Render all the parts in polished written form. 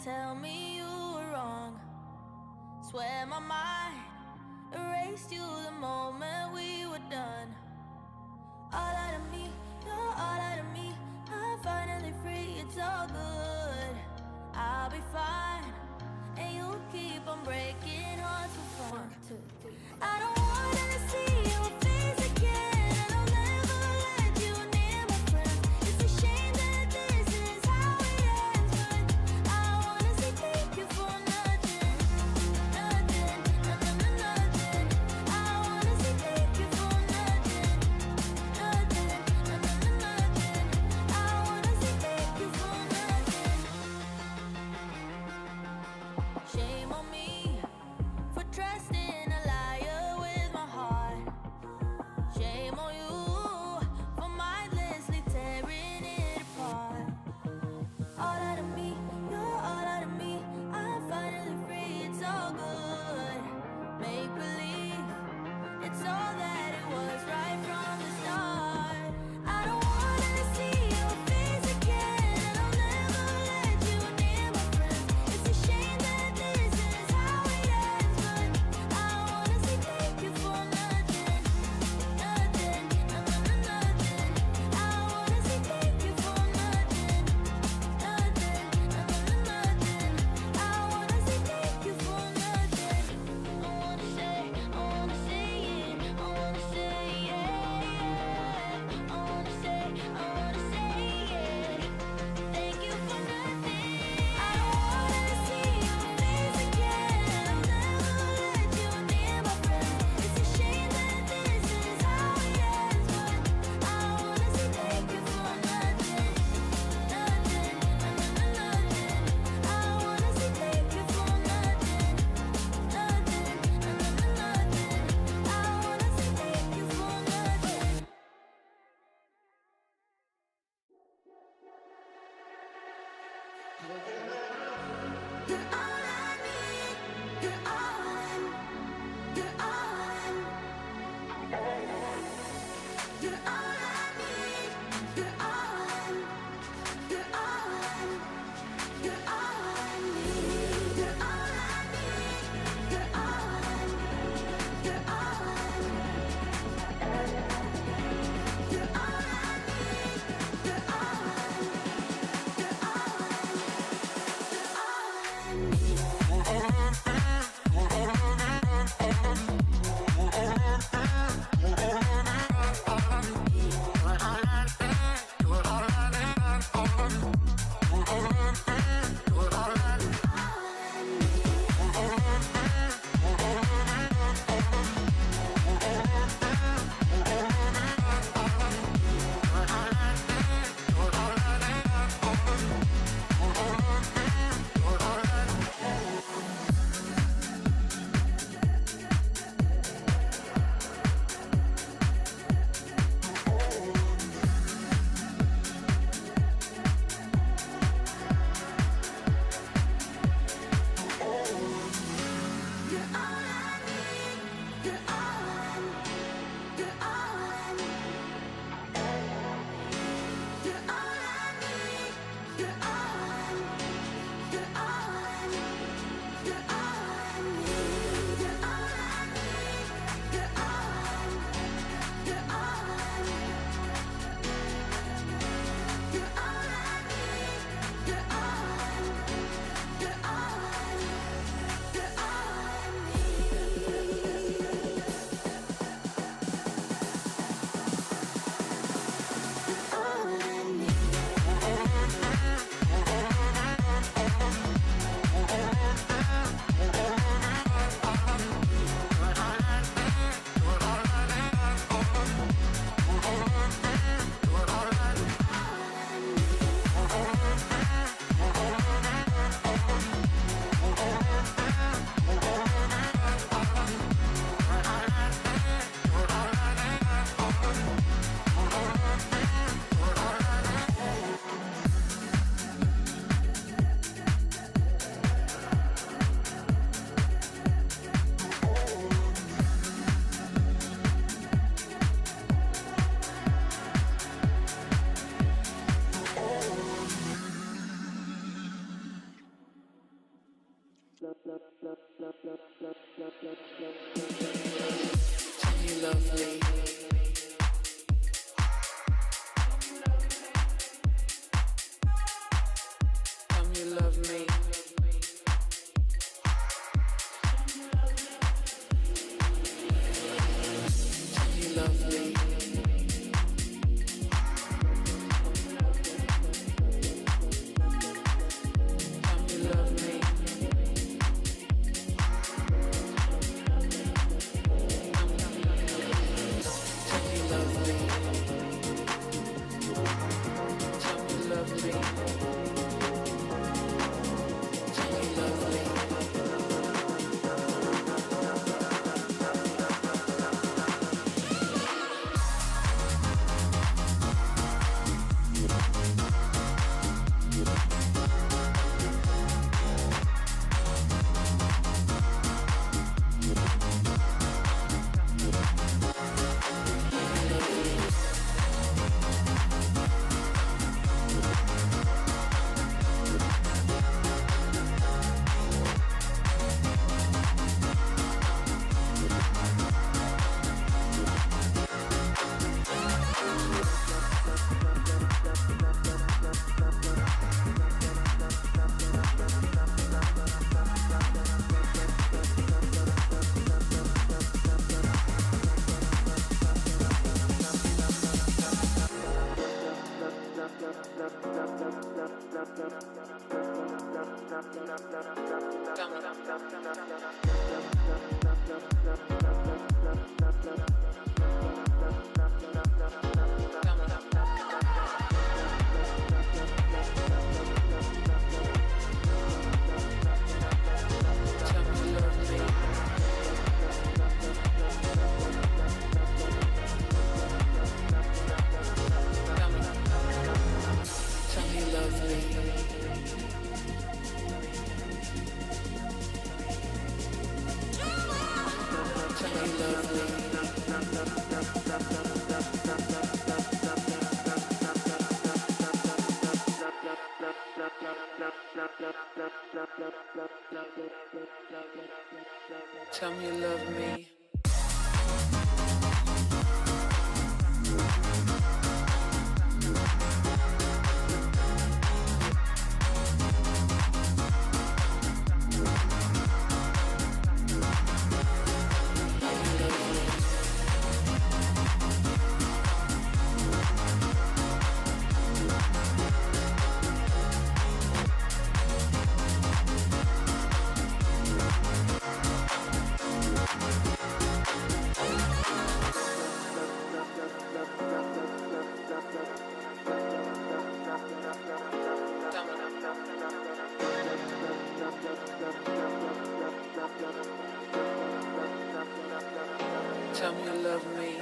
tell me you were wrong. Swear my mind erased you the moment we were done. All out of me, you're all out of me. I'm finally free, it's all good. I'll be fine, and you keep on breaking hearts for fun. 1, 2, 3. I don't wanna see your face again, and I'll never let you near my friends. It's a shame that this is how it ends, but I wanna say thank you for nothing, nothing, nothing, nothing. I wanna say thank you for nothing, nothing, nothing, nothing. I wanna say thank you for nothing. Shame on me for trusting a liar with my heart. Shame on you for mindlessly tearing it apart. All out of me, you're all out of me. I'm finally free, it's all good. Make believe, it's all that it was right from the start. I don't wanna see your face again, and I'll never let you near my friends. It's a shame that this is how it ends, but I wanna say thank you for nothing, nothing, nothing, nothing. I wanna say thank you for nothing, nothing, nothing, nothing. I wanna say thank you for nothing. I wanna say it, I wanna say it. I wanna say it. Thank you for nothing. I don't wanna see your face again, and I'll never let you near my friends. It's a shame that this is how it ends, but I wanna say thank you for nothing, nothing, nothing, nothing. I wanna say thank you for nothing, nothing, nothing, nothing. I wanna say thank you for nothing. You're all I need. You're all. You're all. You're all I need. You're all. You're all. You're all I need. You're all I need. You're all. You're all. You're all I need. You're all. You're all. You love me. Come you love me. You love me. Come you love me. Tell me you love me. Tell me you love me.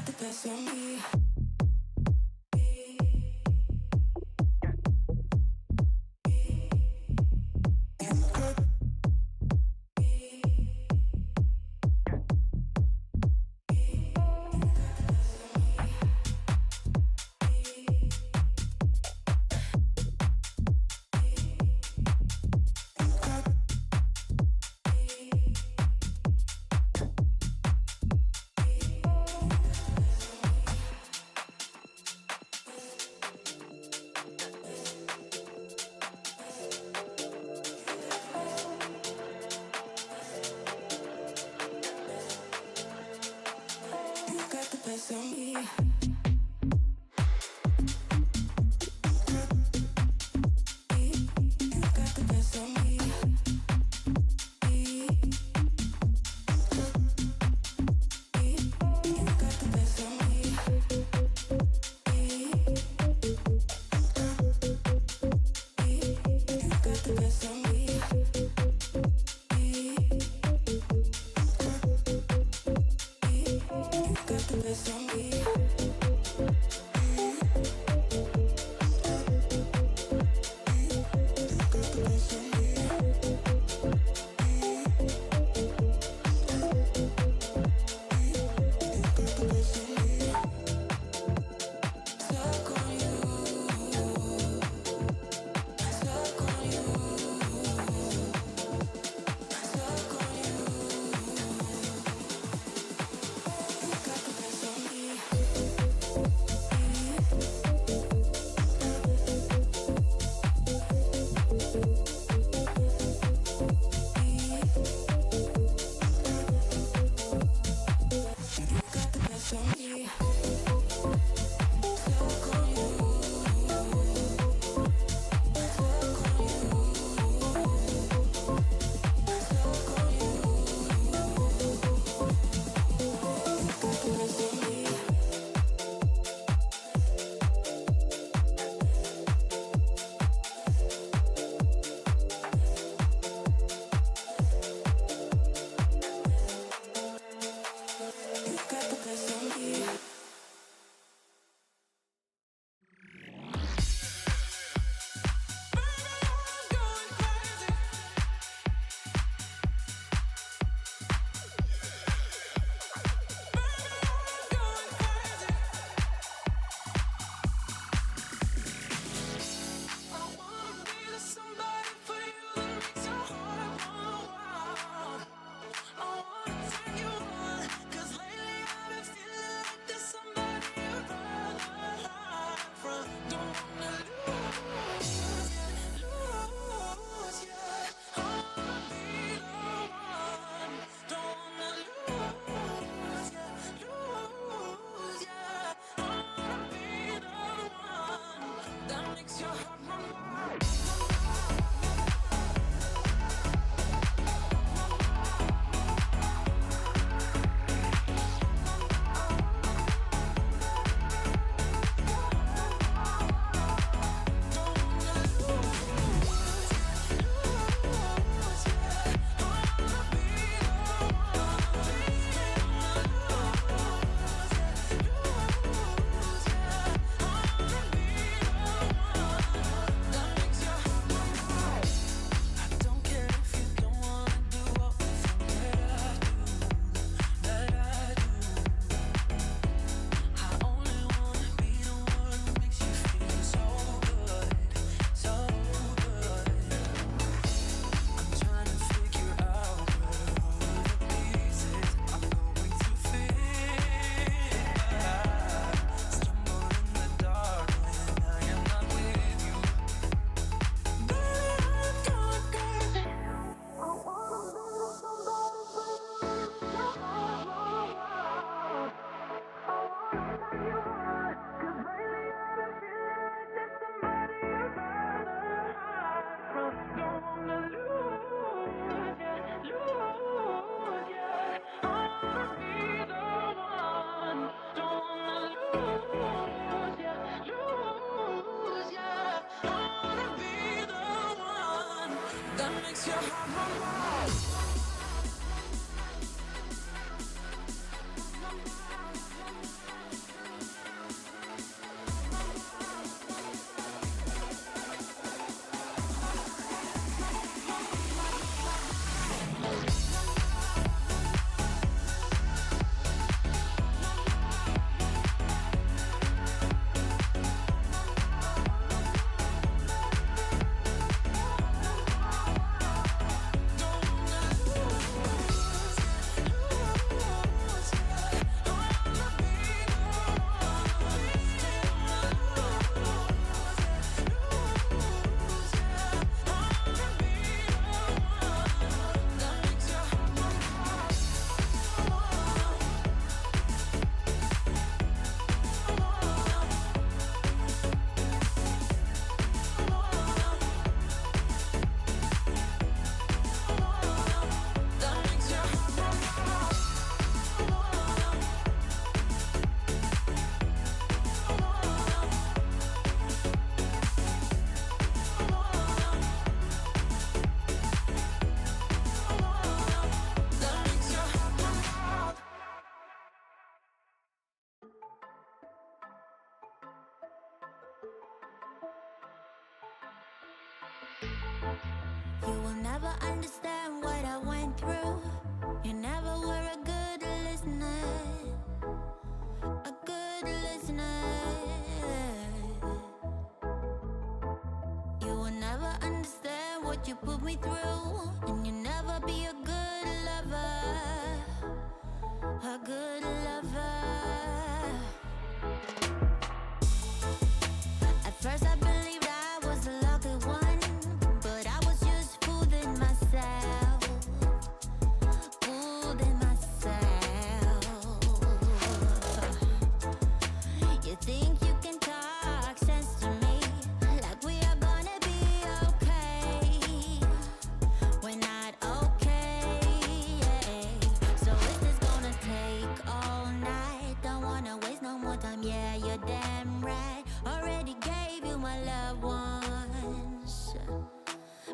Got the best of me. You will never understand what I went through. You never were a good listener. A good listener. You will never understand what you put me through. And you never be a good lover. A good lover. At first I believed I was the lucky one, but I was just fooling myself. Fooling myself. You think you can talk sense to me, like we are gonna be okay. We're not okay, yeah. So is this gonna take all night? Don't wanna waste no more time, yeah, you're damn right. Already gave you my love once,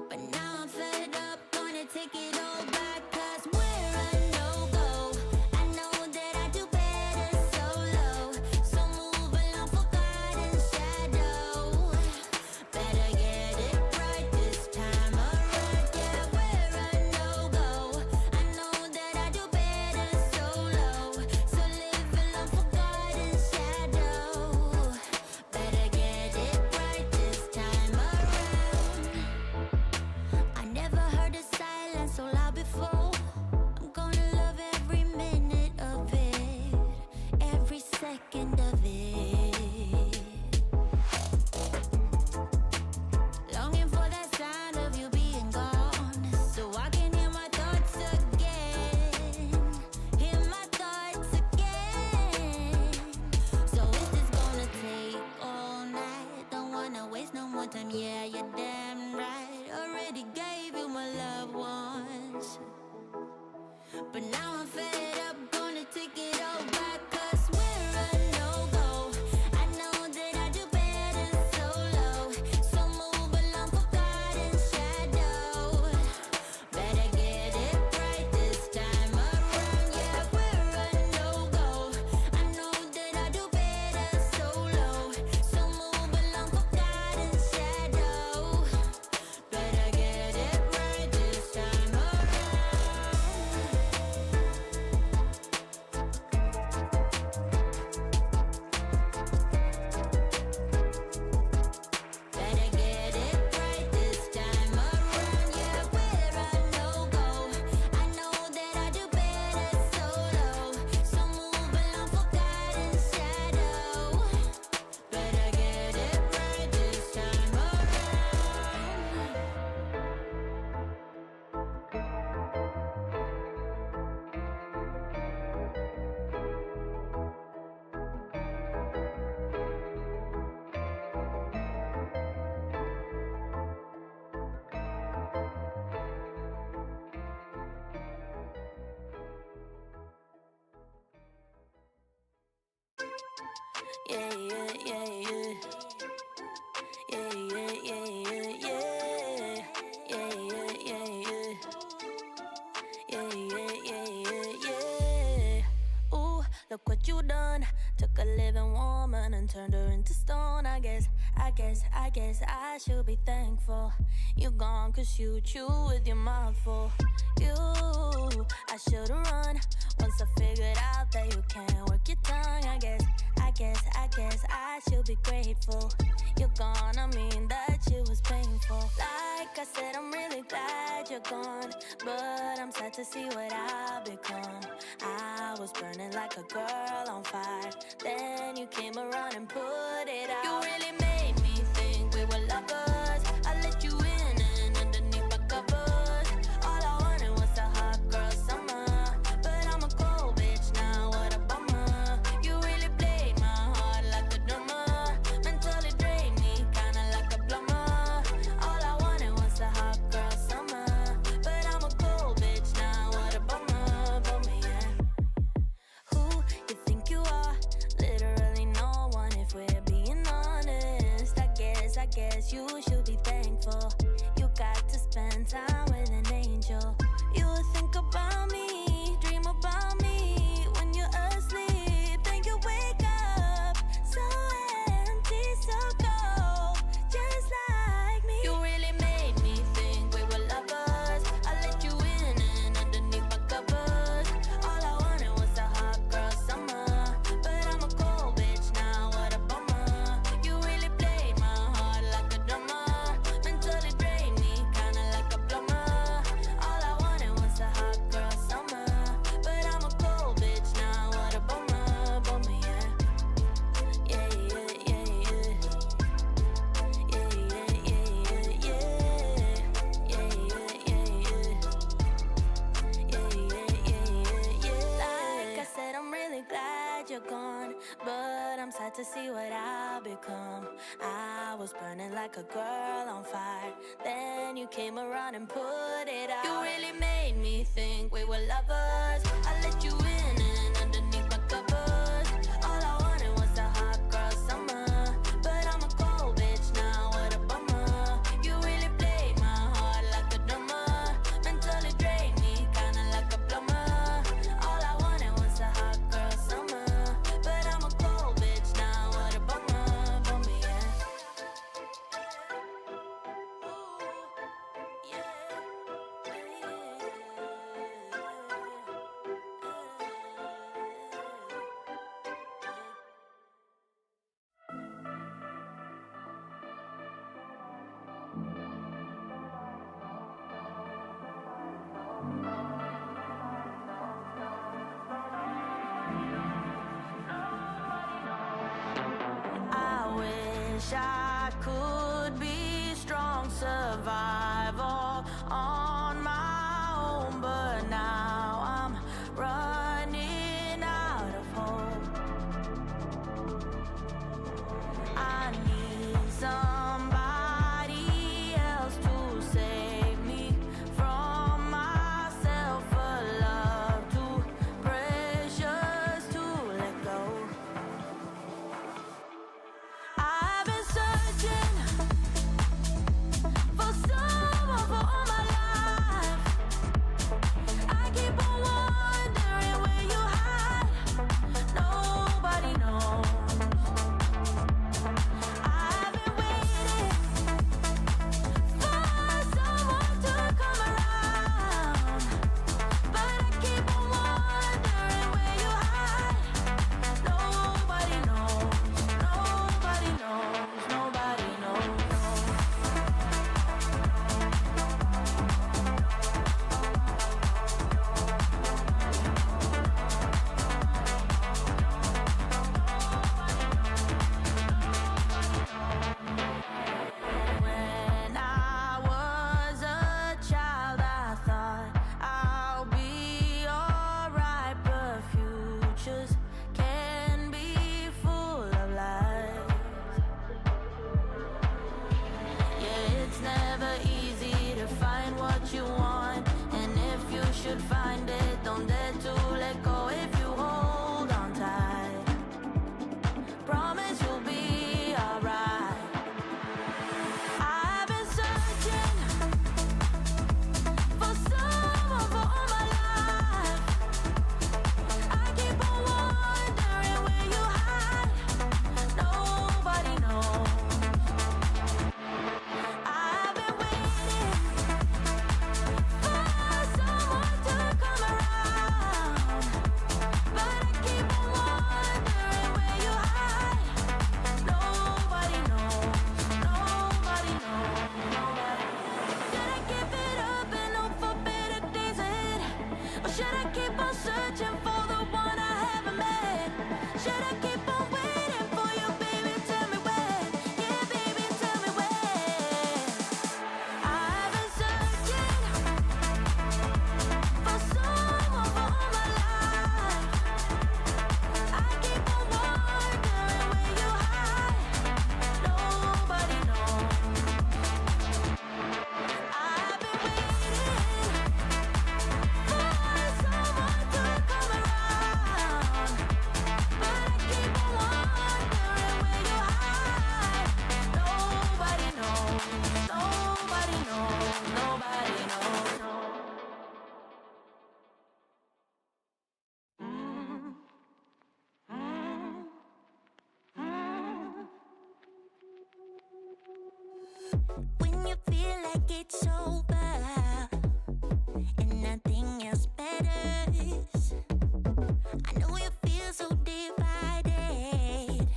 but now I'm fed up, gonna take it all back. Cause we're a no-go. I know that I do better solo, so move along for God and shadow. Better get it right this time around. Yeah, we're a no-go. I know that I do better solo, so live along for God and shadow. Better get it right this time around. I never heard a silence so loud before. I'm gonna love every minute of it, every second of it. Longing for that sound of you being gone, so I can hear my thoughts again. Hear my thoughts again. So is this gonna take all night? Don't wanna waste no more time, yeah, you're damn right. Already gave you my love once, but now I'm fed up, gonna take it all back. Cause we're a no-go. I know that I do better solo, so move along for God and shadow. Better get it right this time around. Yeah, we're a no-go. I know that I do better solo, so move along for God and shadow. Better get it right this time around. Better get it right this time around. Yeah, we're a no-go. I know that I do better solo, so move along for God and shadow. Better get it right this time around. Yeah, yeah, yeah, yeah. Yeah, yeah, yeah, yeah, yeah. Yeah, yeah, yeah, yeah. Yeah, yeah, yeah, yeah, yeah. Ooh, look what you done. Took a living woman and turned her into stone. I guess I should be thankful. You gone cause you chew with your mouth full. You, I should've run once I figured out that you can't work your tongue. I guess I should be grateful. You're gone, I mean that shit was painful. Like I said, I'm really glad you're gone, but I'm sad to see what I've become. I was burning like a girl on fire, then you came around and put it out. You really made me think we were lovers. I let you in and underneath my covers. All I wanted was a hot girl summer, but I'm a cold bitch now, what a bummer. You really played my heart like a drummer, mentally drained me kinda like a plumber. All I wanted was a hot girl summer, but I'm a cold bitch now, what a bummer, yeah. Who you think you are? Literally no one if we're being honest. I guess you should be thankful. You got to spend time with an angel. You would think about me, dream about me when you're asleep. Then you wake up so empty, so cold, just like me. You really made me think we were lovers. you're gone, but I'm sad to see what I've become. I was burning like a girl on fire, then you came around and put it out. You really made me think we were lovers. I let you in and underneath my covers. All I wanted was a hot girl summer, but I'm a cold bitch now, what a bummer. You really played my heart like a drummer, mentally drained me kinda like a plumber. All I wanted was a hot girl summer, but I'm a cold bitch now, what a bummer, bummer, yeah. Ooh, yeah, I wish I could be strong, survival on my own, but now I'm running out of hope. I need somebody else to save me from myself, a love too precious to let go. I've been searching for someone for all my life. I keep on wondering where you hide. Nobody knows. I've been waiting for someone to come around, but I keep on wondering where you hide. Nobody knows. Nobody knows. Nobody knows. When I was a child, I thought I'll be alright, but futures can be full of lies. Yeah, it's never easy to find what you want, and if you should find it, don't dare to let go. If you hold on tight, promise you'll be alright. I've been searching for someone for all my life. I keep on wondering where you hide. Nobody knows. I've been waiting for someone to come around, but I keep on wondering where you hide. Nobody knows. Nobody knows. Nobody. Should I give it up and hope for better days ahead, or should I keep on searching for the one I haven't met? Should I keep on waiting for you, baby? Tell me when. Yeah, baby, tell me when. I've been searching for someone for all my life. I keep on wondering where you hide. Nobody knows. I've been waiting for someone to come around, but I keep on wondering where you hide. Nobody knows. Nobody knows. Nobody knows. When you feel like it's over and nothing else matters, I know you feel so divided.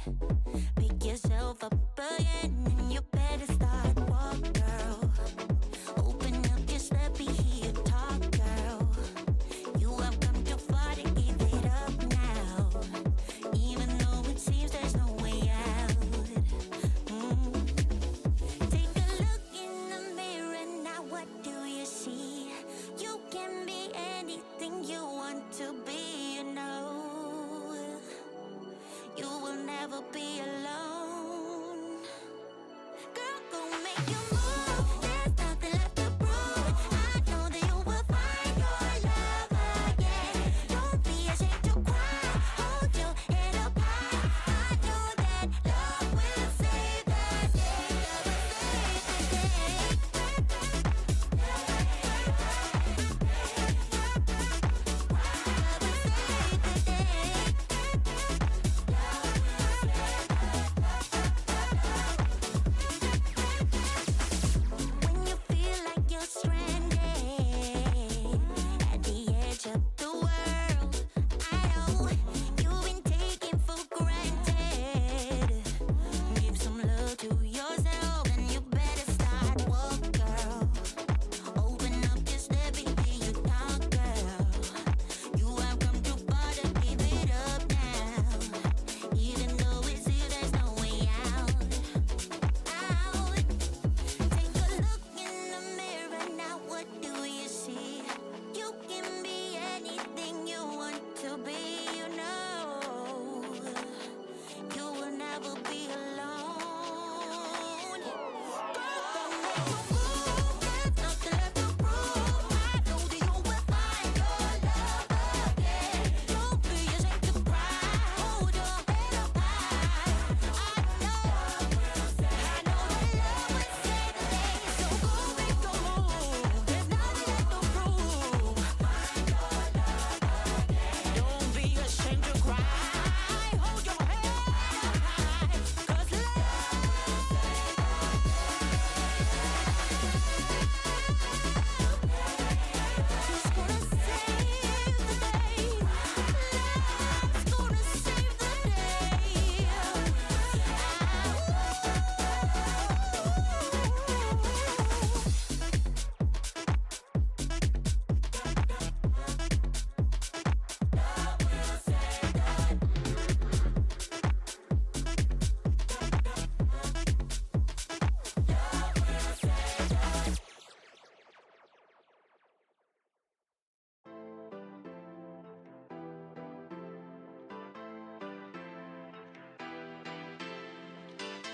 Pick yourself up again and you better start walk, girl. Open up your sloppy heel talk, girl. You have come too far to give it up now, even though it seems there's no way out. Take a look in the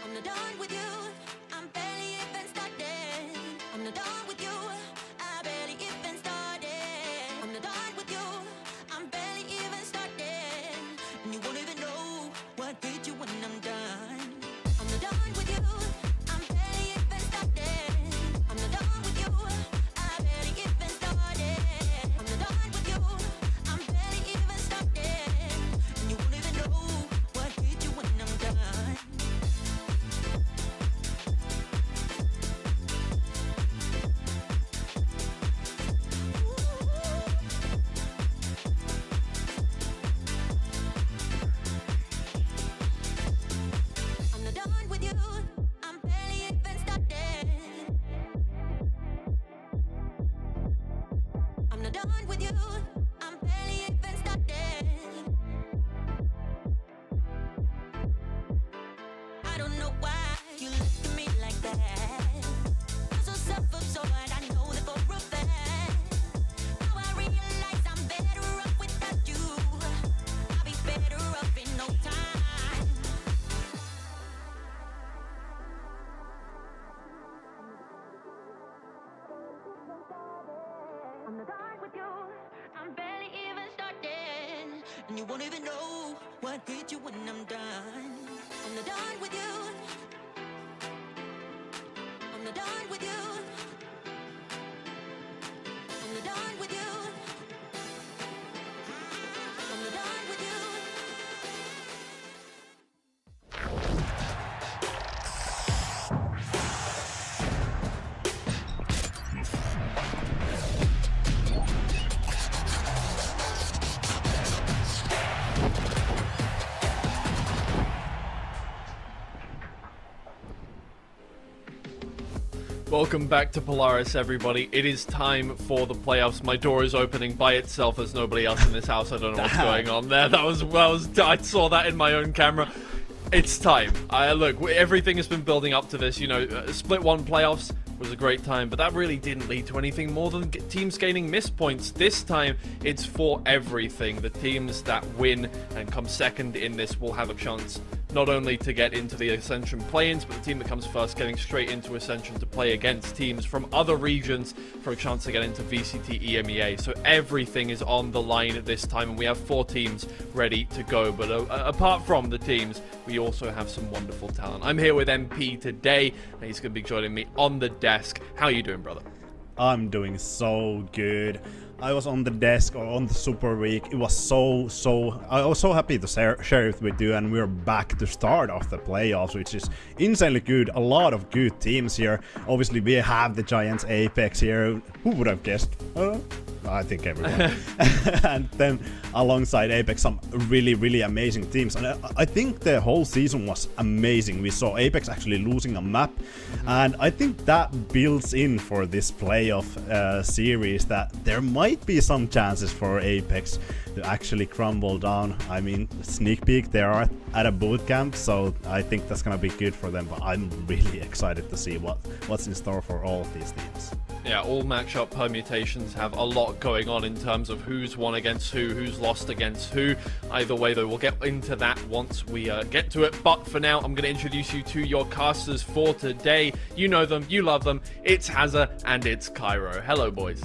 I'm not done with you. I'm barely even started. I'm not done with you. I barely even started. I'm not done with you. I'm barely even started. And you won't even know what hit you when I'm done. I'm not done with you. I'm barely even started. I'm not done with you. I barely even started. I'm not done with you. I'm barely even started. And you won't even know what hit you when I'm done. I'm not done with you. I'm barely even started. I'm not done with you. I'm barely even started. I don't know why you look at me like that. I'm so self-absorbed, I know that for a fact. Now I realize I'm better off without you. I'll be better off in no time. I'm not done with you. I'm barely even started. And you won't even know what hit you when I'm done. I'm not done with you. I'm not done with you. I'm not done with you. I'm not done with you. Welcome back to Polaris, everybody. It is time for the playoffs. My door is opening by itself. There's nobody else in this house. I don't know what's going on there. I saw that in my own camera. It's time. Look, everything has been building up to this. You know, Split 1 playoffs was a great time, but that really didn't lead to anything more than teams gaining miss points. This time, it's for everything. The teams that win and come second in this will have a chance not only to get into the Ascension play-ins, but the team that comes first getting straight into Ascension to play against teams from other regions for a chance to get into VCT EMEA. So everything is on the line at this time, and we have 4 teams ready to go. But apart from the teams, we also have some wonderful talent. I'm here with MP today, and he's going to be joining me on the desk. How are you doing, brother? I'm doing so good. I was on the desk or on the Super Week. It was I was so happy to share it with you, and we're back to start off the playoffs, which is insanely good. A lot of good teams here. Obviously, we have the Giants Apex here. Who would have guessed? I think everyone. And then alongside Apex, some really amazing teams. And I think the whole season was amazing. We saw Apex actually losing a map, and I think that builds in for this playoff series that there might might be some chances for Apex to actually crumble down. I mean, sneak peek, they are at a boot camp, so I think that's gonna be good for them, but I'm really excited to see what's in store for all of these teams. Yeah, all matchup permutations have a lot going on in terms of who's won against who's lost against who. Either way, though, we'll get into that once we get to it. But for now, I'm going to introduce you to your casters for today. You know them, you love them. It's Hazza and it's Cairo. Hello, boys.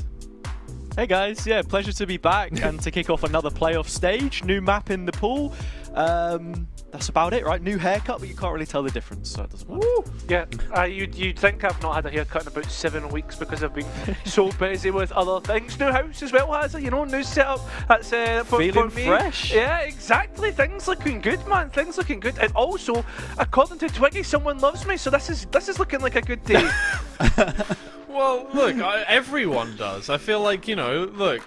Hey guys, yeah, pleasure to be back and to kick off another playoff stage. New map in the pool. That's about it, right? New haircut, but you can't really tell the difference, so it doesn't matter. Woo! Yeah, you'd think I've not had a haircut in about 7 weeks because I've been so busy with other things. New house as well, has it? You know, new setup. That's for me. Fresh. Yeah, exactly. Things looking good, man. Things looking good. And also, according to Twiggy, someone loves me. So this is looking like a good day. Well, look, everyone does. I feel like, you know, look,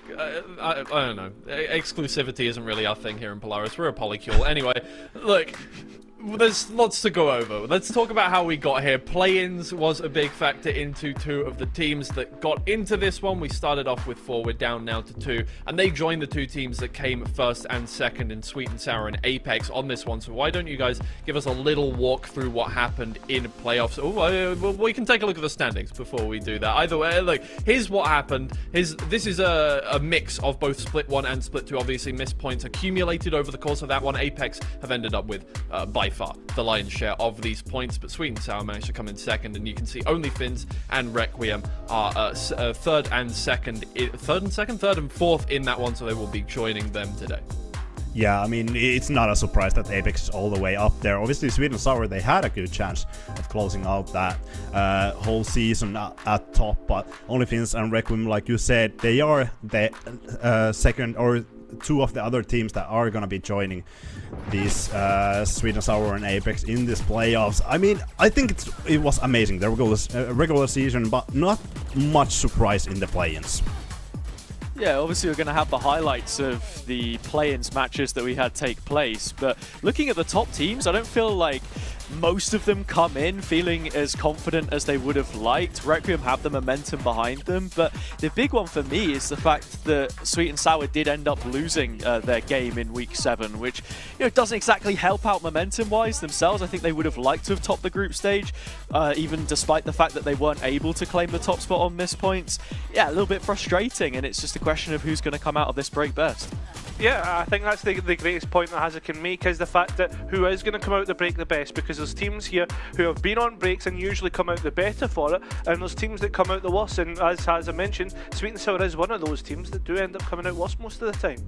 I don't know. Exclusivity isn't really our thing here in Polaris. We're a polycule. Anyway, look, there's lots to go over. Let's talk about how we got here. Play-ins was a big factor into 2 of the teams that got into this one. We started off with 4, we're down now to 2, and they joined the 2 teams that came first and second in Sweet and Sour and Apex on this one. So why don't you guys give us a little walk through what happened in playoffs? Oh, we can take a look at the standings before we do that. Either way, look, here's what happened. This is a mix of both Split 1 and Split 2. Obviously, missed points accumulated over the course of that one. Apex have ended up with, by far, the lion's share of these points, but Sweet and Sour managed to come in second, and you can see OnlyFins and Requiem are third and fourth in that one, so they will be joining them today. Yeah, I mean, it's not a surprise that Apex is all the way up there. Obviously, Sweet and Sour, they had a good chance of closing out that whole season at top, but OnlyFins and Requiem, like you said, they are the second or 2 of the other teams that are going to be joining these Sweet and Sour and Apex in this playoffs. I mean, I think it was amazing, the regular season, but not much surprise in the play-ins. Yeah, obviously we're going to have the highlights of the play-ins matches that we had take place, but looking at the top teams, I don't feel like most of them come in feeling as confident as they would have liked. Requiem have the momentum behind them, but the big one for me is the fact that Sweet and Sour did end up losing their game in week 7, which, you know, doesn't exactly help out momentum-wise themselves. I think they would have liked to have topped the group stage, even despite the fact that they weren't able to claim the top spot on missed points. Yeah, a little bit frustrating, and it's just a question of who's going to come out of this break best. Yeah, I think that's the greatest point that Hazza can make, is the fact that who is going to come out the break the best, because there's teams here who have been on breaks and usually come out the better for it, and there's teams that come out the worst, and as Hazza mentioned, Sweet and Sour is one of those teams that do end up coming out worst most of the time.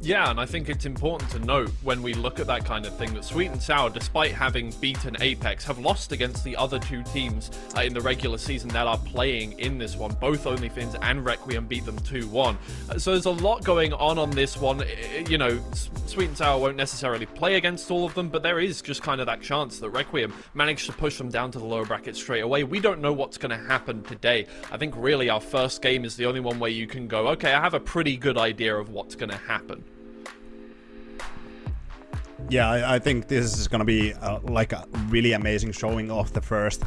Yeah, and I think it's important to note when we look at that kind of thing that Sweet and Sour, despite having beaten Apex, have lost against the other 2 teams in the regular season that are playing in this one. Both OnlyFins and Requiem beat them 2-1. So there's a lot going on this one. You know, Sweet and Sour won't necessarily play against all of them, but there is just kind of that chance that Requiem managed to push them down to the lower bracket straight away. We don't know what's going to happen today. I think really our first game is the only one where you can go, okay, I have a pretty good idea of what's going to happen. Yeah, I think this is gonna be like a really amazing showing of the first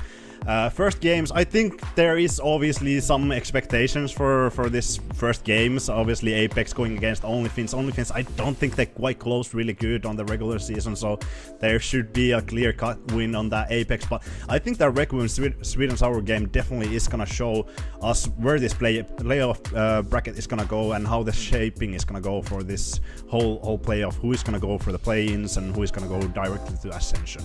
games. I think there is obviously some expectations for this first games. Obviously, Apex going against OnlyFins. OnlyFins, I don't think they quite closed really good on the regular season, so there should be a clear-cut win on that Apex. But I think that Requiem Sweet and Sour game definitely is gonna show us where this playoff bracket is gonna go and how the shaping is gonna go for this whole playoff. Who is gonna go for the play-ins and who is gonna go directly to Ascension.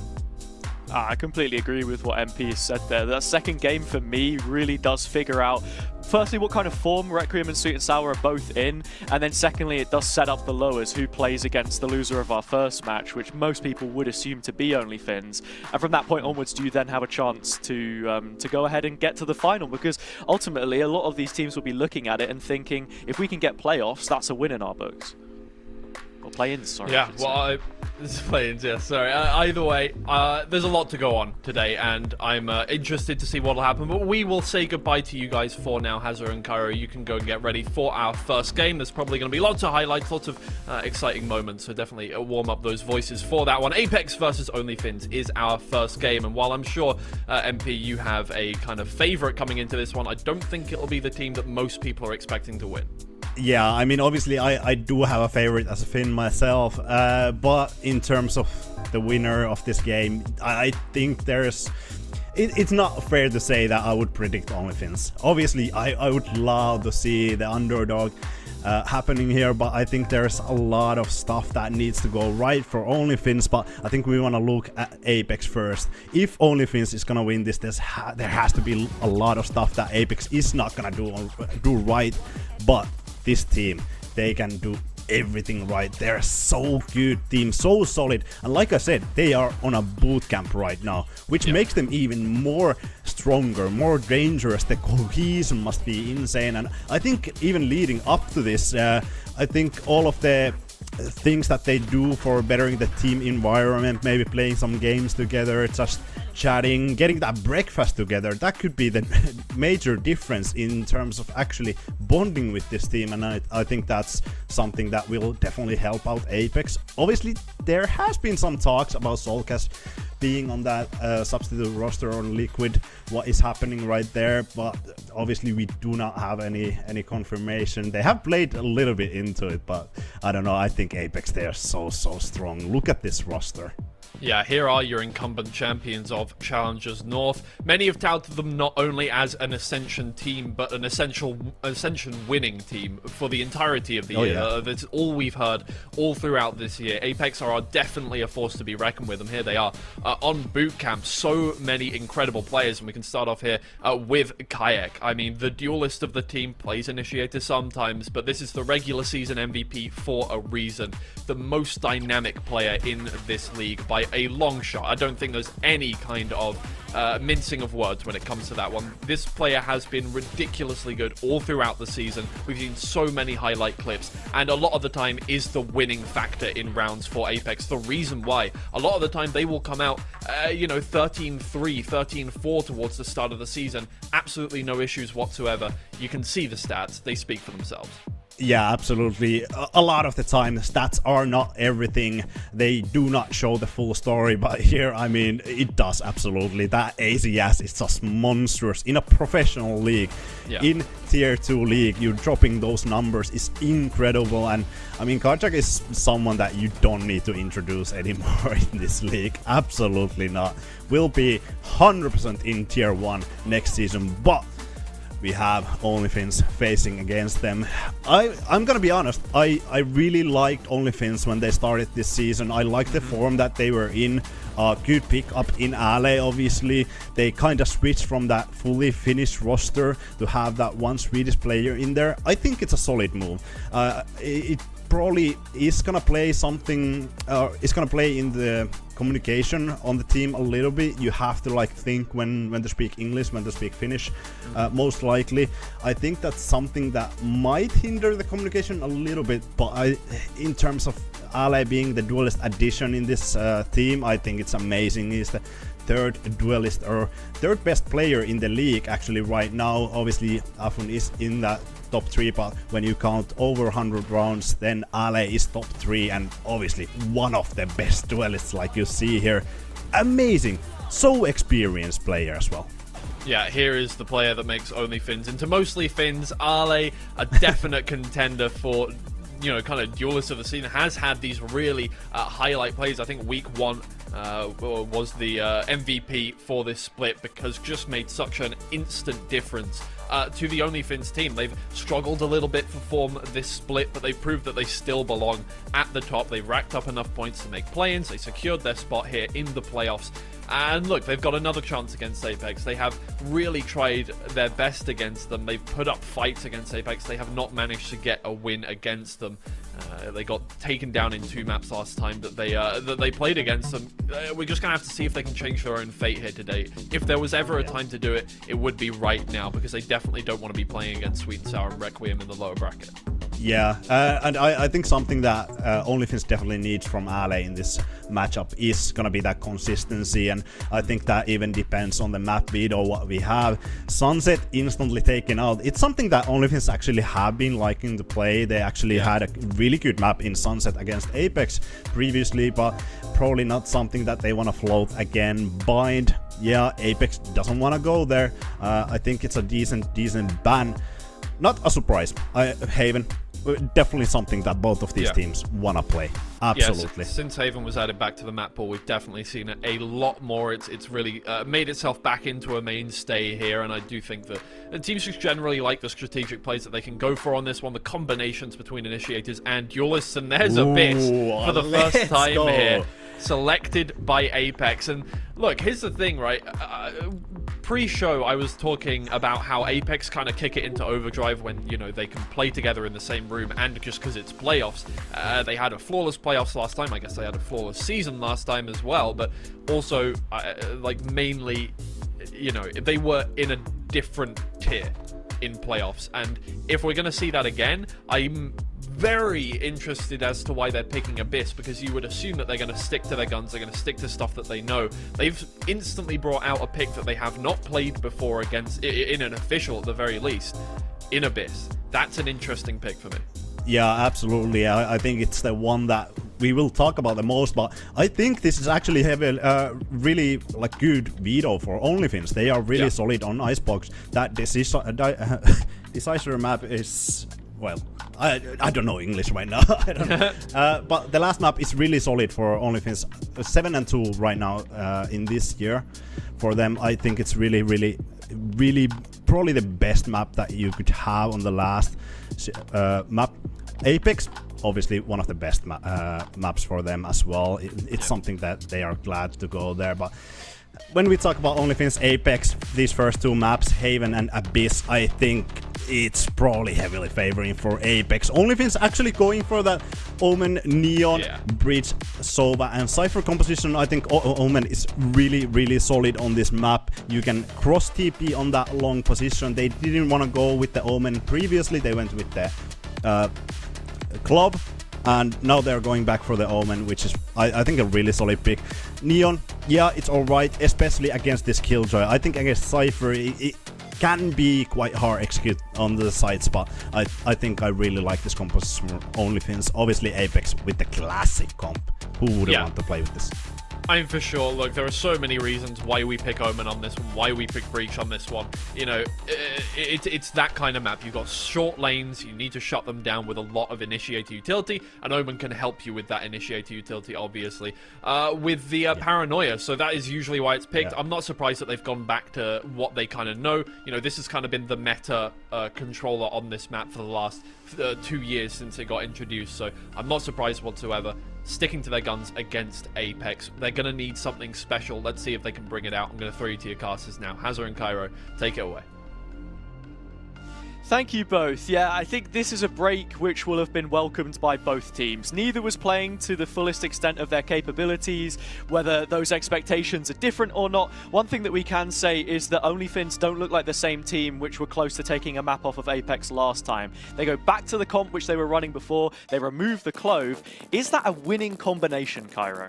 I completely agree with what MP said there. That second game for me really does figure out, firstly, what kind of form Requiem and Sweet and Sour are both in, and then secondly, it does set up the lowers, who plays against the loser of our first match, which most people would assume to be OnlyFins. And from that point onwards, do you then have a chance to go ahead and get to the final? Because ultimately, a lot of these teams will be looking at it and thinking, if we can get playoffs, that's a win in our books. Or play-ins, sorry. Yeah, well, play-ins, yeah, sorry. Either way, there's a lot to go on today, and I'm interested to see what will happen. But we will say goodbye to you guys for now. Hazard and Cairo, you can go and get ready for our first game. There's probably going to be lots of highlights, lots of exciting moments, so definitely warm up those voices for that one. Apex versus OnlyFins is our first game, and while I'm sure, MP, you have a kind of favorite coming into this one, I don't think it'll be the team that most people are expecting to win. Yeah, I mean, obviously, I do have a favorite as a Finn myself, but in terms of the winner of this game, I think it's not fair to say that I would predict OnlyFins. Obviously, I would love to see the underdog happening here, but I think there's a lot of stuff that needs to go right for OnlyFins, but I think we want to look at Apex first. If OnlyFins is gonna win this, there has to be a lot of stuff that Apex is not gonna do right, but this team, they can do everything right. They're so good team, so solid, and like I said, they are on a boot camp right now, which makes them even more stronger, more dangerous. The cohesion must be insane, and I think even leading up to this, I think all of the things that they do for bettering the team environment, maybe playing some games together, just chatting, getting that breakfast together, that could be the major difference in terms of actually bonding with this team, and I think that's something that will definitely help out Apex. Obviously, there has been some talks about Soulcast being on that substitute roster on Liquid, what is happening right there, but obviously we do not have any confirmation. They have played a little bit into it, but I don't know, I think Apex, they are so strong. Look at this roster. Yeah, here are your incumbent champions of Challengers North. Many have touted them not only as an Ascension team, but an Ascension winning team for the entirety of the year. Yeah. That's all we've heard all throughout this year. Apex are definitely a force to be reckoned with, and here they are on boot camp. So many incredible players, and we can start off here with Kayak. I mean, the duelist of the team, plays Initiator sometimes, but this is the regular season MVP for a reason. The most dynamic player in this league by a long shot. I don't think there's any kind of mincing of words when it comes to that one. This player has been ridiculously good all throughout the season. We've seen so many highlight clips, and a lot of the time is the winning factor in rounds for Apex. The reason why, a lot of the time they will come out, 13-3, 13-4 towards the start of the season. Absolutely no issues whatsoever. You can see the stats. They speak for themselves. Yeah, absolutely. A lot of the time, stats are not everything. They do not show the full story, but here, I mean, it does absolutely. That ACS is just monstrous. In a professional league, in Tier 2 league, you're dropping those numbers is incredible. And I mean, Kajak is someone that you don't need to introduce anymore in this league. Absolutely not. Will be 100% in Tier 1 next season, but we have OnlyFins facing against them. I'm gonna be honest, I really liked OnlyFins when they started this season. I liked the form that they were in. Good pick up in Alley, obviously. They kind of switched from that fully Finnish roster to have that one Swedish player in there. I think it's a solid move. It probably is gonna play something, it's gonna play in the communication on the team a little bit. You have to like think when to speak English, when to speak Finnish, most likely. I think that's something that might hinder the communication a little bit, but in terms of Ale being the duelist addition in this team, I think it's amazing. He's the third duelist or third best player in the league actually right now. Obviously Afun is in that top 3, but when you count over 100 rounds, then Ale is top 3 and obviously one of the best duelists like you see here. Amazing, so experienced player as well. Yeah, here is the player that makes OnlyFins into mostly Fins. Ale, a definite contender for, kind of duelist of the scene, has had these really highlight plays. I think week 1 was the MVP for this split because just made such an instant difference to the OnlyFins team. They've struggled a little bit for form this split, but they proved that they still belong at the top. They've racked up enough points to make play-ins. They secured their spot here in the playoffs. And look, they've got another chance against Apex. They have really tried their best against them. They've put up fights against Apex. They have not managed to get a win against them. They got taken down in 2 maps last time that they played against them. We're just going to have to see if they can change their own fate here today. If there was ever a time to do it, it would be right now, because they definitely don't want to be playing against Sweet and Sour and Requiem in the lower bracket. Yeah, and I think something that OnlyFins definitely needs from Ale in this matchup is gonna be that consistency, and I think that even depends on the map bid or what we have. Sunset instantly taken out. It's something that OnlyFins actually have been liking to play. They actually had a really good map in Sunset against Apex previously, but probably not something that they want to float again. Bind, yeah, Apex doesn't want to go there. I think it's a decent ban. Not a surprise. Haven, definitely something that both of these teams want to play. Absolutely. Yes, since Haven was added back to the map pool, we've definitely seen it a lot more. It's really made itself back into a mainstay here, and I do think that teams just generally like the strategic plays that they can go for on this one, the combinations between initiators and duelists, and there's Abyss for the first time here, selected by Apex. And look, here's the thing, right? Pre-show, I was talking about how Apex kind of kick it into overdrive when, you know, they can play together in the same room, and just because it's playoffs. They had a flawless playoffs last time. I guess they had a flawless season last time as well, but also, like, mainly, you know, they were in a different tier in playoffs. And if we're going to see that again, I'm very interested as to why they're picking Abyss, because you would assume that they're going to stick to their guns, they're going to stick to stuff that they know. They've instantly brought out a pick that they have not played before against, in an official at the very least, in Abyss. That's an interesting pick for me. Yeah, absolutely. I think it's the one that we will talk about the most, but I think this is actually really like good veto for OnlyFins. They are really solid on Icebox. That Decisive map is, well, I don't know English right now. I don't know. But the last map is really solid for OnlyFins. 7-2 right now in this year for them. I think it's really probably the best map that you could have on the last map. Apex, obviously one of the best maps for them as well. It's something that they are glad to go there. But when we talk about OnlyFins, Apex, these first two maps, Haven and Abyss, I think it's probably heavily favoring for Apex. OnlyFins actually going for that Omen, Neon, Breach, Sova, and Cypher composition. I think Omen is really solid on this map. You can cross TP on that long position. They didn't want to go with the Omen previously. They went with the Club, and now they're going back for the Omen, which is, I think, a really solid pick. Neon, yeah, it's alright, especially against this Killjoy. I think against Cypher, it can be quite hard execute on the sides, but I think I really like this composition from OnlyFins. Obviously Apex with the classic comp. Who wouldn't want to play with this? I'm for sure. Look, there are so many reasons why we pick Omen on this one, why we pick Breach on this one. You know, it's that kind of map. You've got short lanes, you need to shut them down with a lot of initiator utility, and Omen can help you with that initiator utility, obviously. With the Paranoia, so that is usually why it's picked. I'm not surprised that they've gone back to what they kind of know. You know, this has kind of been the meta controller on this map for the last 2 years since it got introduced, so I'm not surprised whatsoever. Sticking to their guns against Apex. They're going to need something special. Let's see if they can bring it out. I'm going to throw you to your casters now. Hazard and Cairo, take it away. Thank you both. Yeah, I think this is a break which will have been welcomed by both teams. Neither was playing to the fullest extent of their capabilities, whether those expectations are different or not. One thing that we can say is that OnlyFins don't look like the same team which were close to taking a map off of Apex last time. They go back to the comp which they were running before, they remove the Clove. Is that a winning combination, Cairo?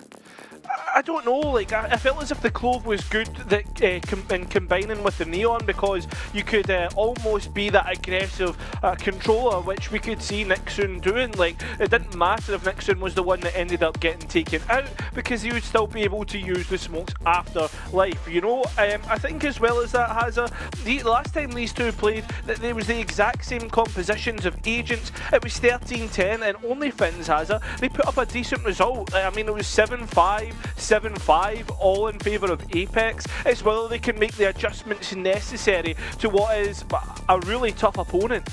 I don't know, like, I felt as if the Clove was good that in combining with the Neon, because you could almost be that aggressive controller, which we could see Nixon doing. Like, it didn't matter if Nixon was the one that ended up getting taken out, because he would still be able to use the smokes after life, you know? I think as well as that, the last time these two played, that there was the exact same compositions of agents. It was 13-10, and OnlyFins they put up a decent result. I mean, it was 7-5, 7-5, all in favour of Apex. It's whether they can make the adjustments necessary to what is a really tough opponent.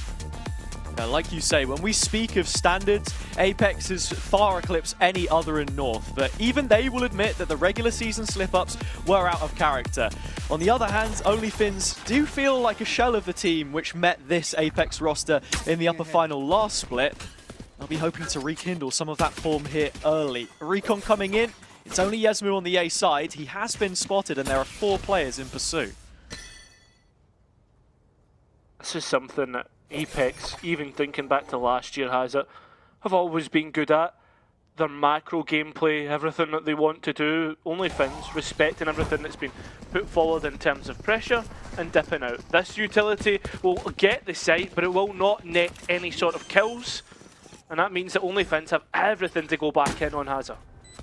Like you say, when we speak of standards, Apex has far eclipsed any other in North, but even they will admit that the regular season slip-ups were out of character. On the other hand, OnlyFins do feel like a shell of the team which met this Apex roster in the upper final last split. I'll be hoping to rekindle some of that form here early. Recon coming in. It's only Yesmu on the A side. He has been spotted, and there are 4 players in pursuit. This is something that Apex, even thinking back to last year, has it, have always been good at. Their macro gameplay, everything that they want to do, OnlyFins, respecting everything that's been put forward in terms of pressure and dipping out. This utility will get the site, but it will not net any sort of kills, and that means that OnlyFins have everything to go back in on Hazard.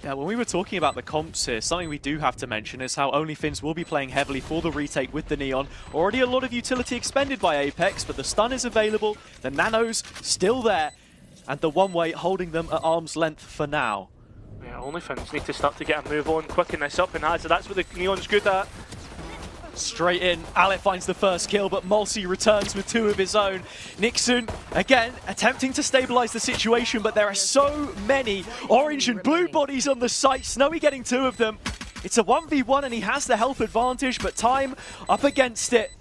Yeah, when we were talking about the comps here, something we do have to mention is how OnlyFins will be playing heavily for the retake with the Neon. Already a lot of utility expended by Apex, but the stun is available, the Nano's still there, and the one-way holding them at arm's length for now. Yeah, OnlyFins need to start to get a move on, quicken this up, and Hazard, that's what the Neon's good at. Straight in, Aleph finds the first kill, but Mulsi returns with 2 of his own. Nixon, again, attempting to stabilize the situation, but there are so many orange and blue bodies on the site. Snowy getting 2 of them. It's a 1v1 and he has the health advantage, but time up against it.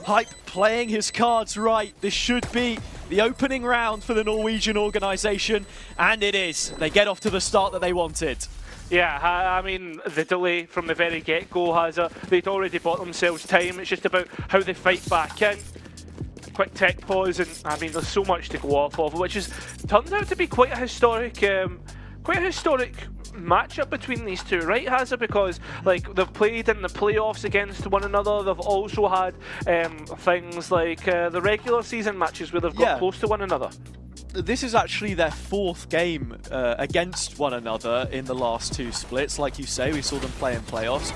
Hype playing his cards right. This should be the opening round for the Norwegian organisation, and it is. They get off to the start that they wanted. Yeah, I mean, the delay from the very get-go has they'd already bought themselves time. It's just about how they fight back in. Quick tech pause, and I mean, there's so much to go off of, which has turned out to be quite a historic matchup between these two, right, Hazard? Because like they've played in the playoffs against one another. They've also had things like the regular season matches where they've got close to one another. This is actually their 4th game against one another in the last 2 splits. Like you say, we saw them play in playoffs.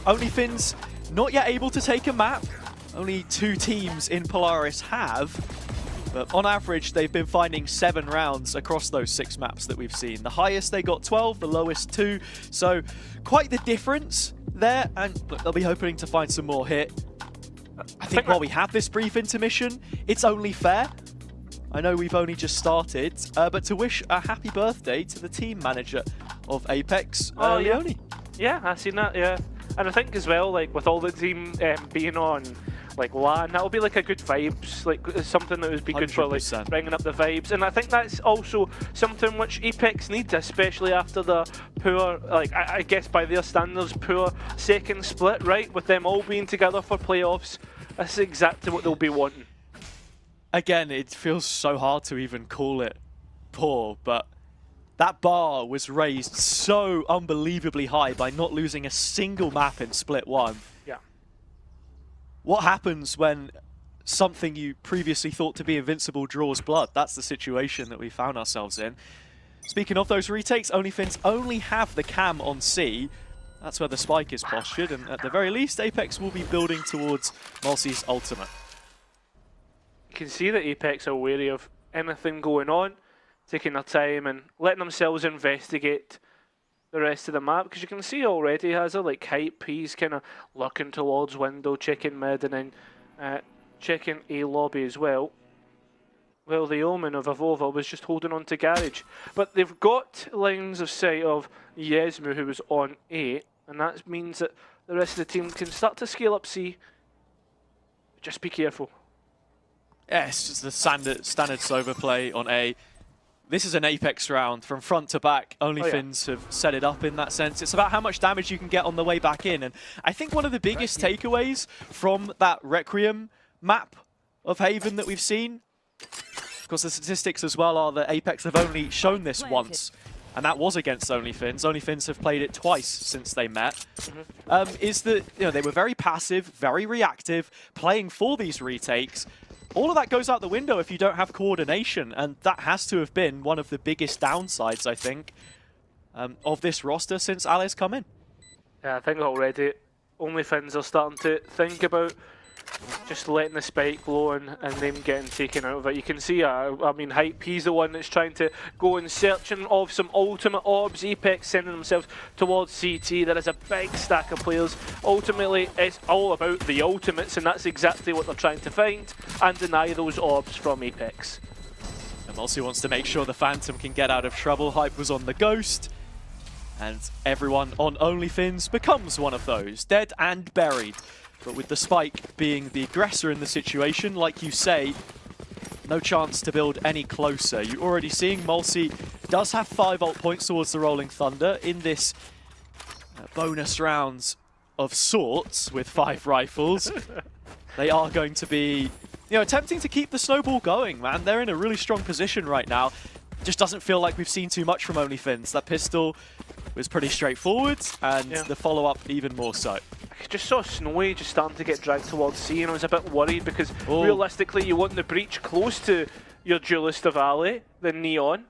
OnlyFins not yet able to take a map. Only 2 teams in Polaris have. But on average, they've been finding 7 rounds across those 6 maps that we've seen. The highest they got 12, the lowest 2. So quite the difference there. And look, they'll be hoping to find some more hit. I think while we have this brief intermission, it's only fair. I know we've only just started, but to wish a happy birthday to the team manager of Apex, Leone. Yeah, I've seen that, yeah. And I think as well, like with all the team being on like LAN, that'll be like a good vibes, like something that would be good 100%. For like bringing up the vibes. And I think that's also something which Apex needs, especially after the poor, like I guess by their standards, poor second split, right? With them all being together for playoffs, that's exactly what they'll be wanting. Again, it feels so hard to even call it poor, but that bar was raised so unbelievably high by not losing a single map in Split 1. Yeah. What happens when something you previously thought to be invincible draws blood? That's the situation that we found ourselves in. Speaking of those retakes, OnlyFins only have the cam on C. That's where the spike is postured, and at the very least, Apex will be building towards Mulsi's ultimate. You can see that Apex are wary of anything going on, taking their time and letting themselves investigate the rest of the map, because you can see already Hazard, like Hype, he's kind of looking towards window, checking mid, and then checking A lobby as well. Well, the Omen of Avova was just holding on to Garage, but they've got lines of sight of Yesmu, who was on A, and that means that the rest of the team can start to scale up C. Just be careful. Yeah, it's just the standard Sova play on A. This is an Apex round from front to back. OnlyFins have set it up in that sense. It's about how much damage you can get on the way back in. And I think one of the biggest takeaways from that Requiem map of Haven that we've seen, because the statistics as well are that Apex have only shown this once, and that was against OnlyFins. OnlyFins have played it twice since they met. Is that they were very passive, very reactive, playing for these retakes. All of that goes out the window if you don't have coordination, and that has to have been one of the biggest downsides, I think, of this roster since Ali's come in. Yeah, I think already OnlyFins are starting to think about just letting the spike blow and them getting taken out of it. You can see, I mean, Hype, he's the one that's trying to go and searching of some ultimate orbs. Apex sending themselves towards CT. There is a big stack of players. Ultimately, it's all about the ultimates, and that's exactly what they're trying to find and deny those orbs from Apex. And Mulsi wants to make sure the Phantom can get out of trouble. Hype was on the Ghost, and everyone on OnlyFins becomes one of those, dead and buried. But with the spike being the aggressor in the situation, like you say, no chance to build any closer. You're already seeing Mulsi does have 5 ult points towards the Rolling Thunder in this bonus rounds of sorts with 5 rifles. They are going to be you know, attempting to keep the snowball going, man. They're in a really strong position right now. Just doesn't feel like we've seen too much from OnlyFins. That pistol was pretty straightforward, and the follow-up even more so. I just saw Snowy just starting to get dragged towards C, and I was a bit worried because realistically you want the breach close to your Duelist of Valley than Neon.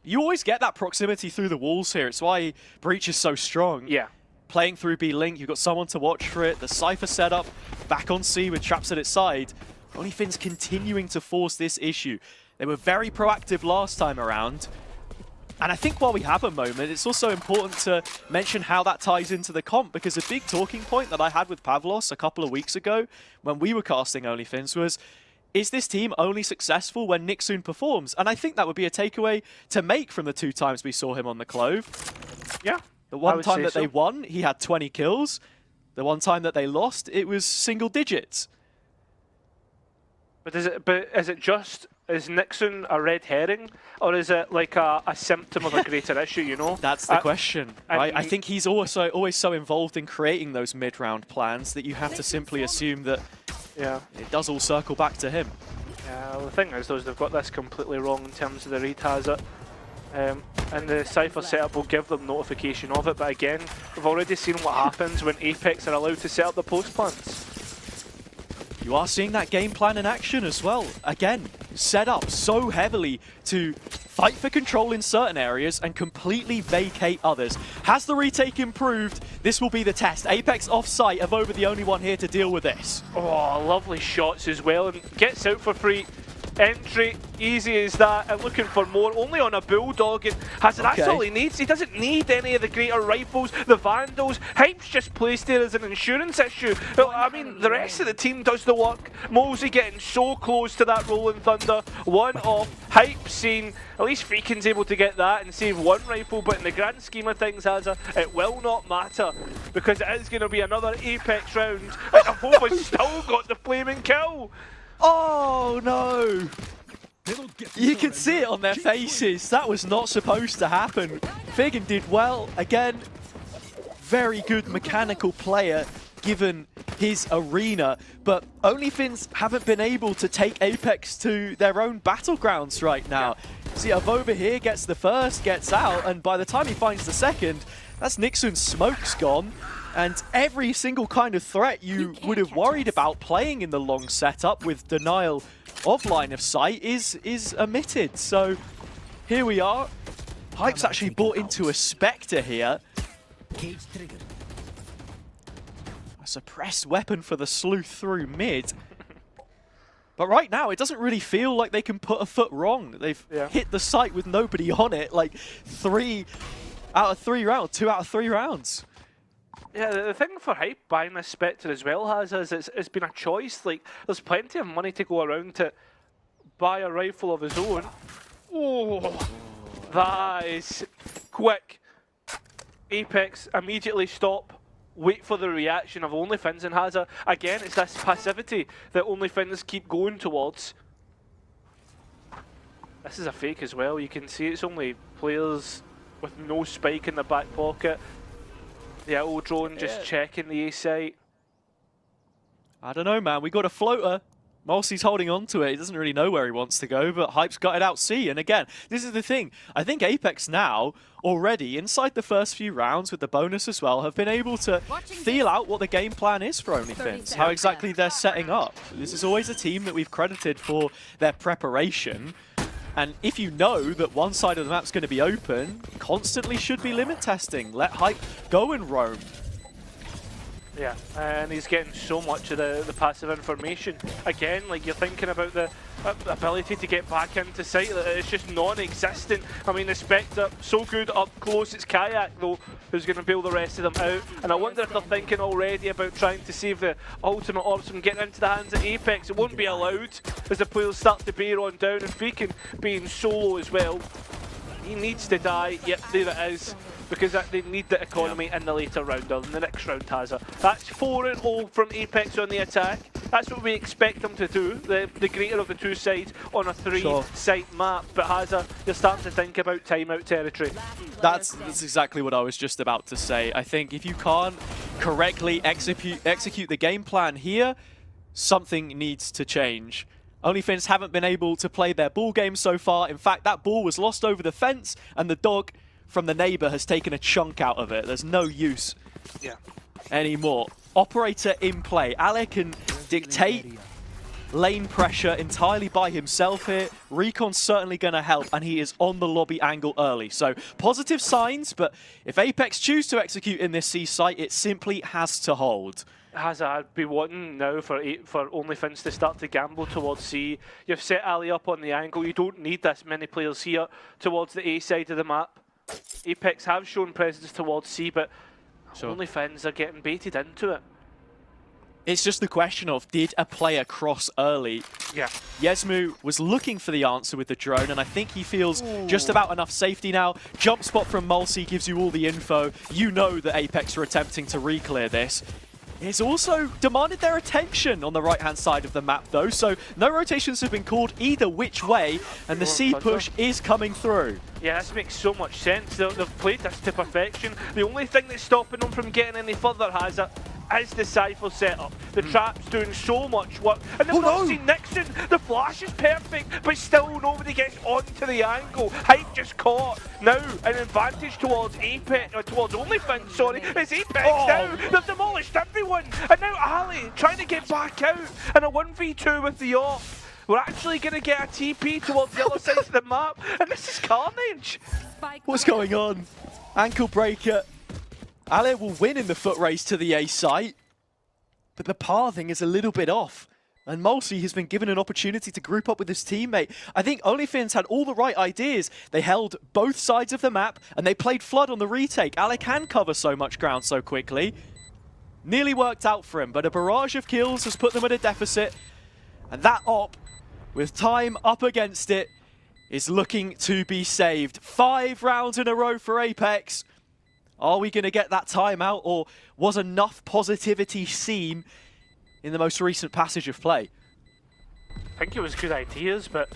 You always get that proximity through the walls here. It's why Breach is so strong. Yeah. Playing through B-Link, you've got someone to watch for it. The Cypher setup, back on C with traps at its side. OnlyFins continuing to force this issue. They were very proactive last time around. And I think while we have a moment, it's also important to mention how that ties into the comp, because a big talking point that I had with Pavlos a couple of weeks ago when we were casting OnlyFins was, is this team only successful when Nixun performs? And I think that would be a takeaway to make from the 2 times we saw him on the Clove. Yeah. The one time that they won, he had 20 kills. The one time that they lost, it was single digits. But is Nixon a red herring, or is it like a symptom of a greater issue, you know? That's the question, right? I think he's also always so involved in creating those mid-round plans that you have to simply assume that it does all circle back to him. Yeah, well, the thing is, though, is they've got this completely wrong in terms of the read has it. And the Cypher setup will give them notification of it, but again, we've already seen what happens when Apex are allowed to set up the post plants. You are seeing that game plan in action as well. Again, set up so heavily to fight for control in certain areas and completely vacate others. Has the retake improved? This will be the test. Apex off-site, Avova the only one here to deal with this. Oh, lovely shots as well, and gets out for free. Entry, easy as that, and looking for more, only on a Bulldog, and that's all he needs. He doesn't need any of the greater rifles, the Vandals. Hype's just placed there as an insurance issue. Well, I mean, the rest of the team does the work. Mosey getting so close to that Rolling Thunder. One off, Hype seeing, at least Freakin's able to get that and save 1 rifle, but in the grand scheme of things, it will not matter, because it is going to be another Apex round, and Avova's still got the flaming kill. Oh no! You can see it on their faces. That was not supposed to happen. Figan did well. Again, very good mechanical player given his arena. But OnlyFins haven't been able to take Apex to their own battlegrounds right now. See, Avova here gets the first, gets out, and by the time he finds the second, that's Nixon's smoke's gone. And every single kind of threat you would have worried about playing in the long setup with denial of line of sight is omitted. So here we are. Hype's actually bought into a Spectre here. A suppressed weapon for the sleuth through mid. But right now, it doesn't really feel like they can put a foot wrong. They've hit the site with nobody on it, like 3 out of 3 rounds, 2 out of 3 rounds. Yeah, the thing for Hype buying this Spectre as well is it's been a choice. Like, there's plenty of money to go around to buy a rifle of his own. Oh, that is quick. Apex immediately stop. Wait for the reaction of OnlyFins, and again, it's this passivity that OnlyFins keep going towards. This is a fake as well. You can see it's only players with no spike in the back pocket. The old drone just checking the A site. I don't know, man. We got a floater. Mulsey's holding on to it. He doesn't really know where he wants to go, but Hype's got it out C. And again, this is the thing. I think Apex now, already, inside the first few rounds with the bonus as well, have been able to feel out what the game plan is for OnlyFins, how exactly they're setting up. This is always a team that we've credited for their preparation. And if you know that one side of the map's going to be open, constantly should be limit testing. Let Hype go and roam. Yeah, and he's getting so much of the passive information. Again, like, you're thinking about the ability to get back into sight. It's just non-existent. I mean, the Spectre, so good up close. It's Kayak, though, who's going to bail the rest of them out. And I wonder if they're thinking already about trying to save the ultimate orbs from getting into the hands of Apex. It won't be allowed as the players start to bear on down, and Freakin being solo as well. He needs to die. Yep, there it is. Because they need the economy in the later round, or in the next round, Hazza. That's 4-0 from Apex on the attack. That's what we expect them to do, the greater of the 2 sides on a 3-site map. But Hazza, you're starting to think about timeout territory. That's exactly what I was just about to say. I think if you can't correctly execute the game plan here, something needs to change. OnlyFins haven't been able to play their ball game so far. In fact, that ball was lost over the fence, and the dog from the neighbor has taken a chunk out of it. There's no use anymore. Operator in play. Ale can dictate lane pressure entirely by himself here. Recon's certainly going to help, and he is on the lobby angle early. So positive signs, but if Apex choose to execute in this C site, it simply has to hold. I'd be wanting now for OnlyFins to start to gamble towards C. You've set Ali up on the angle. You don't need this many players here towards the A side of the map. Apex have shown presence towards C, but OnlyFins are getting baited into it. It's just the question of, did a player cross early? Yeah. Yesmu was looking for the answer with the drone, and I think he feels just about enough safety now. Jump spot from Mulsi gives you all the info. You know that Apex are attempting to re-clear this. It's also demanded their attention on the right-hand side of the map, though, so no rotations have been called either which way, and the C push is coming through. Yeah, this makes so much sense. They've played this to perfection. The only thing that's stopping them from getting any further is the Cypher setup. The trap's doing so much work. And they've not seen Nixon. The flash is perfect, but still nobody gets onto the angle. Hype just caught. Now an advantage towards Apex, or towards OnlyFins, sorry. It's Apex now. They've demolished everyone. And now Ali trying to get back out in a 1v2 with the AWP. We're actually going to get a TP towards the other side of the map, and this is carnage. What's going on? Ankle breaker. Ale will win in the foot race to the A site, but the pathing is a little bit off. And Mulsi has been given an opportunity to group up with his teammate. I think OnlyFins had all the right ideas. They held both sides of the map, and they played Flood on the retake. Ale can cover so much ground so quickly. Nearly worked out for him, but a barrage of kills has put them at a deficit. And that op, with time up against it, is looking to be saved. 5 rounds in a row for Apex. Are we going to get that timeout, or was enough positivity seen in the most recent passage of play? I think it was good ideas, but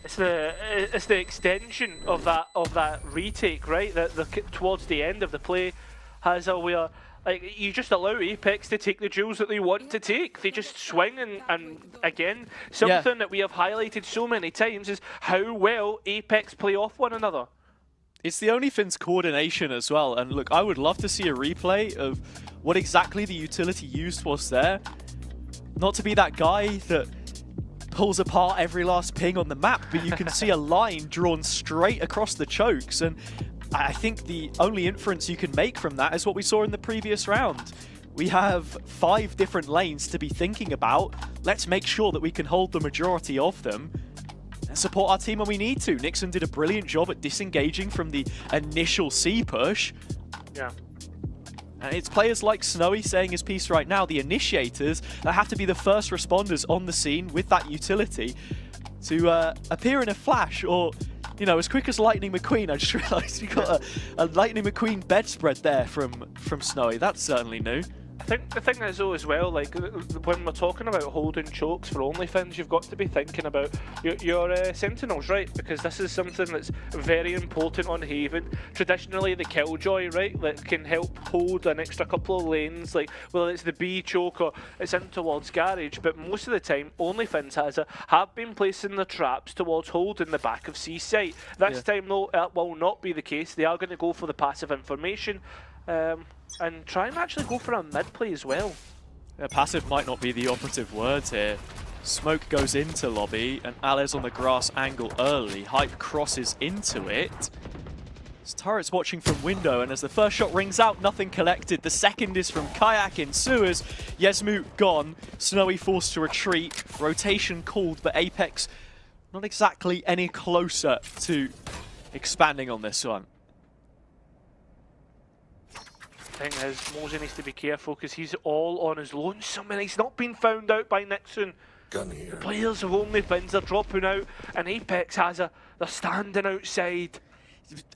it's the extension of that retake, right? That towards the end of the play has a where like you just allow Apex to take the duels that they want to take. They just swing and again something that we have highlighted so many times is how well Apex play off one another. It's the OnlyFins coordination as well, and look, I would love to see a replay of what exactly the utility used was there. Not to be that guy that pulls apart every last ping on the map, but you can see a line drawn straight across the chokes, and I think the only inference you can make from that is what we saw in the previous round. We have 5 different lanes to be thinking about. Let's make sure that we can hold the majority of them and support our team when we need to. Nixon did a brilliant job at disengaging from the initial C push. Yeah. And it's players like Snowy saying his piece right now, the initiators, that have to be the first responders on the scene with that utility to appear in a flash, or, you know, as quick as Lightning McQueen. I just realised you got a Lightning McQueen bedspread there from Snowy. That's certainly new. I think the thing is though as well, like when we're talking about holding chokes for OnlyFins, you've got to be thinking about your sentinels, right? Because this is something that's very important on Haven. Traditionally the Killjoy, right, that can help hold an extra couple of lanes, like whether it's the B choke or it's in towards Garage, but most of the time OnlyFins have been placing the traps towards holding the back of C site. This time though, that will not be the case. They are going to go for the passive information. And try and actually go for a mid play as well. Yeah, passive might not be the operative word here. Smoke goes into lobby, and Ale's on the grass angle early. Hype crosses into it. As Turret's watching from window, and as the first shot rings out, nothing collected. The second is from Kayak in sewers. Yesmu gone. Snowy forced to retreat. Rotation called, but Apex not exactly any closer to expanding on this one. Thing is, Mosey needs to be careful because he's all on his lonesome and he's not been found out by Nixon. Gun here. The players of OnlyFins are dropping out, and Apex they're standing outside.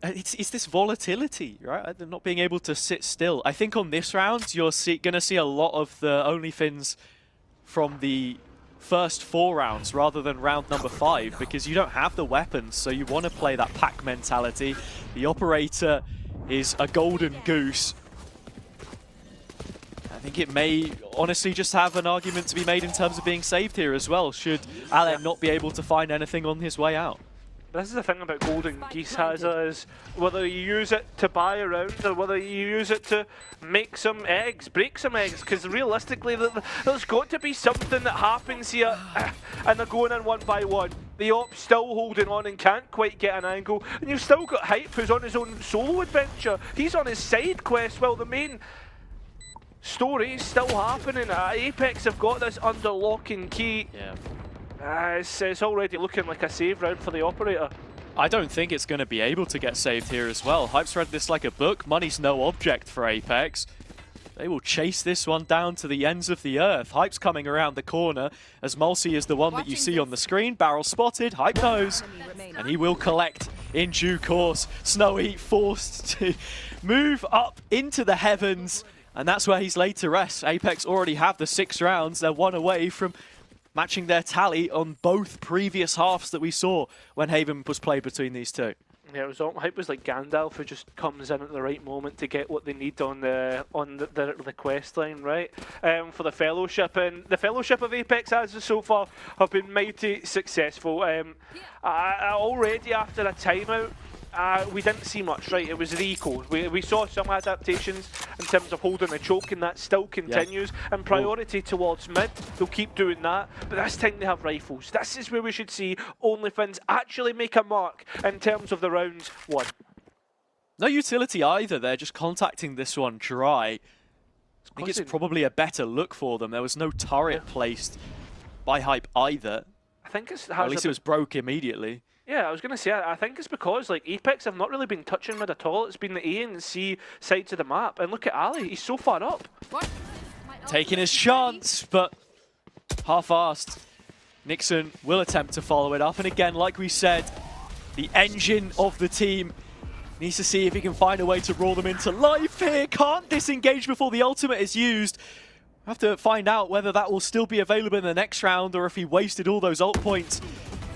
It's this volatility, right? They're not being able to sit still. I think on this round, you're going to see a lot of the OnlyFins from the first 4 rounds rather than round number 5, because you don't have the weapons, so you want to play that pack mentality. The operator is a golden goose. think it may honestly just have an argument to be made in terms of being saved here as well, should Allen not be able to find anything on his way out. This is the thing about Golden Geese, Hazza, is whether you use it to buy a round or whether you use it to make some eggs, break some eggs, because realistically there's got to be something that happens here and they're going in one by one. The Op's still holding on and can't quite get an angle, and you've still got Hype who's on his own solo adventure. He's on his side quest while the main story is still happening. Apex have got this under lock and key. Yeah. It's already looking like a save round for the operator. I don't think it's going to be able to get saved here as well. Hype's read this like a book. Money's no object for Apex. They will chase this one down to the ends of the earth. Hype's coming around the corner as Mulsi is the one that you see on the screen. Barrel spotted, Hype knows, and he will collect in due course. Snowy forced to move up into the heavens, and that's where he's laid to rest. Apex already have the 6 rounds. They're one away from matching their tally on both previous halves that we saw when Haven was played between these two. Yeah, Hype was like Gandalf, who just comes in at the right moment to get what they need on the quest line, right? For the Fellowship, and the Fellowship of Apex as so far have been mighty successful. Already after a timeout, we didn't see much, right? It was the eco. We saw some adaptations in terms of holding the choke, and that still continues. Yeah. And priority towards mid, they'll keep doing that. But this time they have rifles. This is where we should see OnlyFins actually make a mark in terms of the rounds won. No utility either. They're just contacting this one dry. I think it's probably a better look for them. There was no turret placed by Hype either. I think it's... Or at least it was broke immediately. Yeah, I was going to say, I think it's because like Apex have not really been touching mid at all. It's been the A and C sides of the map. And look at Ali, he's so far up. What? Taking his chance, but half-assed. Nixon will attempt to follow it up. And again, like we said, the engine of the team needs to see if he can find a way to roll them into life here. Can't disengage before the ultimate is used. Have to find out whether that will still be available in the next round or if he wasted all those ult points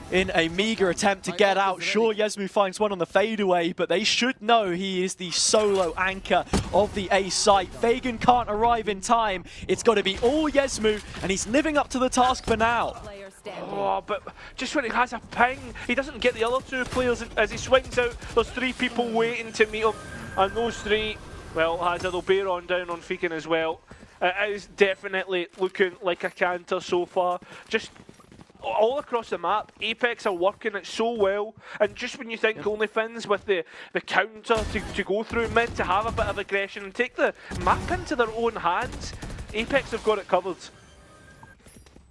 in a meager attempt to get out. Sure, Yesmu finds one on the fadeaway, but they should know he is the solo anchor of the A site. Fagan can't arrive in time. It's got to be all Yesmu, and he's living up to the task for now. Oh, but just when he has a ping, he doesn't get the other 2 players as he swings out. There's 3 people waiting to meet him, and those 3, well, they'll bear on down on Fagan as well. It is definitely looking like a canter so far. Just all across the map, Apex are working it so well, and just when you think OnlyFins with the counter to go through mid to have a bit of aggression and take the map into their own hands, Apex have got it covered.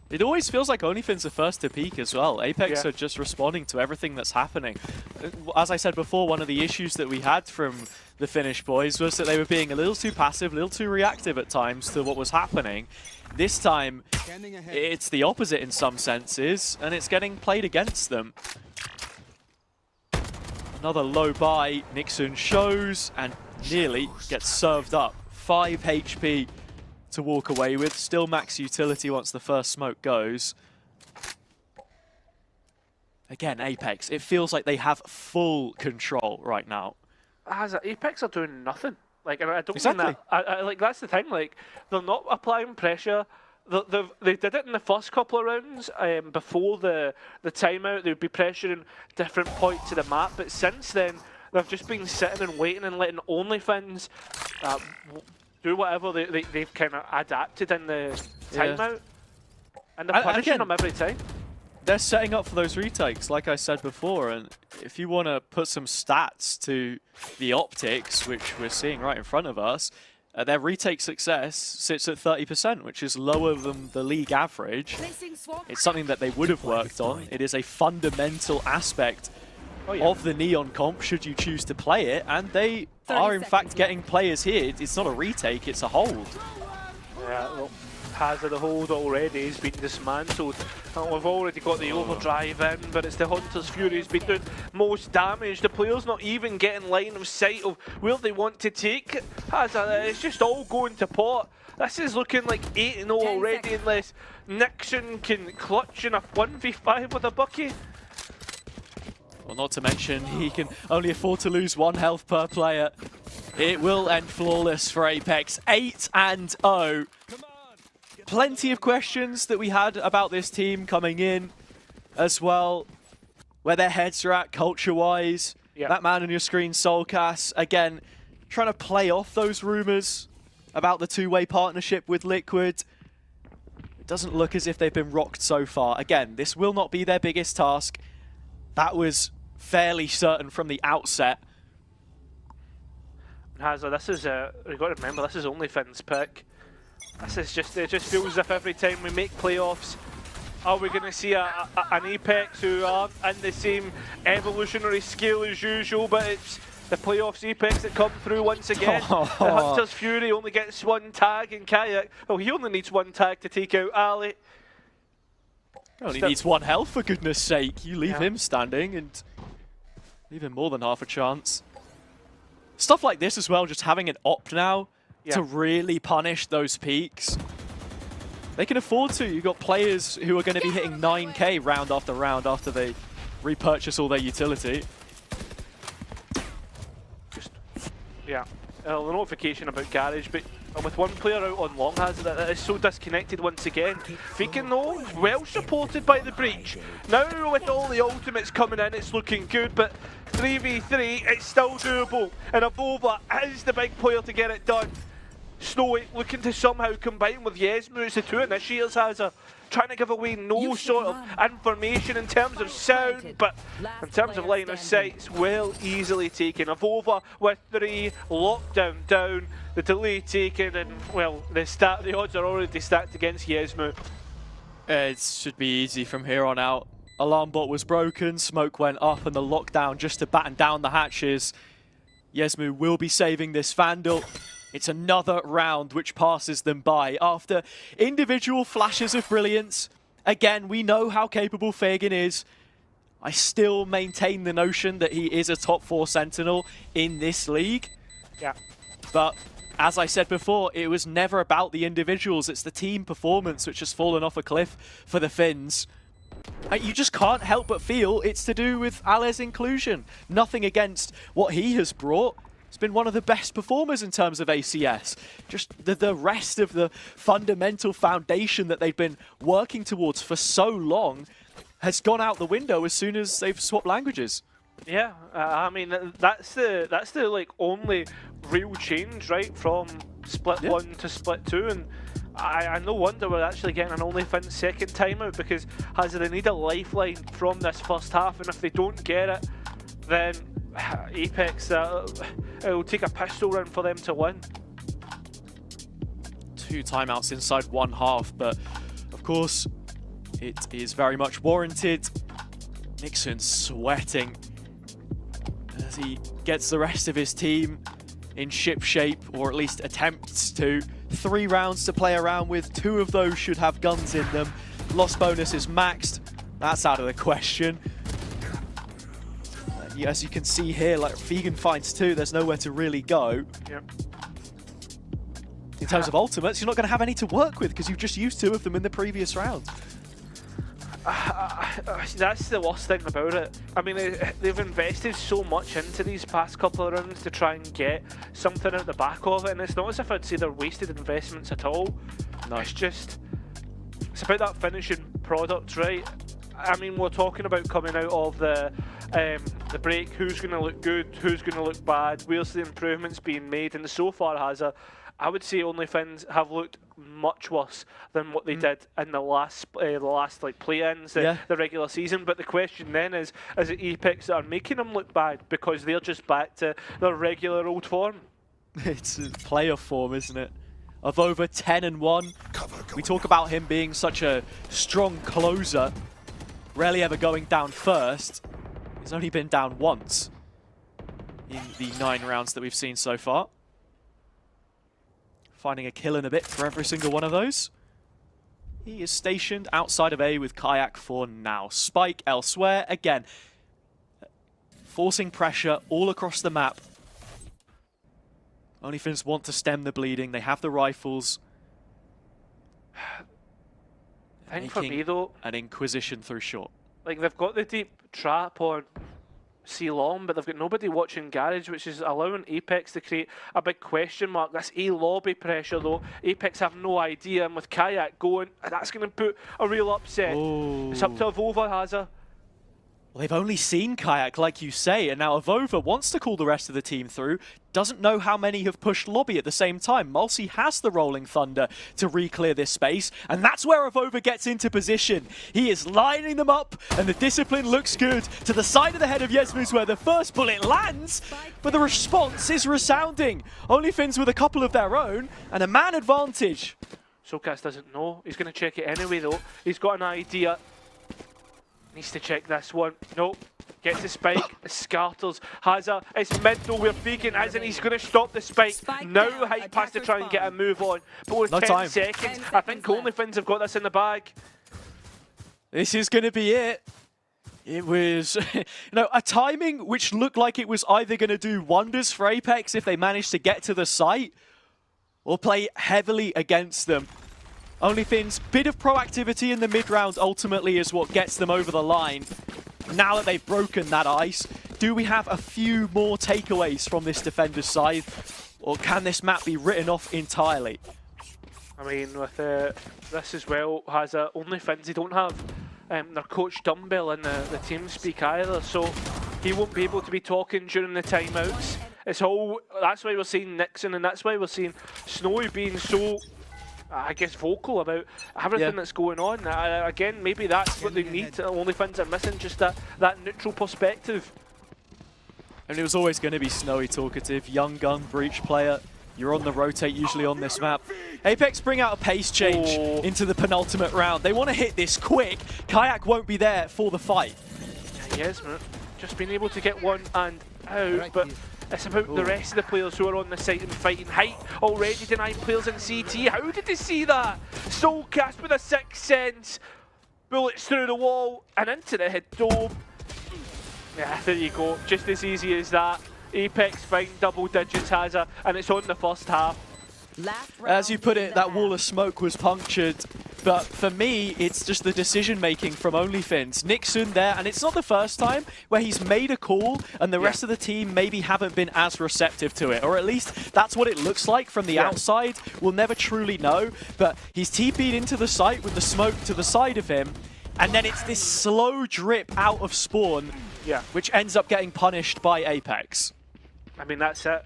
It always feels like OnlyFins are first to peak as well. Apex are just responding to everything that's happening. As I said before, one of the issues that we had from the Finnish boys was that they were being a little too passive, a little too reactive at times to what was happening. This time, it's the opposite in some senses, and it's getting played against them. Another low buy, Nixon shows, and nearly gets served up. 5 HP to walk away with. Still max utility once the first smoke goes. Again, Apex, it feels like they have full control right now. Apex are doing nothing. Like, I don't mean that. Like, that's the thing. Like, they're not applying pressure. They did it in the first couple of rounds before the timeout. They would be pressuring different points of the map. But since then, they've just been sitting and waiting and letting OnlyFins do whatever they've kind of adapted in the timeout. And they're punishing them every time. They're setting up for those retakes, like I said before, and if you want to put some stats to the optics, which we're seeing right in front of us, their retake success sits at 30%, which is lower than the league average. It's something that they would have worked on. It is a fundamental aspect of the Neon comp, should you choose to play it, and they are in fact getting players here. It's not a retake, it's a hold. Yeah, well, Hazard, the hold already has been dismantled. And we've already got the overdrive in, but it's the Hunter's Fury who's been doing most damage. The player's not even getting line of sight of where they want to take it. Hazard, it's just all going to pot. This is looking like 8-0 already, unless Nixon can clutch in a 1v5 with a bucky. Well, not to mention, he can only afford to lose 1 health per player. It will end flawless for Apex, 8-0. Plenty of questions that we had about this team coming in as well, where their heads are at culture-wise. Yeah. That man on your screen, Soulcast, again, trying to play off those rumors about the two-way partnership with Liquid. It doesn't look as if they've been rocked so far. Again, this will not be their biggest task. That was fairly certain from the outset. Hazza, this is you've got to remember, this is OnlyFins pick. This is just, it just feels as if every time we make playoffs, are we going to see an Apex who aren't in the same evolutionary scale as usual, but it's the playoffs Apex that come through once again. The Hunter's Fury only gets one tag, and Kayak, well, he only needs one tag to take out Ali. Only needs one health, for goodness sake. You leave him standing and leave him more than half a chance. Stuff like this as well, just having an op now to really punish those peaks. They can afford to. You've got players who are going to be hitting 9k round after they repurchase all their utility. Yeah, the notification about Garage, but with one player out on long that is so disconnected once again. Faking though, well supported by the breach. Now with all the ultimates coming in, it's looking good, but 3v3, it's still doable. And Avova is the big player to get it done. Snowy looking to somehow combine with Yesmu. It's the two initiators, Hazza, trying to give away no sort of information in terms of sound, but in terms of line of sight, it's well easily taken. Avova with 3, lockdown down, the delay taken, and well, the odds are already stacked against Yesmu. It should be easy from here on out. Alarm bot was broken, smoke went up, and the lockdown just to batten down the hatches. Yesmu will be saving this Vandal. It's another round which passes them by. After individual flashes of brilliance, again, we know how capable Fagan is. I still maintain the notion that he is a top 4 Sentinel in this league. Yeah. But as I said before, it was never about the individuals. It's the team performance which has fallen off a cliff for the Finns. You just can't help but feel it's to do with Ale's inclusion. Nothing against what he has brought. He's been one of the best performers in terms of ACS. Just the rest of the fundamental foundation that they've been working towards for so long has gone out the window as soon as they've swapped languages. Yeah, I mean that's the like only real change, right, from split 1 to split 2, and I no wonder we're actually getting an OnlyFins second timeout, because they need a lifeline from this first half, and if they don't get it, then Apex, it'll take a pistol round for them to win. 2 timeouts inside one half, but of course it is very much warranted. Nixon sweating as he gets the rest of his team in ship shape, or at least attempts to. 3 rounds to play around with, 2 of those should have guns in them. Loss bonus is maxed, that's out of the question. As you can see here, like Fegan finds 2, there's nowhere to really go. Yep. In terms of ultimates, you're not going to have any to work with because you've just used 2 of them in the previous round. That's the worst thing about it. I mean, they've invested so much into these past couple of rounds to try and get something out the back of it, and it's not as if I'd say they're wasted investments at all. No. It's about that finishing product, right? I mean, we're talking about coming out of the break, who's going to look good, who's going to look bad, where's the improvements being made, and so far I would say OnlyFins have looked much worse than what they did in the last like play-ins, the regular season. But the question then is it Apex that are making them look bad because they're just back to their regular old form? It's a player form, isn't it? Of over 10-1. We talk about him being such a strong closer, rarely ever going down first. He's only been down once in the 9 rounds that we've seen so far. Finding a kill in a bit for every single one of those. He is stationed outside of A with Kayak for now. Spike elsewhere. Again, forcing pressure all across the map. OnlyFins want to stem the bleeding. They have the rifles. I think for me though, an Inquisition through short. like they've got the deep trap on C Long, but they've got nobody watching Garage, which is allowing Apex to create a big question mark. This A lobby pressure though, Apex have no idea, and with Kayak going, that's going to put a real upset. Ooh. It's up to Avova, Hazza. Well, they've only seen Kayak, like you say, and now Avova wants to call the rest of the team through, doesn't know how many have pushed lobby at the same time. Mulsi has the Rolling Thunder to re-clear this space, and that's where Avova gets into position. He is lining them up, and the discipline looks good. To the side of the head of Yesmus where the first bullet lands, but the response is resounding. OnlyFins with a couple of their own, and a man advantage. Sokas doesn't know. He's going to check it anyway though. He's got an idea. Needs to check this one. Nope. Gets the spike. Scarters. Hazza. It's mid though. We're peeking. Isn't he's going to stop the spike? Now Hype has to try and get a move on. But with No 10 time. seconds, I think OnlyFins have got this in the bag. This is going to be it. It was, a timing which looked like it was either going to do wonders for Apex if they managed to get to the site, or play heavily against them. OnlyFins, bit of proactivity in the mid-round ultimately is what gets them over the line. Now that they've broken that ice, do we have a few more takeaways from this defender's side? Or can this map be written off entirely? I mean, with this as well, has OnlyFins, they don't have their coach Dumbbell in the team speak either, so he won't be able to be talking during the timeouts. That's why we're seeing Nixon, and that's why we're seeing Snowy being so, I guess, vocal about everything that's going on. Again, maybe that's what they need. OnlyFins are missing just that neutral perspective. And it was always going to be Snowy talkative, young gun, breach player. You're on the rotate usually on this map. Apex bring out a pace change into the penultimate round. They want to hit this quick. Kayak won't be there for the fight. Yes, man. Just being able to get one and out, but it's about the rest of the players who are on the site and fighting. Height already denying players in CT. How did they see that? Soulcast with a sixth sense. Bullets through the wall and into the head dome. Yeah, there you go. Just as easy as that. Apex find double digits, Hazza, and it's on the first half. As you put it, that wall of smoke was punctured. But for me, it's just the decision-making from OnlyFins. Nixon there, and it's not the first time where he's made a call and the rest of the team maybe haven't been as receptive to it. Or at least that's what it looks like from the outside. We'll never truly know. But he's TP'd into the site with the smoke to the side of him. And then it's this slow drip out of spawn, which ends up getting punished by Apex. I mean, that's it.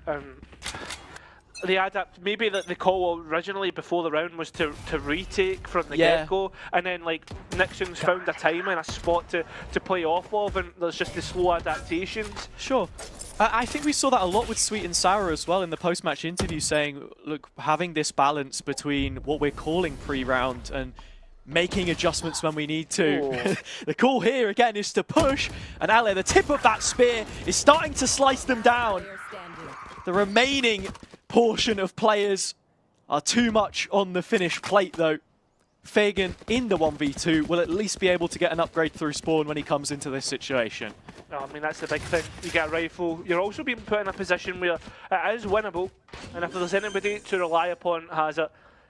Maybe the call originally before the round was to retake from the get-go, and then like Nixon's found a time and a spot to play off of, and there's just the slow adaptations. Sure. I think we saw that a lot with Sweet and Sour as well in the post-match interview, saying, look, having this balance between what we're calling pre-round and making adjustments when we need to. The call here again is to push, and Ale, the tip of that spear is starting to slice them down. The remaining portion of players are too much on the finished plate though. Fagan in the 1v2 will at least be able to get an upgrade through spawn when he comes into this situation. I mean, that's the big thing. You get a rifle. You're also being put in a position where it is winnable, and if there's anybody to rely upon Hazza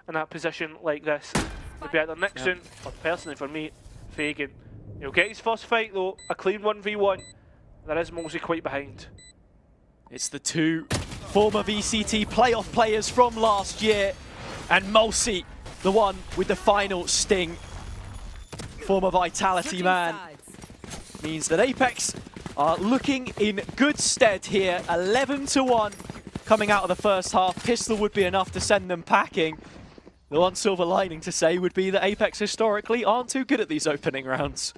in a position like this, it'd be either Nixon or personally for me, Fagan. He'll get his first fight though, a clean 1v1. There is Mosey quite behind. It's the two former VCT playoff players from last year, and Mulsi, the one with the final sting. Former Vitality man. Means that Apex are looking in good stead here. 11-1 coming out of the first half. Pistol would be enough to send them packing. The one silver lining to say would be that Apex historically aren't too good at these opening rounds.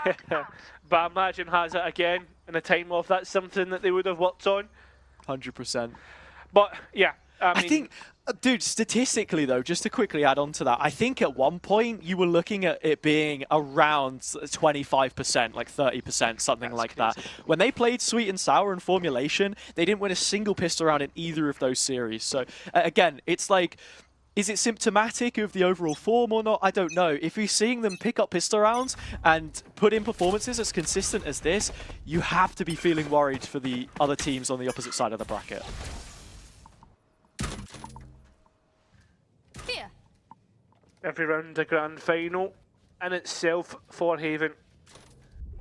But I imagine Hazza again in a time off, that's something that they would have worked on. 100%. But yeah, I mean, I think, dude, statistically though, just to quickly add on to that, I think at one point you were looking at it being around 25%, like 30%, something like that. When they played Sweet and Sour in Formulation, they didn't win a single pistol round in either of those series. So again, it's like, is it symptomatic of the overall form or not? I don't know. If you're seeing them pick up pistol rounds and put in performances as consistent as this, you have to be feeling worried for the other teams on the opposite side of the bracket. Here. every round a grand final in itself for Haven.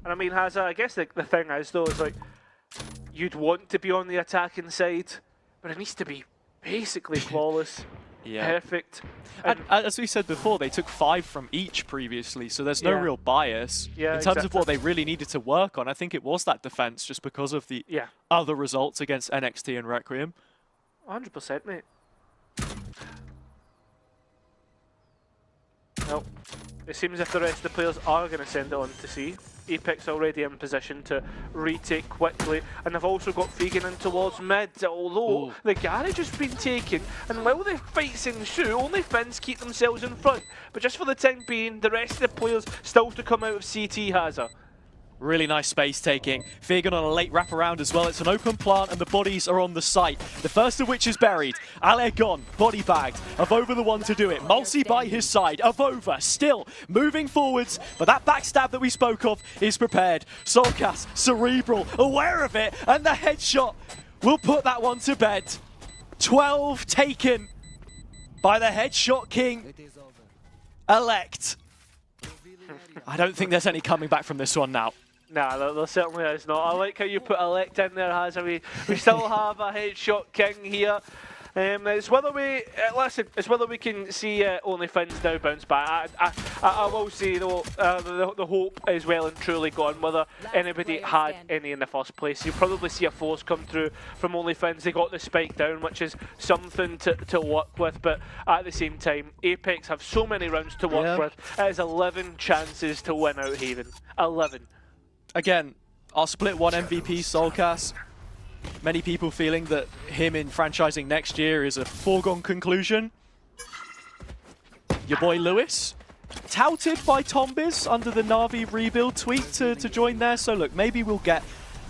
And I mean, I guess the thing is though, is like, you'd want to be on the attacking side, but it needs to be basically flawless. Yeah. Perfect. And as we said before, they took 5 from each previously, so there's no Yeah. real bias. Yeah, in terms of exactly. what they really needed to work on, I think it was that defense just because of the other results against NXT and Requiem. 100%, mate. Well, it seems if the rest of the players are going to send it on to C. Apex already in position to retake quickly, and they've also got Fagan in towards mid, although the garage has been taken, and while the fight's ensue, OnlyFins keep themselves in front. But just for the time being, the rest of the players still to come out of CT has her. Really nice space taking. Fagan on a late wraparound as well. It's an open plant and the bodies are on the site. The first of which is buried. Ale gone, body bagged. Avova the one to do it. Mulsi by his side. Avova still moving forwards, but that backstab that we spoke of is prepared. Soulcast, Cerebral, aware of it, and the headshot will put that one to bed. 12 taken by the headshot king. Elect. I don't think there's any coming back from this one now. Nah, there certainly is not. I like how you put Elect in there, Hazard. We still have a headshot king here. It's whether we listen. It's whether we can see OnlyFins now bounce back. I will say though, the hope is well and truly gone. Whether anybody had any in the first place, you'll probably see a force come through from OnlyFins. They got the spike down, which is something to work with. But at the same time, Apex have so many rounds to work with. It is 11 chances to win out Haven. 11. Again, our split 1 MVP Soulcast. Many people feeling that him in franchising next year is a foregone conclusion. Your boy Lewis, touted by Tombiz under the Na'Vi rebuild tweet to join there. So look, maybe we'll get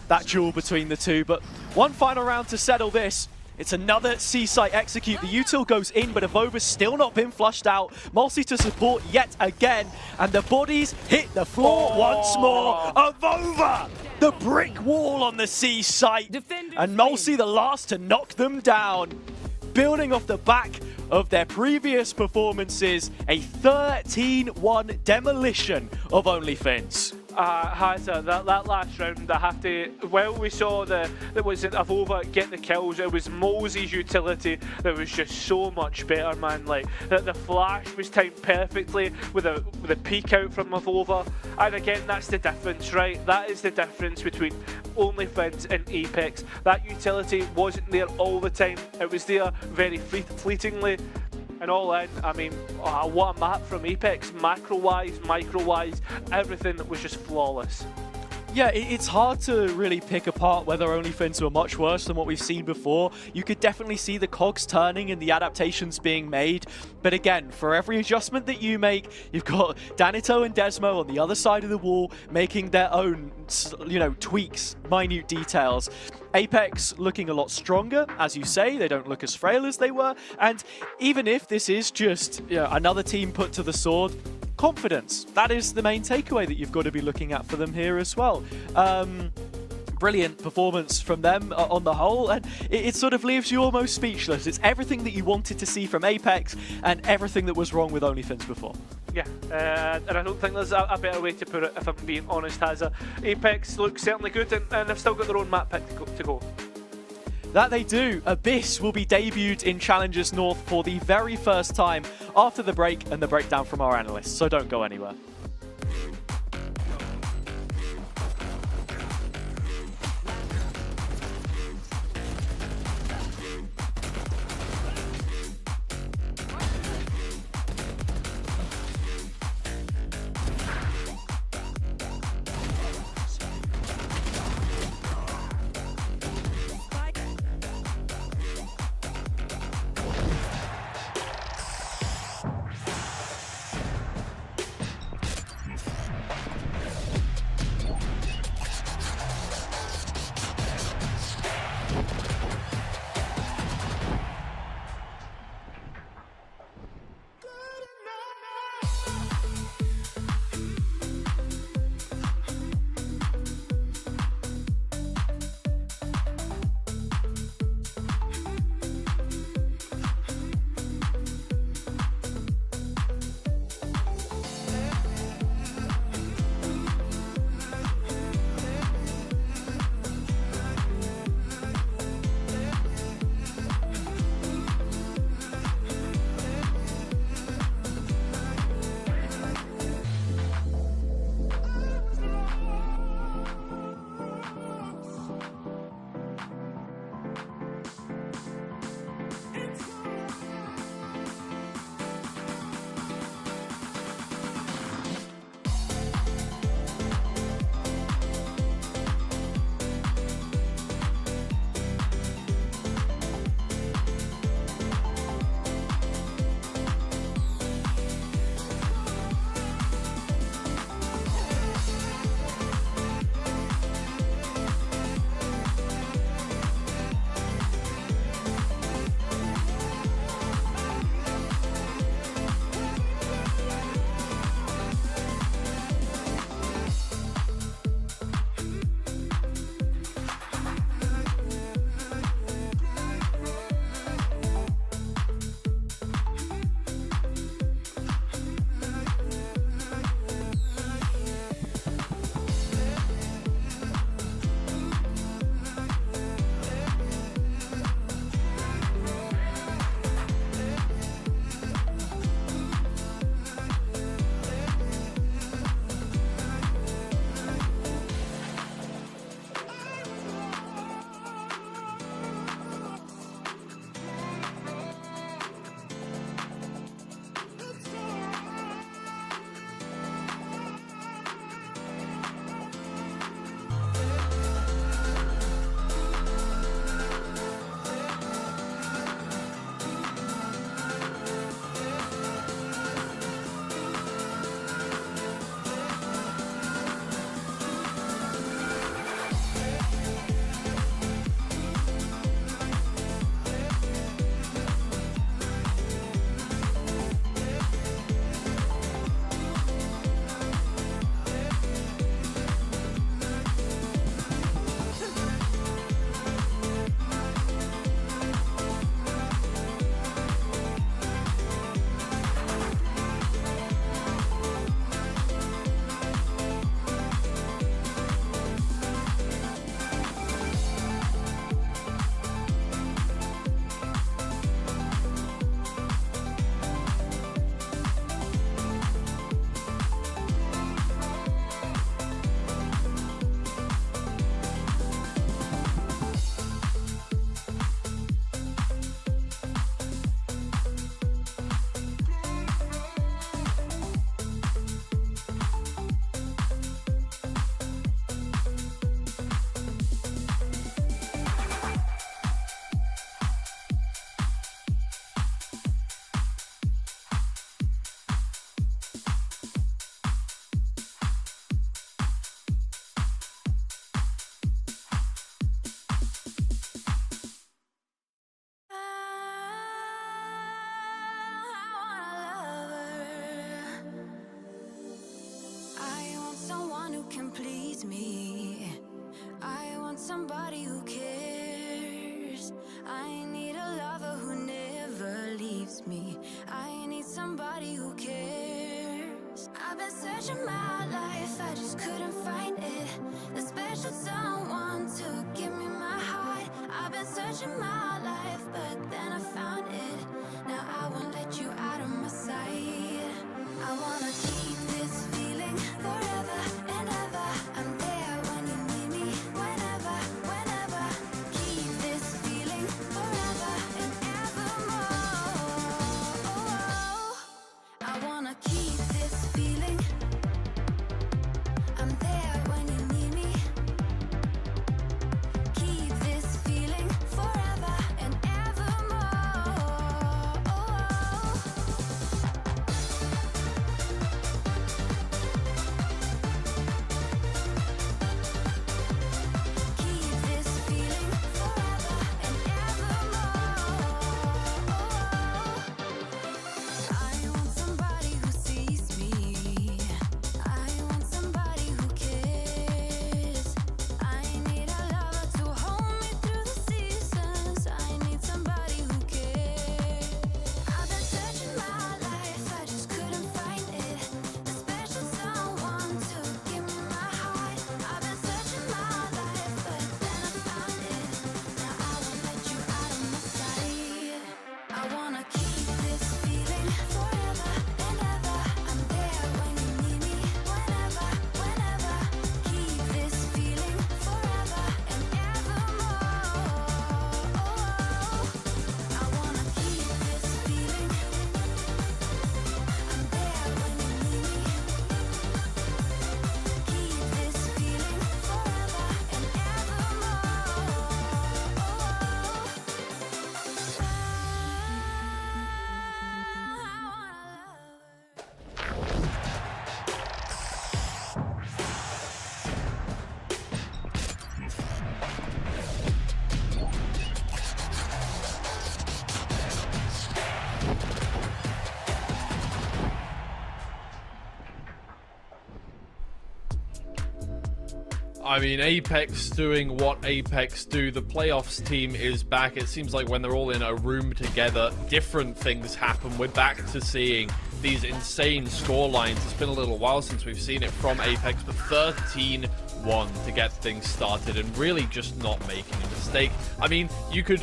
that duel between the two. But one final round to settle this. It's another C-site execute. The util goes in, but Avova's still not been flushed out. Mulsi to support yet again, and the bodies hit the floor once more. Avova, the brick wall on the C-site, and Mulsi the last to knock them down. Building off the back of their previous performances, a 13-1 demolition of OnlyFins. Hazard, that last round, I have to. Well, we saw that was Avova get the kills. It was Molesy's utility that was just so much better, man. Like the flash was timed perfectly with a peek out from Avova, and again, that's the difference, right? That is the difference between OnlyFins and Apex. That utility wasn't there all the time. It was there very fleetingly. And all in, I mean, what a map from Apex, macro-wise, micro-wise, everything was just flawless. Yeah, it's hard to really pick apart whether OnlyFins were much worse than what we've seen before. You could definitely see the cogs turning and the adaptations being made. But again, for every adjustment that you make, you've got Danito and Desmo on the other side of the wall making their own, tweaks, minute details. Apex looking a lot stronger, as you say. They don't look as frail as they were. And even if this is just another team put to the sword, confidence. That is the main takeaway that you've got to be looking at for them here as well. Brilliant performance from them on the whole, and it sort of leaves you almost speechless. It's everything that you wanted to see from Apex and everything that was wrong with OnlyFins before. Yeah, and I don't think there's a better way to put it, if I'm being honest, Hazard. Apex looks certainly good, and they've still got their own map pick to go. That they do. Abyss will be debuted in Challengers North for the very first time after the break and the breakdown from our analysts, so don't go anywhere. can please me. I want somebody who cares. I need a lover who never leaves me. I need somebody who cares. I've been searching my life, I just couldn't find it. The special someone to give me my heart. I've been searching my life, but then I found it. Now I won't let you out of my sight. I wanna keep this feeling forever and ever. I'm there when you need me, whenever, whenever. Keep this feeling forever and evermore. I wanna keep this feeling. I'm there when you need me. Keep this feeling forever and evermore. Keep this feeling forever and evermore. I want somebody who sees me. I want somebody who cares. I need a lover to hold me through the seasons. I need somebody who cares. I've been searching my life, I just couldn't find it. The special someone to give me my heart. I've been searching my life, but then I found it. Now I won't let you out of my sight. I wanna keep this feeling forever and ever. I'm there when you need me, whenever, whenever. Keep this feeling forever and evermore. I wanna keep this feeling. I'm there when you need me. Keep this feeling forever and evermore. I mean, Apex doing what Apex do. The playoffs team is back. It seems like when they're all in a room together, different things happen. We're back to seeing these insane score lines. It's been a little while since we've seen it from Apex, but 13-1 to get things started and really just not making a mistake. I mean, you could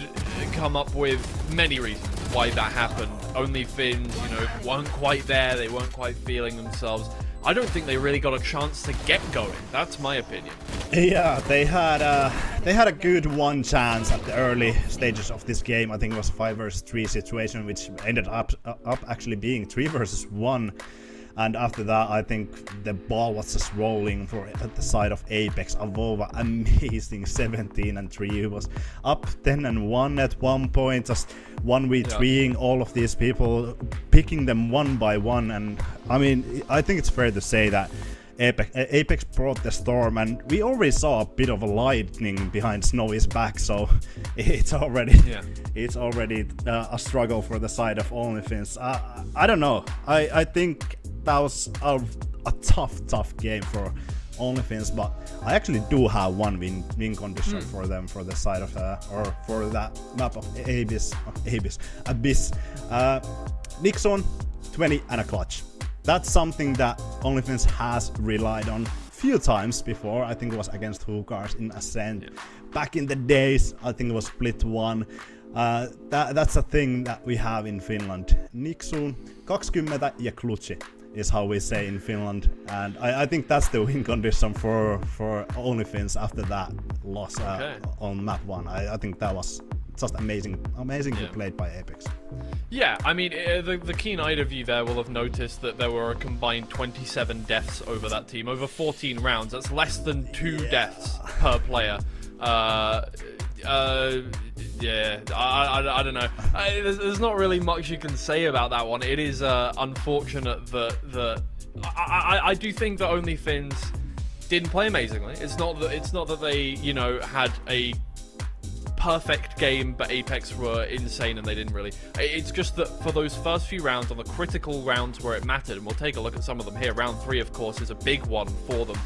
come up with many reasons why that happened. OnlyFins, weren't quite there. They weren't quite feeling themselves. I don't think they really got a chance to get going. That's my opinion. Yeah, they had a good one chance at the early stages of this game. I think it was a 5 versus 3 situation, which ended up actually being 3 versus 1. And after that, I think the ball was just rolling at the side of Apex. Avova, amazing 17-3. He was up 10-1 at one point, just 1v3ing all of these people, picking them one by one. And I mean, I think it's fair to say that Apex brought the storm, and we already saw a bit of a lightning behind Snowy's back, so it's already a struggle for the side of OnlyFins. I don't know. I think that was a tough game for OnlyFins, but I actually do have one win condition for them for the side of or for that map of Abyss. Nixon 20 and a clutch. That's something that OnlyFins has relied on a few times before. I think it was against Hookars in Ascent. Yeah. Back in the days, I think it was Split 1. That's a thing that we have in Finland. Nixon 20 ja klutsi is how we say in Finland, and I think that's the win condition for OnlyFins after that loss on map 1. I think that was just amazingly played by Apex. Yeah, I mean, the keen-eyed of you there will have noticed that there were a combined 27 deaths over that team, over 14 rounds. That's less than 2 deaths per player. Yeah, I don't know. There's not really much you can say about that one. It is unfortunate that I do think that OnlyFins didn't play amazingly. It's not that they had a perfect game, but Apex were insane and they didn't really. It's just that for those first few rounds, on the critical rounds where it mattered, and we'll take a look at some of them here. Round 3, of course, is a big one for them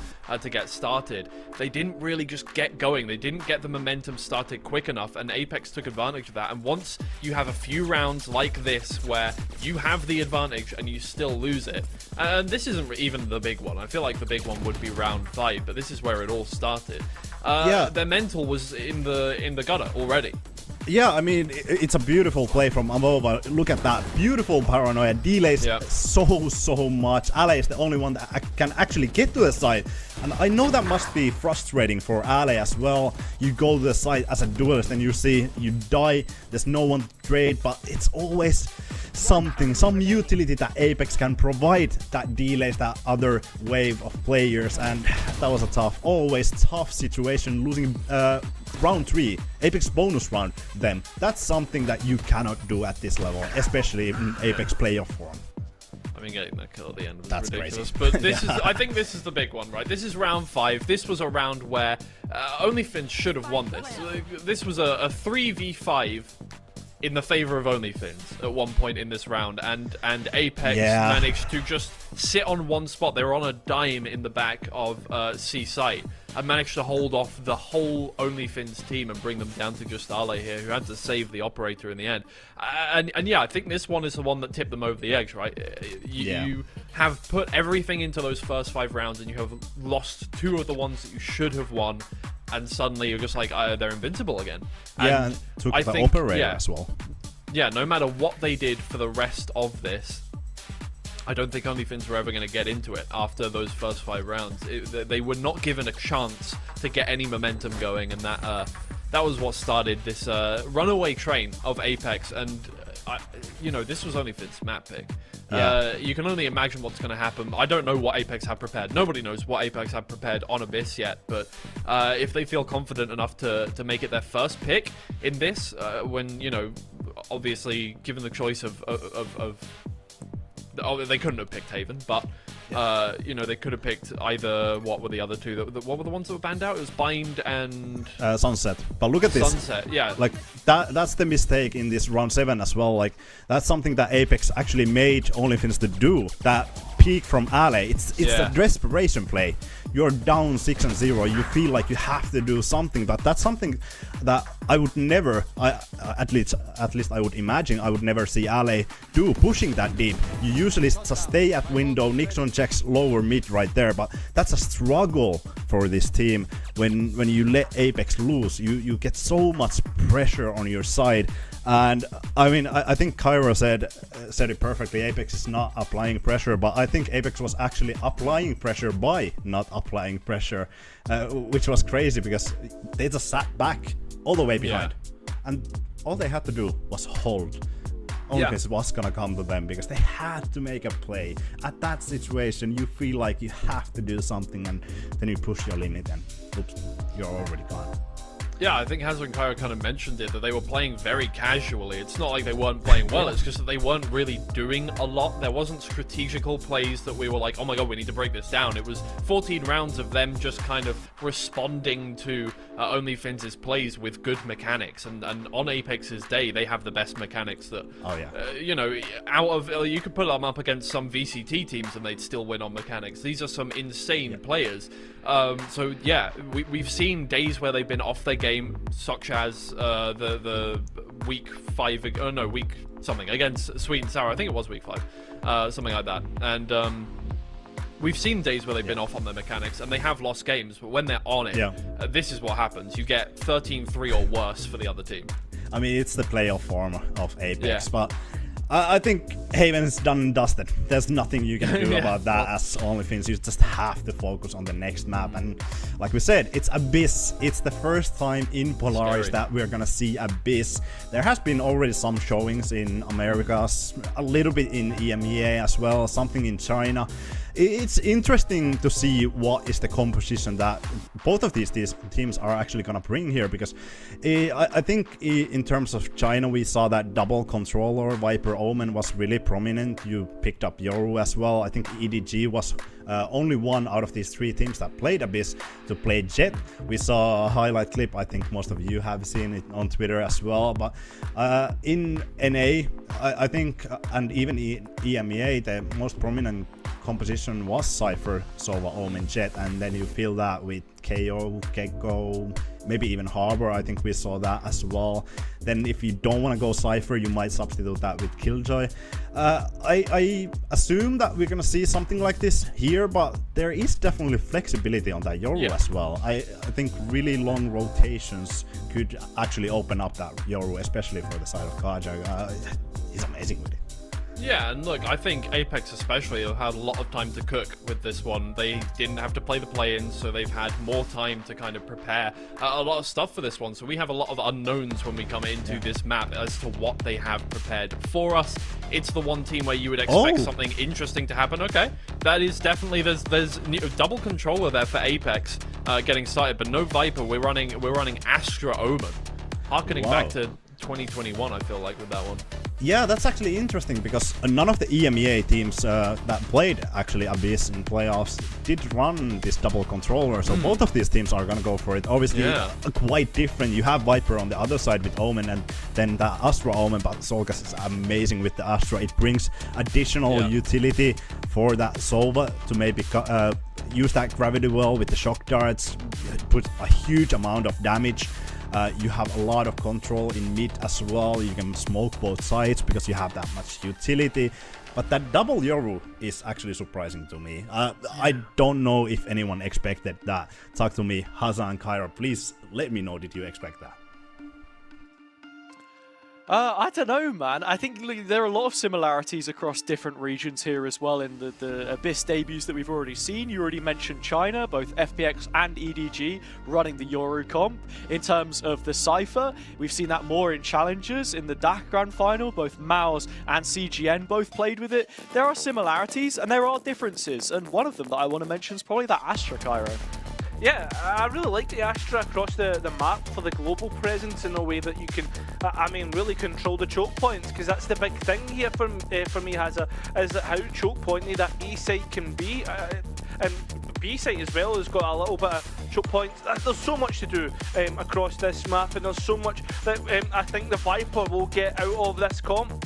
to get started. They didn't really just get going. They didn't get the momentum started quick enough, and Apex took advantage of that. And once you have a few rounds like this where you have the advantage and you still lose it, and this isn't even the big one. I feel like the big one would be round 5, but this is where it all started. Their mental was in the gutter already. Yeah, I mean, it's a beautiful play from Avova. Look at that. Beautiful paranoia. Delays so much. Ale is the only one that can actually get to the side. And I know that must be frustrating for Ale as well. You go to the side as a duelist and you see you die. There's no one to trade, but it's always something, some utility that Apex can provide that delays that other wave of players. And that was a always tough situation, losing round 3, Apex bonus round, then that's something that you cannot do at this level, especially in Apex playoff form. I mean, getting that kill at the end was That's ridiculous. crazy. But this is, I think this is the big one, right? This is round 5. This was a round where OnlyFins should have won this. This was a 3v5 in the favor of OnlyFins at one point in this round, and Apex managed to just sit on one spot. They were on a dime in the back of C site and managed to hold off the whole OnlyFins team and bring them down to just Ale here, who had to save the operator in the end. And yeah, I think this one is the one that tipped them over the edge, right? You have put everything into those first 5 rounds and you have lost 2 of the ones that you should have won, and suddenly you're just like, they're invincible again. And took the operator as well. Yeah, no matter what they did for the rest of this, I don't think OnlyFins were ever going to get into it after those first 5 rounds. They were not given a chance to get any momentum going, and that was what started this runaway train of Apex. And this was OnlyFins' map pick. You can only imagine what's going to happen. I don't know what Apex have prepared. Nobody knows what Apex have prepared on Abyss yet, but if they feel confident enough to make it their first pick in this, when, obviously given the choice of they couldn't have picked Haven, but they could have picked either. What were the other 2? What were the ones that were banned out? It was Bind and Sunset. But look at this. Sunset, yeah. Like that's the mistake in this round 7 as well. Like that's something that Apex actually made OnlyFins to do. That peak from Ale. It's a desperation play. You're down 6-0. You feel like you have to do something, but that's something that I would never, at least I would imagine, I would never see Ale do, pushing that deep. You usually just stay at window. Nixon checks lower mid right there, but that's a struggle for this team. When you let Apex lose, you get so much pressure on your side. And I mean, I think Cairo said it perfectly. Apex is not applying pressure, but I think Apex was actually applying pressure by not applying pressure, which was crazy because they just sat back all the way behind, and all they had to do was hold. OnlyFins was gonna come to them because they had to make a play. At that situation, you feel like you have to do something, and then you push your limit, and oops, you're already gone. Yeah, I think Hazard and Cairo kind of mentioned it, that they were playing very casually. It's not like they weren't playing well, it's just that they weren't really doing a lot. There wasn't strategical plays that we were like, oh my god, we need to break this down. It was 14 rounds of them just kind of responding to OnlyFins' plays with good mechanics. And on Apex's day, they have the best mechanics that, out of, you could put them up against some VCT teams and they'd still win on mechanics. These are some insane players. So yeah, we've seen days where they've been off their game, such as the week something against Sweet and Sour. I think it was week 5, something like that. And we've seen days where they've been off on their mechanics and they have lost games, but when they're on it, this is what happens. You get 13-3 or worse for the other team. I mean, it's the playoff form of Apex, but I think Haven's done and dusted. There's nothing you can do about that as OnlyFins. You just have to focus on the next map. And like we said, it's Abyss. It's the first time in Polaris that we're gonna see Abyss. There has been already some showings in Americas, a little bit in EMEA as well, something in China. it's interesting to see what is the composition that both of these teams are actually gonna bring here, because I think in terms of China we saw that double controller Viper Omen was really prominent. You picked up Yoru as well. I think EDG was only one out of these 3 teams that played Abyss to play Jet. We saw a highlight clip, I think most of you have seen it on Twitter as well, but in NA I think, and even EMEA, the most prominent composition was Cypher, Sova, Omen, Jet, and then you feel that with KO, Gekko, maybe even Harbor. I think we saw that as well. Then if you don't want to go Cypher, you might substitute that with Killjoy. I assume that we're gonna see something like this here, but there is definitely flexibility on that Yoru as well. I think really long rotations could actually open up that Yoru, especially for the side of Kaja. He's amazing with it. Yeah, and look, I think Apex especially have had a lot of time to cook with this one. They didn't have to play the play-ins, so they've had more time to kind of prepare a lot of stuff for this one. So we have a lot of unknowns when we come into this map as to what they have prepared for us. It's the one team where you would expect something interesting to happen. Okay, that is definitely, there's double controller there for Apex getting started, but no Viper. We're running Astra Omen, harkening back to 2021. I feel like with that one. Yeah, that's actually interesting, because none of the EMEA teams that played actually Abyss in playoffs did run this double controller, so both of these teams are gonna go for it. Obviously, quite different. You have Viper on the other side with Omen, and then the Astra Omen, but Solgas is amazing with the Astra. It brings additional utility for that Sova to maybe use that gravity well with the shock darts. It puts a huge amount of damage. You have a lot of control in mid as well. You can smoke both sides because you have that much utility. But that double Yoru is actually surprising to me. I don't know if anyone expected that. Talk to me, Hazan, Kyra, please let me know, did you expect that? I don't know, man. I think there are a lot of similarities across different regions here as well in the Abyss debuts that we've already seen. You already mentioned China, both FPX and EDG running the Yoru comp. In terms of the Cypher, we've seen that more in Challengers. In the DAC Grand Final, both Maus and CGN both played with it. There are similarities and there are differences, and one of them that I want to mention is probably that Astra, Cairo. Yeah, I really like the Astra across the map for the global presence in a way that you can, I mean, really control the choke points, because that's the big thing here for me, Hazza, is that how choke pointy that A site can be, and B site as well has got a little bit of choke points. There's so much to do across this map, and there's so much that I think the Viper will get out of this comp.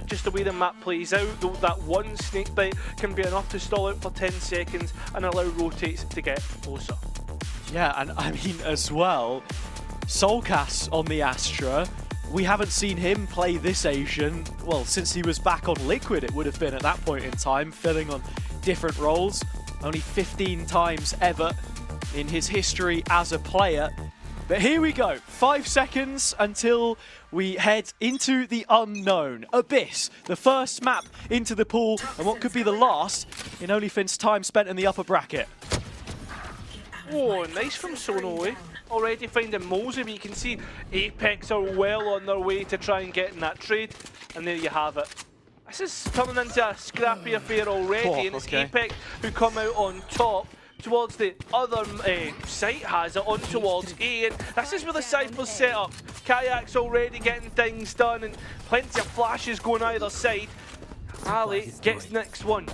Just the way the map plays out, though, that one snake bite can be enough to stall out for 10 seconds and allow rotates to get closer. Yeah, and I mean as well, Soulcast on the Astra, we haven't seen him play this Asian, well, since he was back on Liquid it would have been at that point in time, filling on different roles, only 15 times ever in his history as a player. But here we go, 5 seconds until we head into the unknown. Abyss, the first map into the pool, and what could be the last in OnlyFins time spent in the upper bracket. Oh, nice from Sono, eh? Already finding Mosey, but you can see Apex are well on their way to try and get in that trade, and there you have it. This is turning into a scrappy affair already, and it's Apex who come out on top towards the other site, has it on towards A, and this is where the Cypher's set up. Kayak's already getting things done, and plenty of flashes going either side. Ali gets next one.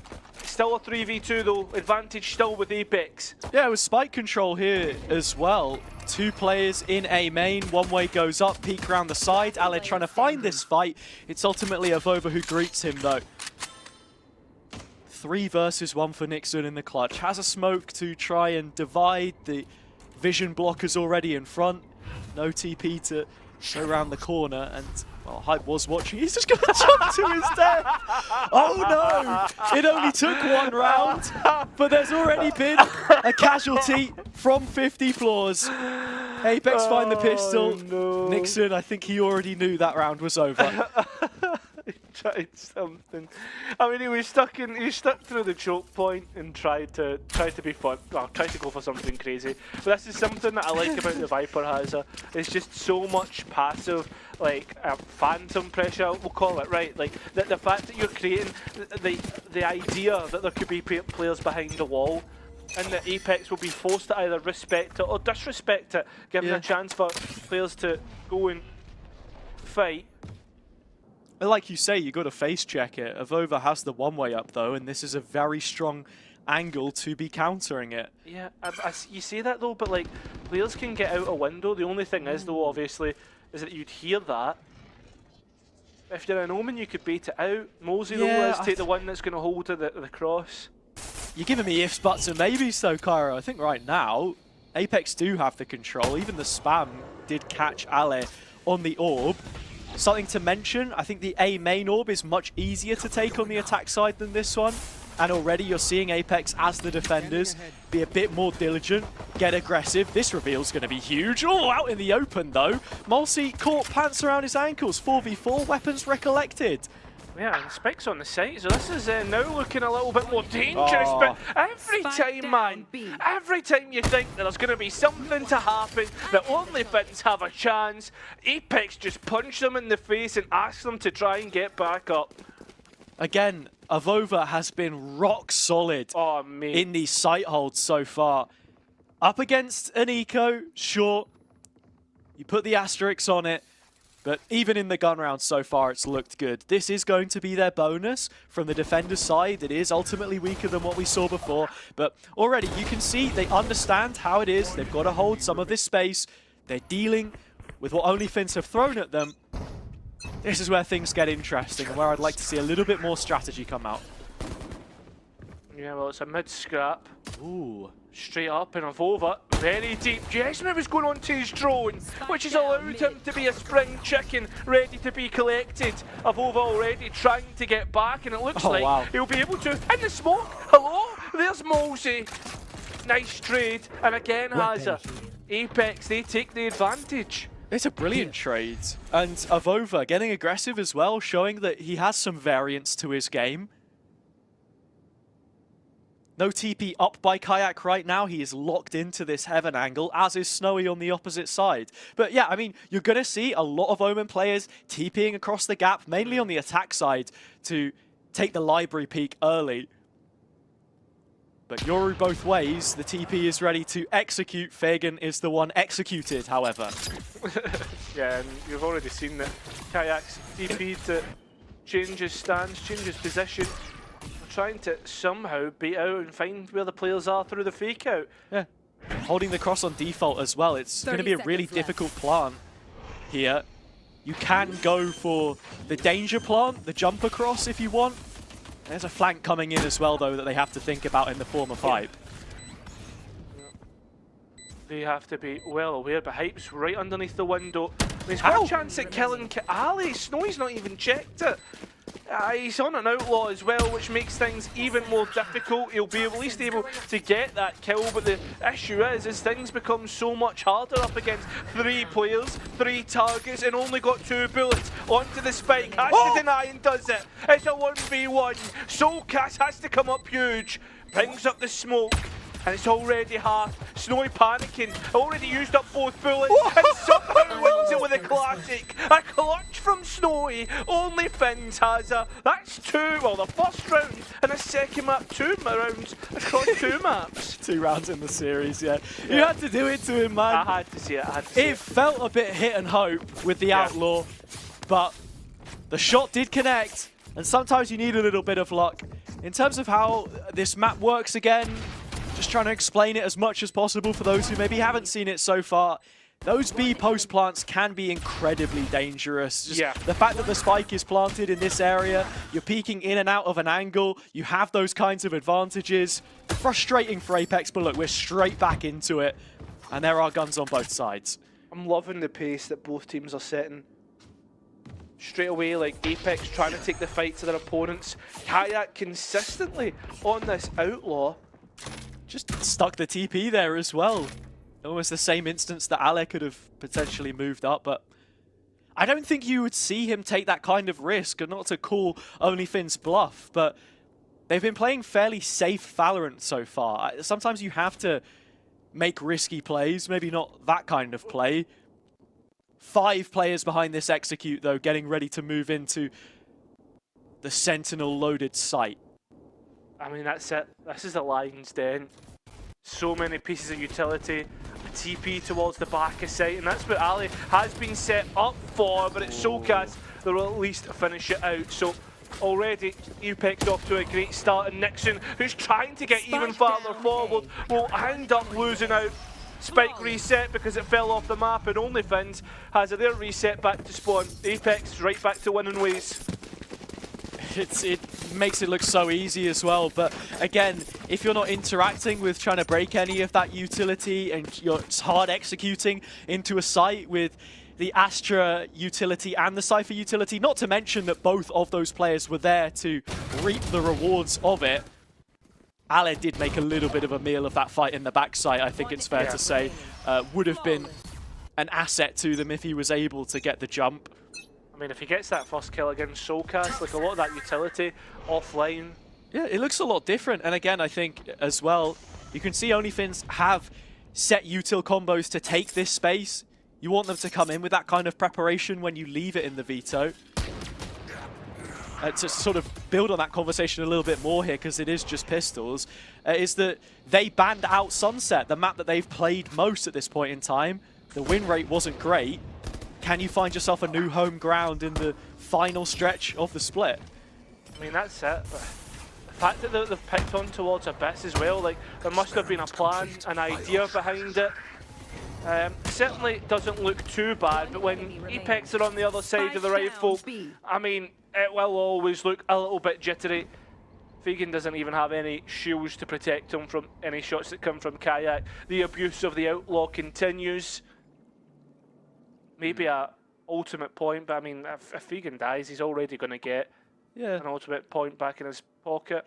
Still a 3v2 though, advantage still with Apex. Yeah, with spike control here as well. 2 players in A main, one way goes up, peek around the side. Ale trying to find this fight. It's ultimately Avova who greets him though. 3 versus 1 for Nixon in the clutch. Has a smoke to try and divide. The vision blockers already in front. No TP to go around the corner, and well, Hype was watching. He's just going to jump to his death. Oh no! It only took 1 round, but there's already been a casualty from 50 floors. Apex find the pistol. No. Nixon, I think he already knew that round was over. tried something. I mean, he stuck through the choke point and tried to be fun. Well, tried to go for something crazy. But this is something that I like about the Viper Hazza. It's just so much passive, like phantom pressure, we'll call it, right? Like the fact that you're creating the idea that there could be players behind the wall, and that Apex will be forced to either respect it or disrespect it, giving a chance for players to go and fight. Like you say, you got to face check it. Avova has the one-way up though, and this is a very strong angle to be countering it. Yeah, you say that though, but like players can get out a window. The only thing is though, obviously, is that you'd hear that. If you're an Omen, you could bait it out. Mosey though is take the one that's going to hold to the cross. You're giving me ifs, buts, and maybes though, Cairo. I think right now, Apex do have the control. Even the spam did catch Ale on the orb. Something to mention, I think the A main orb is much easier to take on the attack side than this one. And already you're seeing Apex as the defenders be a bit more diligent, get aggressive. This reveal's going to be huge. Oh, out in the open though. Mulsi caught pants around his ankles. 4v4, weapons recollected. Yeah, and Spike's on the site, so this is now looking a little bit more dangerous. But every time, man, every time you think that there's going to be something to happen, that OnlyFins have a chance, Apex just punch them in the face and ask them to try and get back up. Again, Avova has been rock solid in these site holds so far. Up against an eco, sure, you put the asterisks on it, but even in the gun round so far, it's looked good. This is going to be their bonus from the defender's side. It is ultimately weaker than what we saw before, but already you can see they understand how it is. They've got to hold some of this space. They're dealing with what OnlyFins have thrown at them. This is where things get interesting and where I'd like to see a little bit more strategy come out. Yeah, well, it's a mid-scrap. Ooh. Straight up and Avova, very deep. Jesmer was going onto his drone, which has allowed him to be a spring chicken ready to be collected. Avova already trying to get back, and it looks like he'll be able to. In the smoke, hello, there's Mosey. Nice trade, and again Hazza. Apex, they take the advantage. It's a brilliant trade. And Avova getting aggressive as well, showing that he has some variance to his game. No TP up by Kayak right now. He is locked into this heaven angle, as is Snowy on the opposite side. But yeah, I mean, you're going to see a lot of Omen players TPing across the gap, mainly on the attack side, to take the library peak early. But Yoru both ways. The TP is ready to execute. Fagan is the one executed, however. Yeah, and you've already seen that Kayak's TP to change his stance, change his position. Trying to somehow beat out and find where the players are through the fake out. Yeah, holding the cross on default as well. It's going to be a really difficult plant here. You can go for the danger plant, the jump across if you want. There's a flank coming in as well though that they have to think about in the form of Hype. They have to be well aware, but Hype's right underneath the window. He's got a chance at killing Ali. Snowy's not even checked it. He's on an outlaw as well, which makes things even more difficult. He'll be at least able to get that kill, but the issue is things become so much harder up against 3 players, 3 targets, and only got 2 bullets onto the spike. Has to deny and does it. It's a 1v1. Soulcast has to come up huge. Brings up the smoke. And it's already half. Snowy panicking. Already used up both bullets. And somehow wins it with a classic. A clutch from Snowy. OnlyFins has a. That's 2. Well, the first round and a second map. 2 rounds across 2 maps. 2 rounds in the series, yeah. You had to do it to him, man. I had to see it. I had to see it felt a bit hit and hope with the outlaw, but the shot did connect. And sometimes you need a little bit of luck. In terms of how this map works again, just trying to explain it as much as possible for those who maybe haven't seen it so far. Those B post plants can be incredibly dangerous. Just the fact that the spike is planted in this area, you're peeking in and out of an angle, you have those kinds of advantages. Frustrating for Apex, but look, we're straight back into it. And there are guns on both sides. I'm loving the pace that both teams are setting. Straight away, like Apex trying to take the fight to their opponents. Kayak consistently on this outlaw. Just stuck the TP there as well. Almost the same instance that Ale could have potentially moved up, but I don't think you would see him take that kind of risk, and not to call OnlyFins bluff, but they've been playing fairly safe Valorant so far. Sometimes you have to make risky plays, maybe not that kind of play. 5 players behind this execute, though, getting ready to move into the Sentinel-loaded site. I mean, that's it. This is the lion's den. So many pieces of utility. A TP towards the back of site, and that's what Ali has been set up for, but it's Soulcast that will at least finish it out. So already, Apex off to a great start, and Nixon, who's trying to get even farther forward, will end up losing out. Spike reset because it fell off the map, and OnlyFins has their reset back to spawn. Apex right back to winning ways. It makes it look so easy as well, but again, if you're not interacting with trying to break any of that utility and you're hard executing into a site with the Astra utility and the Cypher utility, not to mention that both of those players were there to reap the rewards of it, Ale did make a little bit of a meal of that fight in the backside, I think it's fair to say. Would have been an asset to them if he was able to get the jump. I mean, if he gets that first kill against Soulcast, like a lot of that utility offline. Yeah, it looks a lot different. And again, I think as well, you can see OnlyFins have set util combos to take this space. You want them to come in with that kind of preparation when you leave it in the veto. To sort of build on that conversation a little bit more here, because it is just pistols, is that they banned out Sunset, the map that they've played most at this point in time. The win rate wasn't great. Can you find yourself a new home ground in the final stretch of the split? I mean, that's it. The fact that they've picked on towards Abyss as well, like, there must have been a plan, an idea behind it. Certainly doesn't look too bad, but when Apex are on the other side of the rifle, I mean, it will always look a little bit jittery. Vegan doesn't even have any shields to protect him from any shots that come from Kayak. The abuse of the Outlaw continues. Maybe a ultimate point, but I mean, if Vegan dies, he's already going to get an ultimate point back in his pocket.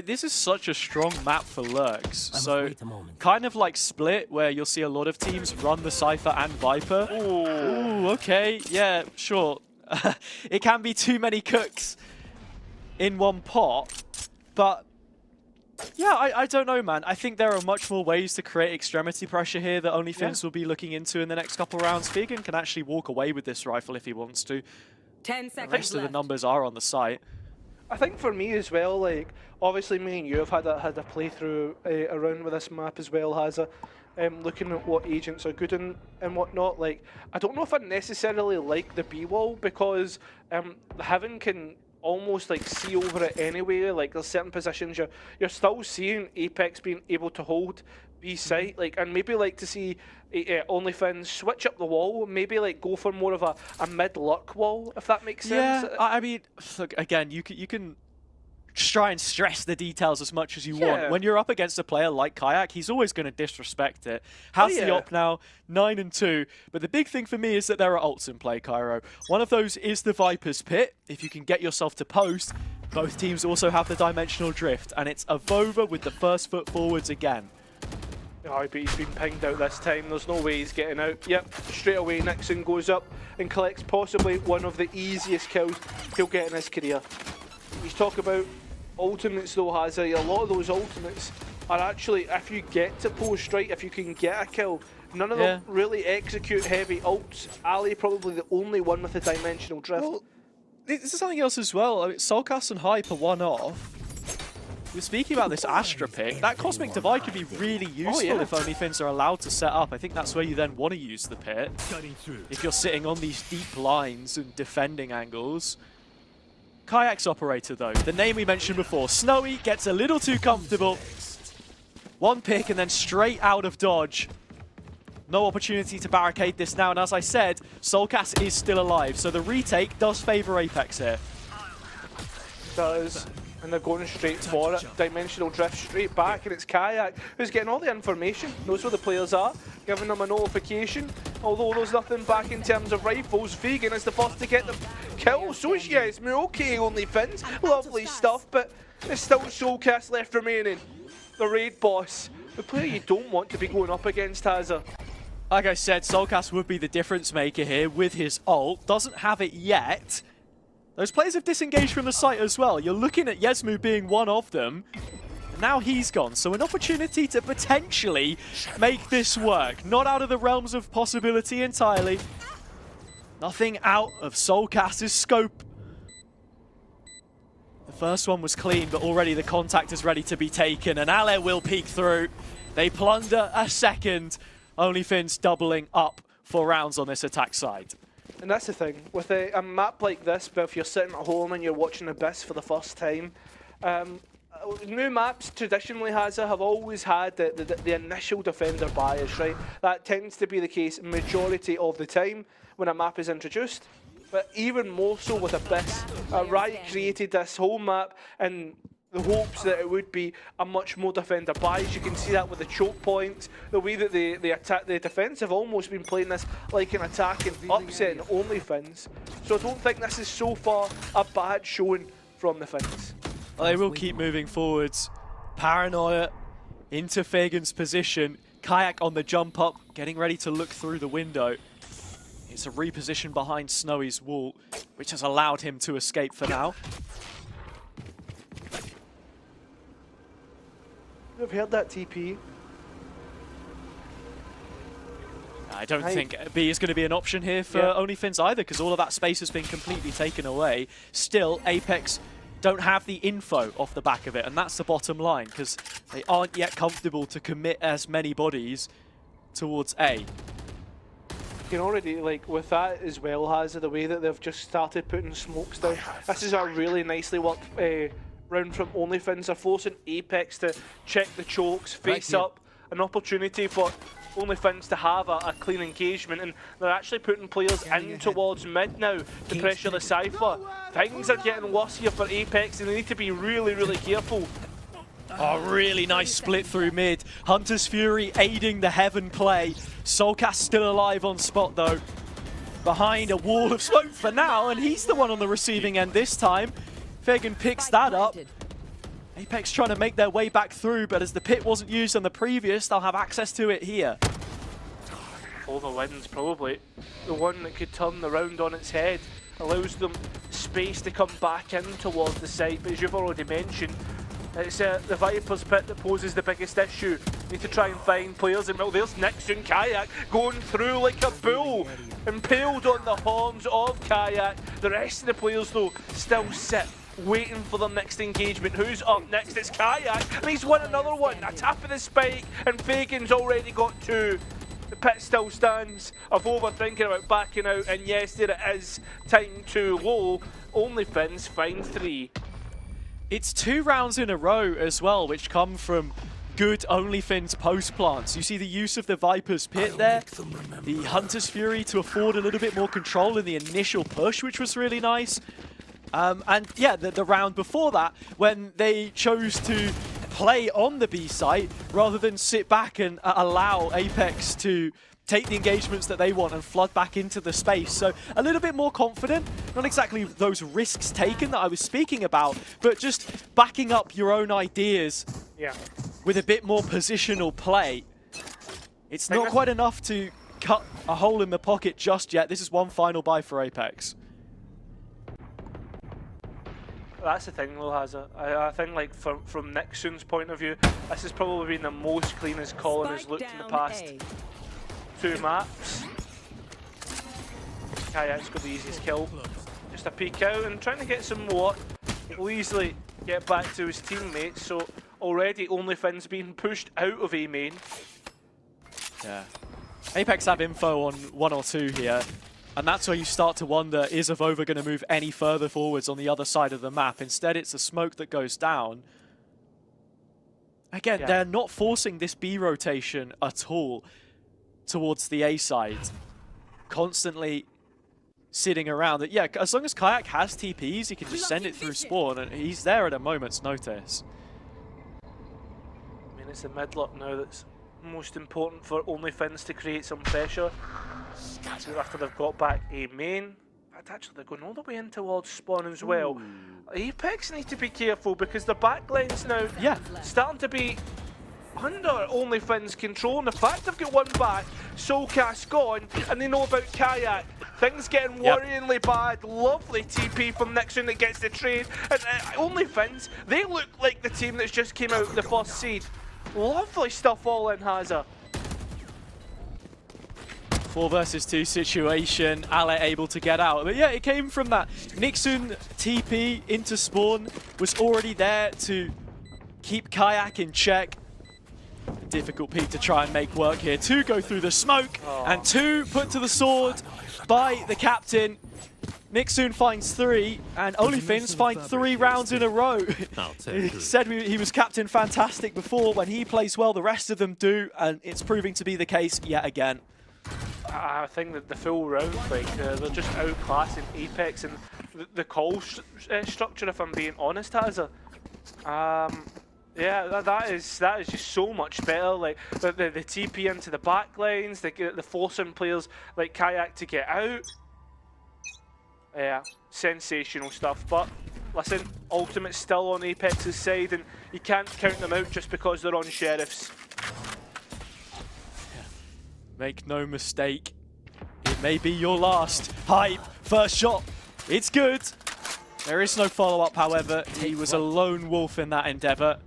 This is such a strong map for lurks. So, kind of like Split, where you'll see a lot of teams run the Cypher and Viper. Ooh, okay, yeah, sure. It can be too many cooks in one pot, but yeah, I don't know, man. I think there are much more ways to create extremity pressure here that OnlyFins will be looking into in the next couple rounds. Vegan can actually walk away with this rifle if he wants to. 10 seconds The rest of the numbers are on the site. I think for me as well, like, obviously me and you have had a playthrough around with this map as well, Hazza. Looking at what agents are good and whatnot, like, I don't know if I necessarily like the B wall, because Heaven can almost like see over it anyway. Like, there's certain positions you're still seeing Apex being able to hold B site, like, and maybe like to see OnlyFins switch up the wall, maybe like go for more of a mid luck wall, if that makes sense. Yeah, I mean, look, again, you can try and stress the details as much as you want. When you're up against a player like Kayak, he's always going to disrespect it. How's the op now? 9-2. But the big thing for me is that there are ults in play, Cairo. One of those is the Viper's Pit. If you can get yourself to post, both teams also have the Dimensional Drift, and it's Avova with the first foot forwards again. Oh, but he's been pinged out this time. There's no way he's getting out. Yep, straight away Nixon goes up and collects possibly one of the easiest kills he'll get in his career. He's talking about ultimates though, Hazza. A lot of those ultimates are actually, if you get to post right, if you can get a kill, none of them really execute heavy ults. Ali probably the only one with a Dimensional Drift. Well, this is something else as well. I mean, Soulcast and Hype are one off. We're speaking about this Astra pick. That Cosmic Divide could be really useful if OnlyFins are allowed to set up. I think that's where you then want to use the pit. If you're sitting on these deep lines and defending angles. Kayak's operator though, the name we mentioned before, Snowy, gets a little too comfortable. One pick and then straight out of dodge. No opportunity to barricade this now, and as I said, Soulcast is still alive, so the retake does favour Apex here. Does. And they're going straight for it. Dimensional Drift straight back, and it's Kayak who's getting all the information, knows where the players are, giving them a notification. Although there's nothing back in terms of rifles, Vegan is the first to get the kill. So is yes, okay, OnlyFins. Lovely stuff, but there's still Soulcast left remaining. The raid boss, the player you don't want to be going up against, Hazza. Like I said, Soulcast would be the difference maker here with his ult. Doesn't have it yet. Those players have disengaged from the site as well. You're looking at Yesmu being one of them. Now he's gone, so an opportunity to potentially make this work. Not out of the realms of possibility entirely. Nothing out of Soulcast's scope. The first one was clean, but already the contact is ready to be taken, and Ale will peek through. They plunder a second. OnlyFins doubling up for rounds on this attack side. And that's the thing, with a map like this, but if you're sitting at home and you're watching Abyss for the first time, new maps traditionally have always had the initial defender bias, right? That tends to be the case majority of the time when a map is introduced. But even more so with Abyss, Riot created this whole map in the hopes that it would be a much more defender bias. You can see that with the choke points, the way that the defense have almost been playing this like an attack and upsetting OnlyFins. So I don't think this is so far a bad showing from the Fins. Well, they will keep moving forwards. Paranoia into Fagan's position. Kayak on the jump up, getting ready to look through the window. It's a reposition behind Snowy's wall, which has allowed him to escape for now. I've heard that TP. I don't think B is going to be an option here for OnlyFins either, because all of that space has been completely taken away. Still, Apex don't have the info off the back of it, and that's the bottom line, because they aren't yet comfortable to commit as many bodies towards A. You can already, like, with that as well, has the way that they've just started putting smokes down. This is a really nicely worked round from OnlyFins. They're forcing Apex to check the chokes, face up, an opportunity for OnlyFins to have a clean engagement, and they're actually putting players in towards mid now to pressure the Cypher. Things are getting worse here for Apex, and they need to be really, really careful. Oh, really nice split through mid. Hunter's Fury aiding the Heaven play. Soulcast still alive on spot though. Behind a wall of smoke for now, and he's the one on the receiving end this time. Fagan picks that up. Apex trying to make their way back through, but as the pit wasn't used on the previous, they'll have access to it here. All the wins, probably. The one that could turn the round on its head. Allows them space to come back in towards the site, but as you've already mentioned, it's the Viper's pit that poses the biggest issue. Need to try and find players, and well, there's Nixon Kayak going through like a bull, impaled on the horns of Kayak. The rest of the players, though, still sit, waiting for their next engagement. Who's up next? It's Kayak, and he's won another one. A tap of the spike, and Fagan's already got two. The pit still stands. I've overthinking about backing out, and yes, there it is. Time too low. OnlyFins find 3. It's 2 rounds in a row as well, which come from good OnlyFins post plants. You see the use of the Viper's pit there, the Hunter's Fury to afford a little bit more control in the initial push, which was really nice. And yeah, the round before that, when they chose to play on the B site rather than sit back and allow Apex to take the engagements that they want and flood back into the space. So a little bit more confident, not exactly those risks taken that I was speaking about, but just backing up your own ideas with a bit more positional play. It's not quite enough to cut a hole in the pocket just yet. This is one final buy for Apex. That's the thing though, Hazza. I think like from Nixon's point of view, this has probably been the most cleanest Colin has looked in the past 2 maps. Kayak's got the easiest kill. Just a peek out and trying to get some more. He'll easily get back to his teammates, so already OnlyFins being pushed out of A main. Yeah. Apex have info on 1 or 2 here. And that's where you start to wonder, is Avova going to move any further forwards on the other side of the map? Instead, it's a smoke that goes down. Again, they're not forcing this B rotation at all towards the A side. Constantly sitting around. Yeah, as long as Kayak has TPs, he can just send it through spawn, and he's there at a moment's notice. I mean, it's the mid-lock now that's most important for OnlyFins to create some pressure. After they've got back A main, but actually they're going all the way in towards spawn as well. Apex need to be careful because the back lane's now starting to be under OnlyFins control, and the fact they've got one back, Soulcast gone, and they know about Kayak. Things getting worryingly bad. Lovely TP from Nixon that gets the trade. And OnlyFins, they look like the team that's just came out the first seed. Lovely stuff all in Hazard. 4 versus 2 situation, Ale able to get out. But yeah, it came from that. Nixon TP into spawn was already there to keep Kayak in check. Difficult peak to try and make work here. 2 go through the smoke, and 2 put to the sword by the captain. Nixon finds 3, and OnlyFins find 3 rounds in a row. He said he was captain fantastic before. When he plays well, the rest of them do, and it's proving to be the case yet again. I think that the full round, like they're just outclassing Apex and the call structure. If I'm being honest, Hazard. Yeah, that is just so much better. Like the TP into the back lines, the forcing players like Kayak to get out. Yeah, sensational stuff. But listen, Ultimate's still on Apex's side, and you can't count them out just because they're on Sheriffs. Make no mistake, it may be your last. Hype, first shot, it's good. There is no follow-up, however. He was a lone wolf in that endeavor.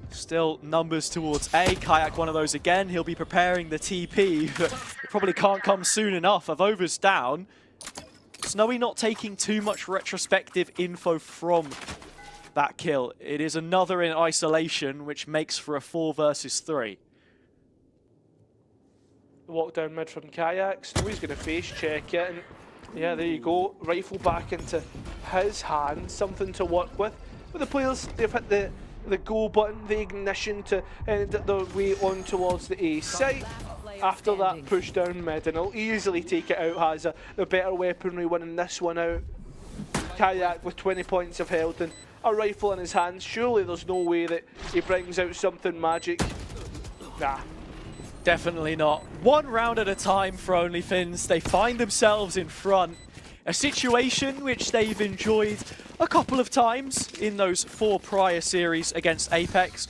Still numbers towards A. Kayak one of those again. He'll be preparing the TP, but it probably can't come soon enough. Avova's down. Snowy not taking too much retrospective info from that kill. It is another in isolation, which makes for a 4 versus 3. Walk down mid from Kayak. Snowy's going to face check it, and yeah, there you go. Rifle back into his hand, something to work with. But the players, they've hit the go button, the ignition to end their way on towards the A site. After that push down mid, and he'll easily take it out. Has the better weaponry winning this one out. Kayak with 20 points of health and a rifle in his hands. Surely there's no way that he brings out something magic. Nah. Definitely not. 1 round at a time for OnlyFins. They find themselves in front. A situation which they've enjoyed a couple of times in those 4 prior series against Apex.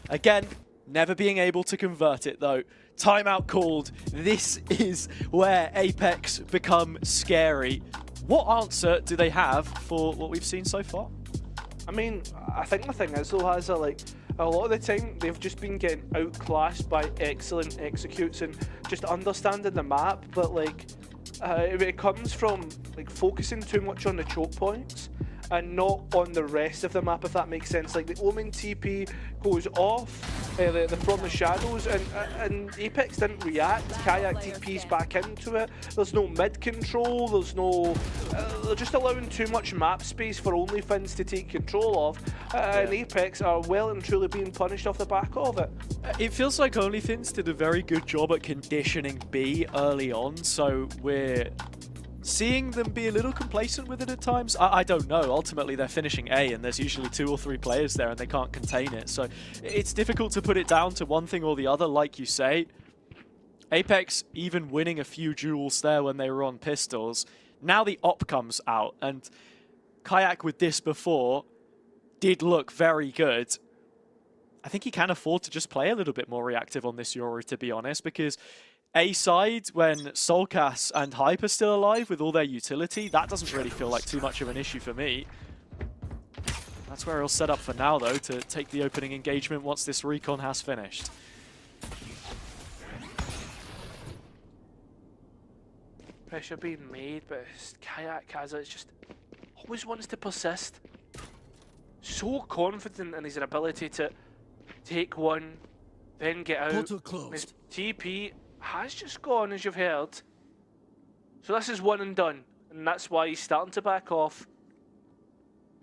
Again, never being able to convert it though. Timeout called. This is where Apex become scary. What answer do they have for what we've seen so far? I mean, I think the thing is though, Hazza, like, a lot of the time they've just been getting outclassed by excellent executes and just understanding the map, but like it comes from like focusing too much on the choke points and not on the rest of the map, if that makes sense. Like the Omen TP goes off from the shadows, and Apex didn't react. Kayak TP's back into it. There's no mid control. There's no. They're just allowing too much map space for OnlyFins to take control of, and Apex are well and truly being punished off the back of it. It feels like OnlyFins did a very good job at conditioning B early on, so we're seeing them be a little complacent with it at times. I don't know. Ultimately, they're finishing A, and there's usually 2 or 3 players there, and they can't contain it. So it's difficult to put it down to one thing or the other, like you say. Apex even winning a few duels there when they were on pistols. Now the op comes out, and Kayak with this before did look very good. I think he can afford to just play a little bit more reactive on this Yoru, to be honest, because A side, when Soulcast and Hype are still alive with all their utility, that doesn't really feel like too much of an issue for me. That's where he'll set up for now, though, to take the opening engagement once this recon has finished. Pressure being made, but Kayak has it. It's just always wants to persist. So confident in his ability to take one, then get out. His TP has just gone, as you've heard. So this is one and done, and that's why he's starting to back off.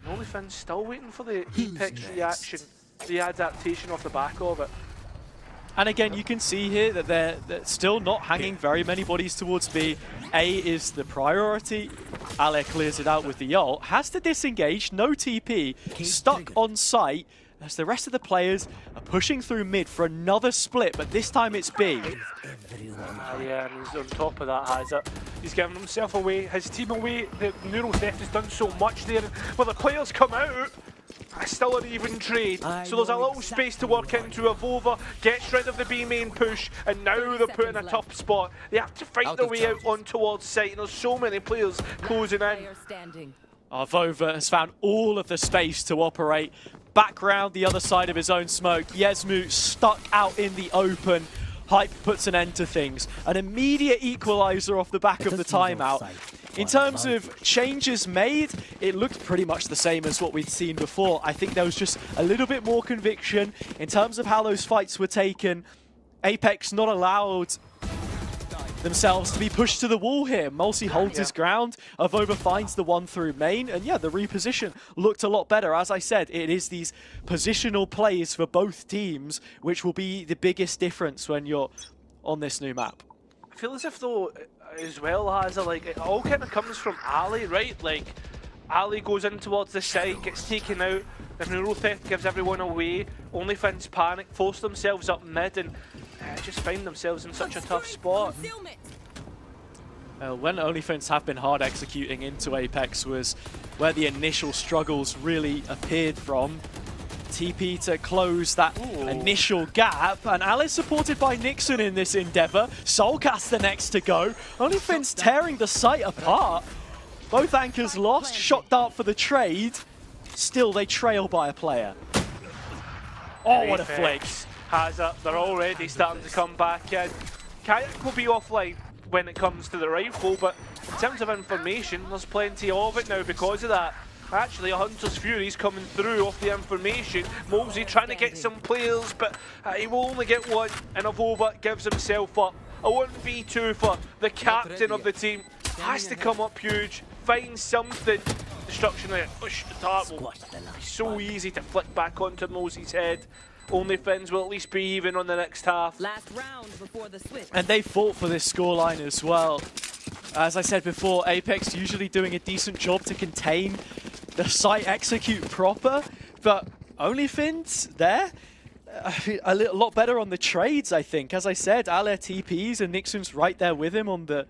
OnlyFins still waiting for the Apex reaction, the adaptation off the back of it. And again, you can see here that they're still not hanging very many bodies towards B. A is the priority. Ale clears it out with the ult. Has to disengage, no TP, stuck on site, as the rest of the players are pushing through mid for another split, but this time it's B. Yeah, and he's on top of that, has it. He's giving himself away, his team away. The neural theft has done so much there. Well, the players come out. still an even trade. So there's a little space to work into. Avova gets rid of the B main push, and now they're put in a tough spot. They have to fight their way out on towards site, and there's so many players closing in. Avova has found all of the space to operate. Back round the other side of his own smoke. Yesmu stuck out in the open. Hype puts an end to things. An immediate equalizer off the back of the timeout. In terms of changes made, it looked pretty much the same as what we'd seen before. I think there was just a little bit more conviction in terms of how those fights were taken. Apex not allowed themselves to be pushed to the wall here. Mulsi holds his ground. Avova finds the one through main. And yeah, the reposition looked a lot better. As I said, it is these positional plays for both teams which will be the biggest difference when you're on this new map. I feel as if though, as well as like it all kind of comes from Ali, right? Like Ali goes in towards the side, gets taken out, the neural theft gives everyone away, OnlyFins panic, force themselves up mid, and just find themselves in such a tough spot. When OnlyFins have been hard executing into Apex was where the initial struggles really appeared from. TP to close that initial gap, and Alice supported by Nixon in this endeavor. Soulcaster next to go. OnlyFins tearing the site apart. Both anchors lost, shot dart for the trade. Still, they trail by a player. Oh, what a flick. They're already starting to come back in. Kayak will be offline when it comes to the rifle, but in terms of information, there's plenty of it now because of that. Actually, a Hunter's Fury's coming through off the information. Mosey trying to get some players, but he will only get one, and Avova gives himself up. A 1v2 for the captain of the team. Has to come up huge, find something. Destruction there, push the target. So easy to flick back onto Mosey's head. OnlyFins will at least be even on the next half. Last round before the switch. And they fought for this scoreline as well. As I said before, Apex usually doing a decent job to contain the site execute proper, but OnlyFins there, a lot better on the trades, I think. As I said, Ale TPs and Nixon's right there with him on the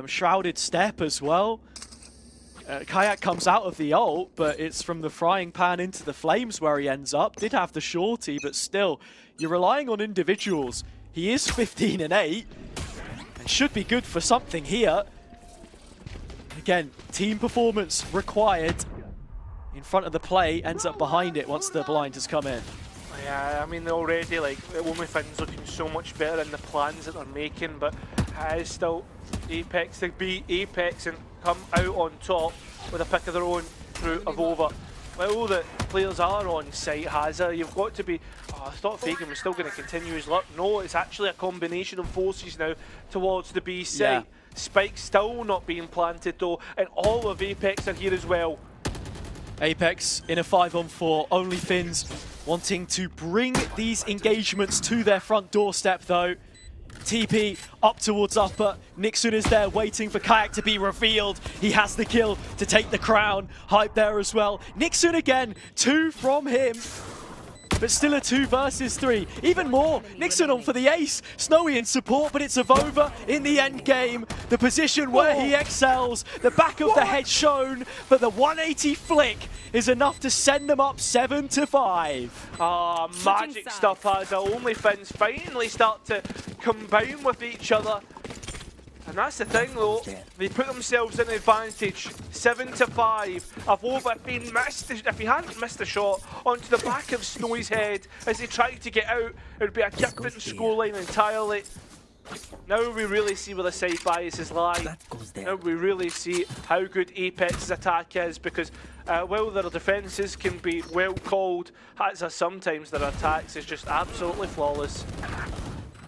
shrouded step as well. Kayak comes out of the ult, but it's from the frying pan into the flames where he ends up. Did have the shorty, but still, you're relying on individuals. He is 15 and 8, and should be good for something here. Again, team performance required. In front of the play, ends up behind it once the blind has come in. Yeah, I mean, already, like, OnlyFins looking so much better in the plans that they're making, but it's still Apex to beat Apex and come out on top with a pick of their own through Avova. Well, the players are on site, Hazza. You've got to be... Oh, I thought Fagan was still going to continue his luck. No, it's actually a combination of forces now towards the B site. Yeah. Spike still not being planted though, and all of Apex are here as well. Apex in a 5-on-4, OnlyFins wanting to bring these engagements to their front doorstep though. TP up towards upper. Nixon is there waiting for Kayak to be revealed. He has the kill to take the crown. Hype there as well. Nixon again, 2 from him. But still a 2 versus 3. Even more, Nixon on for the ace. Snowy in support, but it's Avova in the end game. The position where he excels. The back of the head shown, but the 180 flick is enough to send them up 7-5. Ah, magic stuff as OnlyFins finally start to combine with each other. And that's the thing though, they put themselves in advantage, 7-5. Avova, if he hadn't missed the shot onto the back of Snowy's head as he tried to get out, it would be a different scoreline entirely. Now we really see where the side biases lie. Now we really see how good Apex's attack is, because while their defences can be well called, sometimes their attacks is just absolutely flawless.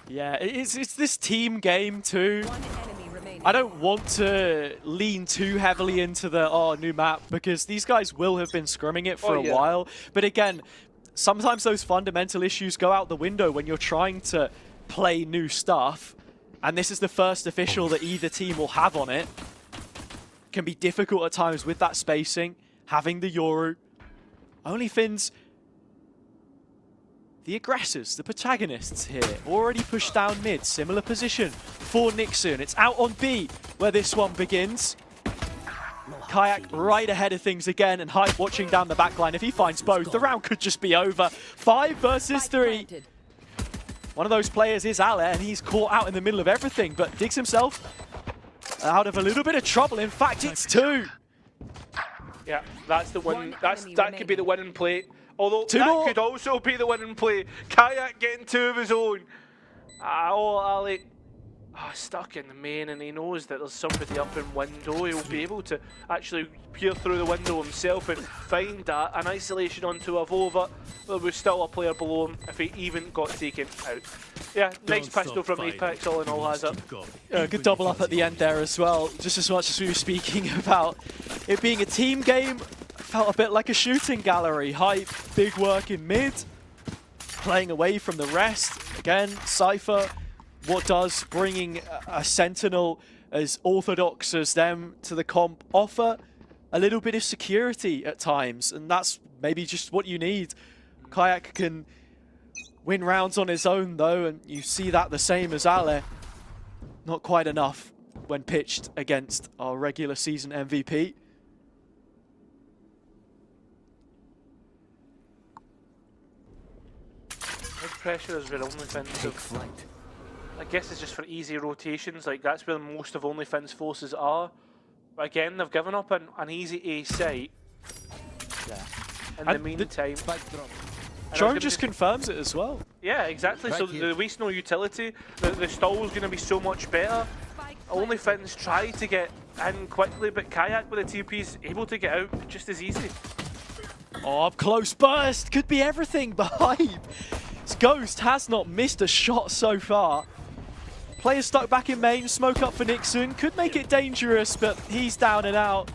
Yeah, it's this team game too. I don't want to lean too heavily into the new map, because these guys will have been scrimming it for a while. But again, sometimes those fundamental issues go out the window when you're trying to play new stuff. And this is the first official that either team will have on it. Can be difficult at times with that spacing, having the Yoru. OnlyFins, the aggressors, the protagonists here, already pushed down mid. Similar position for Nixon. It's out on B where this one begins. Kayak right ahead of things again, and Hype watching down the backline. If he finds both, the round could just be over. 5 versus 3. One of those players is Ale, and he's caught out in the middle of everything, but digs himself out of a little bit of trouble. In fact, it's 2. Yeah, that's the win. That could be the winning play. Although 2 that more. could also be the winning play. Kayak getting 2 of his own. Oh, Ali. Stuck in the main, and he knows that there's somebody up in window. He'll be able to actually peer through the window himself and find an isolation onto a Vova. There was still a player below him if he even got taken out. Yeah, nice pistol from Apex, all in all, has it. Good double up at the end there as well. Just as much as we were speaking about it being a team game, felt a bit like a shooting gallery. Hype, big work in mid, playing away from the rest. Again, Cypher, what does bringing a Sentinel as orthodox as them to the comp offer? A little bit of security at times, and that's maybe just what you need. Kayak can win rounds on his own though, and you see that the same as Ale. Not quite enough when pitched against our regular season MVP. Big pressure is where OnlyFins I guess it's just for easy rotations, like that's where most of OnlyFins forces are. But again, they've given up an easy A site. Yeah. In the meantime. Drone just confirms it as well. Yeah, exactly. So the waste no utility, the stall's going to be so much better. OnlyFins try to get in quickly, but Kayak with the TP is able to get out just as easy. Oh, up close burst could be everything, but Hype. Ghost has not missed a shot so far. Player stuck back in main, smoke up for Nixon. Could make it dangerous, but he's down and out.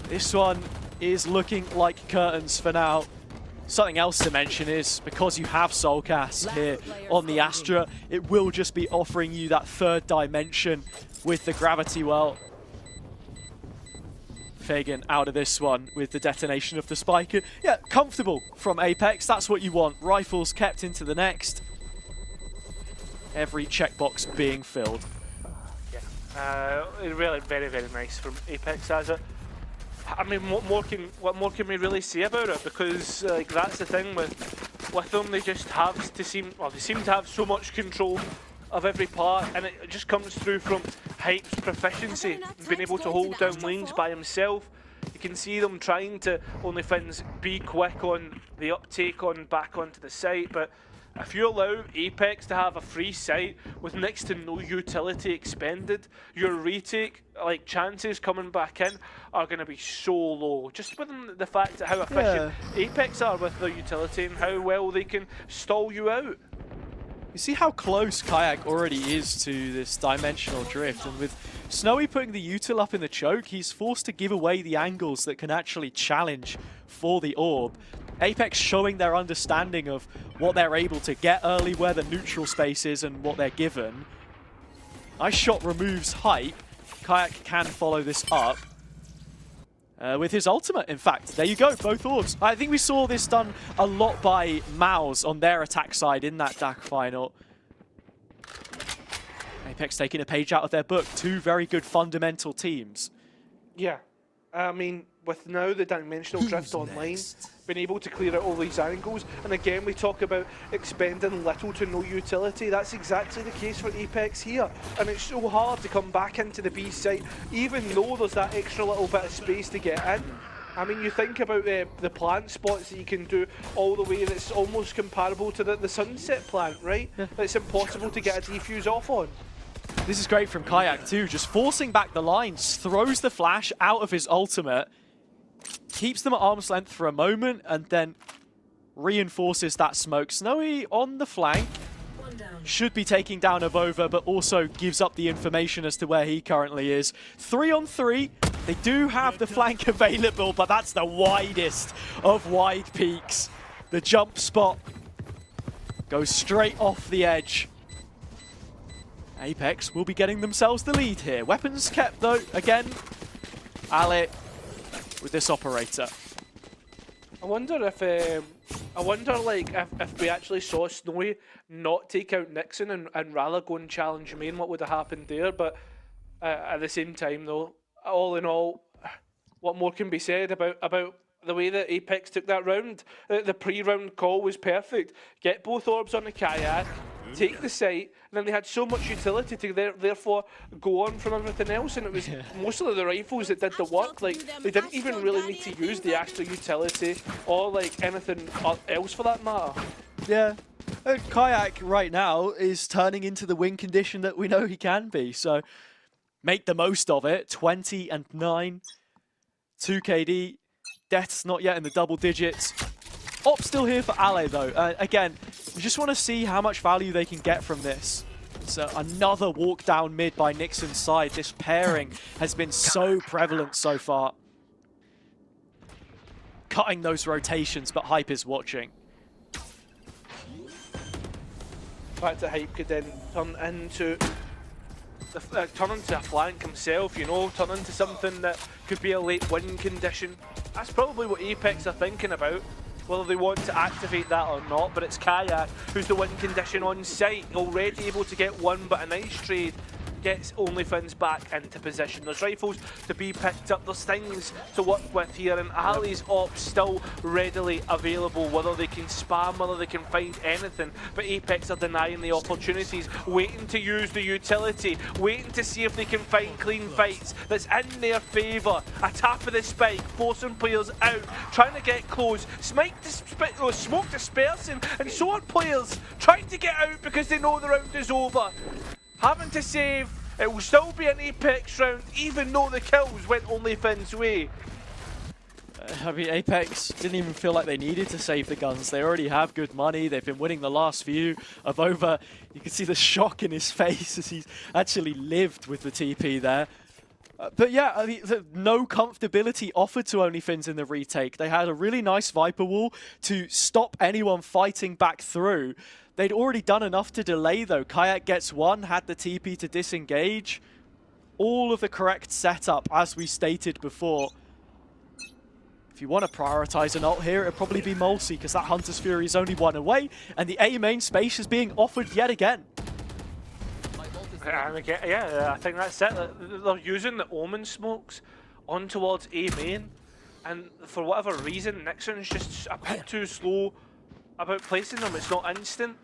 This one is looking like curtains for now. Something else to mention is, because you have Soulcast here on the Astra, it will just be offering you that 3rd dimension with the gravity well. Fagan out of this one with the detonation of the spike. Yeah, comfortable from Apex. That's what you want. Rifles kept into the next. Every checkbox being filled. Yeah, really very, very nice from Apex as it. I mean, what more can we really say about it? Because like that's the thing with them. They just have to they seem to have so much control of every part, and it just comes through from Hype's proficiency, being able to hold down lanes by himself. You can see them trying to OnlyFins be quick on the uptake on back onto the site, but if you allow Apex to have a free site with next to no utility expended, your retake, like chances coming back in, are going to be so low. Just with the fact of how efficient Apex are with their utility and how well they can stall you out. You see how close Kayak already is to this dimensional drift, and with Snowy putting the util up in the choke, he's forced to give away the angles that can actually challenge for the orb. Apex showing their understanding of what they're able to get early, where the neutral space is and what they're given. Nice shot removes Hype. Kayak can follow this up. With his ultimate, in fact. There you go, both orbs. I think we saw this done a lot by Mouse on their attack side in that DAC final. Apex taking a page out of their book. 2 very good fundamental teams. Yeah, I mean, with now the dimensional drift online, being able to clear out all these angles, and again we talk about expending little to no utility. That's exactly the case for Apex here, and it's so hard to come back into the B site even though there's that extra little bit of space to get in. I mean, you think about the plant spots that you can do all the way that's almost comparable to the Sunset plant, right? It's impossible to get a defuse off on. This is great from Kayak too, just forcing back the lines, throws the flash out of his ultimate, keeps them at arm's length for a moment, and then reinforces that smoke. Snowy on the flank, should be taking down a Vova, but also gives up the information as to where he currently is. 3 on 3, they do have the flank available, but that's the widest of wide peaks. The jump spot goes straight off the edge. Apex will be getting themselves the lead here. Weapons kept though, again, Ale with this operator. I wonder if we actually saw Snowy not take out Nixon and rather go and challenge main, what would have happened there? But at the same time though, all in all, what more can be said about the way that Apex took that round? The pre-round call was perfect. Get both orbs on the kayak, take the site, and then they had so much utility to therefore go on from everything else, and it was mostly the rifles that did the work. Like, they didn't even really need to use the actual utility or like anything else for that matter. Yeah. Kayak right now is turning into the win condition that we know he can be, so make the most of it. 20-9, 2 KD. Death's not yet in the double digits. Op still here for Ale though. Again, we just want to see how much value they can get from this. So another walk down mid by Nixon's side. This pairing has been so prevalent so far. Cutting those rotations, but Hype is watching. The fact that Hype could then turn into a flank himself, you know, turn into something that could be a late win condition. That's probably what Apex are thinking about, whether they want to activate that or not, but it's Kayak who's the win condition on site, already able to get one, but a nice trade gets OnlyFins back into position. There's rifles to be picked up, there's things to work with here, and Ali's op still readily available, whether they can spam, whether they can find anything, but Apex are denying the opportunities, waiting to use the utility, waiting to see if they can find clean fights that's in their favour. A tap of the spike, forcing players out, trying to get close, smoke dispersing, and so are players trying to get out because they know the round is over. Having to save, it will still be an Apex round, even though the kills went OnlyFins' way. I mean, Apex didn't even feel like they needed to save the guns. They already have good money. They've been winning the last few of over. You can see the shock in his face as he's actually lived with the TP there. But yeah, I mean, no comfortability offered to OnlyFins in the retake. They had a really nice Viper wall to stop anyone fighting back through. They'd already done enough to delay though. Kayak gets one, had the TP to disengage. All of the correct setup as we stated before. If you want to prioritize an ult here, it'd probably be Mulsi because that Hunter's Fury is only one away and the A main space is being offered yet again. And again, yeah, I think that's it. They're using the Omen smokes on towards A main, and for whatever reason, Nixon's just a bit too slow about placing them. It's not instant.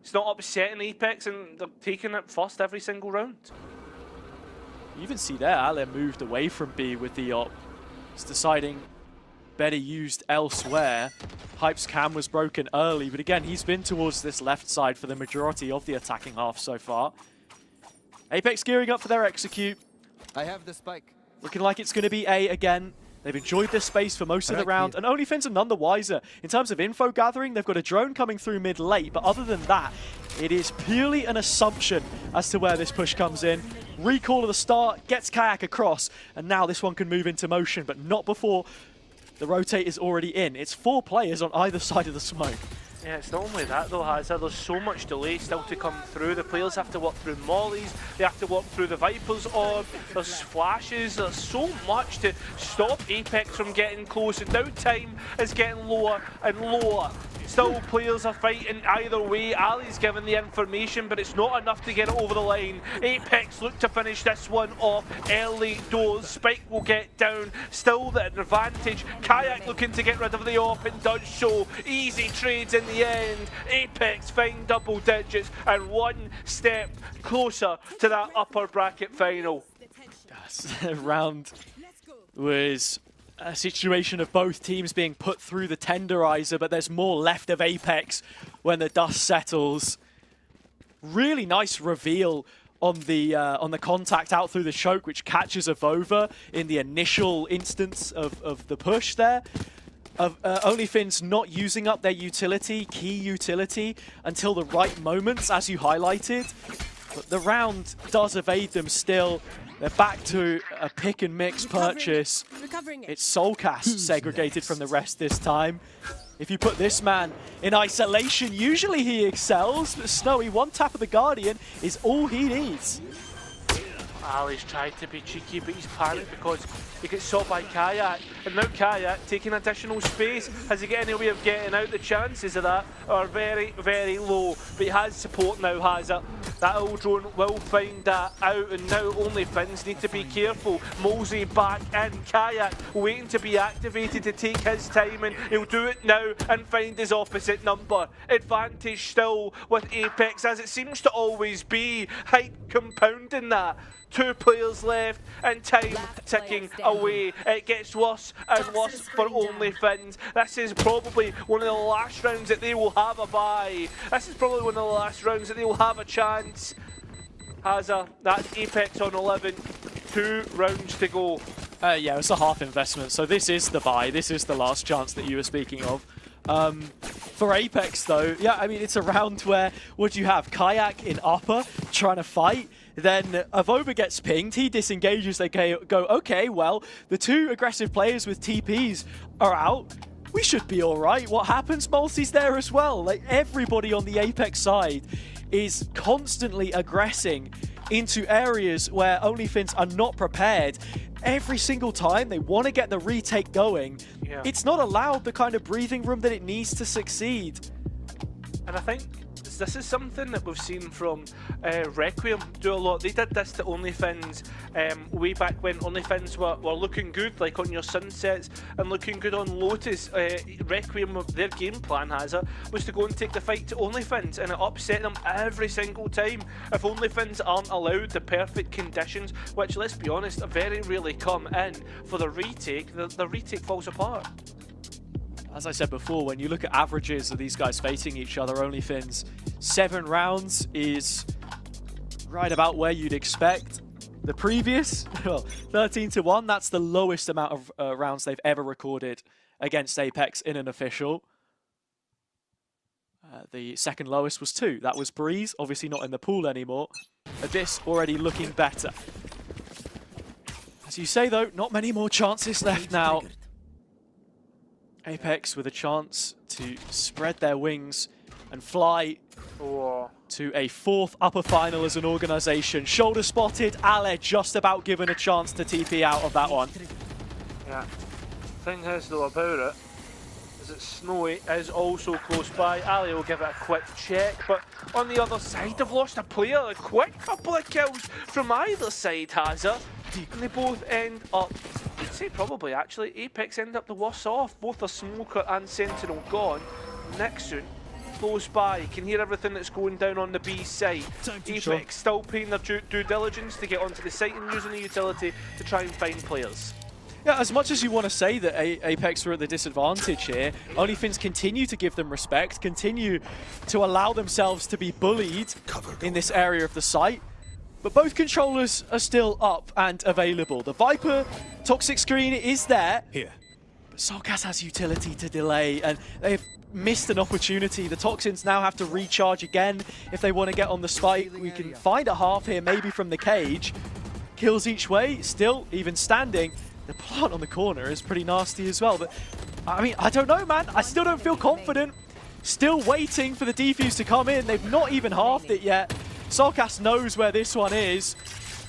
It's not upsetting Apex, and they're taking it first every single round. You even see there, Ale moved away from B with the op. He's deciding better used elsewhere. Hype's cam was broken early, but again, he's been towards this left side for the majority of the attacking half so far. Apex gearing up for their execute. I have the spike. Looking like it's going to be A again. They've enjoyed this space for most of the round, and OnlyFins are none the wiser. In terms of info gathering, they've got a drone coming through mid-late, but other than that, it is purely an assumption as to where this push comes in. Recall at the start, gets Kayak across, and now this one can move into motion, but not before the rotate is already in. It's 4 players on either side of the smoke. Yeah, it's not only that though, Hazard, there's so much delay still to come through. The players have to work through mollies, they have to work through the Viper's orb, there's flashes, there's so much to stop Apex from getting close, and now time is getting lower and lower. Still players are fighting either way. Ali's given the information, but it's not enough to get it over the line. Apex look to finish this one off early doors. Spike will get down, still the advantage. Kayak looking to get rid of the op and does so. Easy trades in the end. Apex find double digits and one step closer to that upper bracket final. Round was a situation of both teams being put through the tenderizer, but there's more left of Apex when the dust settles. Really nice reveal on the contact out through the choke, which catches Avova in the initial instance of the push there. OnlyFins not using up their utility, key utility, until the right moments, as you highlighted. But the round does evade them still. They're back to a pick and mix purchase. It's Soulcast segregated from the rest this time. If you put this man in isolation, usually he excels, but Snowy, one tap of the Guardian is all he needs. Ali's tried to be cheeky, but he's panicked because he gets shot by Kayak. And now Kayak taking additional space. Has he got any way of getting out? The chances of that are very, very low. But he has support now, has it? That old drone will find that out, and now OnlyFins need to be careful. Mosey back in, Kayak waiting to be activated to take his time, and he'll do it now and find his opposite number. Advantage still with Apex, as it seems to always be. Hype compounding that. 2 players left and time ticking away. It gets worse and worse for OnlyFins. This is probably one of the last rounds that they will have a bye. This is probably one of the last rounds that they will have a chance. Hazza, that's Apex on 11. 2 rounds to go. Yeah, it's a half investment, so this is the buy. This is the last chance that you were speaking of. For Apex though, yeah, I mean, it's a round where, what do you have? Kayak in upper, trying to fight. Then Avova gets pinged, he disengages, they go, okay, well, the 2 aggressive players with TPs are out. We should be alright. What happens? Multi's there as well. Like, everybody on the Apex side is constantly aggressing into areas where OnlyFins are not prepared. Every single time they want to get the retake going, it's not allowed the kind of breathing room that it needs to succeed. And I think this is something that we've seen from Requim do a lot. They did this to OnlyFins way back when OnlyFins were looking good, like on your Sunsets and looking good on Lotus. Requiem, their game plan has it, was to go and take the fight to OnlyFins, and it upset them every single time. If OnlyFins aren't allowed the perfect conditions, which, let's be honest, very rarely come in for the retake, the retake falls apart. As I said before, when you look at averages of these guys facing each other, OnlyFins, 7 rounds is right about where you'd expect. The previous, well, 13-1, that's the lowest amount of rounds they've ever recorded against Apex in an official. The second lowest was 2. That was Breeze, obviously not in the pool anymore. Abyss already looking better. As you say though, not many more chances left now. Apex with a chance to spread their wings and fly to a 4th upper final as an organisation. Shoulder spotted, Ale just about given a chance to TP out of that one. Yeah, thing is though about it, is that Snowy is also close by. Ali will give it a quick check, but on the other side they've lost a player. A quick couple of kills from either side, has it? And they both end up, I'd say probably actually, Apex end up the worse off. Both the Smoker and Sentinel gone. Nixon close by, you can hear everything that's going down on the B side. Apex still paying their due diligence to get onto the site and using the utility to try and find players. Yeah, as much as you want to say that Apex were at the disadvantage here, OnlyFins continue to give them respect, continue to allow themselves to be bullied in this area of the site. But both controllers are still up and available. The Viper toxic screen is there. Here. But Solkas has utility to delay, and they've missed an opportunity. The Toxins now have to recharge again if they want to get on the spike. We can find a half here, maybe from the cage. Kills each way, still even standing. The plant on the corner is pretty nasty as well. But, I mean, I don't know, man. I still don't feel confident. Still waiting for the defuse to come in. They've not even halved it yet. Solkas knows where this one is.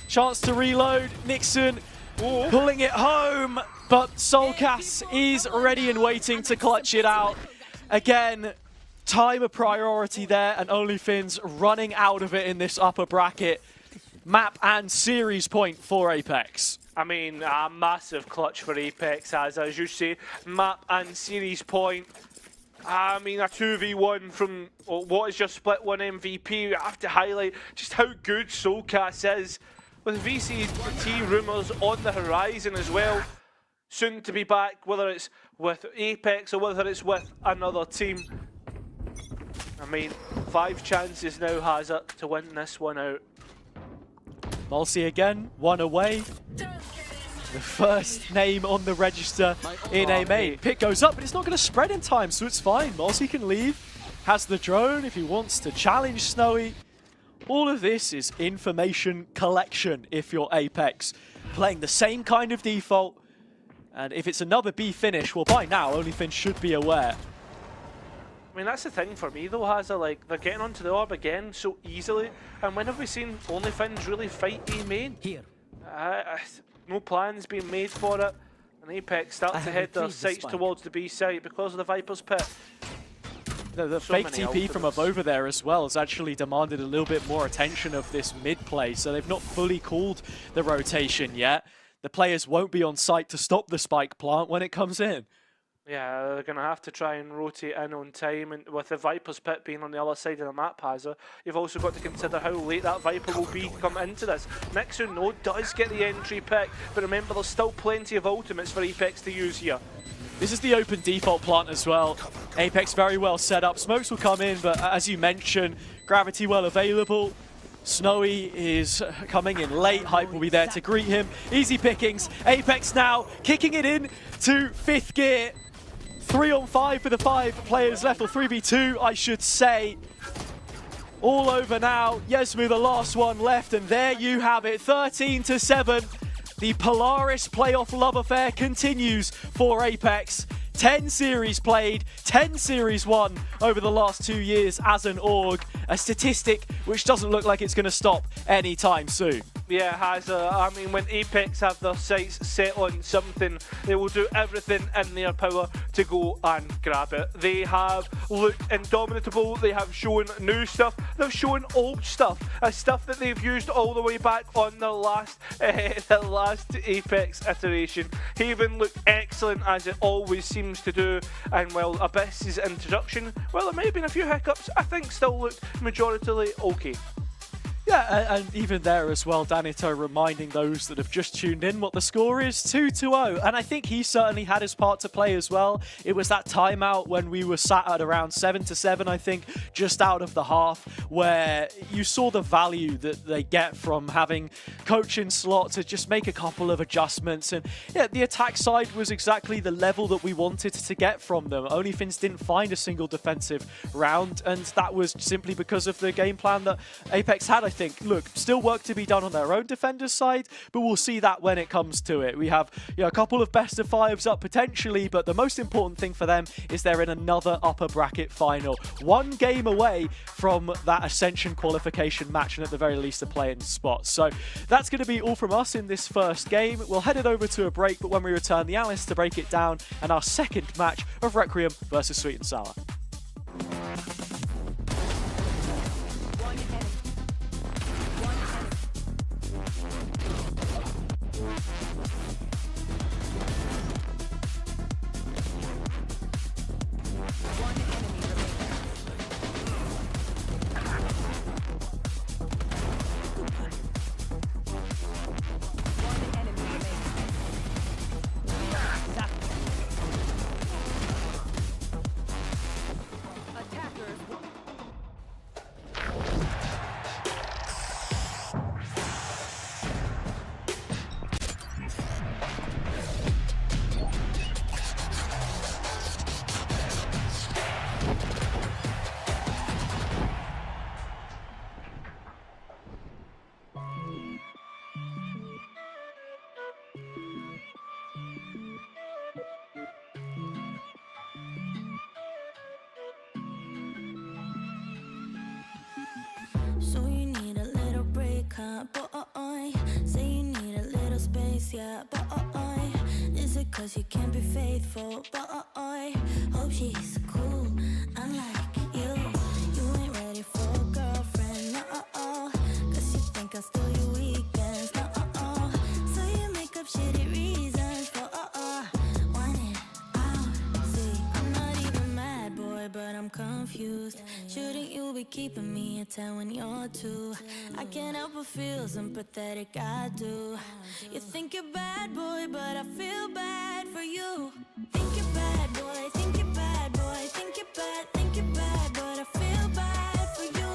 Chance to reload. Nixon pulling it home. But Solkas is ready and waiting to clutch it out. Again, time a priority there, and OnlyFins running out of it in this upper bracket. Map and series point for Apex. I mean, a massive clutch for Apex, as you say. Map and series point. I mean, a 2v1 from what is your split 1 MVP. We have to highlight just how good Solkas is. With VCT rumours on the horizon as well. Soon to be back, whether it's with Apex or whether it's with another team. I mean, 5 chances now has it to win this one out. Mulsi again, 1 away. The first name on the register in a main. Pick goes up, but it's not going to spread in time, so it's fine. Mulsi can leave. Has the drone if he wants to challenge Snowy. All of this is information collection if you're Apex. Playing the same kind of default. And if it's another B finish, well, by now, OnlyFins should be aware. I mean, that's the thing for me though, Hazza, like, they're getting onto the orb again so easily. And when have we seen OnlyFins really fight A main? Here. No plans being made for it. And Apex start to head their sights towards the B site because of the Viper's Pit. The So fake many TP from ultimates. over there as well has actually demanded a little bit more attention of this mid play, so they've not fully called the rotation yet. The players won't be on site to stop the spike plant when it comes in. Yeah, they're going to have to try and rotate in on time, and with the Viper's Pit being on the other side of the map, Hazza, you've also got to consider how late that Viper will be come into this. Nixon, though, does get the entry pick, but remember there's still plenty of ultimates for Apex to use here. This is the open default plant as well. Apex very well set up. Smokes will come in, but as you mentioned, Gravity well available. Snowy is coming in late. Hype will be there to greet him. Easy pickings. Apex now kicking it in to 5th gear. 3 on 5 for the 5 players left, or 3v2, I should say. All over now. Yesmu, the last one left, and there you have it. 13-7. The Polaris playoff love affair continues for Apex. 10 series played, 10 series won over the last 2 years as an org. A statistic which doesn't look like it's going to stop anytime soon. Yeah, it has. I mean, when Apex have their sights set on something, they will do everything in their power to go and grab it. They have looked indomitable. They have shown new stuff. They've shown old stuff, stuff that they've used all the way back on their last Apex iteration. Haven looked excellent, as it always seems to do. And while Abyss's introduction, well, there may have been a few hiccups, I think still looked majoritarily okay. Yeah, and even there as well, Danito reminding those that have just tuned in what the score is, 2-0. And I think he certainly had his part to play as well. It was that timeout when we were sat at around 7-7, I think, just out of the half, where you saw the value that they get from having coach in slot to just make a couple of adjustments. And yeah, the attack side was exactly the level that we wanted to get from them. OnlyFins didn't find a single defensive round, and that was simply because of the game plan that Apex had, I think. Look, still work to be done on their own defenders side, but we'll see that when it comes to it. We have a couple of best of fives up potentially, but the most important thing for them is they're in another upper bracket final. 1 game away from that Ascension qualification match, and at the very least a play-in spot. So that's going to be all from us in this first game. We'll head it over to a break, but when we return, the analysts to break it down and our second match of Requiem versus Sweet and Sour. So you need a little break, huh? Boy, say you need a little space, yeah. Boy, is it 'cause you can't be faithful? Boy, hope she's cool, unlike you. You ain't ready for a girlfriend, no. 'Cause you think I'll steal your weekends, no. So you make up shitty reasons for want it out. See, I'm not even mad, boy, but I'm confused. Shouldn't you be keeping me at 10 when you're 2? I can't help but feel sympathetic, I do. You think you're bad, boy, but I feel bad for you. Think you're bad, boy, think you're bad, boy, think you're bad, but I feel bad for you.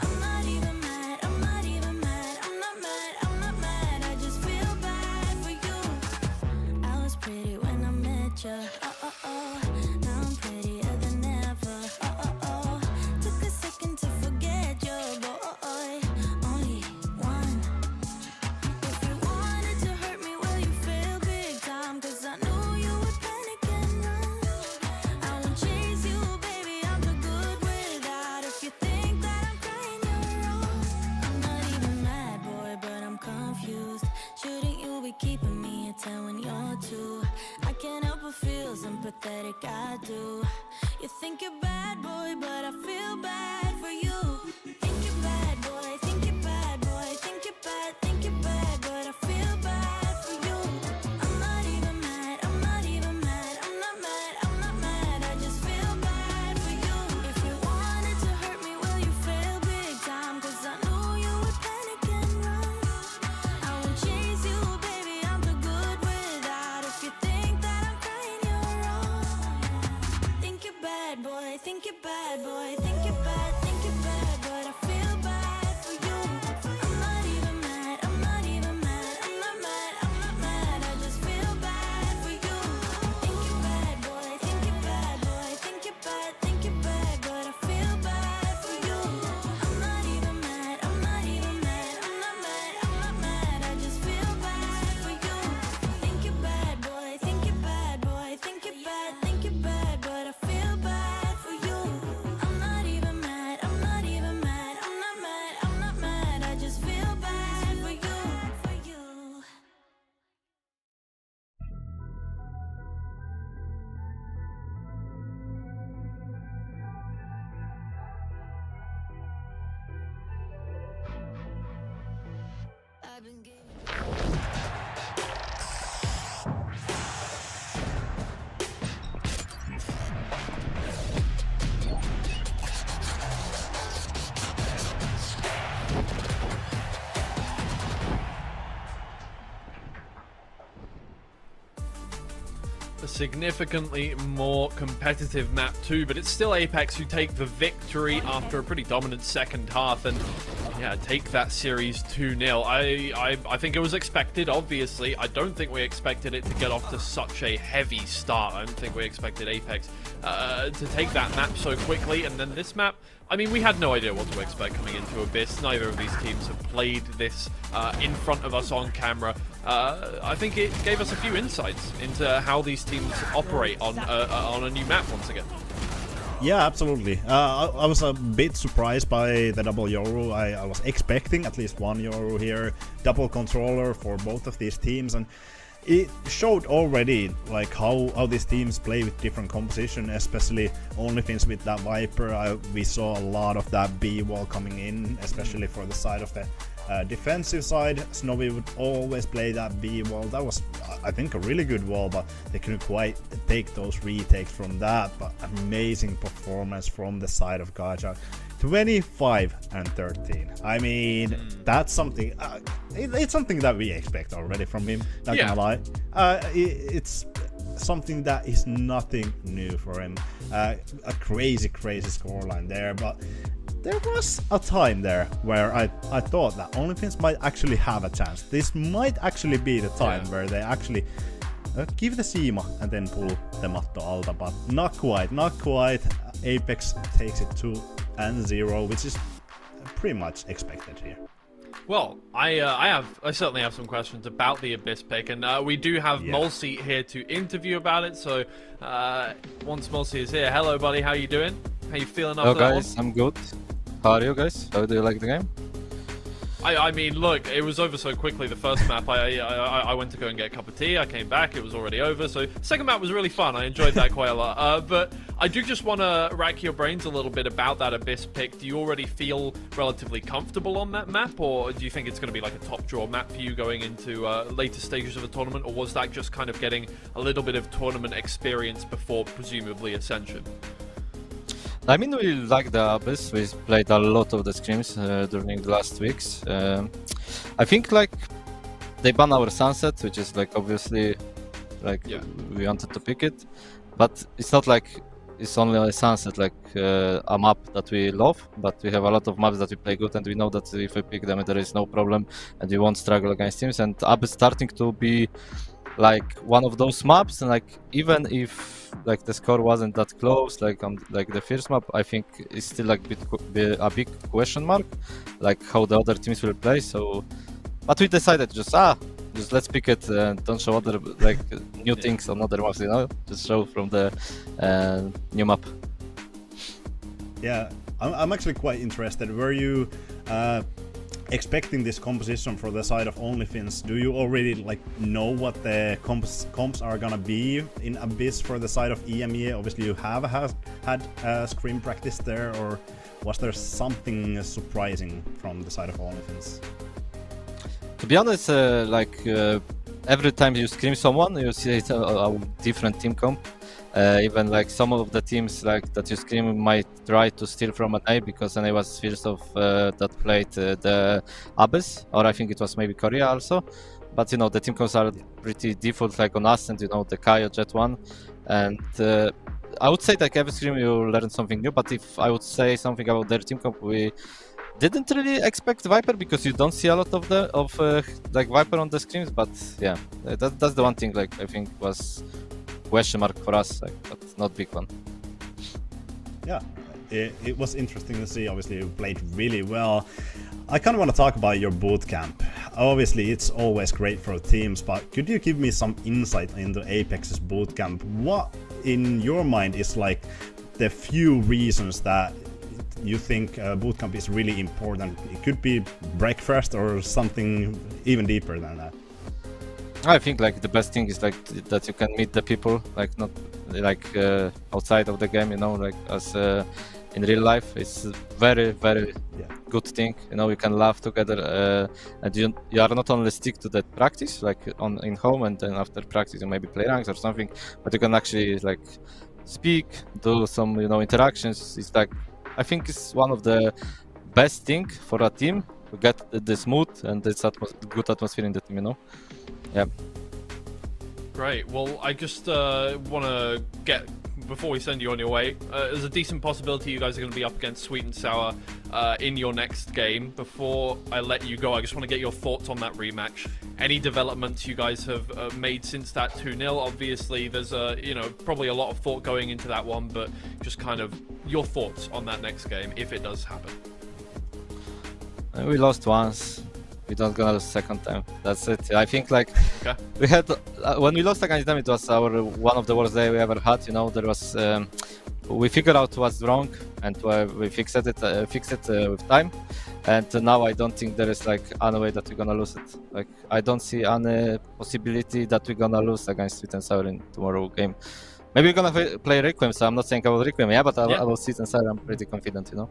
I'm not even mad, I'm not even mad, I'm not mad, I just feel bad for you. I was pretty when I met ya, now I'm prettier than ever, took a second to forget you, boy, only one. If you wanted to hurt me, well, you failed big time, 'cause I knew you would panic and run. I won't chase you, baby, I'm too good without. If you think that I'm crying, you're wrong. I'm not even mad, boy, but I'm confused. Shouldn't you be keeping me at 10 when you're 2? pathetic, I do. You think you're bad boy, but I feel bad for you. Think you're bad boy, think you're bad boy, think you're bad, but I feel bad for you. I'm not even mad, I'm not even mad, I'm not mad, I'm not mad, I just feel bad for you. If you wanted to hurt me, well you fail big time, cause I knew you would panic and run. I won't chase you, baby, I'm too good without. If you think that I'm crying, you're wrong. Think you're bad boy, think you're bad boy, think you're bad, but I feel bad for you. I'm not even mad, I'm not even mad, I'm not mad, I'm not mad, I just feel bad for you. Think you're bad boy, think you're bad boy, think you're bad, but I feel bad for you. I'm not even mad, I'm not even mad, I'm not mad, I'm not mad, I just feel bad for you. Think you're bad boy, think you're bad boy, think you're bad, but I feel bad for you. I'm not even mad, I'm not even mad, I'm not mad, I'm not mad, I just feel bad for you. I've been giving A significantly more competitive map too, but it's still Apex who take the victory after a pretty dominant second half and yeah, take that series 2-0. I think it was expected, obviously. I don't think we expected it to get off to such a heavy start. I don't think we expected Apex to take that map so quickly, and then this map, I mean, we had no idea what to expect coming into Abyss. Neither of these teams have played this in front of us on camera. I think it gave us a few insights into how these teams operate on a new map once again. Yeah, absolutely. I was a bit surprised by the double Yoru. I was expecting at least one Yoru here, double controller for both of these teams, and it showed already like how these teams play with different composition, especially OnlyFins with that Viper. We saw a lot of that B wall coming in, especially for the side of the defensive side. Snowy would always play that B wall. That was, I think, a really good wall, but they couldn't quite take those retakes from that. But amazing performance from the side of Gaja. 25 and 13. I mean, that's something. It's something that we expect already from him. Not gonna lie. It's something that is nothing new for him. A crazy scoreline there, but there was a time there where I thought that OnlyFins might actually have a chance. This might actually be the time where they actually give the Seema and then pull the Matto Alta, but not quite. Apex takes it 2-0, which is pretty much expected here. Well, I certainly have some questions about the Abyss pick, and we do have Mulsey here to interview about it. So once Mulsey is here, hello buddy, how you doing? How you feeling after that one? Guys, I'm good. How are you guys? How do you like the game? I mean, look, it was over so quickly, the first map. I went to go and get a cup of tea, I came back, it was already over. So the second map was really fun, I enjoyed that quite a lot. But I do just want to rack your brains a little bit about that Abyss pick. Do you already feel relatively comfortable on that map, or do you think it's going to be like a top draw map for you going into later stages of a tournament, or was that just kind of getting a little bit of tournament experience before presumably Ascension? I mean, we like the Abyss. We played a lot of the scrims during the last weeks. I think like they ban our Sunset, which is like obviously like we wanted to pick it, but it's not like it's only a Sunset, like a map that we love, but we have a lot of maps that we play good, and we know that if we pick them there is no problem and we won't struggle against teams. And Abyss starting to be like one of those maps, and like even if like the score wasn't that close like on like the first map, I think it's still like a big question mark like how the other teams will play. So but we decided just let's pick it and don't show other like new things on other maps, you know, just show from the new map. Yeah, I'm actually quite interested. Were you expecting this composition for the side of OnlyFins? Do you already like know what the comps are gonna be in Abyss for the side of EMEA? Obviously, you have had scrim practice there, or was there something surprising from the side of OnlyFins? To be honest, every time you scream someone, you see it's a different team comp. Even like some of the teams like that you scream might try to steal from an A, because NA was first of that played the Abyss, or I think it was maybe Korea also. But you know, the team comps are pretty default like on Ascent, you know, the Kaio Jet 1. And I would say like every scream you learn something new, but if I would say something about their team comp, we didn't really expect Viper, because you don't see a lot of like Viper on the screens. But yeah, that's the one thing like I think was question mark for us, like, but not big one. Yeah, it was interesting to see. Obviously, you played really well. I kind of want to talk about your boot camp. Obviously, it's always great for teams, but could you give me some insight into Apex's boot camp? What, in your mind, is like the few reasons that you think boot camp is really important? It could be breakfast or something even deeper than that. I think like the best thing is like that you can meet the people, like not like outside of the game, you know, like as in real life. It's a very good thing, you know. You can laugh together, and you are not only stick to that practice like in home, and then after practice you maybe play ranks or something, but you can actually like speak, do some, you know, interactions. It's like, I think it's one of the best thing for a team to get this mood and this good atmosphere in the team, you know. Yeah. Great. Well, I just want to get, before we send you on your way, there's a decent possibility you guys are going to be up against Sweet and Sour in your next game. Before I let you go, I just want to get your thoughts on that rematch. Any developments you guys have made since that 2-0? Obviously, there's probably a lot of thought going into that one, but just kind of your thoughts on that next game if it does happen. We lost once. We don't gonna lose second time. That's it. I think like we had when we lost against them, it was one of the worst days we ever had. You know, there was we figured out what's wrong and we fixed it with time. And now I don't think there is like any way that we're gonna lose it. Like I don't see any possibility that we're gonna lose against Sweet and Sour in tomorrow game. Maybe we're gonna play Requim, so I'm not saying about Requim, but about Sweet and Sour, I'm pretty confident, you know.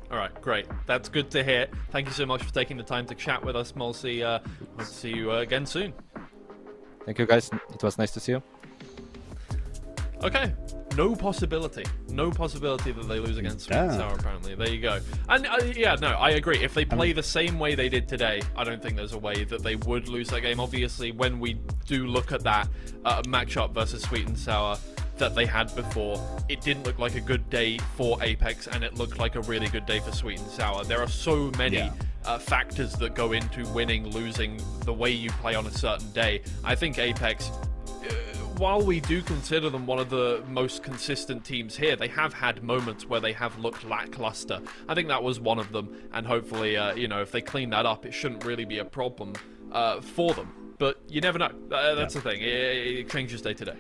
All right, great. That's good to hear. Thank you so much for taking the time to chat with us, Mulsi. Hope to see you again soon. Thank you, guys. It was nice to see you. Okay. No possibility that they lose against Sweet and Sour, apparently. There you go. And I agree. If they play the same way they did today, I don't think there's a way that they would lose that game. Obviously, when we do look at that matchup versus Sweet and Sour that they had before, it didn't look like a good day for Apex, and it looked like a really good day for Sweet and Sour. There are so many factors that go into winning, losing, the way you play on a certain day. I think Apex, while we do consider them one of the most consistent teams here, they have had moments where they have looked lackluster. I think that was one of them, and hopefully, if they clean that up, it shouldn't really be a problem for them. But you never know. That's the thing. It changes day to day.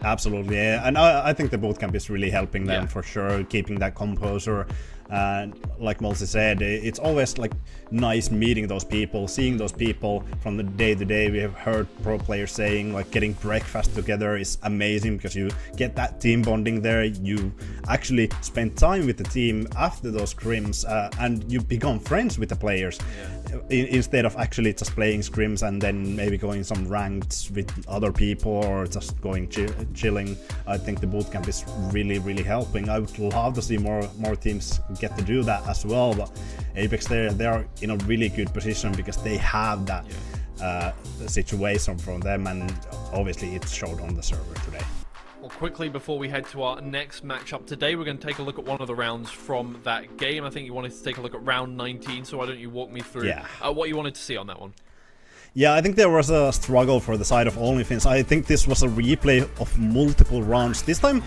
Absolutely, yeah. And I think the bootcamp is really helping them for sure, keeping that composure. And like Mulsi said, it's always like nice meeting those people, seeing those people from the day to day. We have heard pro players saying like getting breakfast together is amazing because you get that team bonding there. You actually spend time with the team after those scrims, and you become friends with the players instead of actually just playing scrims and then maybe going some ranked with other people or just going chilling. I think the bootcamp is really helping. I would love to see more teams get to do that as well, but Apex they are in a really good position because they have that situation from them, and obviously it showed on the server today. Well, quickly before we head to our next matchup today, we're going to take a look at one of the rounds from that game. I think you wanted to take a look at round 19, so why don't you walk me through what you wanted to see on that one? Yeah, I think there was a struggle for the side of OnlyFins. I think this was a replay of multiple rounds. This time,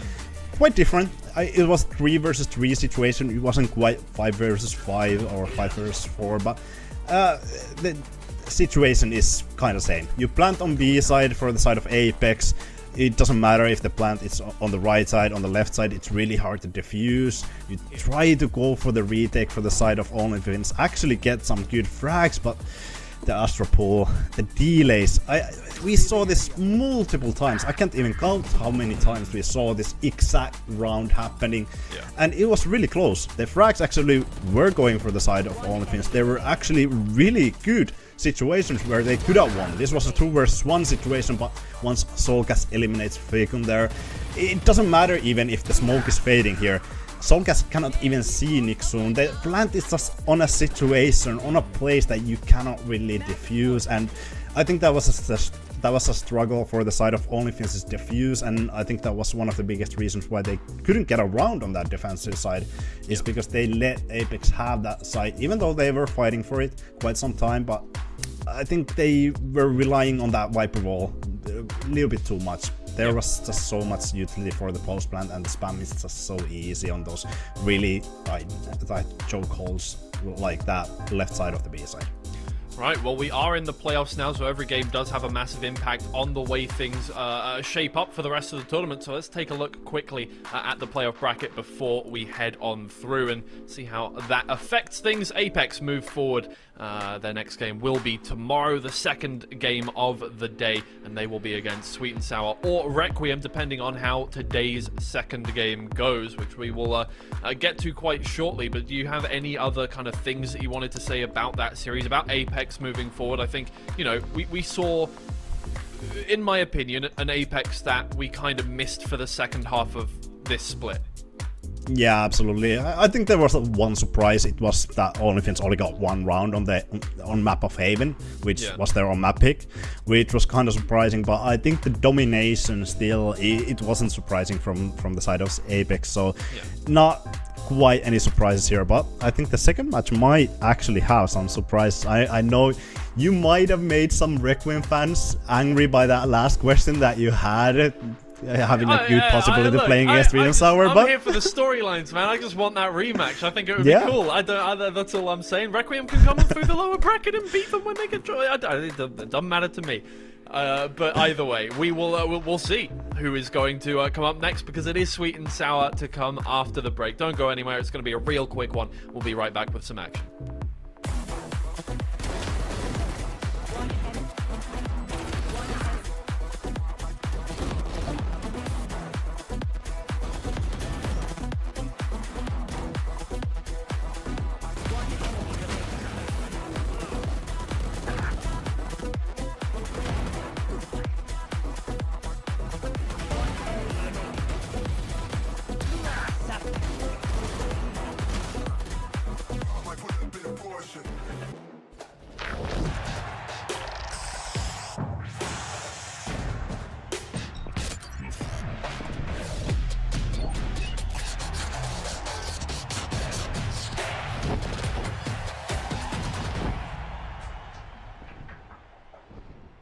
quite different. It was 3 versus 3 situation. It wasn't quite 5 versus 5 or 5 versus 4, but the situation is kind of same. You plant on B side for the side of Apex. it doesn't matter if the plant is on the right side, on the left side, it's really hard to defuse. You try to go for the retake for the side of OnlyFins, actually get some good frags, but the Astro Pool, the delays, we saw this multiple times. I can't even count how many times we saw this exact round happening, and it was really close. The frags actually were going for the side of OnlyFins. They were actually really good situations where they could have won. This was a 2 versus 1 situation, but once Solgas eliminates Fakum there, it doesn't matter even if the smoke is fading here. Solgas cannot even see Nick soon. The plant is just on a situation, on a place that you cannot really defuse, and I think that was a struggle for the side of OnlyFins' defuse, and I think that was one of the biggest reasons why they couldn't get around on that defensive side, is because they let Apex have that side, even though they were fighting for it quite some time, but I think they were relying on that Viper wall a little bit too much. There was just so much utility for the post plant, and the spam is just so easy on those really tight chokeholds like that left side of the B side. Right, well, we are in the playoffs now, so every game does have a massive impact on the way things shape up for the rest of the tournament. So let's take a look quickly at the playoff bracket before we head on through and see how that affects things. Apex move forward. Their next game will be tomorrow, the second game of the day, and they will be against Sweet and Sour or Requiem, depending on how today's second game goes, which we will get to quite shortly. But do you have any other kind of things that you wanted to say about that series, about Apex moving forward? I think, you know, we saw, in my opinion, an Apex that we kind of missed for the second half of this split. Yeah, absolutely. I think there was one surprise. It was that OnlyFins only got 1 round on map of Haven, which was their own map pick, which was kind of surprising. But I think the domination still, it wasn't surprising from the side of Apex. So not quite any surprises here. But I think the second match might actually have some surprises. I know you might have made some Requiem fans angry by that last question that you had, having a good possibility of playing against Sweet and Sour, I'm but here for the storylines, man. I just want that rematch. I think it would be cool. That's all I'm saying. Requiem can come through the lower bracket and beat them when they get joy. It doesn't matter to me. But either way, we'll see who is going to come up next, because it is Sweet and Sour to come after the break. Don't go anywhere. It's going to be a real quick one. We'll be right back with some action.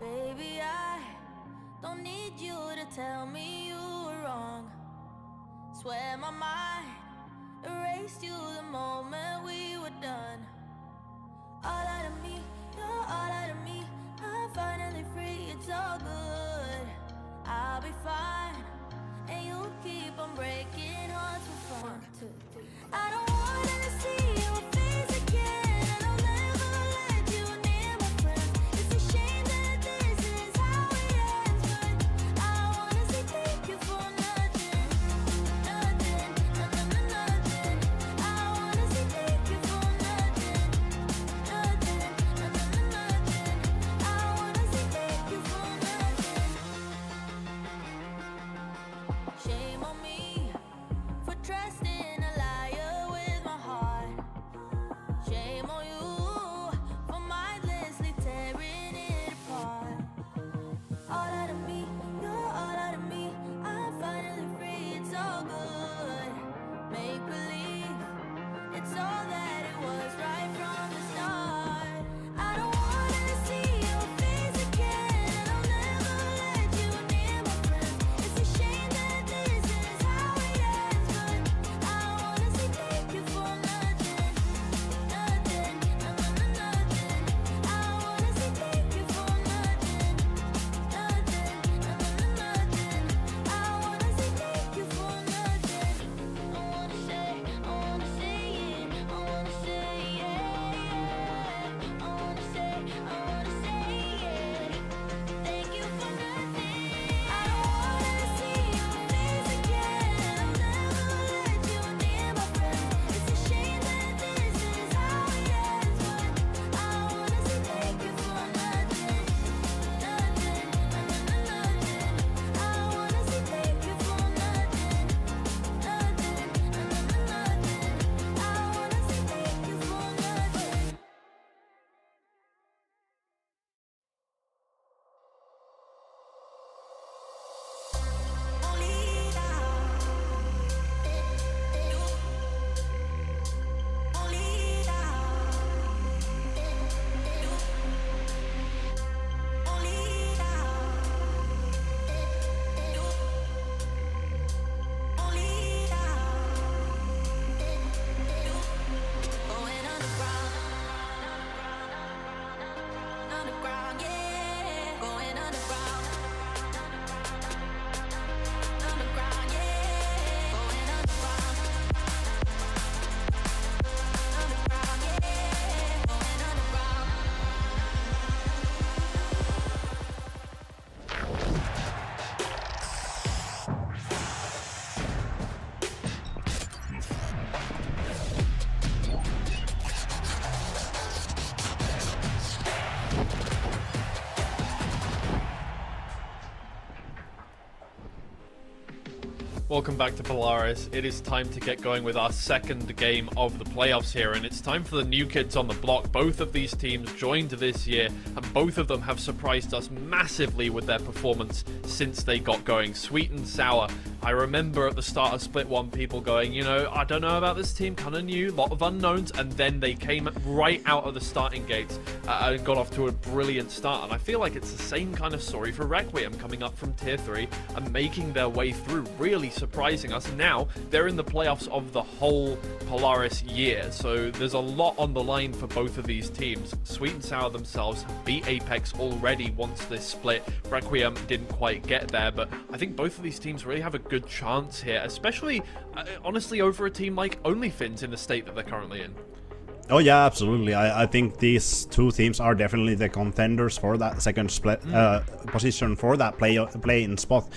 Baby, I don't need you to tell me you were wrong. Swear my mind erased you the moment we were done. All out of me, you're all out of me. I'm finally free, it's all good. I'll be fine, and you'll keep on breaking hearts for fun. 1, 2, 3. I don't wanna see your face again, and I'll never let you near my friends. It's a shame that this is how it ends, but I wanna say thank you for nothing, nothing, nothing. I wanna say thank you for nothing, nothing, nothing. I wanna say thank you for nothing. Welcome back to Polaris. It is time to get going with our second game of the playoffs here, and it's time for the new kids on the block. Both of these teams joined this year, and both of them have surprised us massively with their performance since they got going. Sweet and Sour. I remember at the start of Split 1 people going, you know, I don't know about this team, kind of new, lot of unknowns, and then they came right out of the starting gates and got off to a brilliant start. And I feel like it's the same kind of story for Requiem, coming up from Tier 3 and making their way through, really surprising us. Now they're in the playoffs of the whole Polaris year, so there's a lot on the line for both of these teams. Sweet and Sour themselves beat Apex already once this split. Requiem didn't quite get there, but I think both of these teams really have a good chance here, especially honestly over a team like OnlyFins in the state that they're currently in. Oh yeah, absolutely. I think these two teams are definitely the contenders for that second split position for that play-in spot.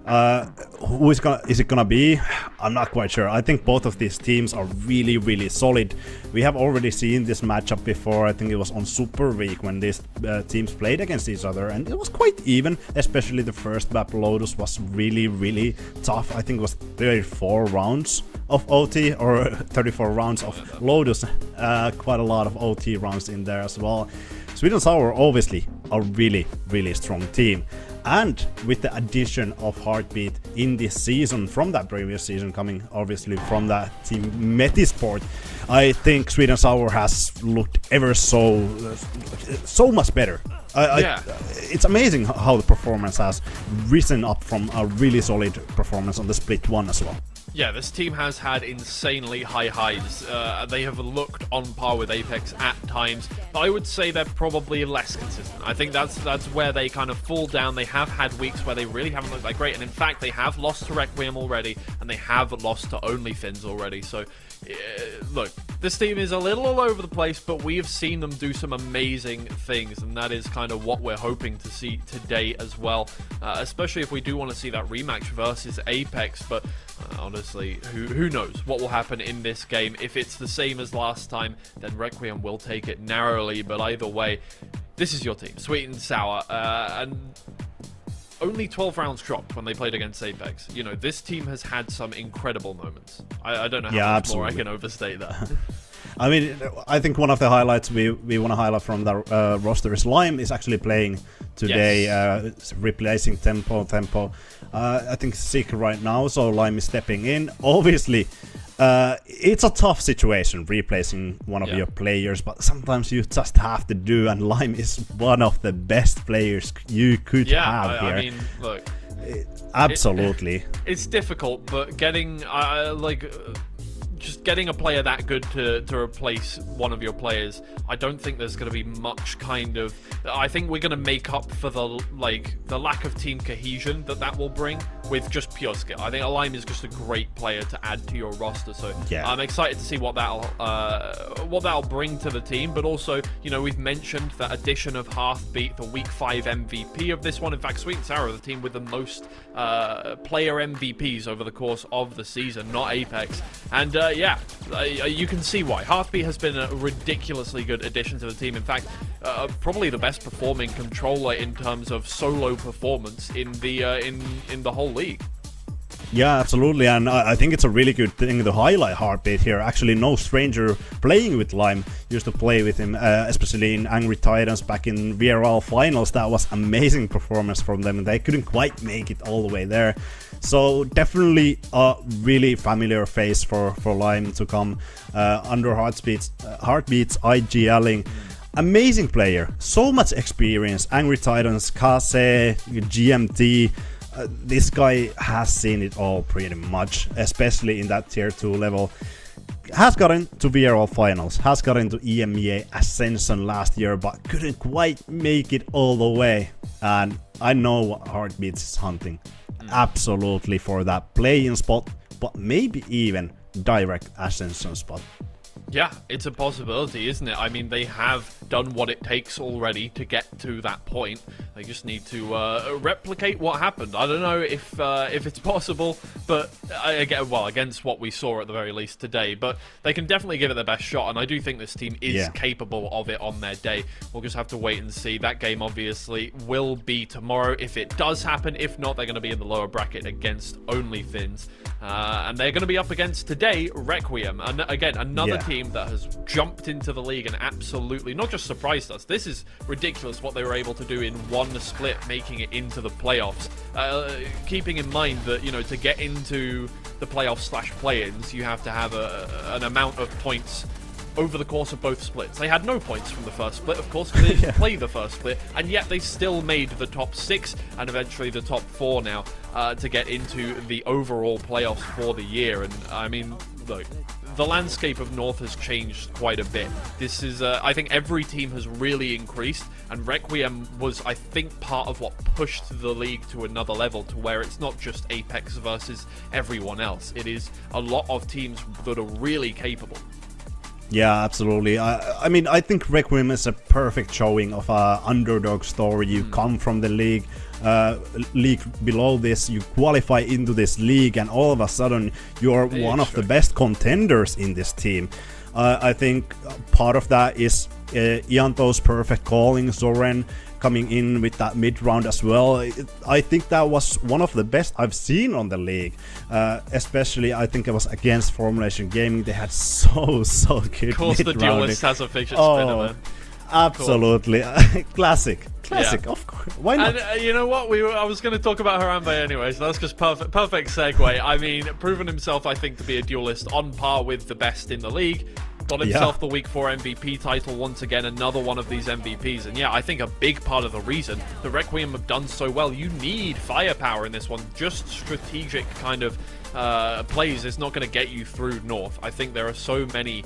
Who is it gonna be? I'm not quite sure. I think both of these teams are really, really solid. We have already seen this matchup before. I think it was on Super Week when these teams played against each other, and it was quite even. Especially the first map, Lotus, was really, really tough. I think it was 34 rounds of OT or 34 rounds of Lotus. Quite a lot of OT rounds in there as well. Sweet and Sour obviously a really, really strong team. And with the addition of Heartbeat in this season from that previous season, coming obviously from that team Metisport, I think Sweet and Sour has looked ever so much better. It's amazing how the performance has risen up from a really solid performance on the Split 1 as well. Yeah, this team has had insanely high highs. They have looked on par with Apex at times, but I would say they're probably less consistent. I think that's where they kind of fall down. They have had weeks where they really haven't looked that great, and in fact, they have lost to Requiem already, and they have lost to OnlyFins already. So, look, this team is a little all over the place, but we have seen them do some amazing things, and that is kind of what we're hoping to see today as well, especially if we do want to see that rematch versus Apex. But honestly, who knows what will happen in this game. If it's the same as last time, then Requiem will take it narrowly, but either way, this is your team, Sweet and Sour, and only 12 rounds dropped when they played against Apex. You know, this team has had some incredible moments. I don't know how much more I can overstate that. I mean, I think one of the highlights we want to highlight from the roster is Lime is actually playing today, replacing Tempo. I think sick right now, so Lime is stepping in. Obviously, it's a tough situation replacing one of your players, but sometimes you just have to do, and Lime is one of the best players you could have here. I mean, look, absolutely. It's difficult, but getting just getting a player that good to replace one of your players, I don't think there's going to be much kind of... I think we're going to make up for the lack of team cohesion that will bring with just pure skill. I think Alime is just a great player to add to your roster, so I'm excited to see what that'll bring to the team. But also, you know, we've mentioned that addition of Heartbeat, the Week 5 MVP of this one. In fact, Sweet and Sour are the team with the most player MVPs over the course of the season, not Apex. And you can see why. Heartbeat has been a ridiculously good addition to the team. In fact, probably the best performing controller in terms of solo performance in the whole league. Yeah, absolutely, and I think it's a really good thing to highlight Heartbeat here. Actually, no stranger playing with Lime. Used to play with him, especially in Angry Titans back in VRL finals. That was amazing performance from them, and they couldn't quite make it all the way there. So definitely a really familiar face for Lime to come under Heartbeat's IGLing. Amazing player, so much experience. Angry Titans, Kase, GMT. This guy has seen it all pretty much, especially in that tier 2 level. Has gotten to VRL finals, has gotten to EMEA Ascension last year, but couldn't quite make it all the way. And I know what Heartbeat is hunting. Absolutely for that play-in spot, but maybe even direct Ascension spot. Yeah, it's a possibility, isn't it? I mean, they have done what it takes already to get to that point. They just need to replicate what happened. I don't know if it's possible, but against what we saw at the very least today. But they can definitely give it their best shot, and I do think this team is capable of it on their day. We'll just have to wait and see. That game obviously will be tomorrow if it does happen. If not, they're going to be in the lower bracket against OnlyFins. And they're going to be up against today Requiem, and again another team that has jumped into the league and absolutely not just surprised us. This is ridiculous what they were able to do in one split, making it into the playoffs. Keeping in mind that, you know, to get into the playoffs / play-ins, you have to have an amount of points over the course of both splits. They had no points from the first split, of course, because they didn't play the first split, and yet they still made the top 6 and eventually the top 4 now to get into the overall playoffs for the year. And I mean, look, the landscape of North has changed quite a bit. This is, I think every team has really increased, and Requiem was, I think, part of what pushed the league to another level, to where it's not just Apex versus everyone else. It is a lot of teams that are really capable. Yeah, absolutely. I mean, I think Requiem is a perfect showing of a underdog story. You come from the league below this, you qualify into this league, and all of a sudden you're one of the best contenders in this team. I think part of that is Ianto's perfect calling, Zoren coming in with that mid-round as well. I think that was one of the best I've seen on the league. Especially, I think it was against Formulation Gaming. They had so good Of course, the Duelist has a fidget spinner, man. Absolutely. Classic, of course. Why not? And you know what? I was going to talk about Harambe anyway, so that's just perfect segue. I mean, proven himself, I think, to be a Duelist on par with the best in the league. Got himself the Week 4 MVP title once again, another one of these MVPs. And yeah, I think a big part of the reason the Requiem have done so well, you need firepower in this one. Just strategic kind of plays is not going to get you through North. I think there are so many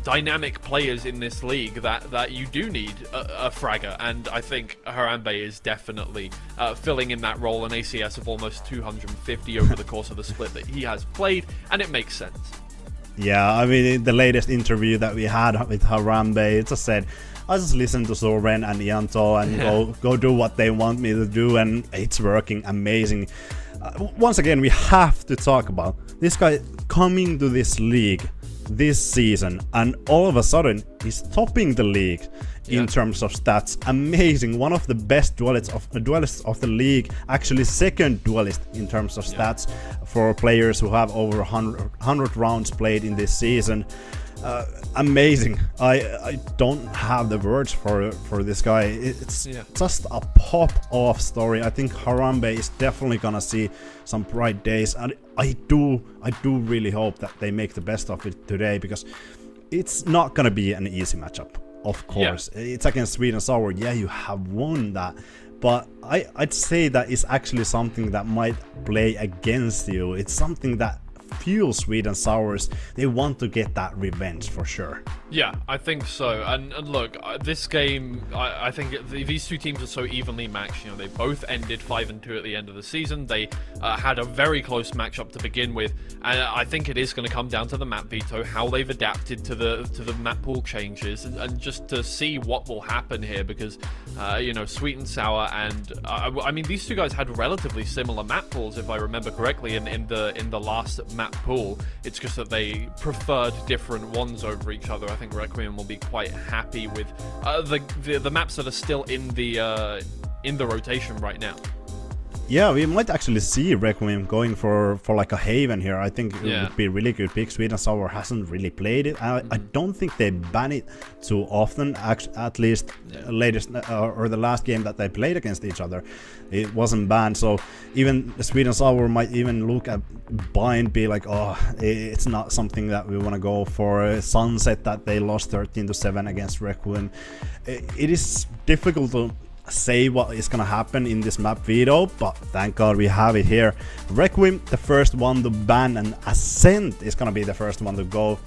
dynamic players in this league that you do need a fragger, and I think Harambe is definitely filling in that role, an ACS of almost 250 over the course of the split that he has played, and it makes sense. Yeah, I mean, in the latest interview that we had with Harambe, it just said, I just listen to Zoren and Ianto and go do what they want me to do, and it's working amazing. Once again, we have to talk about this guy coming to this league this season, and all of a sudden he's topping the league in terms of stats. Amazing, one of the best duelists of the league, actually second duelist in terms of stats for players who have over 100 rounds played in this season. Amazing. I don't have the words for this guy. It's just a pop-off story. I think Harambe is definitely gonna see some bright days, and I do really hope that they make the best of it today, because it's not gonna be an easy matchup. Of course, it's against Sweden Sour. Yeah, you have won that, but I'd say that it's actually something that might play against you. It's something that fuels Sweden Sours. They want to get that revenge for sure. Yeah, I think so. And look, this game, I think these two teams are so evenly matched. You know, they both ended 5-2 at the end of the season. They had a very close matchup to begin with, and I think it is going to come down to the map veto, how they've adapted to the map pool changes, and just to see what will happen here, because you know, Sweet and Sour and I mean, these two guys had relatively similar map pools, if I remember correctly, in the last map pool. It's just that they preferred different ones over each other. I think Requiem will be quite happy with the maps that are still in the rotation right now. Yeah, we might actually see Requiem going for like a Haven here. I think it would be a really good pick. Sweden Sour hasn't really played it. I don't think they ban it too often. At least latest or the last game that they played against each other, it wasn't banned. So even Sweden Sour might even look at Bind, be like, oh, it's not something that we want to go for. Sunset, that they lost 13-7 against Requiem. It is difficult to say what is gonna happen in this map veto, but thank God we have it here. Requiem, the first one to ban, and Ascent is gonna be the first one to go.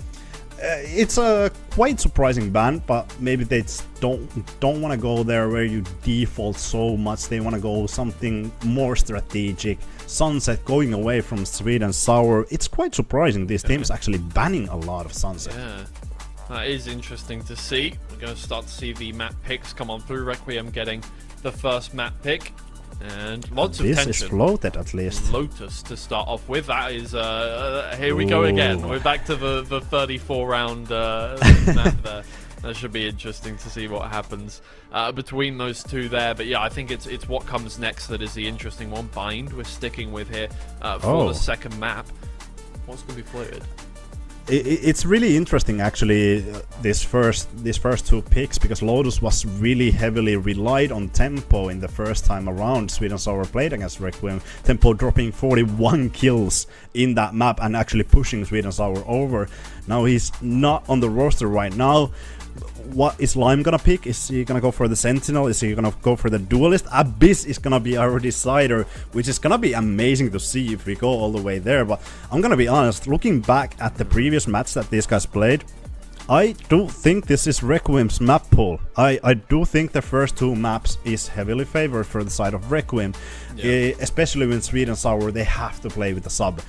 It's a quite surprising ban, but maybe they just don't want to go there where you default so much. They want to go something more strategic. Sunset going away from Sweden Sour. It's quite surprising. This team is actually banning a lot of Sunset. Yeah, that is interesting to see. We're going to start to see the map picks come on through. Requiem getting the first map pick. And lots of tension. This is floated at least. Lotus to start off with. That is, here we go again. We're back to the 34 round map there. That should be interesting to see what happens between those two there. But yeah, I think it's what comes next that is the interesting one. Bind we're sticking with here for the second map. What's going to be floated? It's really interesting actually, this first two picks, because Lotus was really heavily relied on Tempo in the first time around Sweden Sour played against Requiem. Tempo dropping 41 kills in that map and actually pushing Sweden Sour over. Now he's not on the roster right now. What is Lime gonna pick? Is he gonna go for the Sentinel? Is he gonna go for the Duelist? Abyss is gonna be our decider, which is gonna be amazing to see if we go all the way there. But I'm gonna be honest, looking back at the previous match that these guys played, I do think this is Requiem's map pool. I do think the first two maps is heavily favored for the side of Requiem, especially when Sweden Sour, they have to play with the sub.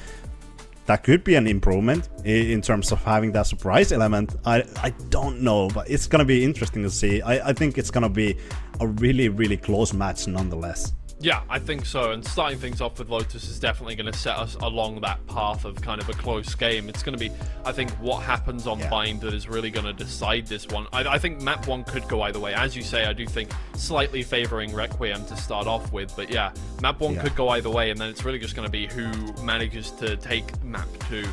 That could be an improvement in terms of having that surprise element. I don't know, but it's gonna be interesting to see. I think it's gonna be a really, really close match nonetheless. Yeah, I think so. And starting things off with Lotus is definitely going to set us along that path of kind of a close game. It's going to be, I think, what happens on Bind that is really going to decide this one. I think map 1 could go either way. As you say, I do think slightly favoring Requiem to start off with. But yeah, map 1 could go either way, and then it's really just going to be who manages to take map 2.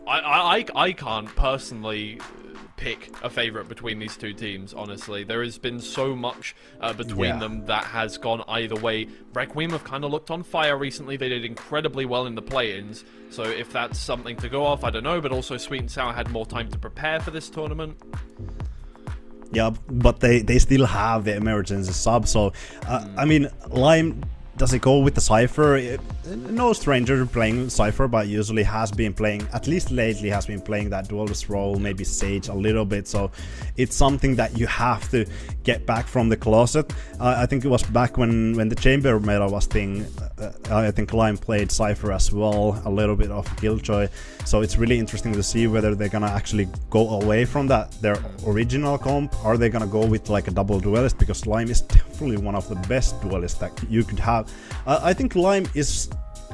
I can't personally pick a favorite between these two teams, honestly. There has been so much between them that has gone either way. Requiem have kind of looked on fire recently. They did incredibly well in the play-ins, so if that's something to go off, I don't know. But also Sweet and Sour had more time to prepare for this tournament. Yeah, but they still have the emergency sub, so I mean, Lime, does it go with the Cypher? No stranger playing Cypher, but usually has been playing, at least lately, has been playing that duelist role, maybe Sage a little bit. So it's something that you have to get back from the closet. I think it was back when the Chamber meta was thing. I think Lime played Cypher as well, a little bit of Killjoy. So it's really interesting to see whether they're gonna actually go away from that, their original comp. Are they gonna go with like a double duelist? Because Lime is definitely one of the best duelists that you could have. I think Lime is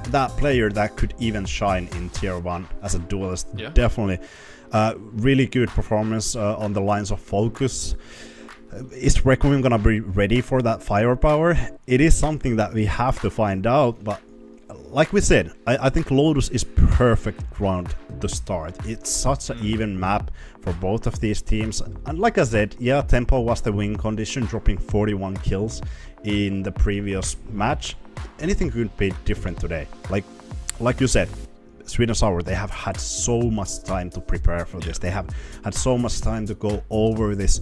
that player that could even shine in tier 1 as a duelist. Yeah. Definitely. Really good performance on the lines of focus. Is Requiem gonna be ready for that firepower? It is something that we have to find out, but like we said, I think Lotus is perfect ground to start. It's such an even map for both of these teams. And like I said, yeah, Tempo was the win condition, dropping 41 kills in the previous match. Anything could be different today. Like you said, Sweden Sour, they have had so much time to prepare for this. They have had so much time to go over this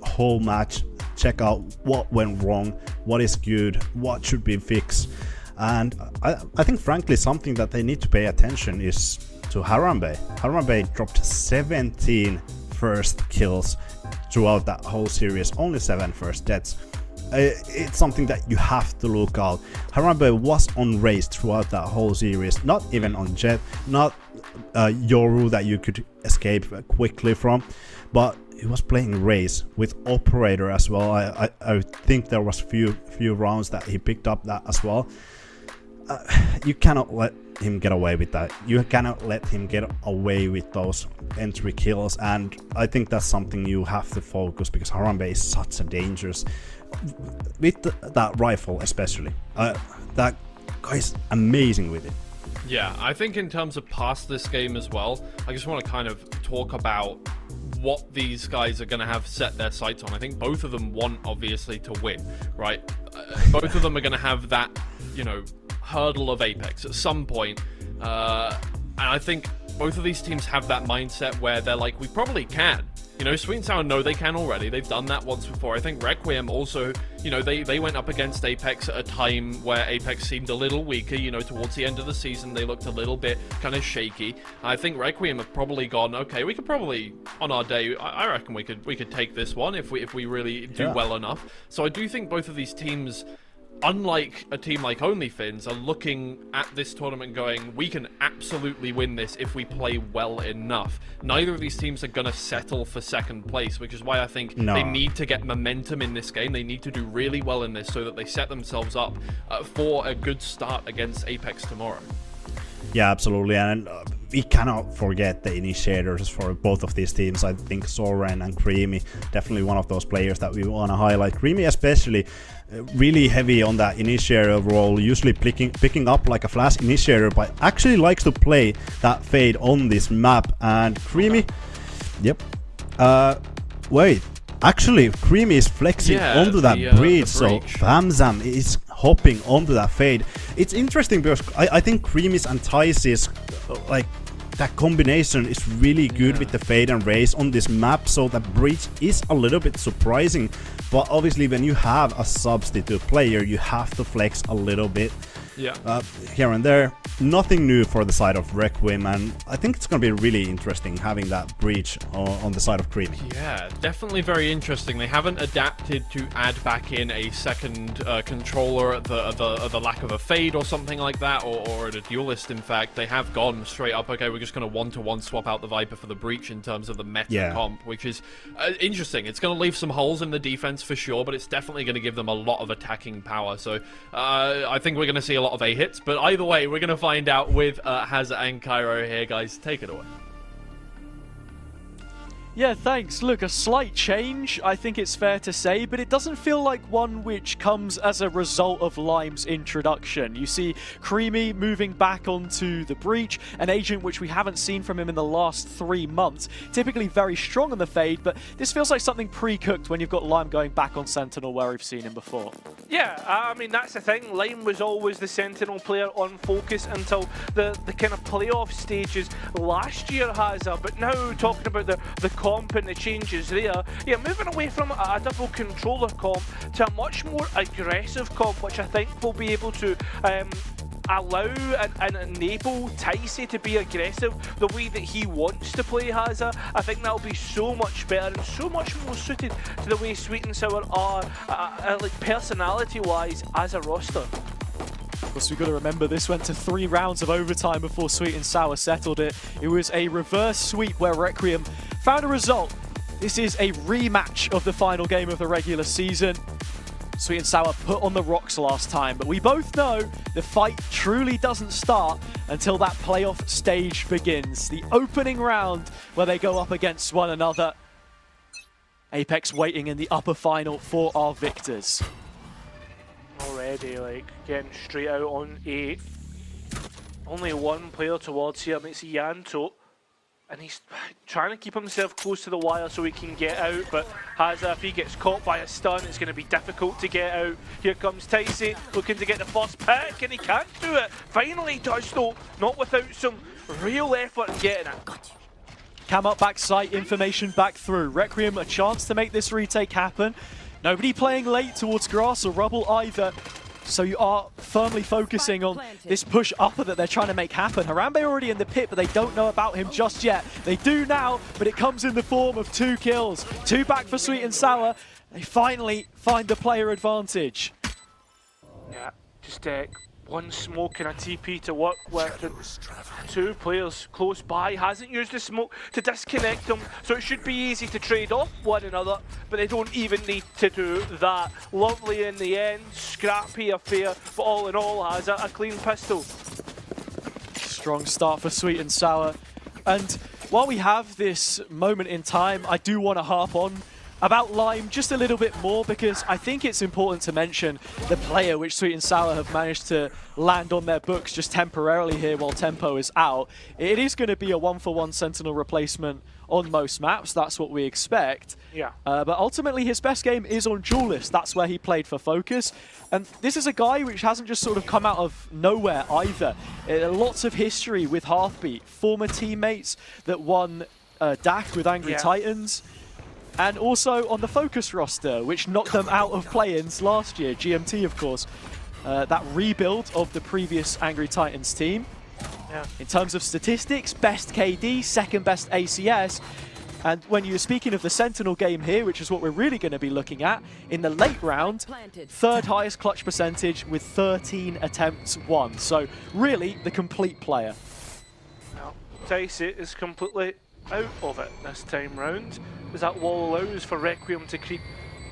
whole match, check out what went wrong, what is good, what should be fixed. And I think, frankly, something that they need to pay attention is to Harambe. Harambe dropped 17 first kills throughout that whole series, only 7 first deaths. It's something that you have to look out. Harambe was on Raze throughout that whole series, not even on Jet, not Yoru that you could escape quickly from, but he was playing Raze with Operator as well. I think there was few rounds that he picked up that as well. You cannot let him get away with that. You cannot let him get away with those entry kills, and I think that's something you have to focus, because Harambe is such a dangerous with that rifle, especially. That guy's amazing with it. Yeah, I think in terms of past this game as well, I just want to kind of talk about what these guys are going to have set their sights on. I think both of them want, obviously, to win, right? Both of them are going to have that, you know, hurdle of Apex at some point. And I think both of these teams have that mindset where they're like, we probably can. You know, Sweet and Sour know they can already. They've done that once before. I think Requiem also, you know, they went up against Apex at a time where Apex seemed a little weaker. You know, towards the end of the season, they looked a little bit kind of shaky. I think Requiem have probably gone, okay, we could probably, on our day, I reckon we could take this one if we really do well enough. So I do think both of these teams, unlike a team like OnlyFins, are looking at this tournament going, we can absolutely win this if we play well enough. Neither of these teams are going to settle for second place, which is why I think they need to get momentum in this game. They need to do really well in this so that they set themselves up for a good start against Apex tomorrow. Yeah, absolutely, and we cannot forget the initiators for both of these teams. I think Soren and Creamy, definitely one of those players that we want to highlight. Creamy especially, really heavy on that initiator role, usually picking up like a flash initiator, but actually likes to play that fade on this map. And Creamy, wait, actually Creamy is flexing onto that bridge, so Famzam is hopping onto that fade. It's interesting because I think Creamy's and Tice's like that combination is really good with the fade and race on this map, so that bridge is a little bit surprising. But obviously when you have a substitute player, you have to flex a little bit here and there. Nothing new for the side of Requiem, and I think it's going to be really interesting having that breach on the side of Creamy. Yeah, definitely very interesting. They haven't adapted to add back in a second controller, the lack of a fade or something like that, or a duelist. In fact, they have gone straight up, okay, we're just going to one-to-one swap out the Viper for the breach in terms of the meta comp, which is interesting. It's going to leave some holes in the defense for sure, but it's definitely going to give them a lot of attacking power. So I think we're going to see a lot of A hits, but either way, we're going to find out with Hazza and Cairo here, guys. Take it away. Yeah, thanks. Look, a slight change, I think it's fair to say, but it doesn't feel like one which comes as a result of Lime's introduction. You see Creamy moving back onto the breach, an agent which we haven't seen from him in the last 3 months. Typically very strong on the fade, but this feels like something pre-cooked when you've got Lime going back on Sentinel where we've seen him before. Yeah, I mean, that's the thing. Lime was always the Sentinel player on focus until the kind of playoff stages last year, Hazza, but now talking about the comp and the changes there, moving away from a double controller comp to a much more aggressive comp, which I think will be able to allow and enable Ticey to be aggressive the way that he wants to play Hazza. I think that'll be so much better and so much more suited to the way Sweet and Sour are like personality-wise as a roster. Of course, we've got to remember this went to 3 rounds of overtime before Sweet and Sour settled it. It was a reverse sweep where Requiem found a result. This is a rematch of the final game of the regular season. Sweet and Sour put on the rocks last time, but we both know the fight truly doesn't start until that playoff stage begins. The opening round where they go up against one another. Apex waiting in the upper final for our victors. Already, like, getting straight out on A. Only one player towards here, and it's Yanto. And he's trying to keep himself close to the wire so he can get out, but Hazza, if he gets caught by a stun, it's going to be difficult to get out. Here comes Ticey, looking to get the first pick, and he can't do it. Finally does, though, not without some real effort in getting it. Cam up backside, information back through. Requiem a chance to make this retake happen. Nobody playing late towards grass or rubble either. So you are firmly focusing on this push upper that they're trying to make happen. Harambe already in the pit, but they don't know about him just yet. They do now, but it comes in the form of 2 kills. 2 back for Sweet and Sour. They finally find the player advantage. Yeah, just one smoke and a TP to work with. And 2 players close by. Hasn't used the smoke to disconnect them, so it should be easy to trade off one another, but they don't even need to do that. Lovely in the end, scrappy affair, but all in all has a clean pistol. Strong start for Sweet and Sour. And while we have this moment in time, I do want to harp on about Lime just a little bit more, because I think it's important to mention the player which Sweet and Sour have managed to land on their books just temporarily here while Tempo is out. It is going to be a 1-for-1 Sentinel replacement on most maps. That's what we expect. Yeah. But ultimately his best game is on Duelist. That's where he played for Focus. And this is a guy which hasn't just sort of come out of nowhere either. Lots of history with Hearthbeat. Former teammates that won DAC with Angry Titans. and also on the Focus roster, which knocked them out of play-ins last year. GMT, of course. That rebuild of the previous Angry Titans team. Yeah. In terms of statistics, best KD, second best ACS. And when you're speaking of the Sentinel game here, which is what we're really going to be looking at, in the late round, third highest clutch percentage with 13 attempts won. So really, the complete player. Now, Dicey is completely out of it this time round, as that wall allows for Requiem to creep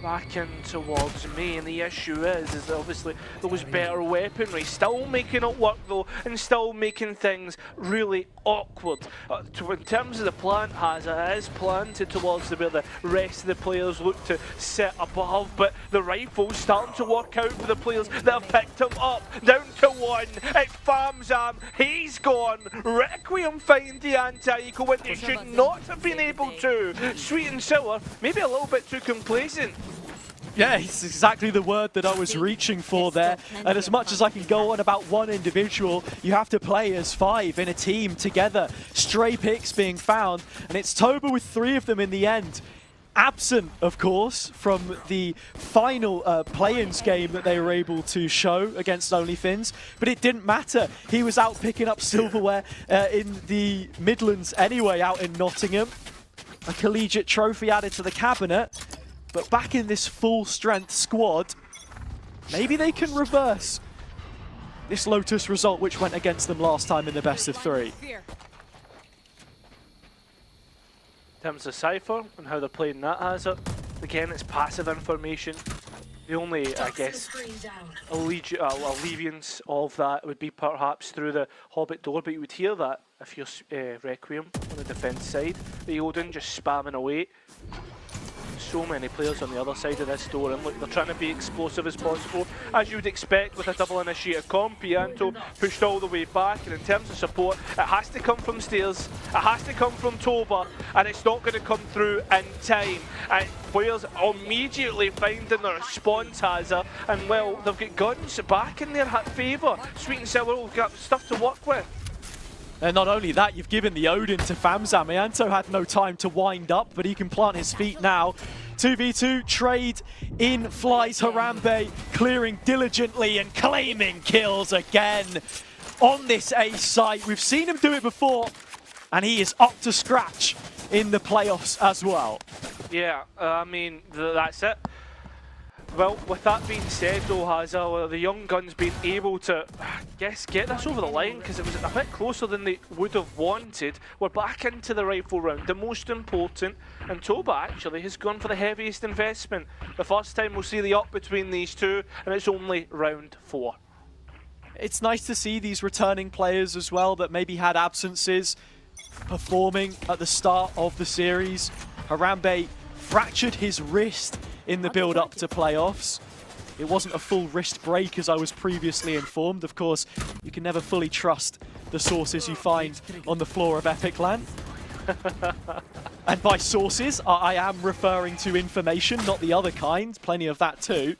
back in towards me, and the issue is that obviously those better weaponry still making it work though, and still making things really awkward. In terms of the plant hazard, it is planted towards where the rest of the players look to sit above, but the rifle's starting to work out for the players that have picked him up. Down to one, it's Famzam, he's gone. Requiem find the anti-eco when they should not have been able to. Sweet and sour, maybe a little bit too complacent. Yeah, it's exactly the word that I was reaching for there. And as much as I can go on about one individual, you have to play as 5 in a team together. Stray picks being found, and it's Toba with 3 of them in the end. Absent, of course, from the final play-ins game that they were able to show against OnlyFins, but it didn't matter. He was out picking up silverware in the Midlands anyway, out in Nottingham. A collegiate trophy added to the cabinet. But back in this full-strength squad, maybe they can reverse this Lotus result, which went against them last time in the best of 3. In terms of Cypher and how they're playing that hazard, again, it's passive information. The only, I guess, alleviance of that would be perhaps through the Hobbit door, but you would hear that if you're Requiem on the defense side. The Odin just spamming away. So many players on the other side of this door, and look, they're trying to be explosive as possible, as you would expect with a double initiator comp. Pianto pushed all the way back, and in terms of support, it has to come from Stairs, it has to come from Toba, and it's not going to come through in time. And players immediately finding their response hazard, and well, they've got guns back in their favour. Sweet and Sour will got stuff to work with. And not only that, you've given the Odin to Famzam. Ianto had no time to wind up, but he can plant his feet now. 2v2 trade, in flies Harambe, clearing diligently and claiming kills again on this A site. We've seen him do it before, and he is up to scratch in the playoffs as well. Yeah, I mean, that's it. Well, with that being said though, Hazza, the young guns been able to, I guess, get this over the line, because it was a bit closer than they would have wanted. We're back into the rifle round, the most important, and Toba actually has gone for the heaviest investment. The first time we'll see the up between these two, and it's only round 4. It's nice to see these returning players as well that maybe had absences performing at the start of the series. Harambe fractured his wrist in the build-up to playoffs. It wasn't a full wrist break, as I was previously informed. Of course, you can never fully trust the sources you find on the floor of Epic Land. And by sources, I am referring to information, not the other kind. Plenty of that too.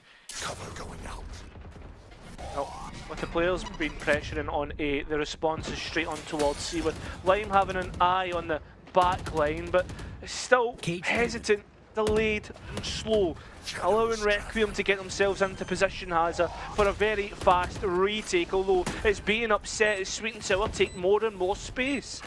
Oh, with the players being pressuring on A, the response is straight on towards C, with Lime having an eye on the back line, but still hesitant, delayed and slow, allowing Requiem to get themselves into position, Hazza, for a very fast retake, although it's being upset as Sweet and Sour take more and more space.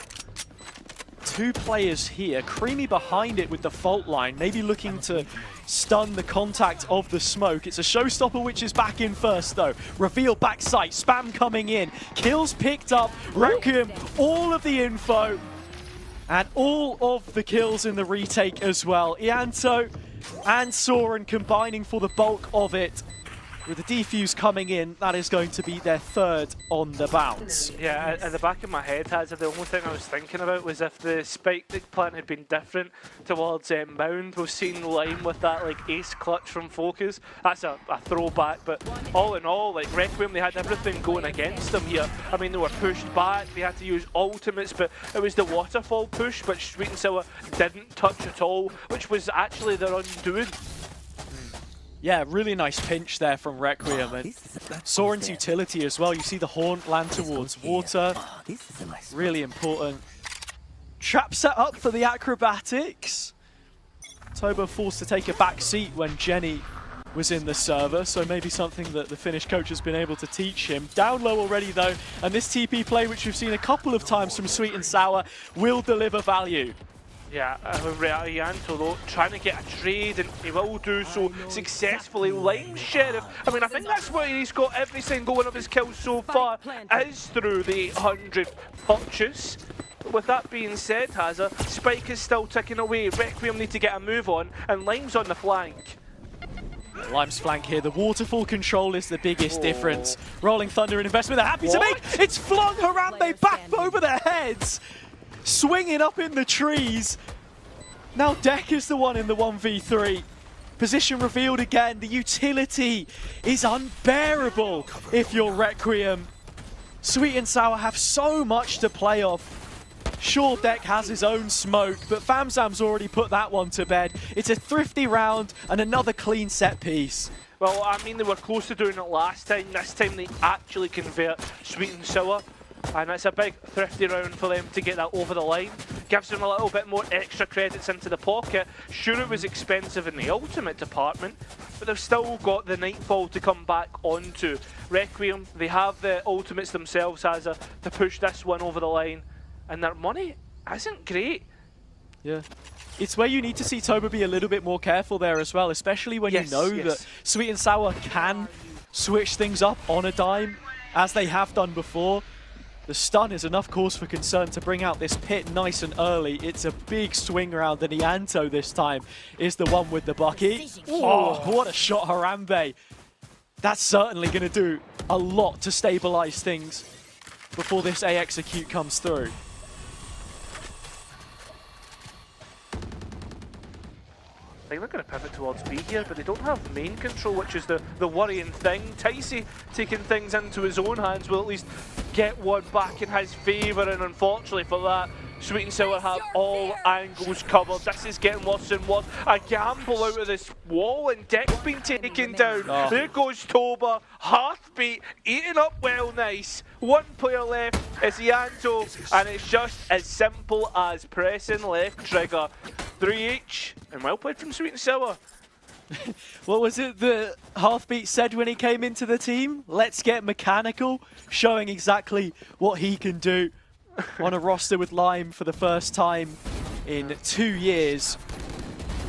2 players here, Creamy behind it with the fault line, maybe looking to stun the contact of the smoke. It's a showstopper which is back in first though. Reveal back sight, spam coming in, kills picked up, Requiem, all of the info. And all of the kills in the retake as well. Ianto and Soren combining for the bulk of it. With the defuse coming in, that is going to be their 3rd on the bounce. Yeah, at the back of my head, Hazza, the only thing I was thinking about was if the spike plant had been different towards Mound. We've seen Lime with that like ace clutch from Focus. That's a throwback, but all in all, like Requiem, they had everything going against them here. I mean, they were pushed back, they had to use ultimates, but it was the waterfall push, which Sweet and Sour didn't touch at all, which was actually their undoing. Yeah, really nice pinch there from Requiem. And Soren's utility as well. You see the Haunt land towards water. Really important. Trap set up for the acrobatics. Toba forced to take a back seat when Jenny was in the server, so maybe something that the Finnish coach has been able to teach him. Down low already though, and this TP play, which we've seen a couple of times from Sweet and Sour, will deliver value. Yeah, Rianto though, trying to get a trade, and he will do so successfully. Lime Sheriff, I mean, I think that's where he's got every single one of his kills so far, is through the 800 purchase. But with that being said, Hazza, Spike is still ticking away, Requiem need to get a move on, and Lime's on the flank. Lime's flank here, the waterfall control is the biggest difference. Rolling Thunder and investment they're happy to make. It's flung Harambe back over their heads. Swinging up in the trees. Now Deck is the one in the 1v3. Position revealed again. The utility is unbearable if you're Requiem. Sweet and Sour have so much to play off. Sure, Deck has his own smoke, but Famzam's already put that one to bed. It's a thrifty round and another clean set piece. Well, I mean, they were close to doing it last time. This time they actually convert Sweet and Sour. And it's a big thrifty round for them to get that over the line. Gives them a little bit more extra credits into the pocket. Sure, it was expensive in the ultimate department, but they've still got the Nightfall to come back onto. Requiem, they have the ultimates themselves, Hazza, to push this one over the line. And their money isn't great. Yeah. It's where you need to see Toba be a little bit more careful there as well, especially when you know that Sweet and Sour can switch things up on a dime, as they have done before. The stun is enough cause for concern to bring out this pit nice and early. It's a big swing round, and Ianto this time is the one with the bucket. Oh, what a shot, Harambe. That's certainly going to do a lot to stabilize things before this A execute comes through. I think they're going to pivot towards B here, but they don't have main control, which is the worrying thing. Ticey taking things into his own hands will at least get one back in his favour, and unfortunately for that, Sweet and Sour have all angles covered. This is getting worse and worse. A gamble out of this wall, and Deck's been taken down. There goes Toba, Heartbeat, eating up well nice. One player left is Ianto, and it's just as simple as pressing left trigger. 3 each, and well played from Sweet and Sour. What was it that Heartbeat said when he came into the team? Let's get mechanical, showing exactly what he can do on a roster with Lime for the first time in 2 years.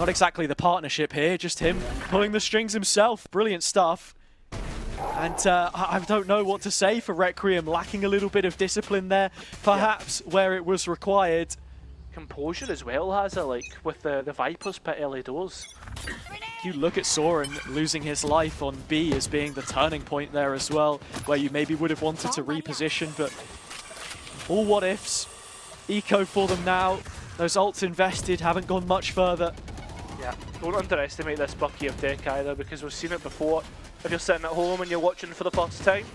Not exactly the partnership here, just him pulling the strings himself. Brilliant stuff. And I don't know what to say for Requiem, lacking a little bit of discipline there, perhaps where it was required. Composure as well, Hazza, like with the Vipers pit early doors. You look at Soren losing his life on B as being the turning point there as well, where you maybe would have wanted to reposition, but all what ifs. Eco for them now. Those ults invested haven't gone much further. Yeah, don't underestimate this bucky of Deck either, because we've seen it before. If you're sitting at home and you're watching for the first time.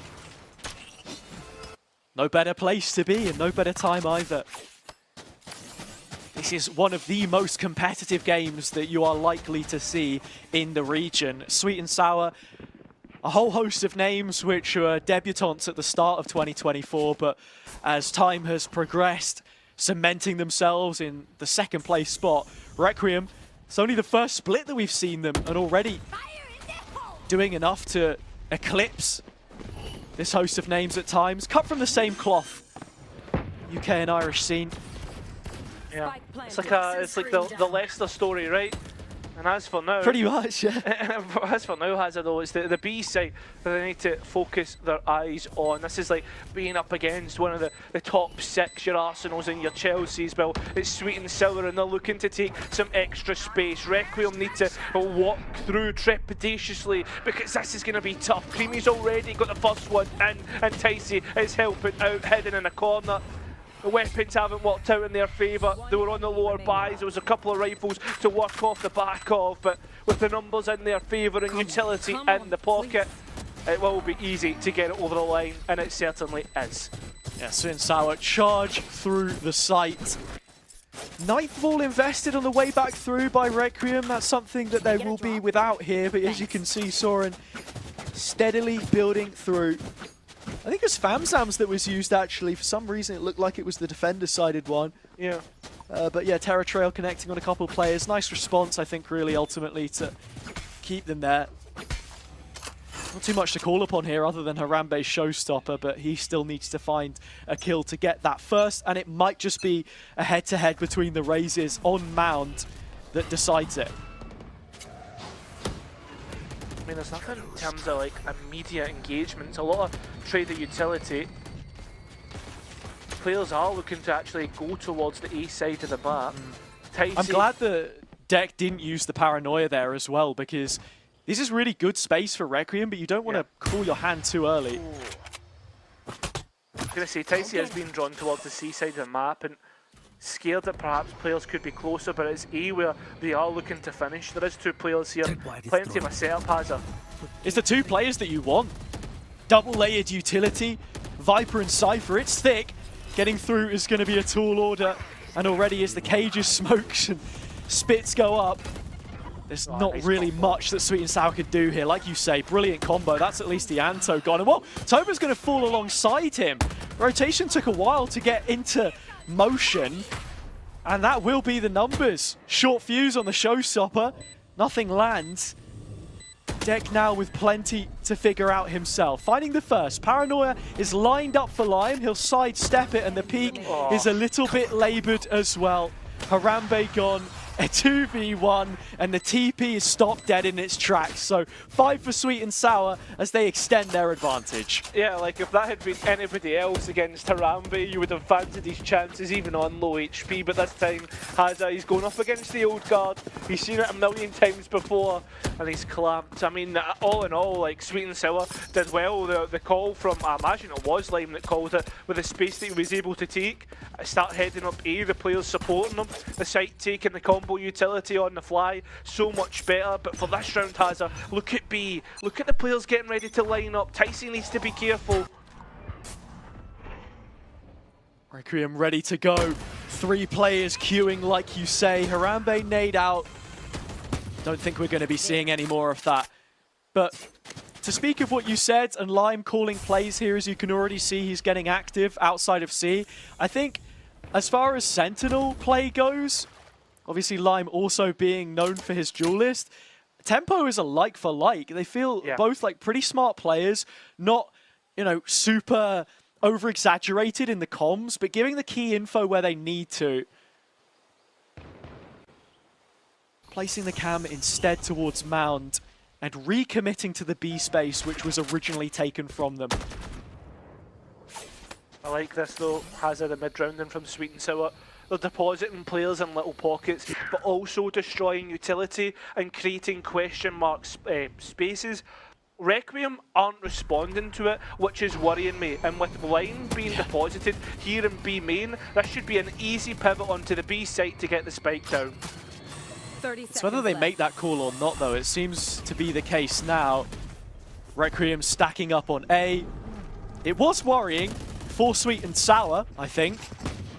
No better place to be and no better time either. This is one of the most competitive games that you are likely to see in the region. Sweet and Sour, a whole host of names which were debutantes at the start of 2024, but as time has progressed, cementing themselves in the second place spot. Requiem, it's only the first split that we've seen them, and already doing enough to eclipse this host of names at times. Cut from the same cloth, UK and Irish scene. Yeah, it's like the Leicester story, right? And as for now, pretty much, yeah. As for now, Hazza, though, it's the B side that they need to focus their eyes on. This is like being up against one of the top 6, your Arsenals and your Chelseas. Well, it's Sweet and Sour, and they're looking to take some extra space. Requiem need to walk through trepidatiously, because this is going to be tough. Creamy's already got the first one in, and Ticey is helping out, hidden in a corner. The weapons haven't worked out in their favour. They were on the lower buys. There was a couple of rifles to work off the back of, but with the numbers in their favour and utility in the pocket, it will be easy to get it over the line, and it certainly is. Yeah, Sweet and Sour charge through the site. Nightfall invested on the way back through by Requiem. That's something that they will be without here, but as you can see, Soren steadily building through. I think it's Famsams that was used actually. For some reason it looked like it was the defender-sided one. Yeah. But yeah, Terra Trail connecting on a couple of players. Nice response, I think, really, ultimately, to keep them there. Not too much to call upon here other than Harambe's showstopper, but he still needs to find a kill to get that first, and it might just be a head-to-head between the Razes on Mound that decides it. I mean, there's nothing in terms of like immediate engagement. It's a lot of trader utility. Players are looking to actually go towards the A side of the map. I'm glad the deck didn't use the paranoia there as well, because this is really good space for Requiem, but you don't want to cool your hand too early. I was going to say, Ticey has been drawn towards the C side of the map and scared that perhaps players could be closer, but it's A where they are looking to finish. There is two players here, plenty of a setup hazard. It's the two players that you want. Double-layered utility, Viper and Cypher, it's thick. Getting through is going to be a tall order, and already as the cages smokes and spits go up, there's not really much that Sweet and Sour could do here. Like you say, brilliant combo. That's at least the Anto gone. And well, Toba's going to fall alongside him. Rotation took a while to get into motion, and that will be the numbers. Short fuse on the showstopper. Nothing lands. Deck now with plenty to figure out himself. Finding the first. Paranoia is lined up for Lime. He'll sidestep it, and the peak is a little bit laboured as well. Harambe gone. A 2v1, and the TP is stopped dead in its tracks. So 5 for Sweet and Sour as they extend their advantage. Yeah, like if that had been anybody else against Harambe, you would have fancied his chances even on low HP, but this time he's going up against the old guard. He's seen it a million times before, and he's clamped. I mean, all in all, like Sweet and Sour did well. The call from, I imagine it was Lime that called it, with the space that he was able to take. Start heading up A, the players supporting him, the site taking the combo utility on the fly, so much better. But for this round, Hazard, look at B, look at the players getting ready to line up. Ticey needs to be careful. Requiem ready to go. 3 players queuing like you say. Harambe nade out. Don't think we're going to be seeing any more of that. But to speak of what you said, and Lime calling plays here, as you can already see, he's getting active outside of C. I think as far as Sentinel play goes, obviously Lime also being known for his duelist, Tempo is a like for like. They feel both like pretty smart players, not, you know, super over-exaggerated in the comms, but giving the key info where they need to. Placing the cam instead towards Mound and recommitting to the B space, which was originally taken from them. I like this though, Hazard a mid-rounding from Sweet and Sour. They're depositing players in little pockets, but also destroying utility and creating question mark spaces. Requiem aren't responding to it, which is worrying me. And with Line being deposited here in B main, this should be an easy pivot onto the B site to get the spike down. It's whether they make that call or not, though. It seems to be the case now. Requiem stacking up on A. It was worrying for Sweet and Sour, I think,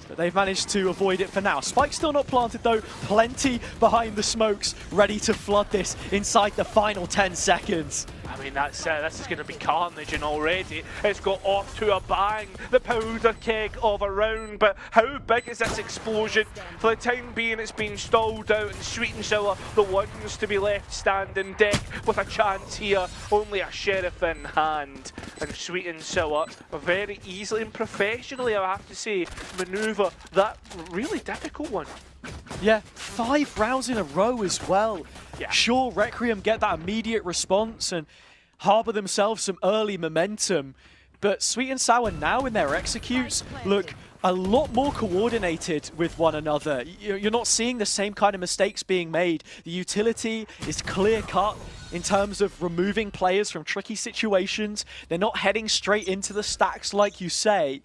but they've managed to avoid it for now. Spike still not planted, though. Plenty behind the smokes, ready to flood this inside the final 10 seconds. I mean, this is going to be carnage, and already it's got off to a bang. The powder keg of a round, but how big is this explosion? For the time being, it's been stalled out, and Sweet and Sour, the ones to be left standing. Deck with a chance here, only a sheriff in hand. And Sweet and Sour very easily and professionally, I have to say, manoeuvre that really difficult one. Yeah, 5 rounds in a row as well. Yeah. Sure, Requiem get that immediate response and harbour themselves some early momentum, but Sweet and Sour now in their executes look a lot more coordinated with one another. You're not seeing the same kind of mistakes being made. The utility is clear-cut in terms of removing players from tricky situations. They're not heading straight into the stacks like you say.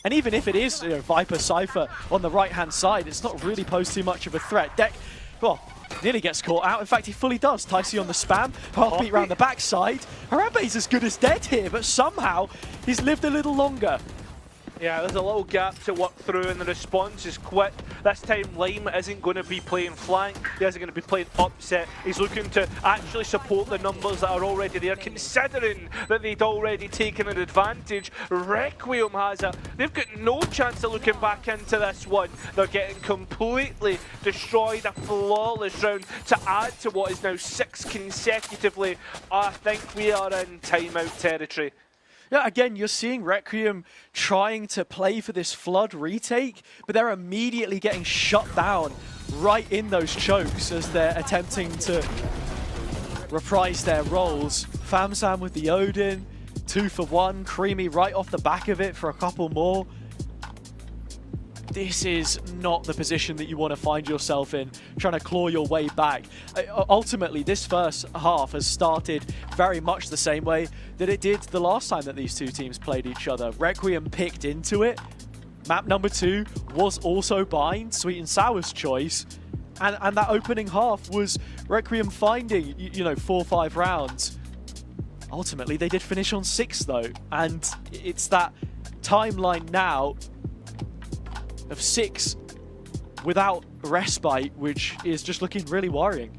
And even if it is, you know, Viper Cypher on the right-hand side, it's not really posed too much of a threat. Deck, well, nearly gets caught out. In fact, he fully does. Ticey on the spam, heartbeat round the backside. Harambe's as good as dead here, but somehow he's lived a little longer. Yeah, there's a little gap to work through, and the response is quick. This time Lime isn't going to be playing flank, he isn't going to be playing upset, he's looking to actually support the numbers that are already there, considering that they'd already taken an advantage. Requiem has it, they've got no chance of looking back into this one. They're getting completely destroyed, a flawless round to add to what is now 6 consecutively. I think we are in timeout territory. Yeah, again, you're seeing Requiem trying to play for this Flood retake, but they're immediately getting shut down right in those chokes as they're attempting to reprise their roles. Famsam with the Odin, 2 for 1, Creamy right off the back of it for a couple more. This is not the position that you want to find yourself in, trying to claw your way back. Ultimately, this first half has started very much the same way that it did the last time that these two teams played each other. Requiem picked into it. Map number 2 was also Bind, Sweet and Sour's choice. And that opening half was Requiem finding, 4 or 5 rounds. Ultimately, they did finish on 6 though. And it's that timeline now of 6 without respite, which is just looking really worrying.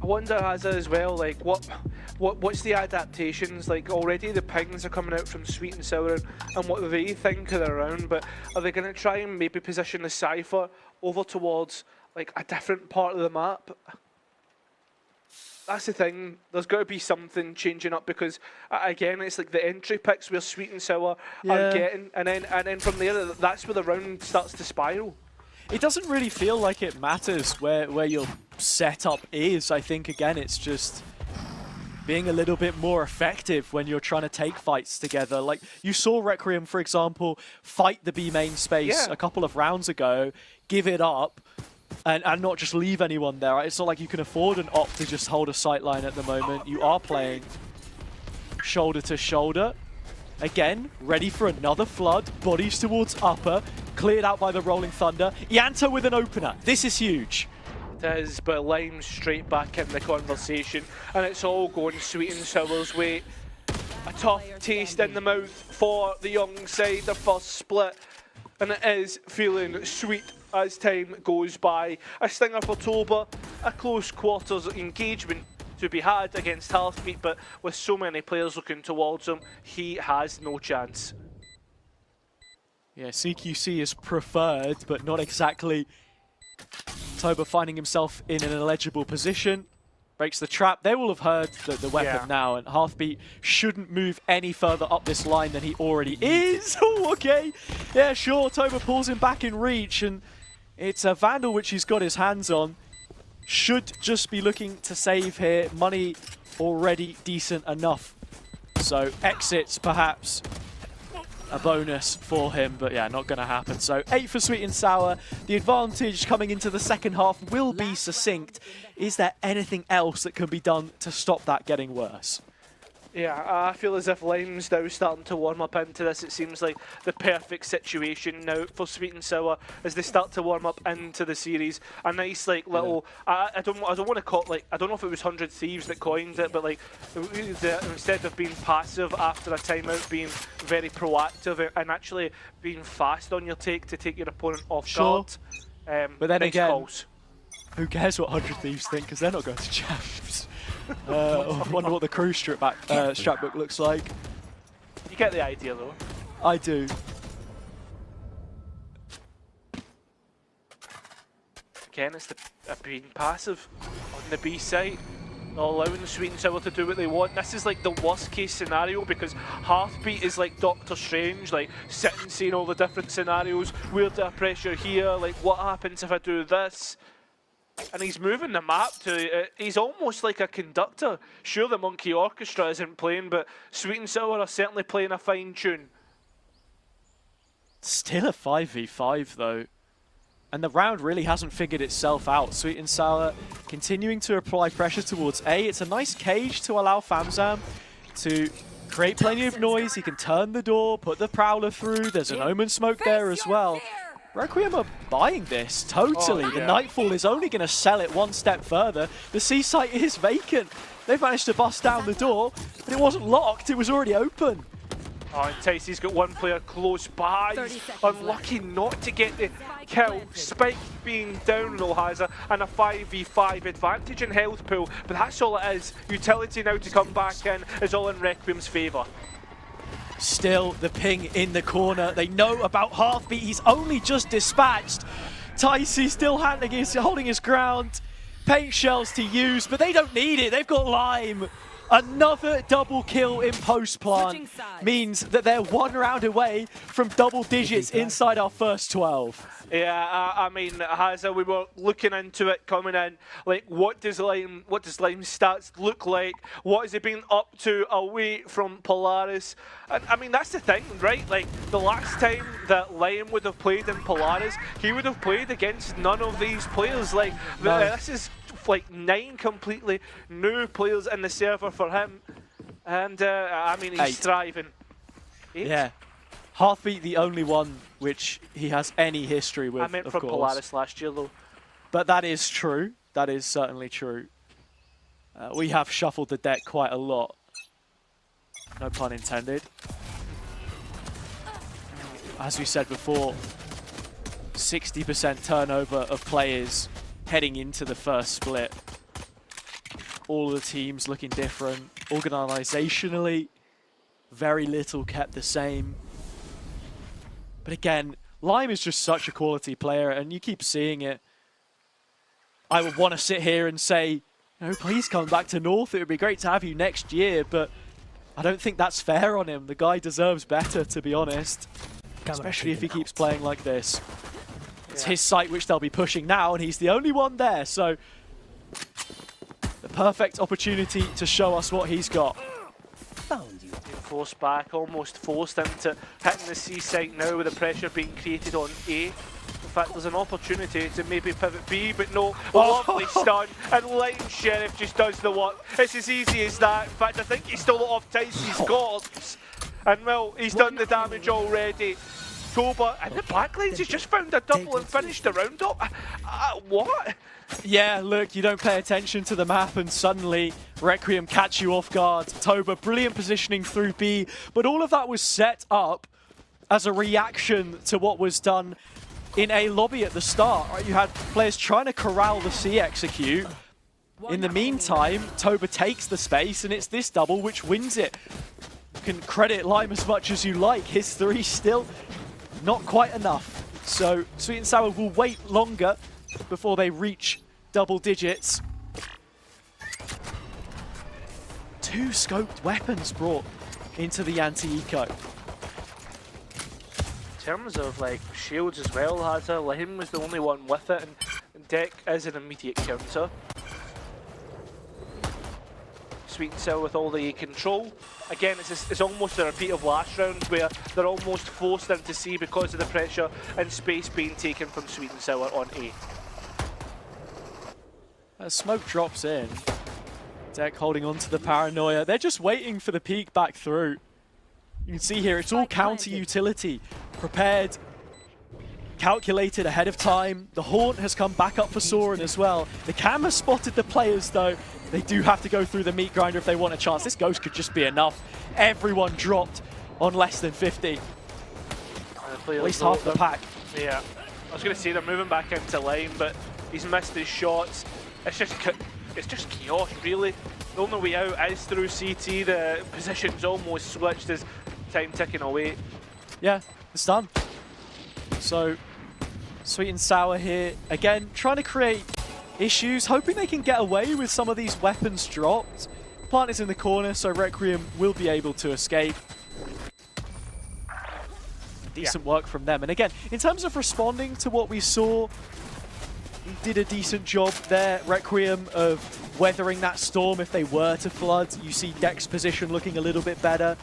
I wonder, Hazza, as well, like what's the adaptations? Like already the pings are coming out from Sweet and Sour and what they think of the round, but are they going to try and maybe position the Cypher over towards like a different part of the map? That's the thing, there's got to be something changing up because again it's like the entry picks where Sweet and Sour are getting, and then from there that's where the round starts to spiral. It doesn't really feel like it matters where your setup is. I think again it's just being a little bit more effective when you're trying to take fights together. Like you saw Requiem, for example, fight the B main space a couple of rounds ago, give it up, and not just leave anyone there. It's not like you can afford an op to just hold a sight line at the moment. You are playing shoulder to shoulder. Again, ready for another flood. Bodies towards upper. Cleared out by the Rolling Thunder. Yanto with an opener. This is huge. It is, but Lime's straight back in the conversation. And it's all going Sweet and Sour's way. A tough taste in the mouth for the young side, the first split. And it is feeling sweet as time goes by. A stinger for Toba, a close quarters engagement to be had against Hearthbeat, but with so many players looking towards him, he has no chance. Yeah, CQC is preferred, but not exactly. Toba finding himself in an illegible position. Breaks the trap. They will have heard the weapon now, and Hearthbeat shouldn't move any further up this line than he already is. Oh, okay. Yeah, sure. Toba pulls him back in reach, and it's a Vandal which he's got his hands on. Should just be looking to save here. Money already decent enough. So exits perhaps a bonus for him, but yeah, not going to happen. So 8 for Sweet and Sour. The advantage coming into the second half will be succinct. Is there anything else that can be done to stop that getting worse? Yeah, I feel as if Lime's now starting to warm up into this. It seems like the perfect situation now for Sweet and Sour as they start to warm up into the series. A nice like little, I don't want to call it like, I don't know if it was 100 Thieves that coined it, but like instead of being passive after a timeout, being very proactive and actually being fast on your take to take your opponent off guard. But then nice again, calls. Who cares what 100 Thieves think, because they're not going to champs. I wonder what the crew strap book looks like. You get the idea though. I do. Again, it's the being passive on the B side, not allowing the Sweet and Sour to do what they want. This is like the worst case scenario because Hearthbeat is like Doctor Strange, like sitting seeing all the different scenarios. Where do I pressure here? Like what happens if I do this? And he's moving the map to, he's almost like a conductor. Sure, the Monkey Orchestra isn't playing, but Sweet and Sour are certainly playing a fine tune. Still a 5v5 though. And the round really hasn't figured itself out. Sweet and Sour continuing to apply pressure towards A. It's a nice cage to allow Famsam to create plenty of noise. He can turn the door, put the Prowler through. There's an Omen smoke there as well. Requiem are buying this, totally. Oh, yeah. The Nightfall is only going to sell it one step further. The C site is vacant. They've managed to bust down the door, but it wasn't locked, it was already open. Oh, and Ticey's got one player close by. 30 He's seconds unlucky not to get the kill. Spike being down though has and a 5v5 advantage in health pool, but that's all it is. Utility now to come back in is all in Requiem's favour. Still the ping in the corner. They know about Heartbeat. He's only just dispatched. Ticey still holding his ground. Paint shells to use, but they don't need it. They've got Lime. Another double kill in post-plant means that they're 1 round away from double digits inside our first 12. Yeah, I mean, Hazza, we were looking into it coming in. Like, what does Lime's stats look like? What has he been up to away from Polaris? And I mean, that's the thing, right? Like, the last time that Lime would have played in Polaris, he would have played against none of these players. Like, this is like 9 completely new players in the server for him. And, I mean, he's thriving. 8? Yeah. Heartbeat the only one which he has any history with, I meant of from course. Polaris last year, though. But that is true. That is certainly true. We have shuffled the deck quite a lot. No pun intended. As we said before, 60% turnover of players heading into the first split. All of the teams looking different. Organisationally, very little kept the same. But again, Lime is just such a quality player, and you keep seeing it. I would want to sit here and say, please come back to North. It would be great to have you next year, but I don't think that's fair on him. The guy deserves better, to be honest. Especially if he keeps playing like this. It's his site which they'll be pushing now, and he's the only one there, so the perfect opportunity to show us what he's got. Forced back, almost forced into hitting the C site now with the pressure being created on A. In fact, there's an opportunity to maybe pivot B, but no. Lovely stun, and Light Sheriff just does the work. It's as easy as that. In fact, I think he's still off Ticey's corpse. And well, he's done the damage already. Toba, and the backlines, he's just found a double and finished the round up. What? Yeah, look, you don't pay attention to the map and suddenly Requiem catch you off guard. Toba, brilliant positioning through B, but all of that was set up as a reaction to what was done in A lobby at the start. Right? You had players trying to corral the C execute. In the meantime, Toba takes the space, and it's this double which wins it. You can credit Lime as much as you like. His 3 still not quite enough. So Sweet and Sour will wait longer before they reach double digits. 2 scoped weapons brought into the anti-eco. In terms of like shields as well, Hazza, Lime was the only one with it, and Deck is an immediate counter. Sweet and Sour with all the control. Again, it's almost a repeat of last round where they're almost forced into C because of the pressure and space being taken from Sweet and Sour on A. As smoke drops in, Deck holding on to the paranoia. They're just waiting for the peek back through. You can see here, it's all counter utility. Prepared, calculated ahead of time. The Haunt has come back up for Soren as well. The Cam has spotted the players though. They do have to go through the meat grinder if they want a chance. This Ghost could just be enough. Everyone dropped on less than 50. At least half the pack. Yeah, I was going to say they're moving back into lane, but he's missed his shots. It's just chaos, really. The only way out is through CT. The position's almost switched as time ticking away. Yeah, it's done. So, Sweet and Sour here, again, trying to create issues, hoping they can get away with some of these weapons dropped. Plant is in the corner, so Requiem will be able to escape. Decent work from them. And again, in terms of responding to what we saw, he did a decent job there, Requiem, of weathering that storm if they were to flood. You see Deck's position looking a little bit better.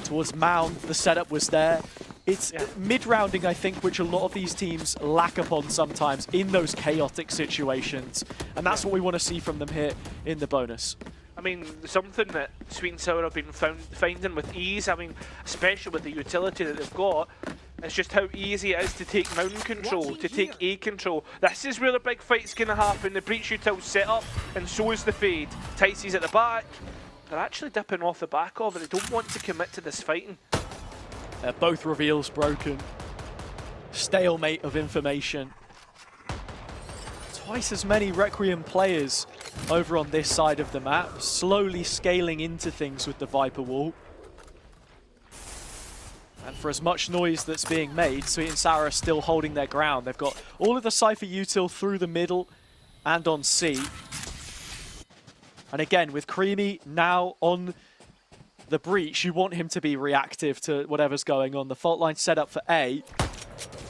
Towards Mound, the setup was there. It's mid-rounding, I think, which a lot of these teams lack upon sometimes in those chaotic situations. And that's what we want to see from them here in the bonus. I mean, something that Sweet and Sour have been finding with ease, I mean, especially with the utility that they've got, it's just how easy it is to take mountain control, to take A control. This is where the big fight's going to happen. The breach util's set up, and so is the fade. Ticey's at the back. They're actually dipping off the back of it. They don't want to commit to this fighting. Both reveals broken. Stalemate of information. Twice as many Requiem players over on this side of the map, slowly scaling into things with the Viper wall. And for as much noise that's being made, Sweet and Sour are still holding their ground. They've got all of the Cypher util through the middle and on C. And again, with Creamy now on the breach, you want him to be reactive to whatever's going on. The fault line set up for A.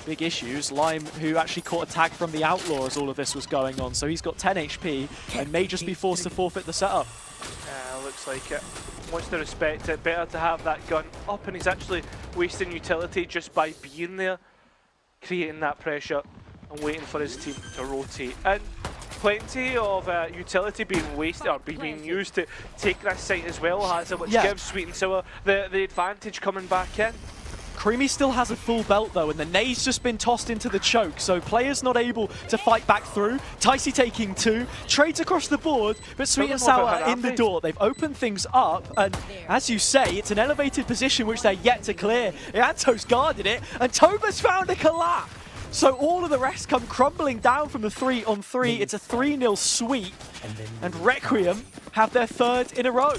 Big issues. Lime, who actually caught a tag from the Outlaw as all of this was going on, so he's got 10 HP and may just be forced to forfeit the setup. Looks like it. Wants to respect it. Better to have that gun up, and he's actually wasting utility just by being there, creating that pressure and waiting for his team to rotate. And plenty of utility being wasted or being used to take this site as well, has it, which gives Sweet and Sour the advantage coming back in. Creamy still has a full belt though, and the nade's just been tossed into the choke, so players not able to fight back through. Ticey taking 2, trades across the board, but Sweet and Sour are in the door. They've opened things up, and as you say, it's an elevated position which they're yet to clear. Ianto's guarded it, and Toba's found a collapse. So all of the rest come crumbling down from the 3-on-3. It's a 3-0 sweep, and Requiem have their 3rd in a row.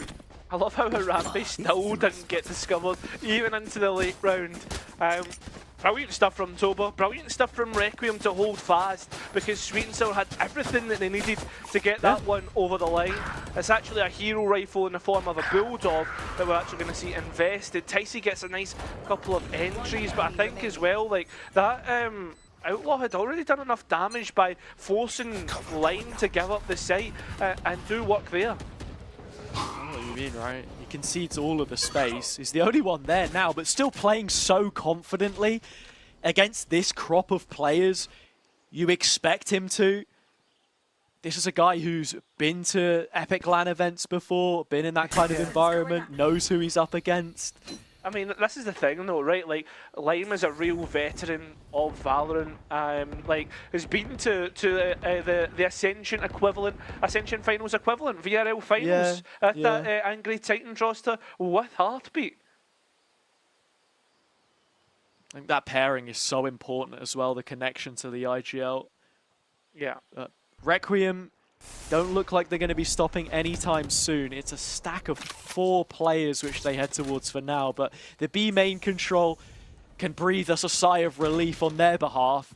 I love how Harambe still didn't get discovered, even into the late round. Brilliant stuff from Toba, brilliant stuff from Requiem to hold fast, because Sweet and Sour had everything that they needed to get that one over the line. It's actually a hero rifle in the form of a buildup that we're actually going to see invested. Ticey gets a nice couple of entries, but I think as well, like that Outlaw had already done enough damage by forcing Line to give up the site and do work there. I know what you mean, right? He concedes all of the space. He's the only one there now, but still playing so confidently against this crop of players. You expect him to. This is a guy who's been to Epic LAN events before, been in that kind of environment, knows who he's up against. I mean, this is the thing though, right? Like, Lime is a real veteran of Valorant. Like, has been to the Ascension equivalent, Ascension Finals equivalent, VRL Finals at that Angry Titans roster with Heartbeat. I think that pairing is so important as well, the connection to the IGL. Yeah. Requiem don't look like they're going to be stopping anytime soon. It's a stack of 4 players which they head towards for now, but the B main control can breathe us a sigh of relief on their behalf.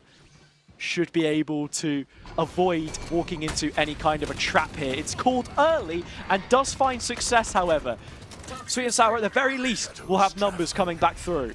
Should be able to avoid walking into any kind of a trap here. It's called early and does find success, however. Sweet and Sour at the very least will have numbers coming back through.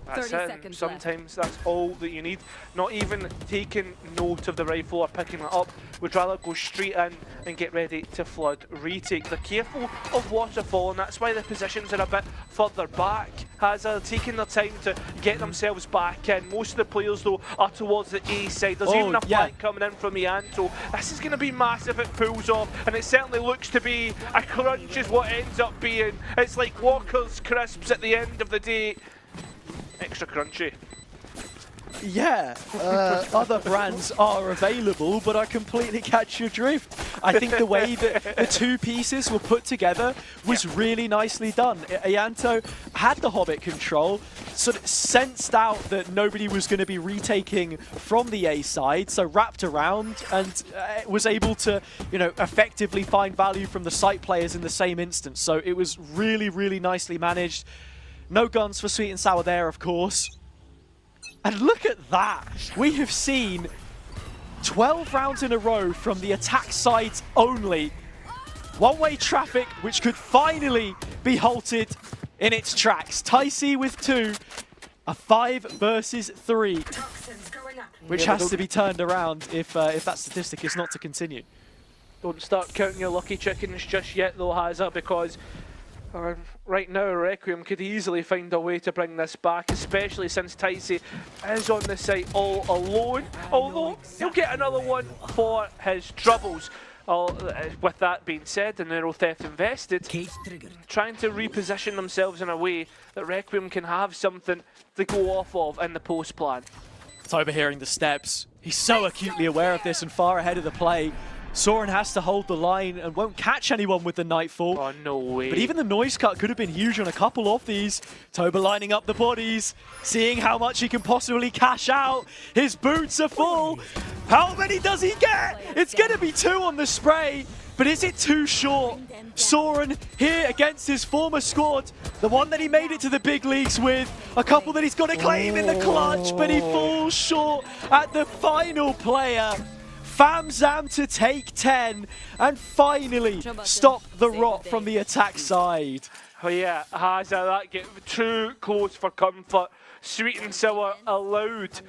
That's 30 it. seconds Sometimes that's all that you need. Not even taking note of the rifle or picking it up. We'd rather go straight in and get ready to flood retake. They're careful of waterfall, and that's why the positions are a bit further back. Hazard taking their time to get themselves back in. Most of the players though are towards the A side. There's even a flank coming in from Ianto. This is going to be massive if it pulls off, and it certainly looks to be a crunch is what ends up being. It's like Walker's crisps at the end of the day. Extra crunchy. Yeah, other brands are available, but I completely catch your drift. I think the way that the 2 pieces were put together was really nicely done. Ianto had the Hobbit control, sort of sensed out that nobody was going to be retaking from the A side, so wrapped around and was able to, you know, effectively find value from the site players in the same instance. So it was really, really nicely managed. No guns for Sweet and Sour there, of course. And look at that. We have seen 12 rounds in a row from the attack sides only. One-way traffic, which could finally be halted in its tracks. Ticey with 2, a 5 versus 3, which has to be turned around if that statistic is not to continue. Don't start counting your lucky chickens just yet though, Hazard, because right now Requiem could easily find a way to bring this back, especially since Ticey is on the site all alone, although he'll get another one for his troubles. With that being said, the Neural Theft invested, trying to reposition themselves in a way that Requiem can have something to go off of in the post plan. It's overhearing the steps. He's so acutely aware of this and far ahead of the play. Soren has to hold the line and won't catch anyone with the Nightfall. Oh, no way. But even the noise cut could have been huge on a couple of these. Toba lining up the bodies, seeing how much he can possibly cash out. His boots are full. How many does he get? It's going to be 2 on the spray. But is it too short? Soren here against his former squad, the one that he made it to the big leagues with, a couple that he's got to claim in the clutch, but he falls short at the final player. Famzam to take 10 and finally stop the rot from the attack side. Oh yeah, Hazza, that get too close for comfort. Sweet and Sour allowed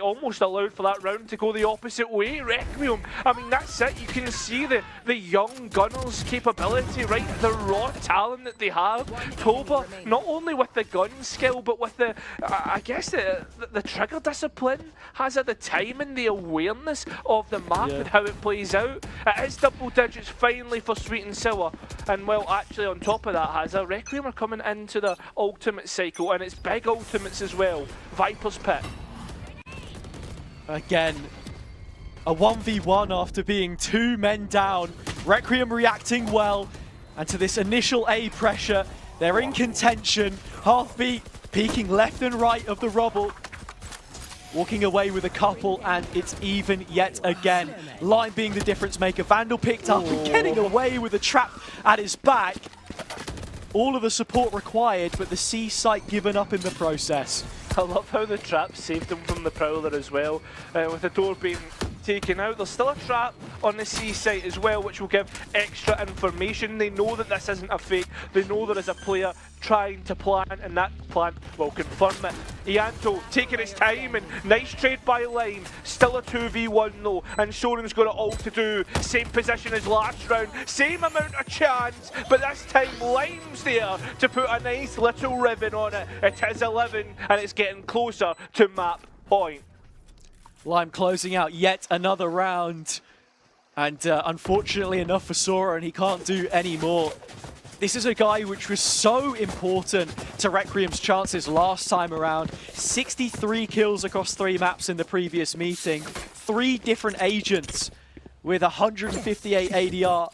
almost allowed for that round to go the opposite way. Requiem, I mean, that's it. You can see the young gunners' capability, right? The raw talent that they have. Toba, not only with the gun skill, but with the, I guess, the trigger discipline, has the timing, the awareness of the map and how it plays out. It is double digits finally for Sweet and Sour. And well, actually on top of that, Hazza, Requiem are coming into the ultimate cycle, and it's big ultimates as well. Viper's Pit. Again, a 1v1 after being 2 men down. Requiem reacting well, and to this initial A pressure, they're in contention. Heartbeat peeking left and right of the rubble. Walking away with a couple, and it's even yet again. Lime being the difference maker. Vandal picked up and getting away with a trap at his back. All of the support required, but the C site given up in the process. I love how the trap saved him from the Prowler as well, with the door being taken out. There's still a trap on the C site as well, which will give extra information. They know that this isn't a fake. They know there is a player trying to plan, and that plan will confirm it. Ianto taking his time, and nice trade by Lime. Still a 2v1 though, and Soren's got it all to do. Same position as last round, same amount of chance, but this time Lime's there to put a nice little ribbon on it. It is 11, and it's getting closer to map point. Lime closing out yet another round, and unfortunately enough for Soren, he can't do any more. This is a guy which was so important to Requiem's chances last time around. 63 kills across 3 maps in the previous meeting. 3 different agents with 158 ADR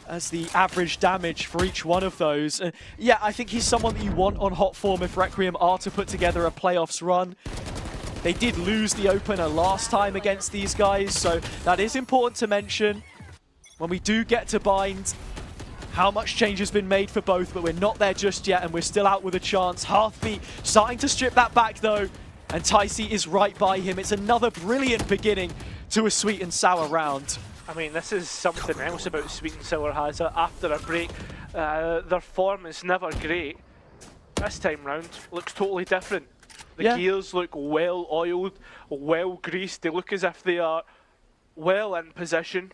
as the average damage for each one of those. Yeah, I think he's someone that you want on hot form if Requiem are to put together a playoffs run. They did lose the opener last time against these guys, so that is important to mention. When we do get to Bind, how much change has been made for both, but we're not there just yet, and we're still out with a chance. Heartbeat starting to strip that back though, and Ticey is right by him. It's another brilliant beginning to a Sweet and Sour round. I mean, this is something else about Sweet and Sour Hazza. After a break, their form is never great. This time round looks totally different. The gears look well oiled, well greased. They look as if they are well in position.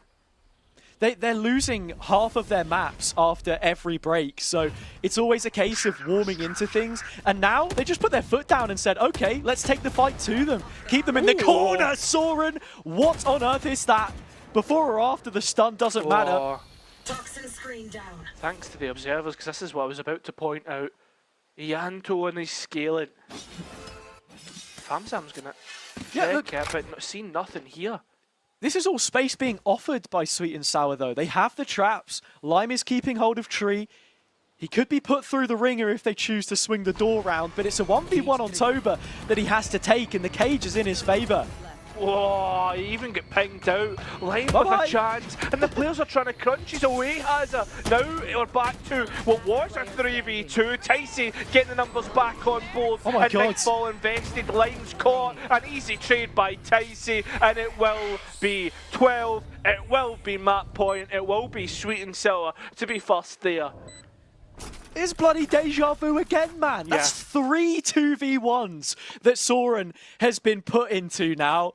They're losing half of their maps after every break, so it's always a case of warming into things. And now they just put their foot down and said, okay, let's take the fight to them. Keep them in the corner, Soren! What on earth is that? Before or after the stun doesn't matter. Toxin screen down. Thanks to the observers, because this is what I was about to point out. Ianto and his scaling. Famzam's gonna check it, but seen nothing here. This is all space being offered by Sweet and Sour though. They have the traps. Lime is keeping hold of Tree. He could be put through the ringer if they choose to swing the door round, but it's a 1v1 on Toba that he has to take, and the cage is in his favour. Whoa, he even get pinged out. Lime with a chance, and the players are trying to crunch his away, Hazza. Now we're back to what was a 3v2. Ticey getting the numbers back on board. Oh my God. Nightfall invested, Lime's caught. An easy trade by Ticey, and it will be 12. It will be map point. It will be Sweet and Sour to be first there. It's bloody deja vu again, man. That's 3 2v1s that Soren has been put into now.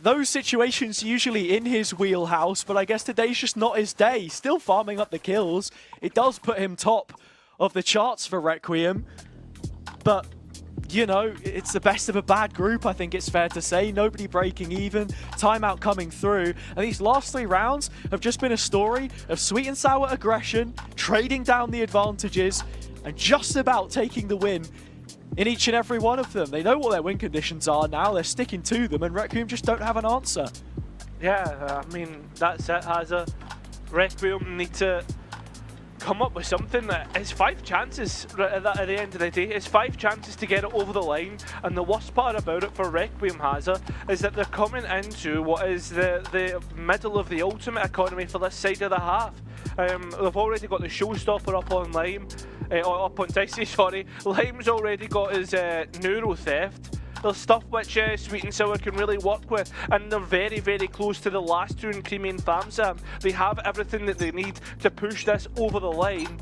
Those situations usually in his wheelhouse, but I guess today's just not his day. Still farming up the kills. It does put him top of the charts for Requiem. But, you know, it's the best of a bad group, I think it's fair to say. Nobody breaking even, timeout coming through. And these last 3 rounds have just been a story of Sweet and Sour aggression, trading down the advantages, and just about taking the win in each and every one of them. They know what their win conditions are now, they're sticking to them, and Requiem just don't have an answer. Yeah, I mean, that's it, Hazza. Requiem need to come up with something. It's 5 chances at the end of the day. It's 5 chances to get it over the line, and the worst part about it for Requiem, Hazza, is that they're coming into what is the middle of the ultimate economy for this side of the half. They've already got the showstopper up on Lime, up on Dicey, sorry. Lime's already got his neuro theft. There's stuff which Sweet and Sour can really work with, and they're very, very close to the last two in Creamy and FamSam. They have everything that they need to push this over the line.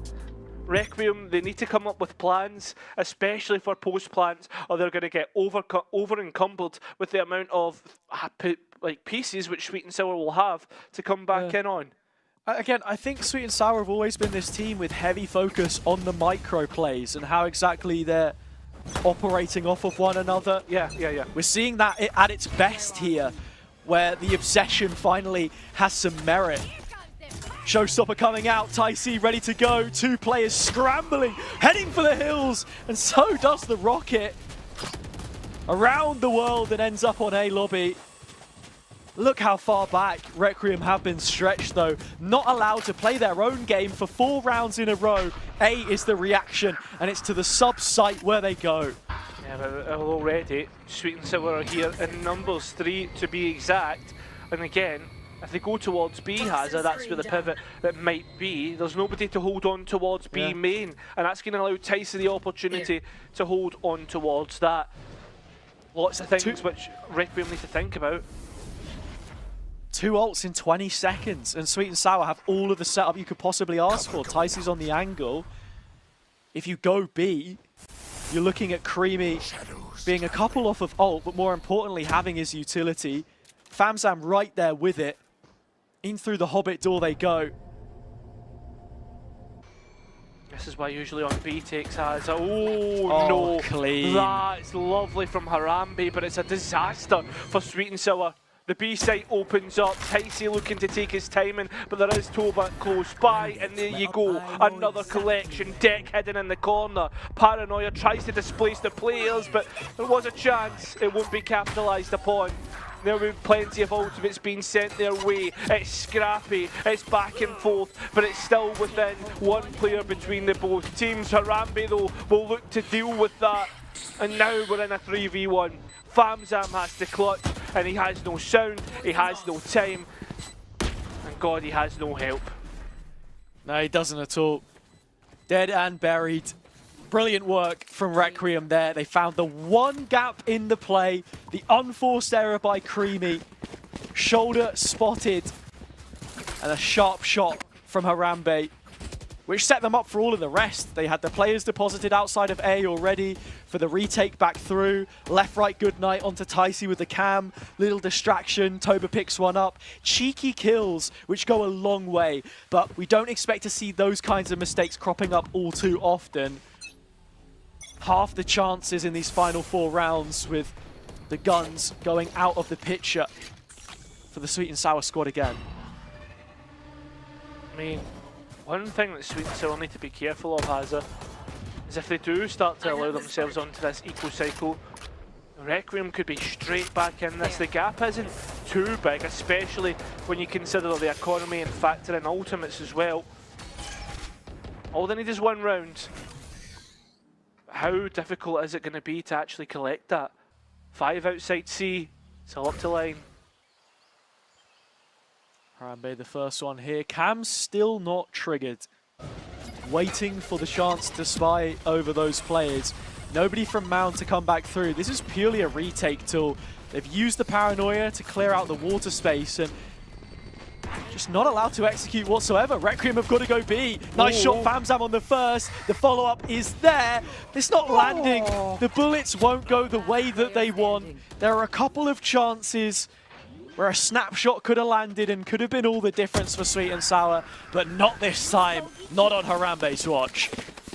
Requiem, they need to come up with plans, especially for post plans, or they're going to get over encumbered with the amount of pieces which Sweet and Sour will have to come back in on. Again, I think Sweet and Sour have always been this team with heavy focus on the micro plays and how exactly they're operating off of one another. Yeah. We're seeing that at its best here, where the obsession finally has some merit. Showstopper coming out, Ticey ready to go, 2 players scrambling, heading for the hills, and so does the rocket. Around the world and ends up on A lobby. Look how far back Requiem have been stretched though, not allowed to play their own game for 4 rounds in a row. A is the reaction, and it's to the sub-site where they go. Yeah, but already, Sweet and Sour are here in numbers 3 to be exact, and again, if they go towards B, Hazza, that's where the pivot that might be. There's nobody to hold on towards B main, and that's going to allow Ticey the opportunity to hold on towards that. Lots of things which Requiem need to think about. 2 ults in 20 seconds, and Sweet and Sour have all of the setup you could possibly ask for. Ticey's on the angle. If you go B, you're looking at Creamy being a couple off of ult, but more importantly, having his utility. FamSam right there with it. In through the Hobbit door they go. This is why usually on B takes has no, clean. That's lovely from Harambe, but it's a disaster for Sweet and Sour. The B site opens up, Ticey looking to take his timing, but there is Toba close by, and there you go, another collection, deck hidden in the corner. Paranoia tries to displace the players, but there was a chance it won't be capitalised upon. There will be plenty of ultimates being sent their way. It's scrappy, it's back and forth, but it's still within 1 player between the both teams. Harambe though will look to deal with that, and now we're in a 3v1. FamSam has to clutch, and he has no sound, he has no time, and God, he has no help. No, he doesn't at all. Dead and buried. Brilliant work from Requiem there. They found the one gap in the play, the unforced error by Creamy, shoulder spotted, and a sharp shot from Harambe, which set them up for all of the rest. They had the players deposited outside of A already for the retake back through. Left, right, good night onto Ticey with the cam. Little distraction, Toba picks one up. Cheeky kills, which go a long way, but we don't expect to see those kinds of mistakes cropping up all too often. Half the chances in these final 4 rounds with the guns going out of the picture for the Sweet and Sour squad again. I mean, one thing that Sweet and Sour need to be careful of, Hazza, is if they do start to allow themselves onto this eco-cycle, Requiem could be straight back in this. The gap isn't too big, especially when you consider the economy and factor in ultimates as well. All they need is 1 round. How difficult is it going to be to actually collect that? 5 outside C, it's all up to line. Harambe the first one here. Cam's still not triggered. Waiting for the chance to spy over those players. Nobody from Mound to come back through. This is purely a retake tool. They've used the Paranoia to clear out the water space and just not allowed to execute whatsoever. Requiem have got to go B. Nice shot, FamSam on the first. The follow-up is there. It's not landing. The bullets won't go the way that they want. There are a couple of chances where a snapshot could have landed and could have been all the difference for Sweet and Sour, but not this time. Not on Harambe's watch.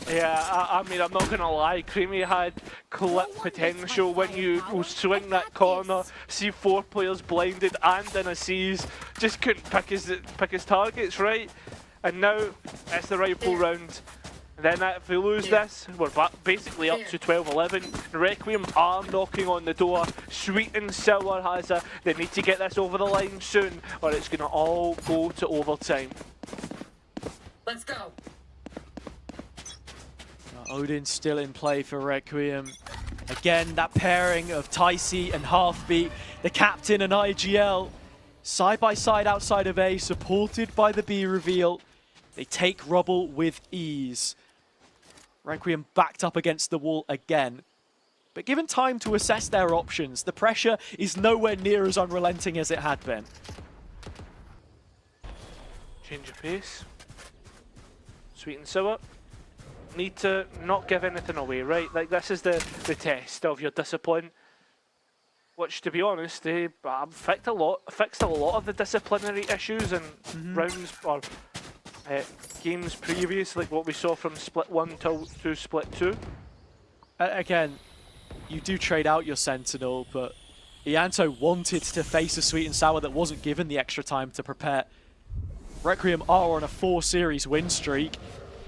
Yeah, I mean, I'm not going to lie, Creamy had clip potential when you swing that corner, see 4 players blinded and in a C's, just couldn't pick his targets right. And now it's the rifle round. Then if we lose this, we're basically up to 12-11. Requiem are knocking on the door. Sweet and Sour has a... They need to get this over the line soon, or it's going to all go to overtime. Let's go. Odin's still in play for Requiem. Again, that pairing of Ticey and Halfbeat, the captain and IGL, side by side outside of A, supported by the B reveal. They take Rubble with ease. Requiem backed up against the wall again. But given time to assess their options, the pressure is nowhere near as unrelenting as it had been. Change of pace. Sweet and Sour. Need to not give anything away, right? Like, this is the test of your discipline. Which, to be honest, they fixed a lot of the disciplinary issues in rounds or games previous, like what we saw from Split 1 to Split 2. Again, you do trade out your Sentinel, but Ianto wanted to face a Sweet and Sour that wasn't given the extra time to prepare. Requiem are on a 4-series win streak.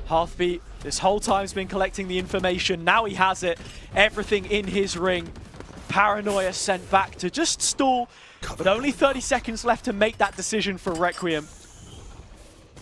Halfbeat, this whole time, has been collecting the information. Now he has it. Everything in his ring. Paranoia sent back to just stall, but only 30 seconds left to make that decision for Requiem.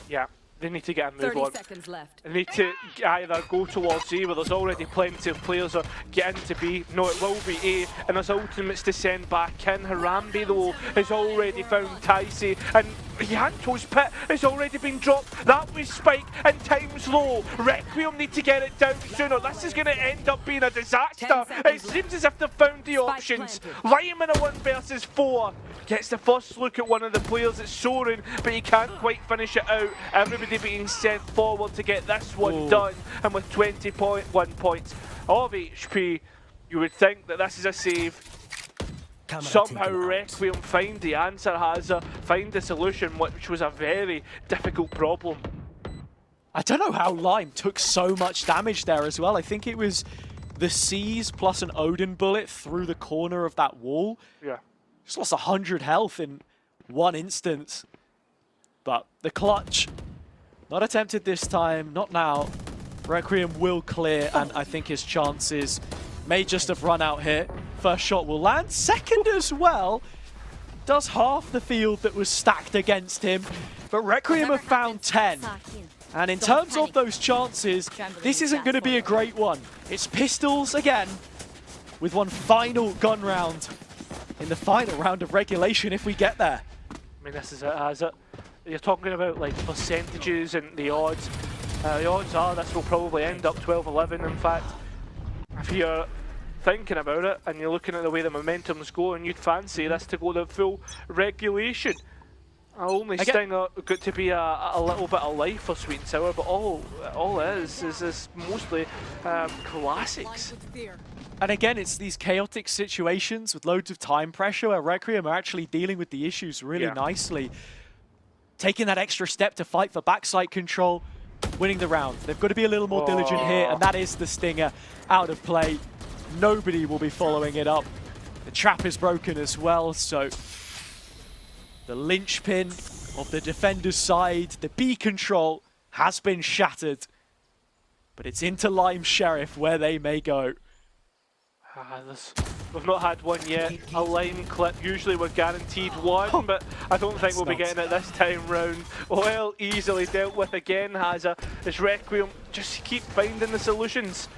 Yeah, they need to get a move 30 on. seconds left. They need to either go towards A, where there's already plenty of players, or get into B. No, it will be A, and there's ultimates to send back in. Harambe, though, has already found Ticey, and Yanto's pit has already been dropped. That was Spike, and time's low. Requiem need to get it down sooner. This is going to end up being a disaster. It seems as if they've found the options. Lyman in a 1 versus 4. Gets the first look at one of the players that's soaring, but he can't quite finish it out. Everybody being sent forward to get this one done, and with 20.1 points of HP, you would think that this is a save. Somehow Requiem find the answer, find the solution, which was a very difficult problem. I don't know how Lime took so much damage there as well. I think it was the C's plus an Odin bullet through the corner of that wall. Yeah. Just lost 100 health in one instance. But the clutch, not attempted this time, not now. Requiem will clear, and I think his chances may just have run out here. First shot will land, second as well. Does half the field that was stacked against him, but Requiem have found 10. And in terms of those chances, this isn't going to be a great one. It's pistols again, with one final gun round in the final round of regulation if we get there. I mean, this is it, has it? You're talking about like percentages and the odds. The odds are this will probably end up 12-11. In fact, if you're thinking about it and you're looking at the way the momentum's going, you'd fancy this to go the full regulation. Only Sting got to be a little bit of life for Sweet and Sour, but all it is mostly classics. And again, it's these chaotic situations with loads of time pressure where Requiem are actually dealing with the issues really nicely. Taking that extra step to fight for backside control, winning the round. They've got to be a little more diligent here, and that is the Stinger out of play. Nobody will be following it up. The trap is broken as well, so the linchpin of the defender's side, the B control, has been shattered. But it's into Lime Sheriff where they may go. We've not had one yet. A Lime clip, usually we're guaranteed one, but I don't think we'll be getting it this time round. Well, easily dealt with again, Haza. As Requiem just keep finding the solutions.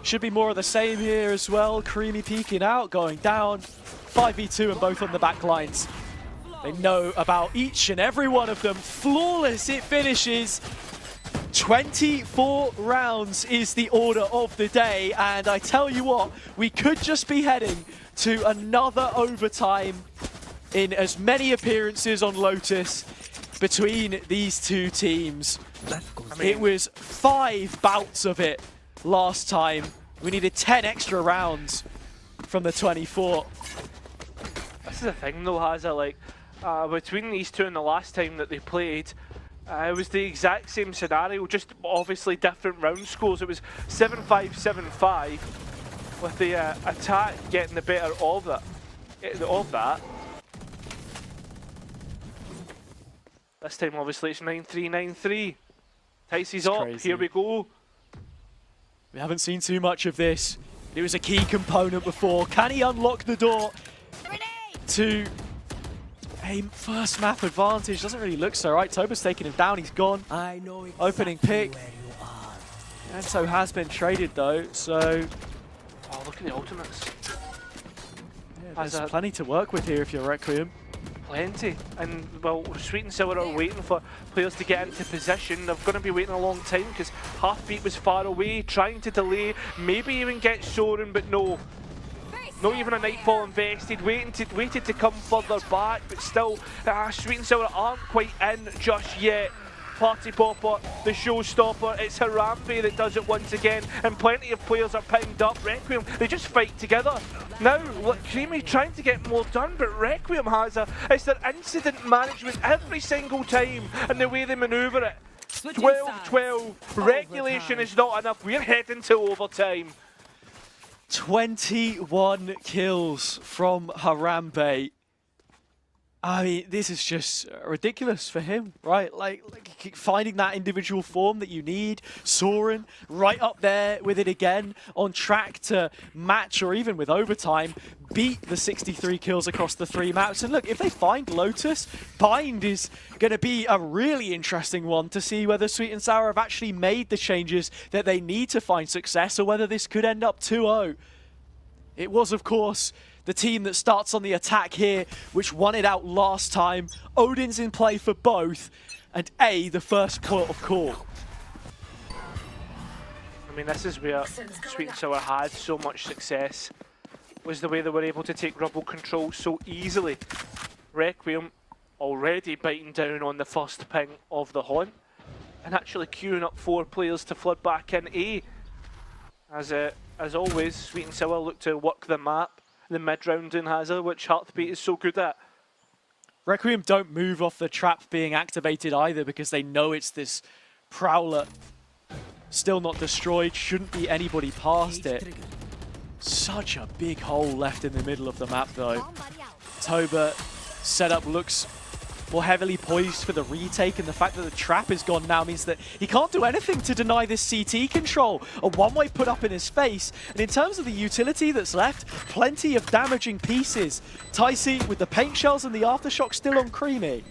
Should be more of the same here as well. Creamy peeking out, going down. 5v2 and both on the back lines. They know about each and every one of them. Flawless it finishes. 24 rounds is the order of the day, and I tell you what, we could just be heading to another overtime in as many appearances on Lotus between these two teams. It was 5 bouts of it last time. We needed 10 extra rounds from the 24. This is the thing though, Haza, like, between these two and the last time that they played, it was the exact same scenario, just obviously different round scores. It was 7-5, 7-5, with the attack getting the better of that. This time obviously it's 9-3, 9-3. Ticey's up. crazy. Here we go. We haven't seen too much of this. It was a key component before. Can he unlock the door to a first map advantage? Doesn't really look so right. Toba's taking him down. He's gone. I know exactly Opening pick. where you are. Anto has been traded though, so Oh, look at the ultimates. yeah, Has there's a- plenty to work with here if you're Requiem. Plenty. And, well, Sweet and Sour are waiting for players to get into position. They're going to be waiting a long time because Halfbeat was far away, trying to delay, maybe even get Soren, but no. Not even a Nightfall invested, waited to come further back, but still, Sweet and Sour aren't quite in just yet. Party Popper, the showstopper, it's Harambe that does it once again, and plenty of players are pinged up. Requiem, they just fight together. Now, look, Creamy trying to get more done, but Requiem has it's their incident management every single time, and the way they manoeuvre it. 12-12, regulation is not enough, we're heading to overtime. 21 kills from Harambe. I mean, this is just ridiculous for him, right? Like finding that individual form that you need. Soren right up there with it again, on track to match or even with overtime, beat the 63 kills across the 3 maps. And look, if they find Lotus, Bind is going to be a really interesting one to see whether Sweet and Sour have actually made the changes that they need to find success, or whether this could end up 2-0. It was, of course, the team that starts on the attack here, which won it out last time. Odin's in play for both, and A, the first port of call. I mean, this is where Sweet and Sour had so much success, was the way they were able to take Rubble control so easily. Requiem already biting down on the first ping of the hunt, and actually queuing up 4 players to flood back in A. As always, Sweet and Sour look to work the map, the mid-round in Hazard, which Heartbeat is so good at. Requiem don't move off the trap being activated either, because they know it's this Prowler. Still not destroyed, shouldn't be anybody past it. Such a big hole left in the middle of the map though. Toba setup looks more heavily poised for the retake, and the fact that the trap is gone now means that he can't do anything to deny this CT control. A one-way put up in his face, and in terms of the utility that's left, plenty of damaging pieces. Ticey with the paint shells and the aftershock still on Creamy.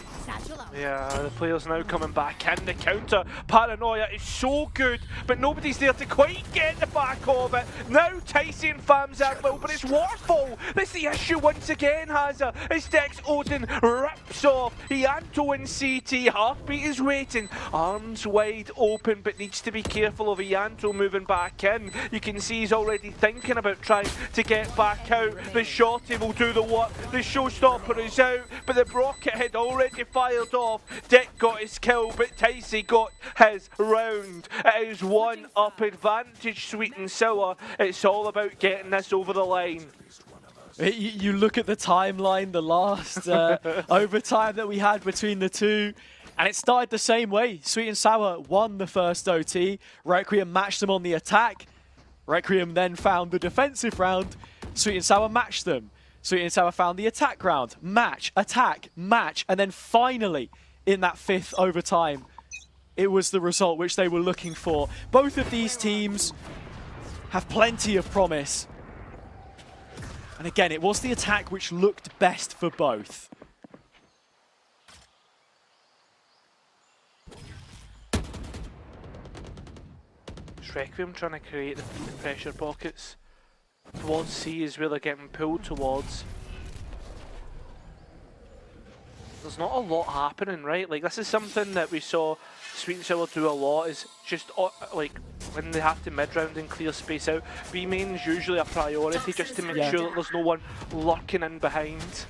Yeah, the players now coming back in. The counter paranoia is so good, but nobody's there to quite get the back of it. Now Ticey and Famzad will, but it's Waterfall. That's the issue once again, Hazza. As Dex Odin rips off Ianto and CT. Heartbeat is waiting, arms wide open, but needs to be careful of Ianto moving back in. You can see he's already thinking about trying to get back out. The shorty will do the work. The showstopper is out, but the rocket had already fired off. Dick got his kill, but Ticey got his round. It is 1-up advantage, Sweet and Sour. It's all about getting this over the line. You look at the timeline, the last overtime that we had between the two, and it started the same way. Sweet and Sour won the first OT. Requiem matched them on the attack. Requiem then found the defensive round. Sweet and Sour matched them. Sweet and Sour found the attack round. Match, attack, match, and then finally, in that 5th overtime, it was the result which they were looking for. Both of these teams have plenty of promise. And again, it was the attack which looked best for both. Requiem trying to create the pressure pockets. Towards C is where they're getting pulled towards. There's not a lot happening, right? Like, this is something that we saw Sweet and Sour do a lot, is just like when they have to mid-round and clear space out. B main's usually a priority, just to make sure that there's no one lurking in behind.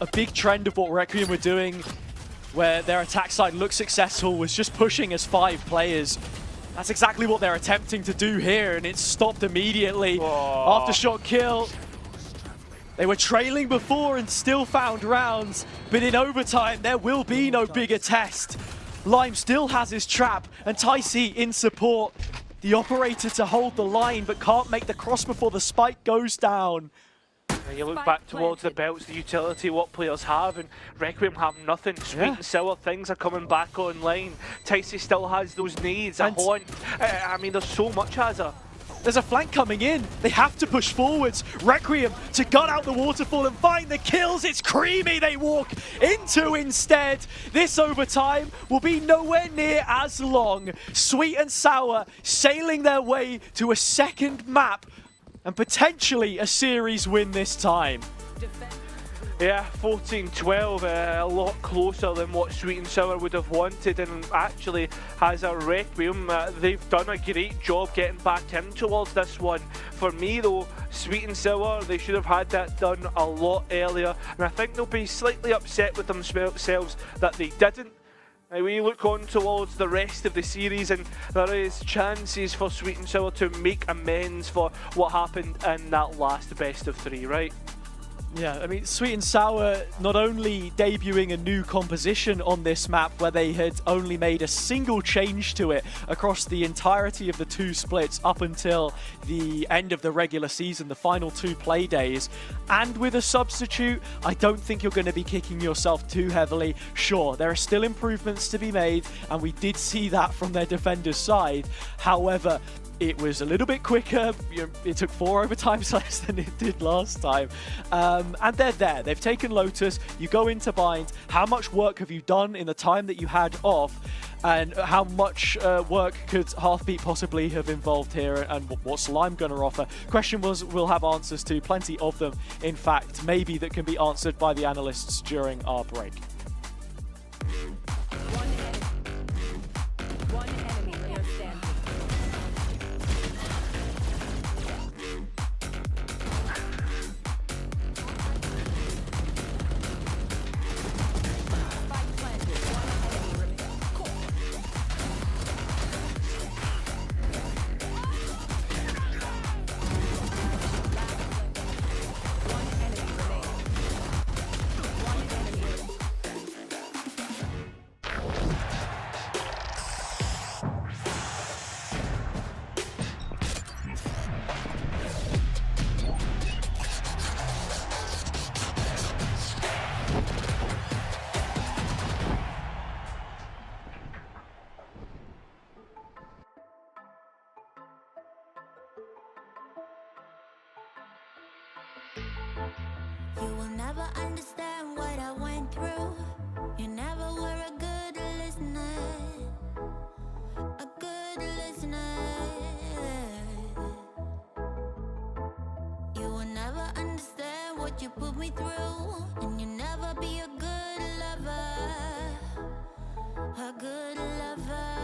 A big trend of what Requiem were doing, where their attack side looked successful, was just pushing as 5 players. That's exactly what they're attempting to do here, and it's stopped immediately. Aftershock kill. They were trailing before and still found rounds, but in overtime there will be no bigger test. Lime still has his trap, and Ticey in support. The operator to hold the line, but can't make the cross before the spike goes down. And you look back towards the belts, the utility, what players have, and Requiem have nothing. Sweet and sour things are coming back online. Ticey still has those needs, a haunt. I mean, there's so much, Hazza. There's a flank coming in. They have to push forwards. Requiem to gut out the waterfall and find the kills. It's Creamy they walk into instead. This overtime will be nowhere near as long. Sweet and Sour sailing their way to a second map and potentially a series win this time. Yeah, 14-12, a lot closer than what Sweet and Sour would have wanted, and actually has a Requiem. They've done a great job getting back in towards this one. For me though, Sweet and Sour, they should have had that done a lot earlier, and I think they'll be slightly upset with themselves that they didn't. We look on towards the rest of the series, and there is chances for Sweet and Sour to make amends for what happened in that last best of 3, right? Yeah, I mean, Sweet and Sour not only debuting a new composition on this map where they had only made a single change to it across the entirety of the 2 splits up until the end of the regular season, the final 2 play days, and with a substitute, I don't think you're going to be kicking yourself too heavily. Sure, there are still improvements to be made, and we did see that from their defenders' side. However, it was a little bit quicker. It took 4 overtimes less than it did last time. And they're there. They've taken Lotus. You go into Bind. How much work have you done in the time that you had off? And how much work could Heartbeat possibly have involved here? And what's Lime going to offer? Question was, we'll have answers to. Plenty of them, in fact, maybe that can be answered by the analysts during our break. One enemy player standing. You will never understand what I went through. You never were a good listener. A good listener. You will never understand what you put me through. And you never be a good lover. A good lover.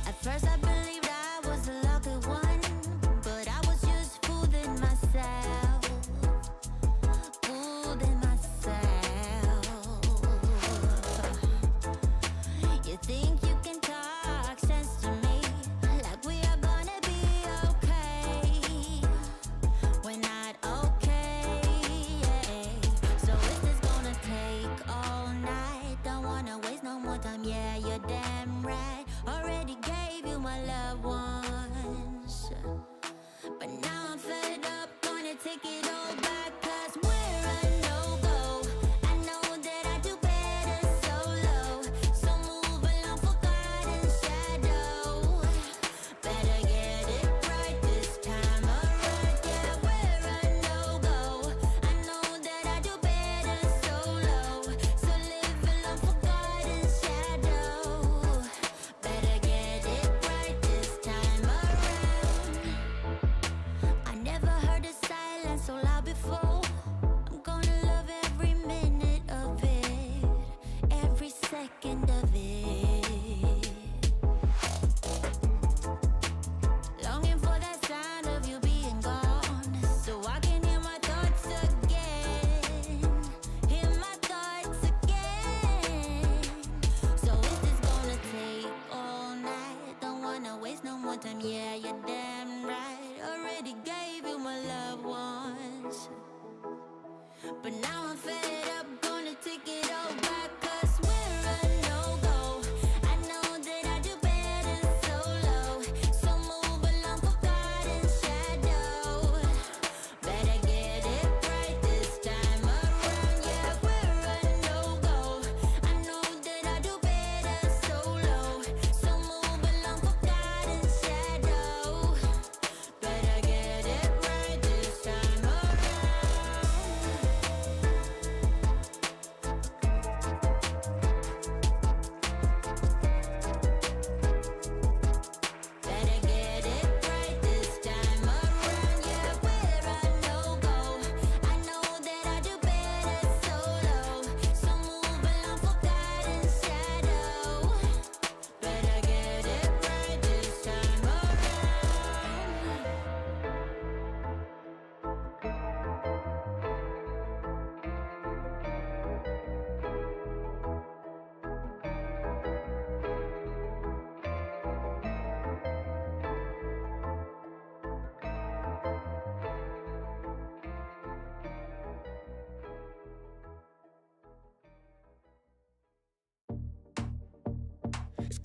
At first I believed I was a lucky one.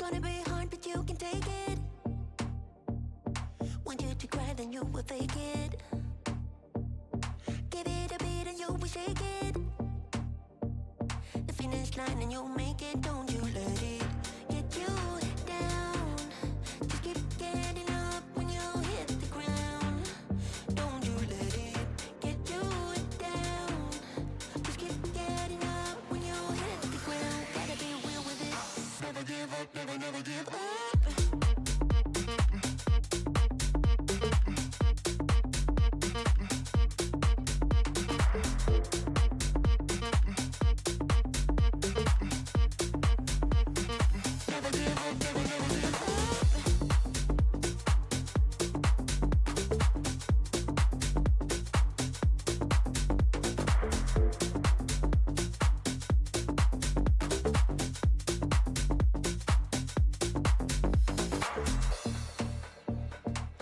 gonna be hard, but you can take it. Want you to cry, then you will fake it. Give it a beat and you will shake it. The finish line and you'll make it. Don't you let it get you down. Just keep getting up when you hit the ground. Don't you let it get you down. Just keep getting up when you hit the ground. Gotta be real with it. Never give up, never give up.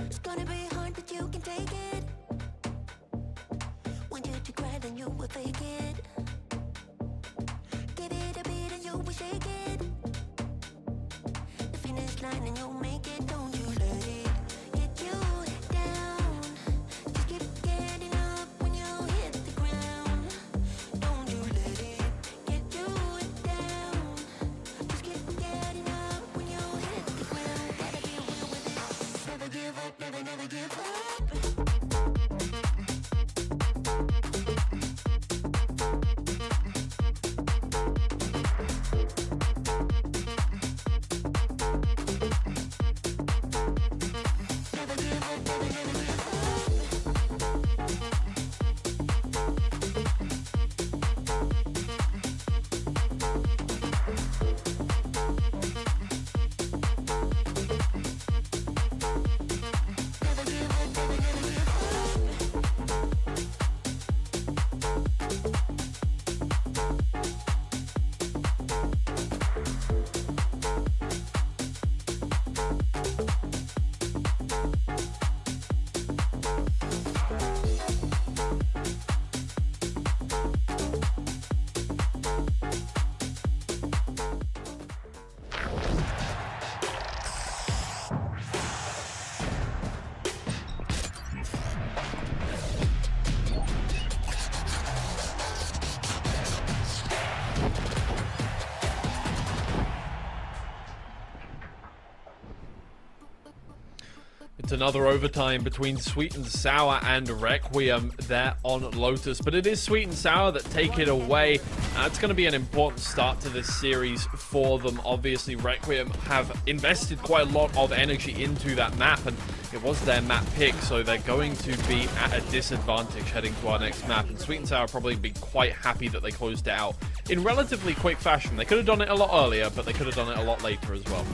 It's gonna be hard, but you can take it. Want you to cry, then you will fake it. Give it a beat and you will shake it. The finish line and you'll make it. Don't you let it get you down. Just keep getting up when you hit the ground. Don't you let it get you down. Just keep getting up when you hit the ground. Gotta be real with it. Never give up, never give up. It's another overtime between Sweet and Sour and Requiem there on Lotus, but it is Sweet and Sour that take it away. It's going to be an important start to this series for them. Obviously, Requiem have invested quite a lot of energy into that map, and it was their map pick, so they're going to be at a disadvantage heading to our next map, and Sweet and Sour probably be quite happy that they closed it out in relatively quick fashion. They could have done it a lot earlier, but they could have done it a lot later as well.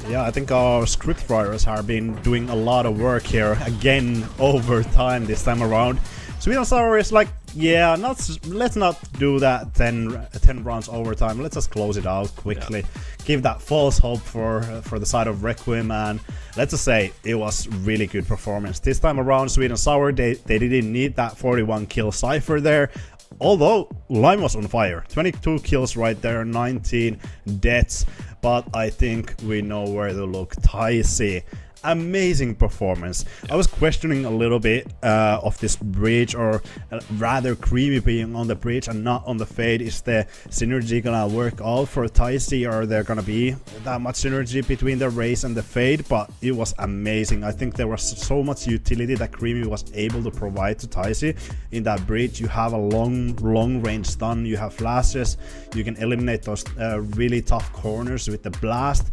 Yeah, I think our script writers have been doing a lot of work here, again, over time this time around. Sweet and Sour is like, yeah, let's not do that 10 rounds overtime, let's just close it out quickly. Yeah. Give that false hope for the side of Requiem, and let's just say it was really good performance. This time around, Sweet and Sour, they didn't need that 41 kill Cypher there. Although Lime was on fire, 22 kills right there, 19 deaths, but I think we know where to look. Ticey, amazing performance. I was questioning a little bit of this bridge, or rather Creamy being on the bridge and not on the Fade. Is the synergy gonna work out for Ticey, or there gonna be that much synergy between the Raze and the Fade? But it was amazing. I think there was so much utility that Creamy was able to provide to Ticey in that bridge. You have a long range stun, you have flashes, you can eliminate those really tough corners with the blast.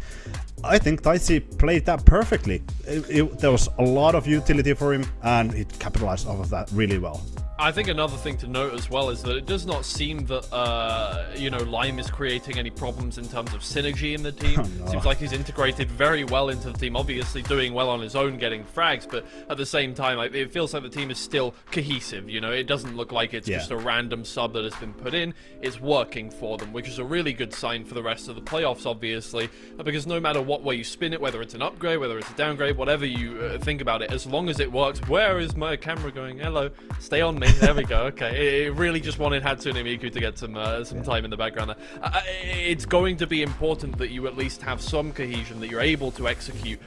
I think Ticey played that perfectly. There was a lot of utility for him, and he capitalized off of that really well. I think another thing to note as well is that it does not seem that, you know, Lime is creating any problems in terms of synergy in the team. Oh, no. Seems like he's integrated very well into the team, obviously doing well on his own, getting frags, but at the same time, it feels like the team is still cohesive, you know? It doesn't look like it's just a random sub that has been put in. It's working for them, which is a really good sign for the rest of the playoffs, obviously, because no matter what way you spin it, whether it's an upgrade, whether it's a downgrade, whatever you think about it, as long as it works. Where is my camera going? Hello, stay on me. there we go. Okay, it really just wanted Hatsune Miku to get some time in the background there. It's going to be important that you at least have some cohesion, that you're able to execute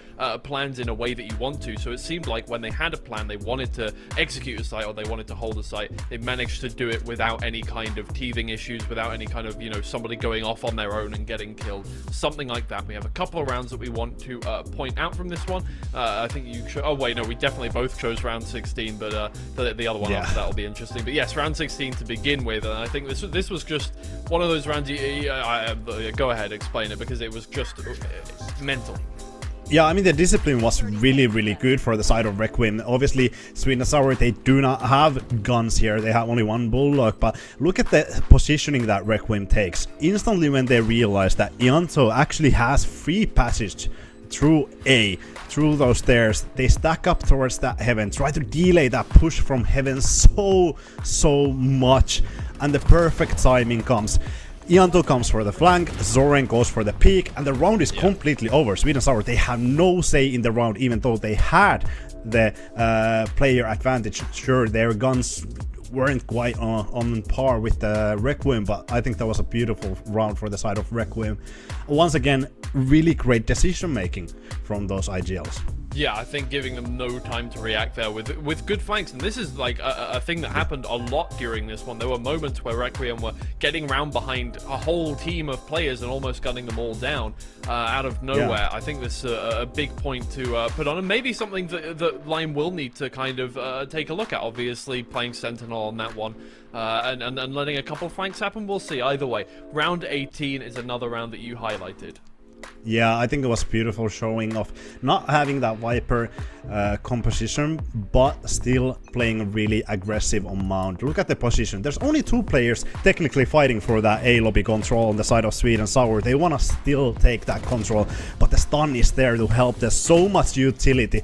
plans in a way that you want to. So it seemed like when they had a plan, they wanted to execute a site or they wanted to hold a site, they managed to do it without any kind of teething issues, without any kind of, you know, somebody going off on their own and getting killed, something like that. We have a couple of rounds that we want to point out from this one. I think you oh wait, no, we definitely both chose round 16, but the other one after that will be interesting. But yes, round 16 to begin with, and I think this was just one of those rounds. Go ahead, explain it, because it was just mental. Yeah, I mean, the discipline was really, really good for the side of Requim. Obviously, Sweet and Sour, they do not have guns here. They have only one bulldog, but look at the positioning that Requim takes. Instantly when they realize that Ianto actually has free passage through through those stairs, they stack up towards that heaven, try to delay that push from heaven so much, and the perfect timing comes. Ianto comes for the flank, Zoran goes for the peak, and the round is completely over. Sweet and Sour, they have no say in the round, even though they had the player advantage. Sure, their guns weren't quite on par with the Requiem, but I think that was a beautiful round for the side of Requiem. Once again, really great decision making from those IGLs. Yeah, I think giving them no time to react there with good flanks, and this is like a thing that happened a lot during this one. There were moments where Requiem were getting round behind a whole team of players and almost gunning them all down out of nowhere. Yeah. I think this is a big point to put on, and maybe something that Lime will need to kind of take a look at. Obviously, playing Sentinel on that one and letting a couple of flanks happen. We'll see. Either way, round 18 is another round that you highlighted. Yeah, I think it was beautiful showing of not having that Viper composition, but still playing really aggressive on Mount. Look at the position. There's only two players technically fighting for that A lobby control on the side of Sweet and Sour. They want to still take that control, but the stun is there to help. There's so much utility.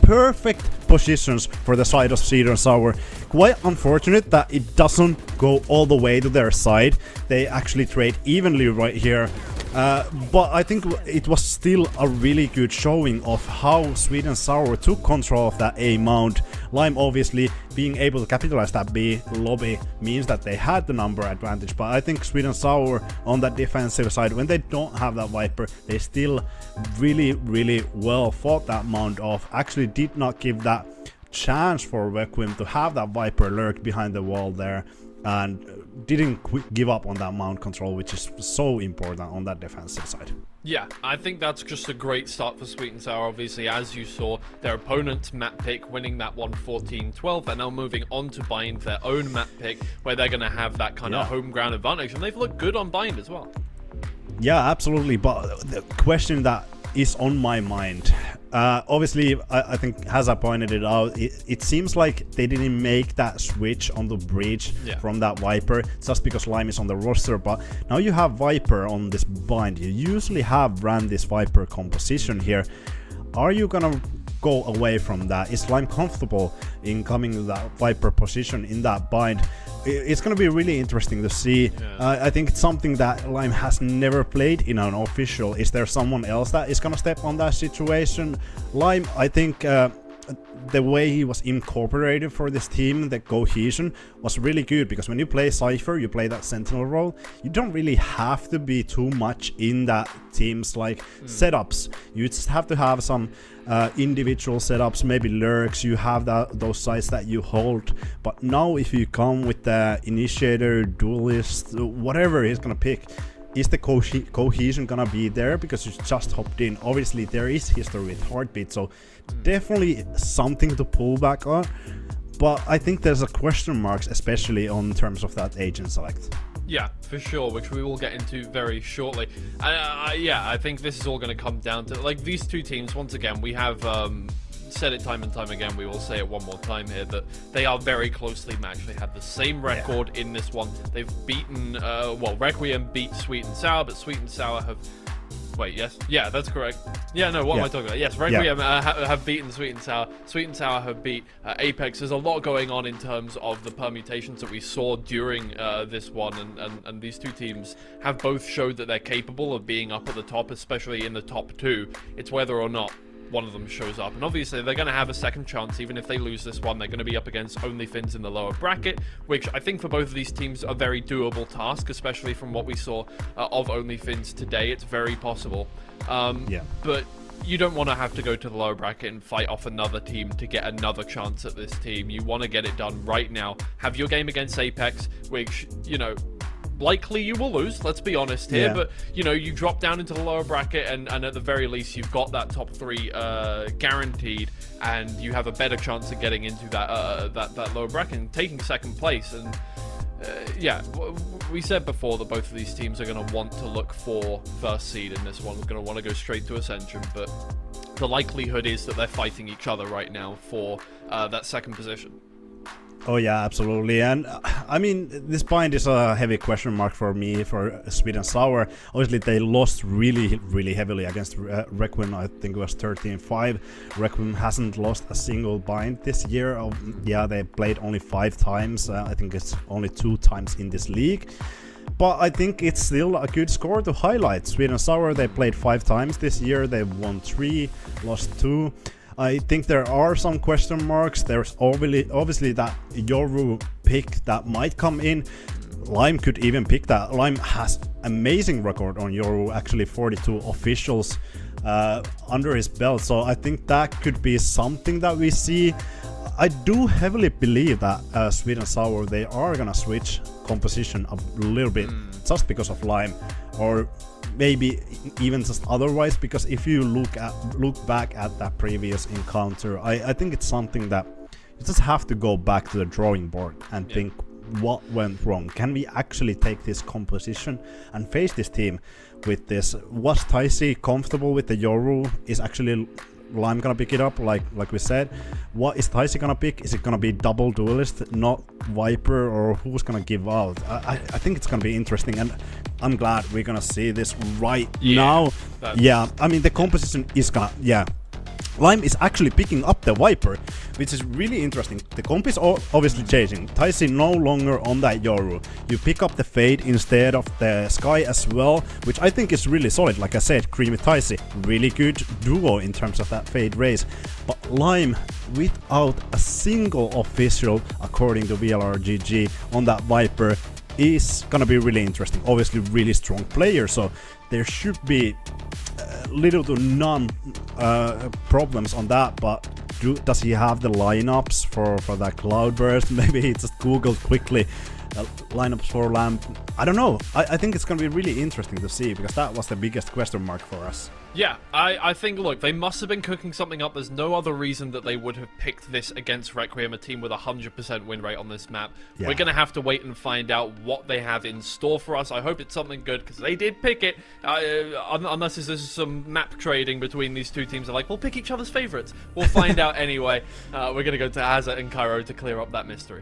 Perfect positions for the side of Sweet and Sour. Quite unfortunate that it doesn't go all the way to their side. They actually trade evenly right here. But I think it was still a really good showing of how Sweet and Sour took control of that A mount. Lime obviously being able to capitalize that B lobby means that they had the number advantage, but I think Sweet and Sour on that defensive side, when they don't have that Viper, they still really well fought that mount off. Actually did not give that chance for Requiem to have that Viper lurk behind the wall there, and didn't give up on that mount control, which is so important on that defensive side. Yeah, I think that's just a great start for Sweet and Sour. Obviously, as you saw, their opponent's map pick, winning that one 14-12, and now moving on to Bind, their own map pick, where they're going to have that kind of home ground advantage, and they've looked good on Bind as well. Yeah, absolutely, but the question that is on my mind, obviously, I think Hazza pointed it out, it seems like they didn't make that switch on the bridge from that Viper just because Lime is on the roster, but now you have Viper on this bind. You usually have ran this Viper composition here. Are you gonna go away from that? Is Lime comfortable in coming to that Viper position in that bind? It's going to be really interesting to see. I think it's something that Lime has never played in an official. Is there someone else that is going to step on that situation? Lime, I think the way he was incorporated for this team, the cohesion, was really good, because when you play Cypher, you play that Sentinel role, you don't really have to be too much in that team's like setups. You just have to have some individual setups, maybe lurks, you have those sites that you hold. But now if you come with the initiator, duelist, whatever he's gonna pick, is the cohesion gonna be there because you just hopped in? Obviously there is history with Heartbeat, so definitely something to pull back on, but I think there's a question marks, especially on terms of that agent select. Yeah, for sure, which we will get into very shortly. Yeah, I think this is all going to come down to, like, these two teams. Once again, we have said it time and time again, we will say it one more time here, that they are very closely matched. They have the same record in this one. They've beaten, well, Requiem beat Sweet and Sour, but Sweet and Sour have... Wait, yes? Yeah, that's correct. Yeah, no, what am I talking about? Yes, Requiem have beaten Sweet and Sour. Sweet and Sour have beat Apex. There's a lot going on in terms of the permutations that we saw during this one, and these two teams have both showed that they're capable of being up at the top, especially in the top two. It's whether or not one of them shows up. And obviously they're going to have a second chance. Even if they lose this one, they're going to be up against OnlyFins in the lower bracket, which I think for both of these teams a very doable task, especially from what we saw of OnlyFins today. It's very possible. But you don't want to have to go to the lower bracket and fight off another team to get another chance at this team. You want to get it done right now. Have your game against Apex, which, you know, likely you will lose, let's be honest here, but you know, you drop down into the lower bracket and at the very least you've got that top 3 guaranteed, and you have a better chance of getting into that lower bracket and taking second place. And yeah, we said before that both of these teams are going to want to look for first seed in this one. We're going to want to go straight to Ascension, but the likelihood is that they're fighting each other right now for that second position. Oh yeah, absolutely. And I mean, this bind is a heavy question mark for me for Sweet and Sour. Obviously they lost really heavily against Requim. I think it was 13-5. Requim hasn't lost a single bind this year. Yeah, they played only 5 times. I think it's only 2 times in this league. But I think it's still a good score to highlight. Sweet and Sour, they played 5 times this year. They won 3, lost 2. I think there are some question marks. There's obviously that Yoru pick that might come in. Lime could even pick that. Lime has amazing record on Yoru, actually 42 officials under his belt. So I think that could be something that we see. I do heavily believe that Sweet and Sour, they are gonna switch composition a little bit just because of Lime, or maybe even just otherwise, because if you look back at that previous encounter, I think it's something that you just have to go back to the drawing board and think what went wrong. Can we actually take this composition and face this team with this? Was Taisi comfortable with the Yoru? Is actually Lime gonna pick it up, like we said? What is Taisi gonna pick? Is it gonna be double duelist, not Viper, or who's gonna give out? I think it's gonna be interesting, and I'm glad we're gonna see this right now. Yeah, I mean the composition is gonna, Lime is actually picking up the Viper, which is really interesting. The comp is obviously changing. Taisi no longer on that Yoru. You pick up the Fade instead of the Sky as well, which I think is really solid. Like I said, Creamy Taisi, really good duo in terms of that Fade race. But Lime, without a single official, according to VLRGG, on that Viper, is gonna be really interesting. Obviously really strong player, so there should be little to none problems on that. But does he have the lineups for that Cloudburst? Maybe he just googled quickly lineups for Lamp. I don't know. I think it's gonna be really interesting to see, because that was the biggest question mark for us. Yeah, I think, look, they must have been cooking something up. There's no other reason that they would have picked this against Requiem, a team with a 100% win rate on this map. Yeah. We're going to have to wait and find out what they have in store for us. I hope it's something good, because they did pick it. Unless there's some map trading between these two teams. They're like, we'll pick each other's favorites. We'll find out anyway. We're going to go to Azza and Cairo to clear up that mystery.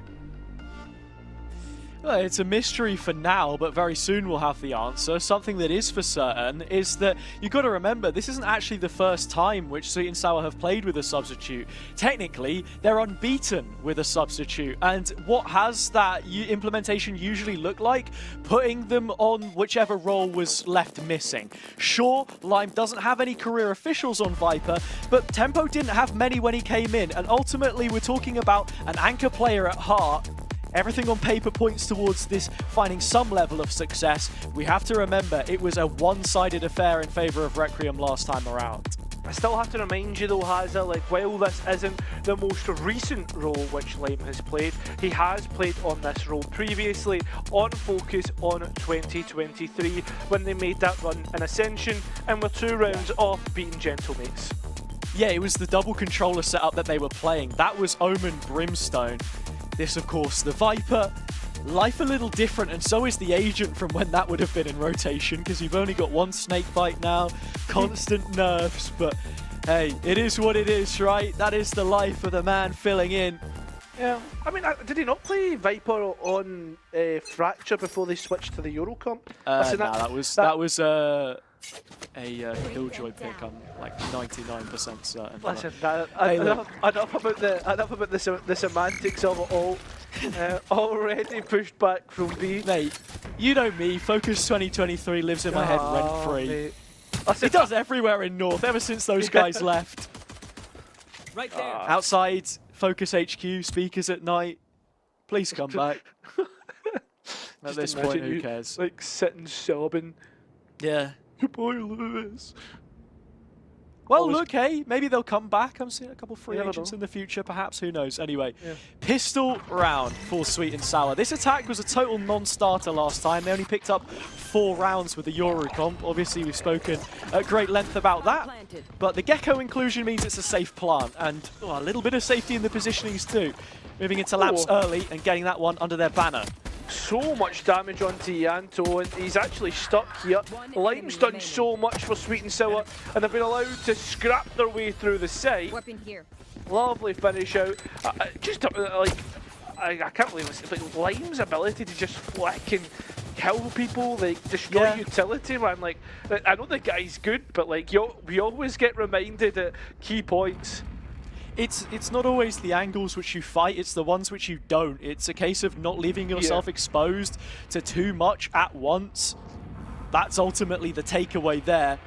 Well, it's a mystery for now, but very soon we'll have the answer. Something that is for certain is that you've got to remember, this isn't actually the first time which Sweet and Sour have played with a substitute. Technically, they're unbeaten with a substitute. And what has that implementation usually look like? Putting them on whichever role was left missing. Sure, Lime doesn't have any career officials on Viper, but Tempo didn't have many when he came in. And ultimately, we're talking about an anchor player at heart. Everything on paper points towards this finding some level of success. We have to remember, it was a one-sided affair in favour of Requiem last time around. I still have to remind you though, Hazza, like, while this isn't the most recent role which Lime has played, he has played on this role previously on Focus on 2023 when they made that run in Ascension and were 2 rounds off beating Gentlemates. Yeah, it was the double controller setup that they were playing. That was Omen Brimstone. This, of course, the Viper. Life a little different, and so is the Agent from when that would have been in rotation, because you've only got 1 snakebite now, constant nerfs, but hey, it is what it is, right? That is the life of the man filling in. Yeah, I mean, did he not play Viper on Fracture before they switched to the Eurocomp? That was a Killjoy pick. I'm like 99% certain. Listen, enough about the semantics of it all. Already pushed back from B. Mate, you know me. Focus 2023 lives in my head rent free. It does everywhere in North ever since those guys left. Right there. Outside, Focus HQ, speakers at night. Please come back. At this point, imagine who you, cares? Like sitting sobbing. Yeah. Goodbye, Lewis. Well, Always- look, hey, maybe they'll come back. I'm seeing a couple free You never agents know. in the future, perhaps. Who knows? Anyway, Yeah. pistol round for Sweet and Sour. This attack was a total non-starter last time. They only picked up 4 rounds with the Euro comp. Obviously, we've spoken at great length about that. Planted. But the Gecko inclusion means it's a safe plant, and a little bit of safety in the positionings too. Moving into lamps early and getting that one under their banner. So much damage onto Yanto, and he's actually stuck here. Lime's done so much for Sweet and Sour, and they've been allowed to scrap their way through the site. Weapon here. Lovely finish out. Just like, I can't believe it's like Lime's ability to just flick and kill people, like destroy utility, man. Like, I know the guy's good, but like, we always get reminded at key points. It's not always the angles which you fight, it's the ones which you don't. It's a case of not leaving yourself exposed to too much at once. That's ultimately the takeaway there.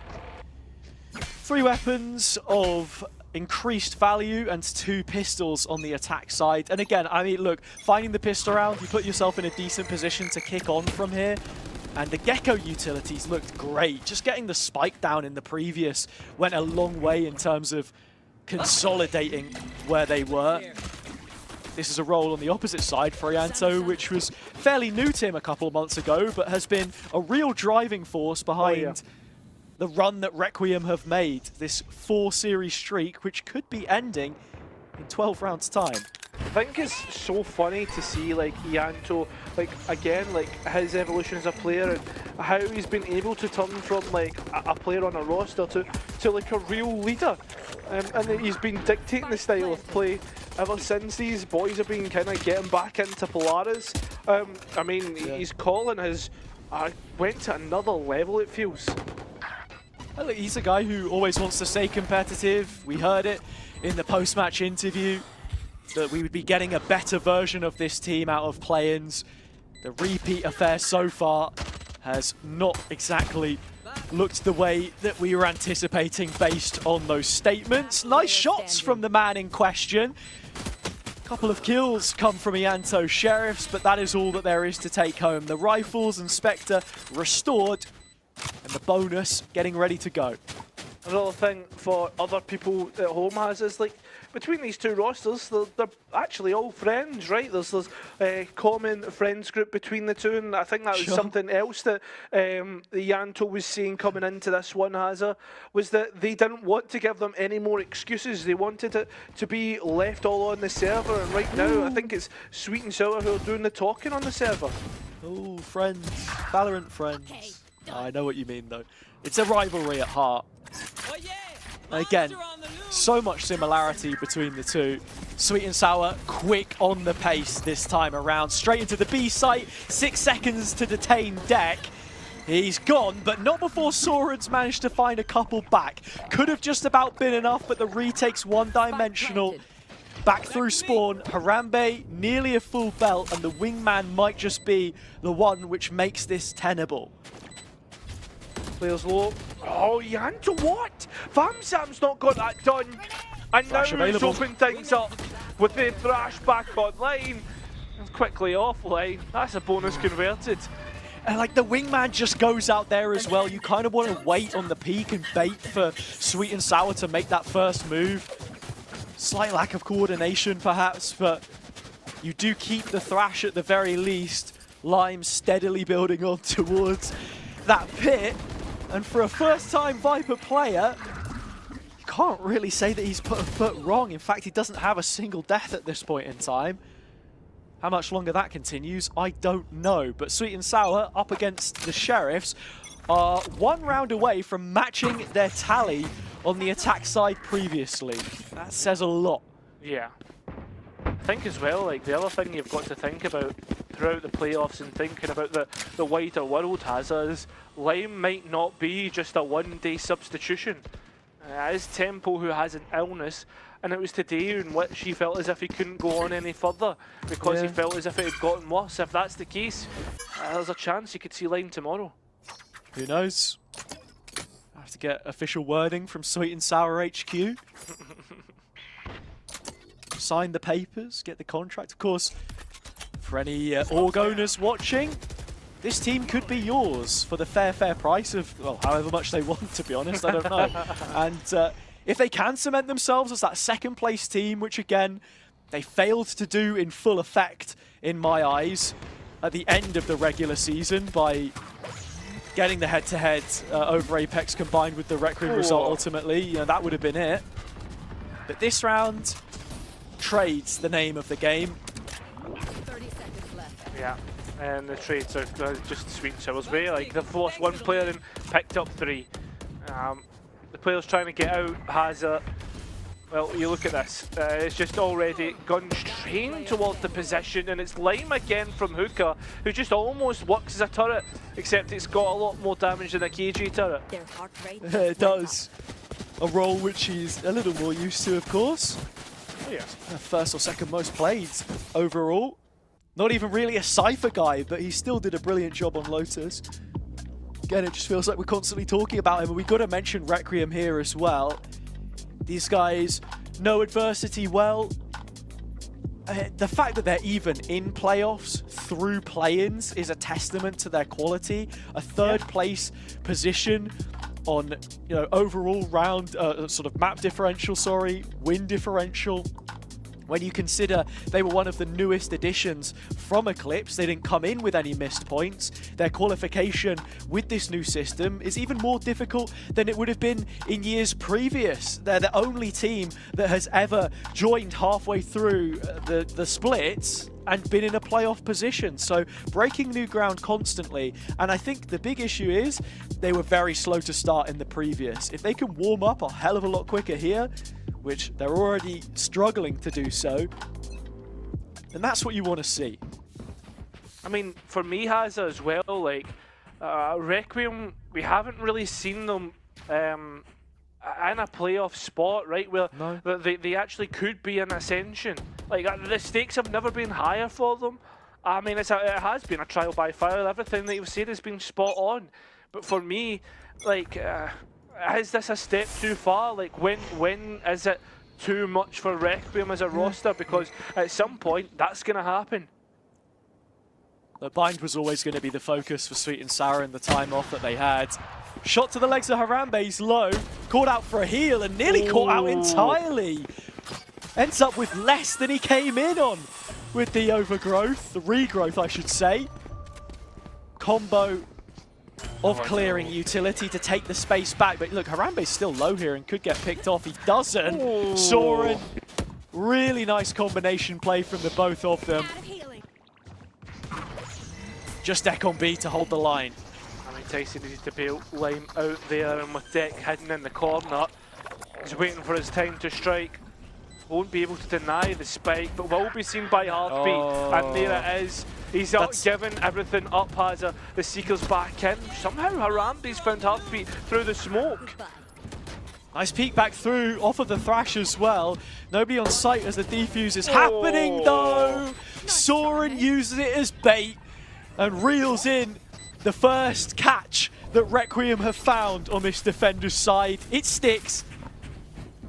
3 weapons of increased value and 2 pistols on the attack side. And again, I mean, look, finding the pistol round, you put yourself in a decent position to kick on from here. And the Gecko utilities looked great. Just getting the spike down in the previous went a long way in terms of consolidating where they were. This is a role on the opposite side for Yanto, which was fairly new to him a couple of months ago, but has been a real driving force behind the run that Requiem have made. This 4-series streak, which could be ending in 12 rounds' time. I think it's so funny to see like Yanto, like again, like his evolution as a player and how he's been able to turn from like a player on a roster to like a real leader. And he's been dictating the style of play ever since these boys have been kind of getting back into Polaris. I mean, his calling has went to another level, it feels. Well, he's a guy who always wants to stay competitive. We heard it in the post-match interview that we would be getting a better version of this team out of play-ins. The repeat affair so far has not exactly looked the way that we were anticipating based on those statements. Nice shots from the man in question. A couple of kills come from Yanto Sheriffs, but that is all that there is to take home. The rifles and Spectre restored, and the bonus getting ready to go. Another thing for other people at home is like between these two rosters, they're actually all friends, right? There's a common friends group between the two, and I think that was something else that the Yanto was saying coming into this one, was that they didn't want to give them any more excuses. They wanted it to be left all on the server, and right now I think it's Sweet and Sour who are doing the talking on the server. Oh, friends. Valorant friends. I know what you mean, though. It's a rivalry at heart. Again, so much similarity between the two. Sweet and Sour quick on the pace this time around. Straight into the B site. 6 seconds to detain Deck. He's gone, but not before Soren's managed to find a couple back. Could have just about been enough, but the retake's one-dimensional. Back through spawn, Harambe nearly a full belt, and the wingman might just be the one which makes this tenable. Players low. Oh, Yanto, what? Famsam's not got that done. And Thrash now he's available. opened things up with the Thrash back online. And quickly offline. That's a bonus converted. And like the wingman just goes out there as well. You kind of want to wait on the peak and bait for Sweet and Sour to make that first move. Slight lack of coordination perhaps, but you do keep the Thrash at the very least. Lime steadily building on towards that pit. And for a first-time Viper player, you can't really say that he's put a foot wrong. In fact, he doesn't have a single death at this point in time. How much longer that continues, I don't know. But Sweet and Sour up against the Sheriffs are 1 round away from matching their tally on the attack side previously. That says a lot. Yeah. I think as well, like the other thing you've got to think about throughout the playoffs and thinking about the wider world is Lime might not be just a one-day substitution. It is Tempo who has an illness, and it was today in which he felt as if he couldn't go on any further because he felt as if it had gotten worse. If that's the case, there's a chance you could see Lime tomorrow. Who knows? I have to get official wording from Sweet and Sour HQ. sign the papers, get the contract. Of course, for any org owners watching, this team could be yours for the fair price of, well, however much they want, to be honest, I don't know. And if they can cement themselves as that second place team, which again, they failed to do in full effect, in my eyes, at the end of the regular season by getting the head-to-head over Apex combined with the Requiem result ultimately, you know, that would have been it. But this round trades the name of the game. 30 seconds left. Yeah, and the trades are just sweet and sour's way. Like, they've lost one player and picked up 3. The players trying to get out has a... Well, you look at this. It's just already gone straight towards the position, and it's Lime again from Hookah, who just almost works as a turret, except it's got a lot more damage than a KG turret. Their heart rate It does. A role which he's a little more used to, of course. Oh, yeah. First or second most played overall. Not even really a Cypher guy, but he still did a brilliant job on Lotus. Again, it just feels like we're constantly talking about him, and we've got to mention Requiem here as well. These guys know adversity well. The fact that they're even in playoffs through play-ins is a testament to their quality. A third place position on, you know, overall round sort of map differential, win differential. When you consider they were one of the newest additions from Eclipse, they didn't come in with any missed points. Their qualification with this new system is even more difficult than it would have been in years previous. They're the only team that has ever joined halfway through the splits and been in a playoff position. So breaking new ground constantly. And I think the big issue is they were very slow to start in the previous. If they can warm up a hell of a lot quicker here, which they're already struggling to do so, and that's what you want to see. I mean, for me, Hazza as well, like, Requiem, we haven't really seen them in a playoff spot, right, where they actually could be in ascension. Like, the stakes have never been higher for them. I mean, it has been a trial by fire. Everything that you've said has been spot on. But for me, like, is this a step too far? Like, when is it too much for Requiem as a roster? Because at some point, that's going to happen. The bind was always going to be the focus for Sweet and Sour in the time off that they had. Shot to the legs of Harambe, he's low, caught out for a heal and nearly caught out entirely. Ends up with less than he came in on with the overgrowth, the regrowth I should say. Combo of clearing utility to take the space back, but look, Harambe's still low here and could get picked off. He doesn't. Soren, really nice combination play from the both of them. Just Deck on B to hold the line. I mean, Tyson needs to be Lime out there, and with Deck hidden in the corner, he's waiting for his time to strike. Won't be able to deny the spike, but will be seen by Heartbeat, and there it is. He's given everything up, Hazza. The Seeker's back in. Somehow Harambe's found Heartbeat through the smoke. Nice peek back through, off of the Thrash as well. Nobody on site as the defuse is happening though. Soren uses it as bait and reels in the first catch that Requiem have found on this defender's side. It sticks.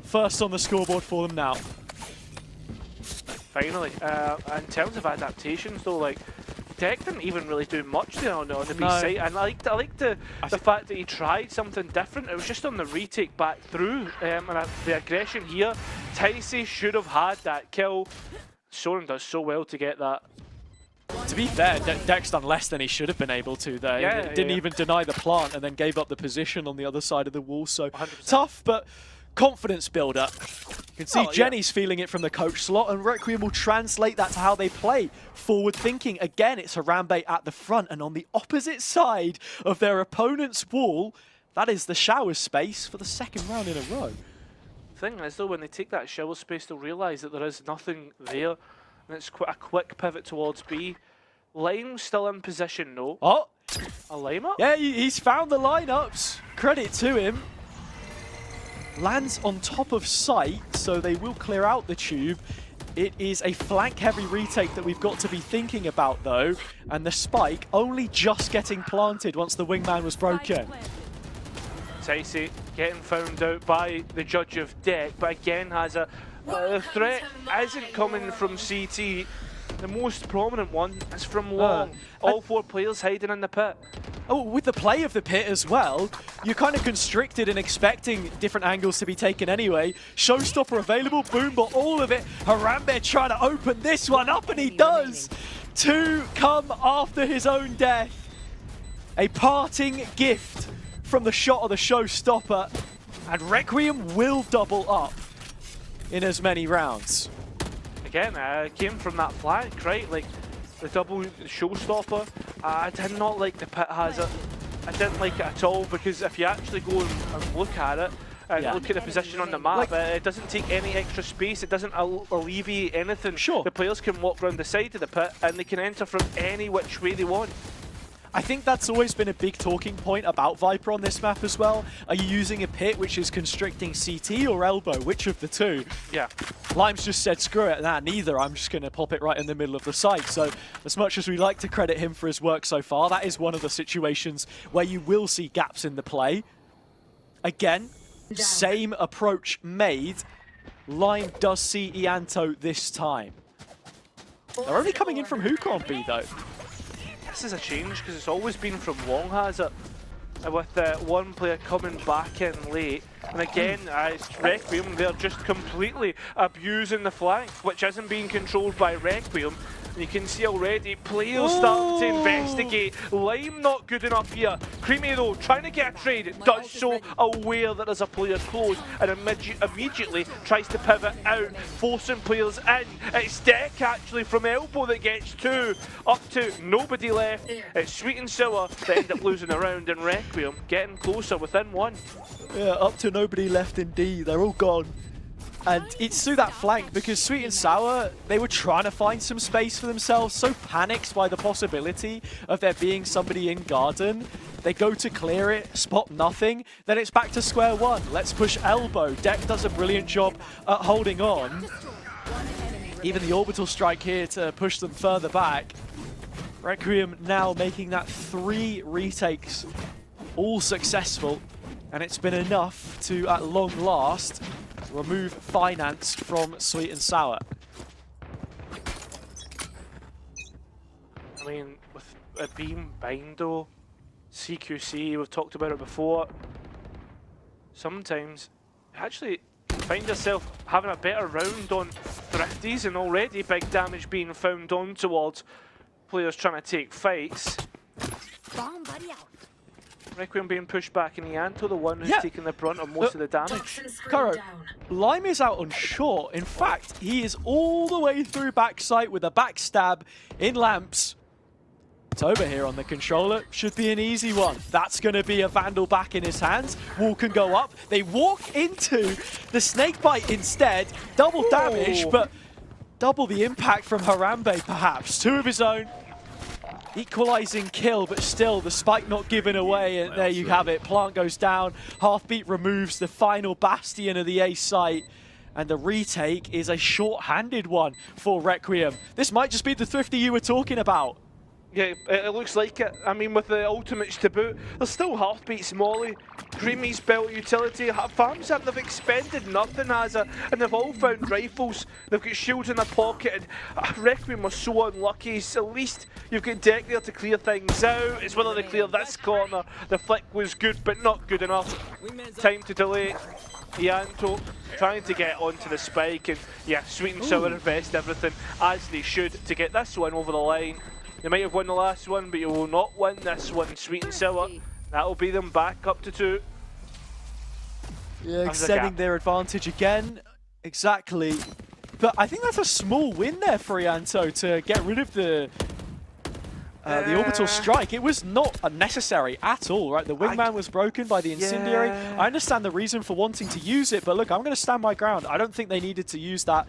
First on the scoreboard for them now. Finally. In terms of adaptations though, like, Deck didn't even really do much there on the B side, and I liked the fact that he tried something different. It was just on the retake back through, and the aggression here. Ticey should have had that kill. Soren does so well to get that. To be fair, Deck's done less than he should have been able to there. Yeah, didn't even deny the plant and then gave up the position on the other side of the wall. So 100%. Tough, but confidence builder. You can see Jenny's feeling it from the coach slot, and Requiem will translate that to how they play. Forward thinking. Again, it's Harambe at the front, and on the opposite side of their opponent's wall, that is the shower space for the second round in a row. Thing is though, when they take that shower space, they'll realise that there is nothing there, and it's quite a quick pivot towards B. Lime's still in position, no? Oh! A Lime up? Yeah, he's found the lineups. Credit to him. Lands on top of site, so they will clear out the tube. It is a flank-heavy retake that we've got to be thinking about, though. And the spike only just getting planted once the wingman was broken. Ticey getting found out by the judge of Deck, but again has The threat isn't coming from CT. The most prominent one is from long. All 4 players hiding in the pit. Oh, with the play of the pit as well, you're kind of constricted and expecting different angles to be taken anyway. Showstopper available, boom, but all of it. Harambe trying to open this one up, and he does. 2 come after his own death. A parting gift from the shot of the Showstopper, and Requiem will double up in as many rounds. Again, came from that flank, right? Like the double Showstopper. I did not like the pit hazard. I didn't like it at all, because if you actually go and look at it and look at the position on the map, it doesn't take any extra space. It doesn't alleviate anything. Sure. The players can walk around the side of the pit and they can enter from any which way they want. I think that's always been a big talking point about Viper on this map as well. Are you using a pit which is constricting CT or elbow? Which of the two? Yeah. Limes just said, screw it, nah, neither. I'm just going to pop it right in the middle of the site. So as much as we like to credit him for his work so far, that is one of the situations where you will see gaps in the play. Again, same approach made. Lime does see Ianto this time. They're only coming in from hookah on B though. This is a change, because it's always been from long, has it? With one player coming back in late. And again, Requiem, they're just completely abusing the flank, which isn't being controlled by Requiem. You can see already players starting to investigate. Lime not good enough here. Creamy though, trying to get a trade. It does so aware that there's a player close, and immediately tries to pivot out, forcing players in. It's Deck actually from elbow that gets 2, up to nobody left. It's Sweet and Sour that end up losing a round, and Requiem getting closer within 1. Yeah, up to nobody left indeed. They're all gone. And it's through that flank, because Sweet and Sour, they were trying to find some space for themselves, so panicked by the possibility of there being somebody in garden. They go to clear it, spot nothing, then it's back to square one. Let's push elbow. Deck does a brilliant job at holding on. Even the orbital strike here to push them further back. Requiem now making that 3 retakes, all successful. And it's been enough to, at long last, remove Finance from Sweet and Sour. I mean, with it being Bindo, CQC, we've talked about it before, sometimes you actually find yourself having a better round on Thrifties, and already big damage being found on towards players trying to take fights. Bomb buddy out. Requiem being pushed back, and Ianto the one who's taking the brunt of most of the damage. Karo, Lime is out on short. In fact, he is all the way through backside with a backstab in lamps. It's over here on the controller. Should be an easy one. That's going to be a Vandal back in his hands. Wall can go up. They walk into the Snakebite instead. Double damage, but double the impact from Harambe perhaps. 2 of his own. Equalizing kill, but still the spike not given away, and there you have it. Plant goes down, Heartbeat removes the final bastion of the A site, and the retake is a short-handed one for Requiem. This might just be the Thrifty you were talking about. Yeah, it looks like it. I mean, with the ultimates to boot, there's still Heartbeat's Molly, Creamy's belt utility. Farms have, they've expended nothing as a, and they've all found rifles. They've got shields in their pocket, and Requiem was so unlucky. So at least you've got Deck there to clear things out. It's whether they clear this corner. The flick was good, but not good enough. Time to delay. Ianto trying to get onto the spike, and yeah, Sweet and Sour invest everything as they should to get this one over the line. They might have won the last one, but you will not win this one. Sweet and Sour, that'll be them back up to 2. Yeah, extending their advantage again. Exactly. But I think that's a small win there for Ianto to get rid of the orbital strike. It was not unnecessary at all, right? The wingman was broken by the incendiary. Yeah. I understand the reason for wanting to use it, but look, I'm going to stand my ground. I don't think they needed to use that.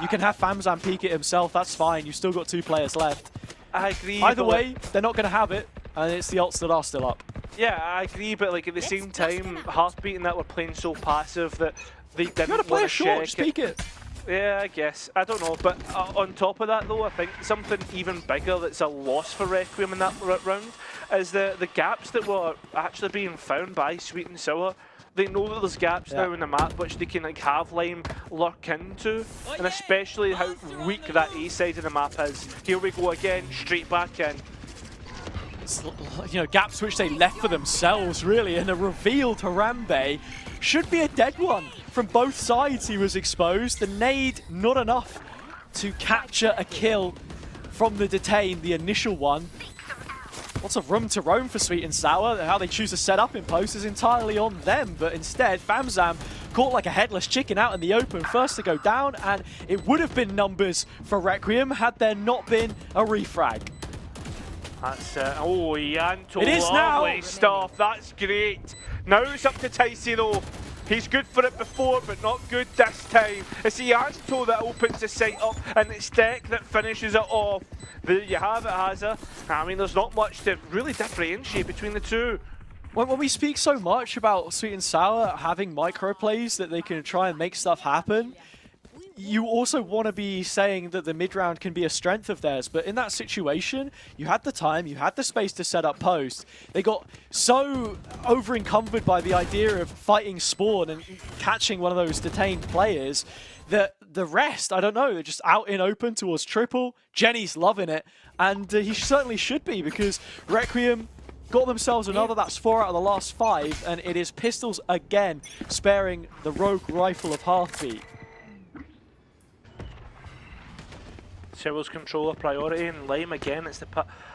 You can have Famzan peek it himself, that's fine. You've still got 2 players left. I agree. Either way, they're not going to have it, and it's the ults that are still up. Yeah, I agree, but like at the same time, Heartbeat and that were playing so passive that they didn't You got to play want a short, just peek it. Yeah, I guess. I don't know, but on top of that though, I think something even bigger that's a loss for Requiem in that round is the gaps that were actually being found by Sweet and Sour. They know that there's gaps now in the map which they can like have Lime lurk into, and especially how weak that A side of the map is. Here we go again, straight back in. You know, gaps which they left for themselves, really, and a revealed Harambe should be a dead one. From both sides he was exposed. The nade, not enough to capture a kill from the detain, the initial one. Lots of room to roam for Sweet and Sour. How they choose to set up in post is entirely on them, but instead, Famzam caught like a headless chicken out in the open, first to go down, and it would have been numbers for Requiem had there not been a refrag. That's oh, Yanto, it is lovely now. Stuff. That's great. Now it's up to Ticey though. He's good for it before, but not good this time. It's Yanto that opens the site up, and it's Deck that finishes it off. There you have it, Hazza. I mean, there's not much to really differentiate between the two. When we speak so much about Sweet and Sour having microplays that they can try and make stuff happen, you also want to be saying that the mid-round can be a strength of theirs, but in that situation, you had the time, you had the space to set up post. They got so over-encumbered by the idea of fighting Spawn and catching one of those detained players that the rest, I don't know, they're just out in open towards triple. Jenny's loving it, and he certainly should be, because Requiem got themselves another. That's 4 out of the last 5, and it is pistols again, sparing the rogue rifle of Heartbeat. Sewell's controller priority, and Lime again, it's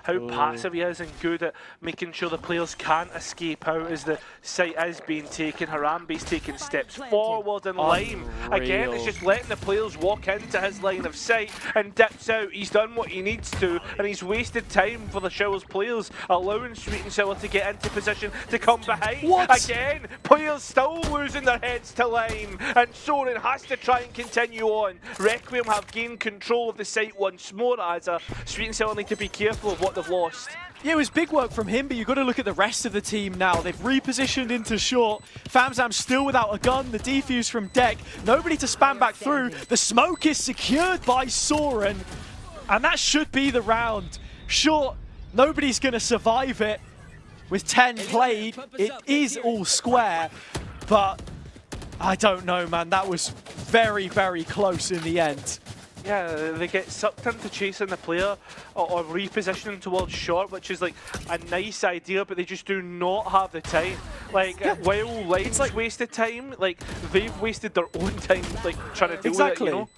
how passive he is and good at making sure the players can't escape out as the site is being taken. Harambe's taking steps forward, and Lime again is just letting the players walk into his line of sight and dips out. He's done what he needs to, and he's wasted time for the Showers players, allowing Sweet and Sour to get into position to come behind. Again, players still losing their heads to Lime, and Soren has to try and continue on. Requiem have gained control of the site once more, as Sweet and Sour need to be careful of what they've lost. Yeah, it was big work from him, but you've got to look at the rest of the team now. They've repositioned into short. Famzam still without a gun. The defuse from Deck. Nobody to spam back through. The smoke is secured by Soren, and that should be the round. Short, nobody's going to survive it. With 10 played, it is all square, but I don't know, man. That was very, very close in the end. Yeah, they get sucked into chasing the player or repositioning towards short, which is like a nice idea, but they just do not have the time. Like, while Lime's like wasted time, like they've wasted their own time, like trying to deal with it, you know?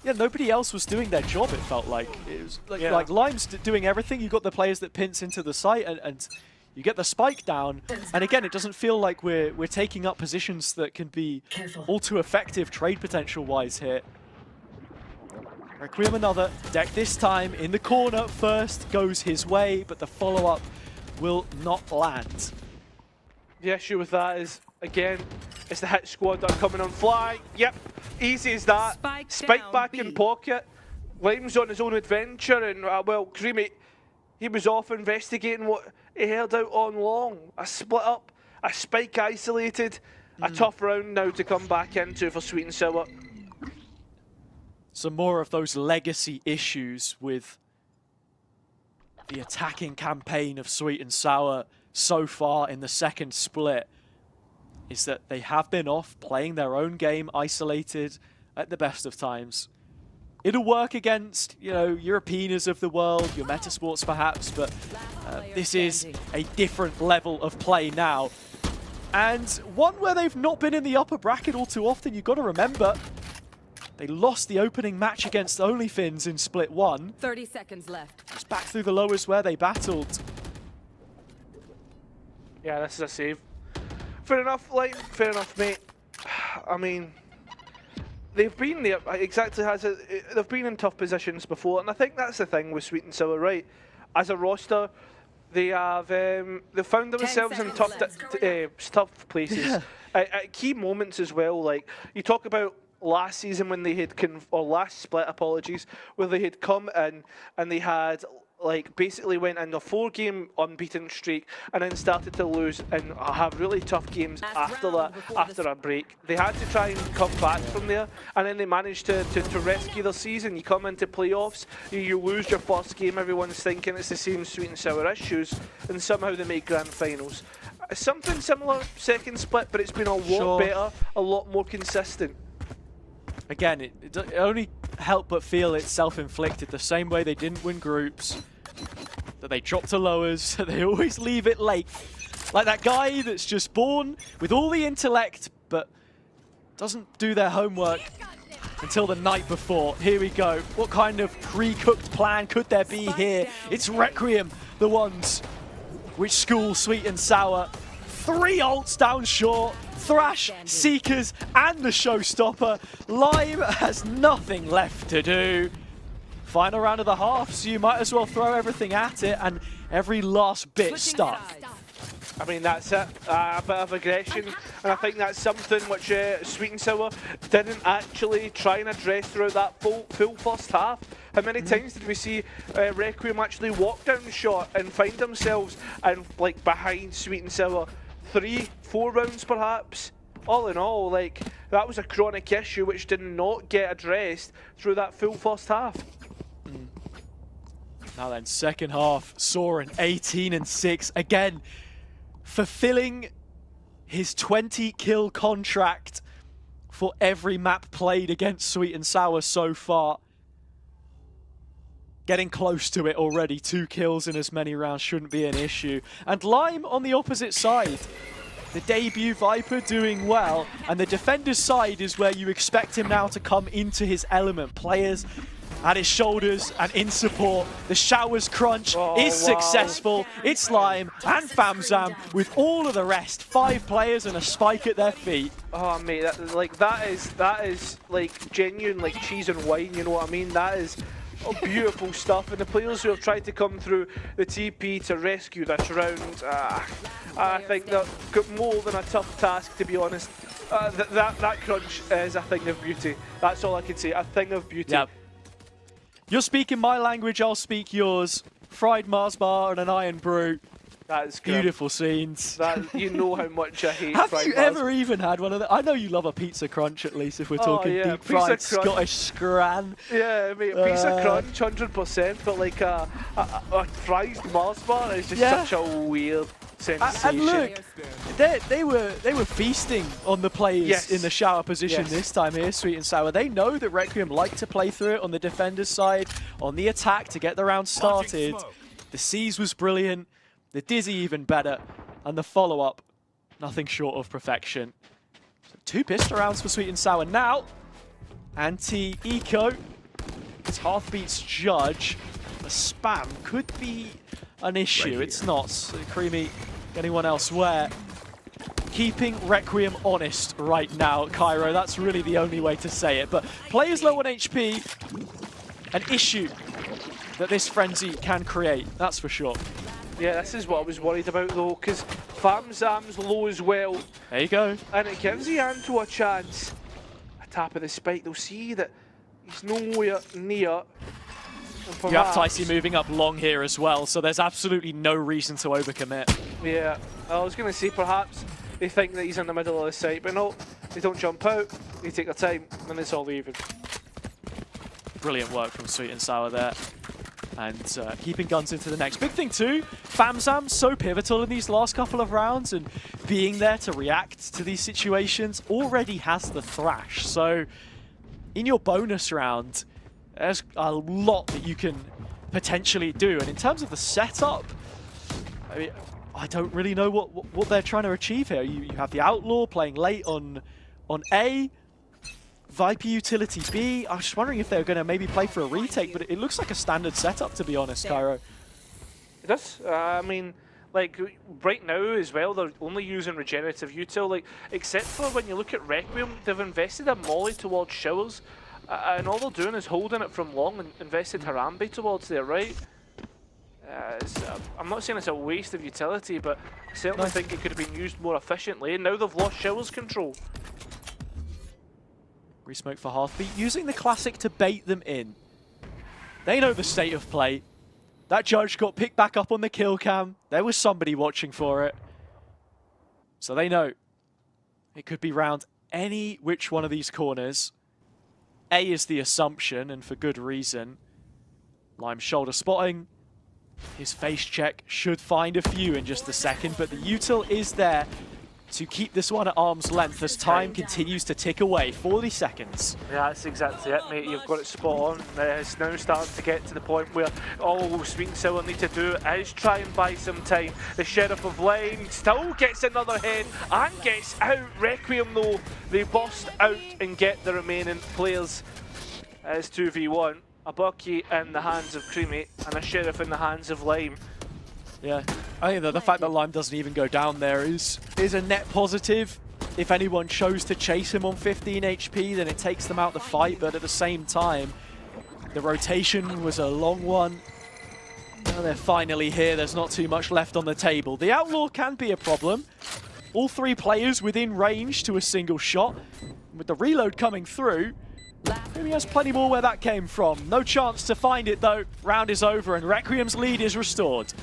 Yeah, nobody else was doing their job, it felt like. It was like Lime's doing everything. You got the players that pinch into the site, and you get the spike down. And again, it doesn't feel like we're taking up positions that can be all too effective trade potential-wise here. Requiem another. Deck this time in the corner. First goes his way, but the follow-up will not land. The issue with that is, again, it's the hit squad that are coming on fly. Yep, easy as that. Spike back in pocket. Lime's on his own adventure, and well, Creamy, he was off investigating what he held out on long. A split up, a spike isolated, a tough round now to come back into for Sweet and Sour. Some more of those legacy issues with the attacking campaign of Sweet and Sour so far in the second split is that they have been off playing their own game, isolated at the best of times. It'll work against, you know, Europeaners of the world, your Metasports perhaps, but this is a different level of play now. And one where they've not been in the upper bracket all too often. You've got to remember, they lost the opening match against OnlyFins in Split 1. 30 seconds left. It's back through the lowest where they battled. Yeah, this is a save. Fair enough, like, fair enough, mate. I mean, they've been there, exactly as they've been in tough positions before, and I think that's the thing with Sweet and Sour, right? As a roster, they have they found themselves in tough places at key moments as well. Like, you talk about last season when they had last split, apologies, where they had come in and they had like basically went in a 4-game unbeaten streak and then started to lose and have really tough games after that, after a break. They had to try and come back from there, and then they managed to rescue their season. You come into playoffs, you lose your first game, everyone's thinking it's the same Sweet and Sour issues, and somehow they make grand finals. something similar second split, but it's been a lot better, a lot more consistent. Again, it only helped but feel it's self-inflicted. The same way they didn't win groups, that they drop to lowers, that they always leave it late. Like that guy that's just born with all the intellect, but doesn't do their homework until the night before. Here we go. What kind of pre-cooked plan could there be here? It's Requiem, the ones which school sweet and sour. 3 ults down short. Thrash, Seekers, and the showstopper. Lime has nothing left to do. Final round of the half, so you might as well throw everything at it, and every last bit stuck. I mean, that's it. A bit of aggression, and I think that's something which Sweet and Sour didn't actually try and address throughout that full first half. How many times did we see Requiem actually walk down shot and find themselves and like behind Sweet and Sour 3-4 rounds perhaps? All in all, like that was a chronic issue which did not get addressed through that full first half. Now then, second half, Soren 18-6 again, fulfilling his 20 kill contract for every map played against Sweet and Sour so far. Getting close to it already. 2 kills in as many rounds shouldn't be an issue. And Lime on the opposite side. The debut Viper doing well, and the defender's side is where you expect him now to come into his element. Players at his shoulders and in support. The showers crunch is successful. It's Lime and Famzam with all of the rest. 5 players and a spike at their feet. Oh mate, that is like genuine like cheese and wine, you know what I mean? That is beautiful stuff, and the players who have tried to come through the TP to rescue this round, I think they've got more than a tough task, to be honest. That crunch is a thing of beauty. That's all I can say, a thing of beauty. Yep. You're speaking my language, I'll speak yours. Fried Mars bar and an iron brew. That is grim. Beautiful scenes. That, you know how much I hate Have fried you Mars. ever even had one of them? I know you love a pizza crunch, at least, if we're talking deep fried Scottish scran. Yeah, mate, a pizza crunch, 100%, but like a fried Mars bar is just such a weird sensation. And look, they were feasting on the players in the shower position this time here, Sweet and Sour. They know that Requiem like to play through it on the defender's side, on the attack to get the round started. The C's was brilliant. The Dizzy even better, and the follow-up, nothing short of perfection. So 2 pistol rounds for Sweet and Sour now. Anti-eco, it's Hearthbeat's judge. The spam could be an issue. It's not. So Creamy getting one elsewhere. Keeping Requiem honest right now, Cairo. That's really the only way to say it. But players low on HP, an issue that this frenzy can create, that's for sure. Yeah, this is what I was worried about though, because Famzam's low as well. There you go. And it gives Yanto a chance. A tap of the spike, they'll see that he's nowhere near. You have Ticey moving up long here as well, so there's absolutely no reason to overcommit. Yeah, I was going to say perhaps they think that he's in the middle of the site, but no, they don't jump out, they take their time, and it's all even. Brilliant work from Sweet and Sour there. And keeping guns into the next. Big thing too, Famzam so pivotal in these last couple of rounds, and being there to react to these situations, already has the Thrash. So in your bonus round, there's a lot that you can potentially do. And in terms of the setup, I mean, I don't really know what they're trying to achieve here. You have the Outlaw playing late on A, Viper utility B. I was just wondering if they were going to maybe play for a retake, but it looks like a standard setup, to be honest, Cairo. It does. I mean, like, right now as well, they're only using regenerative util. Like, except for when you look at Requiem, they've invested a molly towards showers, and all they're doing is holding it from long and invested Harambe towards their right. I'm not saying it's a waste of utility, but I certainly think it could have been used more efficiently. And now they've lost showers control. Resmoke for Hearthbeat, using the classic to bait them in. They know the state of play. That judge got picked back up on the kill cam. There was somebody watching for it. So they know it could be round any which one of these corners. A is the assumption, and for good reason. Lime shoulder spotting. His face check should find a few in just a second, but the util is there to keep this one at arm's length as time continues to tick away. 40 seconds. Yeah, that's exactly it, mate. You've got it spot on. It's now starting to get to the point where all Sweet and Sour need to do is try and buy some time. The Sheriff of Lane still gets another head and gets out. Requiem, though, they bust out and get the remaining players. It's 2v1. A Bucky in the hands of Creamy and a Sheriff in the hands of Lime. Yeah, I think that the fact that Lime doesn't even go down there is a net positive. If anyone chose to chase him on 15 HP, then it takes them out the fight, but at the same time, the rotation was a long one. Now they're finally here, there's not too much left on the table. The Outlaw can be a problem. All 3 players within range to a single shot. With the reload coming through, maybe has plenty more where that came from. No chance to find it though. Round is over and Requiem's lead is restored.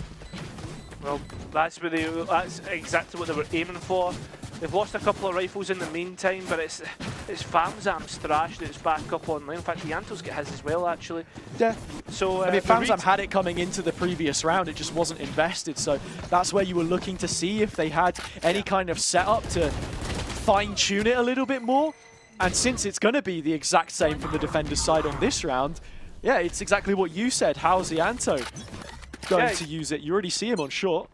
Well, that's exactly what they were aiming for. They've lost a couple of rifles in the meantime, but it's Famzam's thrashed it's back up online. In fact, Yanto's got his as well, actually. Yeah. So I mean, Famzam had it coming into the previous round, it just wasn't invested, so that's where you were looking to see if they had any kind of setup to fine-tune it a little bit more. And since it's going to be the exact same from the defender's side on this round, yeah, it's exactly what you said. How's the Yanto going to use it? You already see him on short.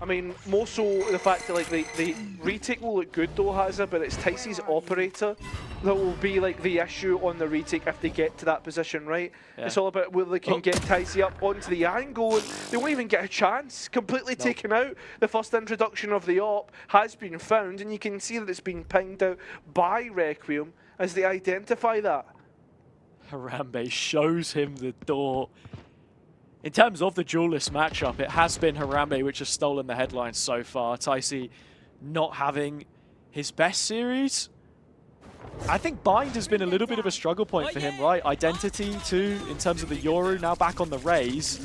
I mean, more so the fact that like the retake will look good though, Hazza, but it's Ticey's operator that will be like the issue on the retake if they get to that position, right? Yeah. It's all about whether they can get Ticey up onto the angle, and they won't even get a chance. Completely taken out. The first introduction of the op has been found, and you can see that it's been pinged out by Requiem as they identify that. Harambe shows him the door. In terms of the duelist matchup, it has been Harambe which has stolen the headlines so far. Ticey not having his best series. I think Bind has been a little bit of a struggle point for him, right? Identity too, in terms of the Yoru, now back on the Raze.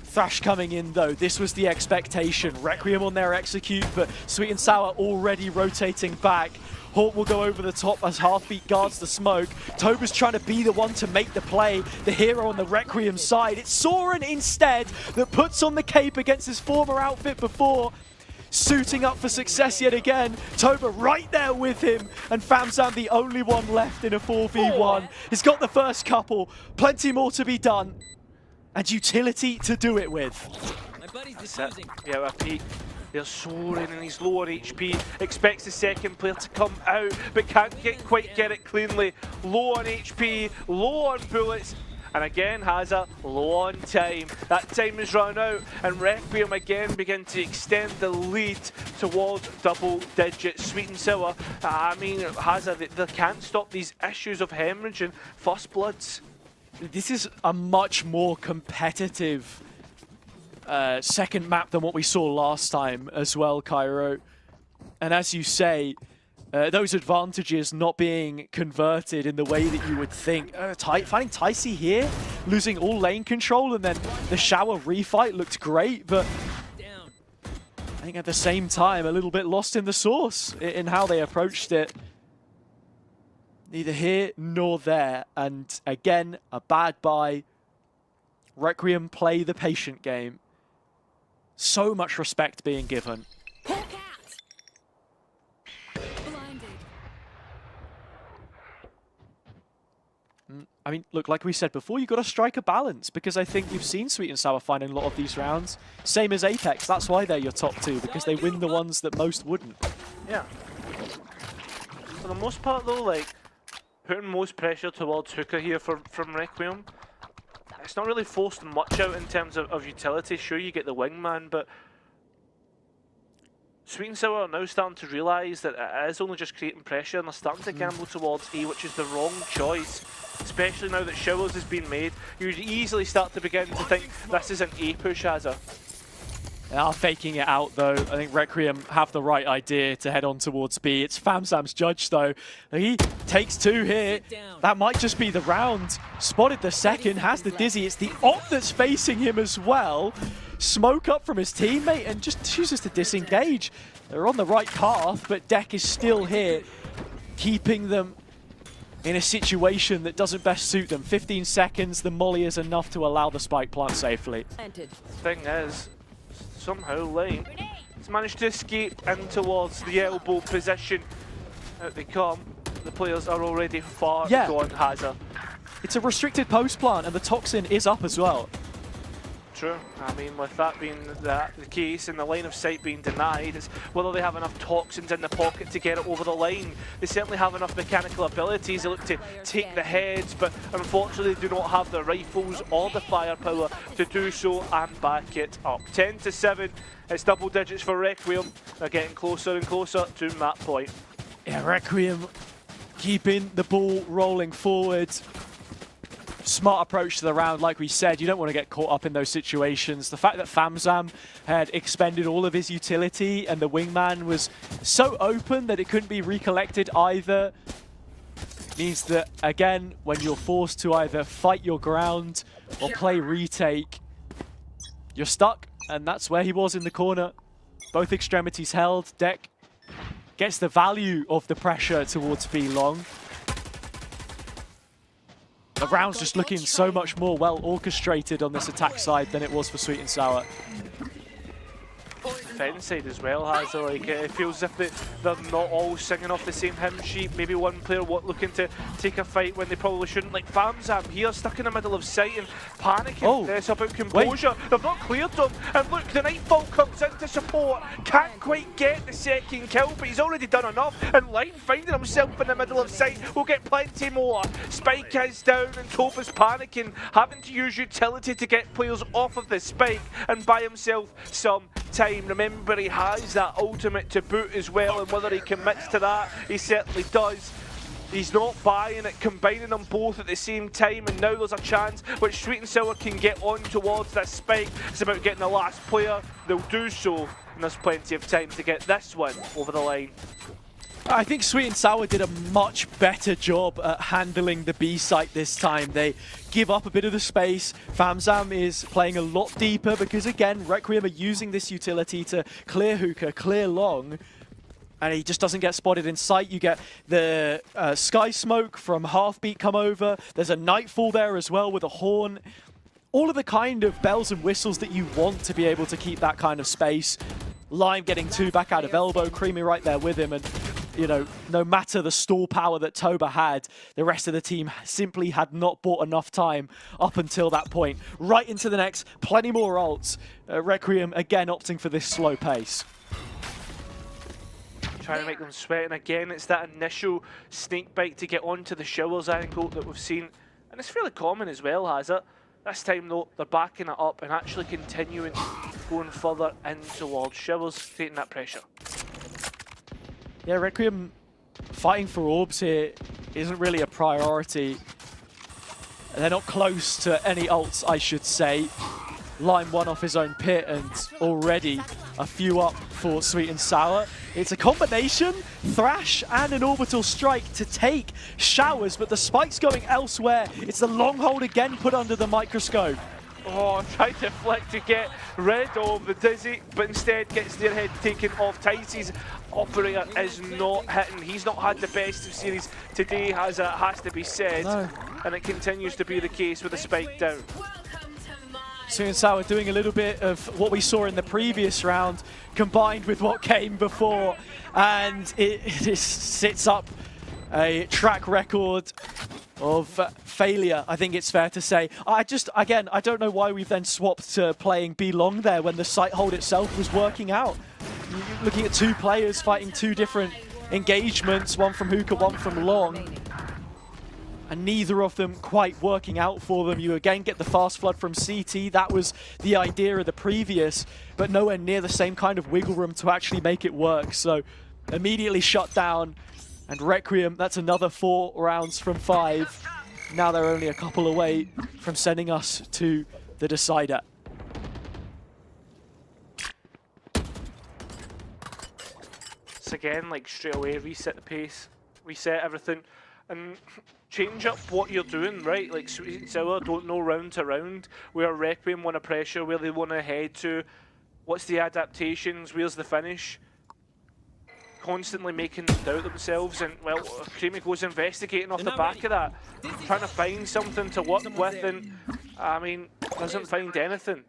Thrash coming in though, this was the expectation. Requiem on their execute, but Sweet and Sour already rotating back. Hawk will go over the top as Heartbeat guards the smoke. Toba's trying to be the one to make the play, the hero on the Requiem side. It's Soren instead that puts on the cape against his former outfit before. Suiting up for success yet again. Toba right there with him, and Famzam the only one left in a 4v1. He's got the first couple, plenty more to be done, and utility to do it with. My buddy's defusing. Yeah, a peek. There's Soren and he's lower HP, expects the second player to come out, but can't quite get it cleanly. Low on HP, low on bullets, and again has a low on time. That time is run out, and Requiem again begin to extend the lead towards double digits. Sweet and Sour, I mean, they can't stop these issues of hemorrhaging first bloods. This is a much more competitive second map than what we saw last time as well, Cairo. And as you say, those advantages not being converted in the way that you would think. Finding Ticey here, losing all lane control, and then the shower refight looked great, but I think at the same time a little bit lost in the sauce in how they approached it. Neither here nor there, and again, a bad buy. Requiem play the patient game. So much respect being given. Blinded. I mean, look, like we said before, you've got to strike a balance, because I think you've seen Sweet and Sour finding a lot of these rounds. Same as Apex, that's why they're your top two, because they win the ones that most wouldn't. Yeah. For the most part though, like, putting most pressure towards Hookah here from Requiem. It's not really forced much out in terms of utility. Sure, you get the wingman, but Sweet and Sour are now starting to realise that it is only just creating pressure, and they're starting to gamble towards E, which is the wrong choice. Especially now that Showers has been made, you would easily start to begin to think this is an A push, Hazza. They are faking it out though. I think Requiem have the right idea to head on towards B. It's Famzam's judge though. He takes two here. That might just be the round. Spotted the second, has the dizzy. It's the op that's facing him as well. Smoke up from his teammate and just chooses to disengage. They're on the right path, but Deck is still here, keeping them in a situation that doesn't best suit them. 15 seconds, the molly is enough to allow the spike plant safely. Thing is, somehow Lane has managed to escape in towards the elbow position. Out they come. The players are already far gone, Hazard. It's a restricted post plant and the toxin is up as well. True. I mean, with that being the case and the line of sight being denied, it's whether they have enough toxins in the pocket to get it over the line. They certainly have enough mechanical abilities. They look to take the heads, but unfortunately they do not have the rifles or the firepower to do so and back it up. 10-7. It's double digits for Requiem. They're getting closer and closer to that point. Yeah, Requiem keeping the ball rolling forward. Smart approach to the round, like we said. You don't want to get caught up in those situations. The fact that Famzam had expended all of his utility and the wingman was so open that it couldn't be recollected either means that, again, when you're forced to either fight your ground or play retake, you're stuck, and that's where he was in the corner. Both extremities held. Deck gets the value of the pressure towards B long. The round's just looking so much more well orchestrated on this attack side than it was for Sweet and Sour. Defense side as well has like it feels as if they're not all singing off the same hymn sheet. Maybe one player looking to take a fight when they probably shouldn't. Like Famzam here, stuck in the middle of sight and panicking. It's about composure. Wait. They've not cleared them. And look, the Nightfall comes in to support. Can't quite get the second kill, but he's already done enough. And Line finding himself in the middle of sight will get plenty more. Spike is down and Topa's panicking, having to use utility to get players off of the spike and buy himself some time. Remember, he has that ultimate to boot as well, and whether he commits to that, he certainly does. He's not buying it, combining them both at the same time, and now there's a chance which Sweet and Sour can get on towards this spike. It's about getting the last player. They'll do so, and there's plenty of time to get this one over the line. I think Sweet and Sour did a much better job at handling the B site this time. They give up a bit of the space. Famzam is playing a lot deeper because, again, Requiem are using this utility to clear hookah, clear long, and he just doesn't get spotted in sight. You get the sky smoke from Halfbeat come over. There's a Nightfall there as well with a horn. All of the kind of bells and whistles that you want to be able to keep that kind of space. Lime getting two back out of elbow, Creamy right there with him, and you know, no matter the stall power that Toba had, the rest of the team simply had not bought enough time up until that point. Right into the next, plenty more ults. Requiem again opting for this slow pace. Trying to make them sweat, and again, it's that initial snake bite to get onto the showers angle that we've seen, and it's fairly common as well, has it? This time though, they're backing it up and actually continuing, going further in towards showers, taking that pressure. Yeah, Requiem fighting for orbs here isn't really a priority. They're not close to any ults, I should say. Lime one off his own pit and already a few up for Sweet and Sour. It's a combination, Thrash and an orbital strike to take Showers, but the spike's going elsewhere. It's the long hold again put under the microscope. Oh, tried to flick to get rid of the Dizzy, but instead gets their head taken off. Tyce's operator is not hitting. He's not had the best of series today, as it has to be said. No. And it continues to be the case with the spike down. Sweet and Sour doing a little bit of what we saw in the previous round, combined with what came before, and it sits up a track record of failure, I think it's fair to say. Again, I don't know why we've then swapped to playing B long there when the site hold itself was working out. You're looking at two players fighting two different engagements, one from hookah, one from long, and neither of them quite working out for them. You again get the fast flood from CT. That was the idea of the previous, but nowhere near the same kind of wiggle room to actually make it work. So immediately shut down. And Requiem, that's another 4 rounds from 5. Now they're only a couple away from sending us to the decider. It's again like straight away, reset the pace, reset everything, and change up what you're doing, right? Like Sweet and Sour don't know round to round where Requiem want to pressure, where they want to head to, what's the adaptations, where's the finish. constantly making them doubt themselves, and well, Creamy goes investigating off the back of that, trying to find something to work with, and I mean, doesn't find anything.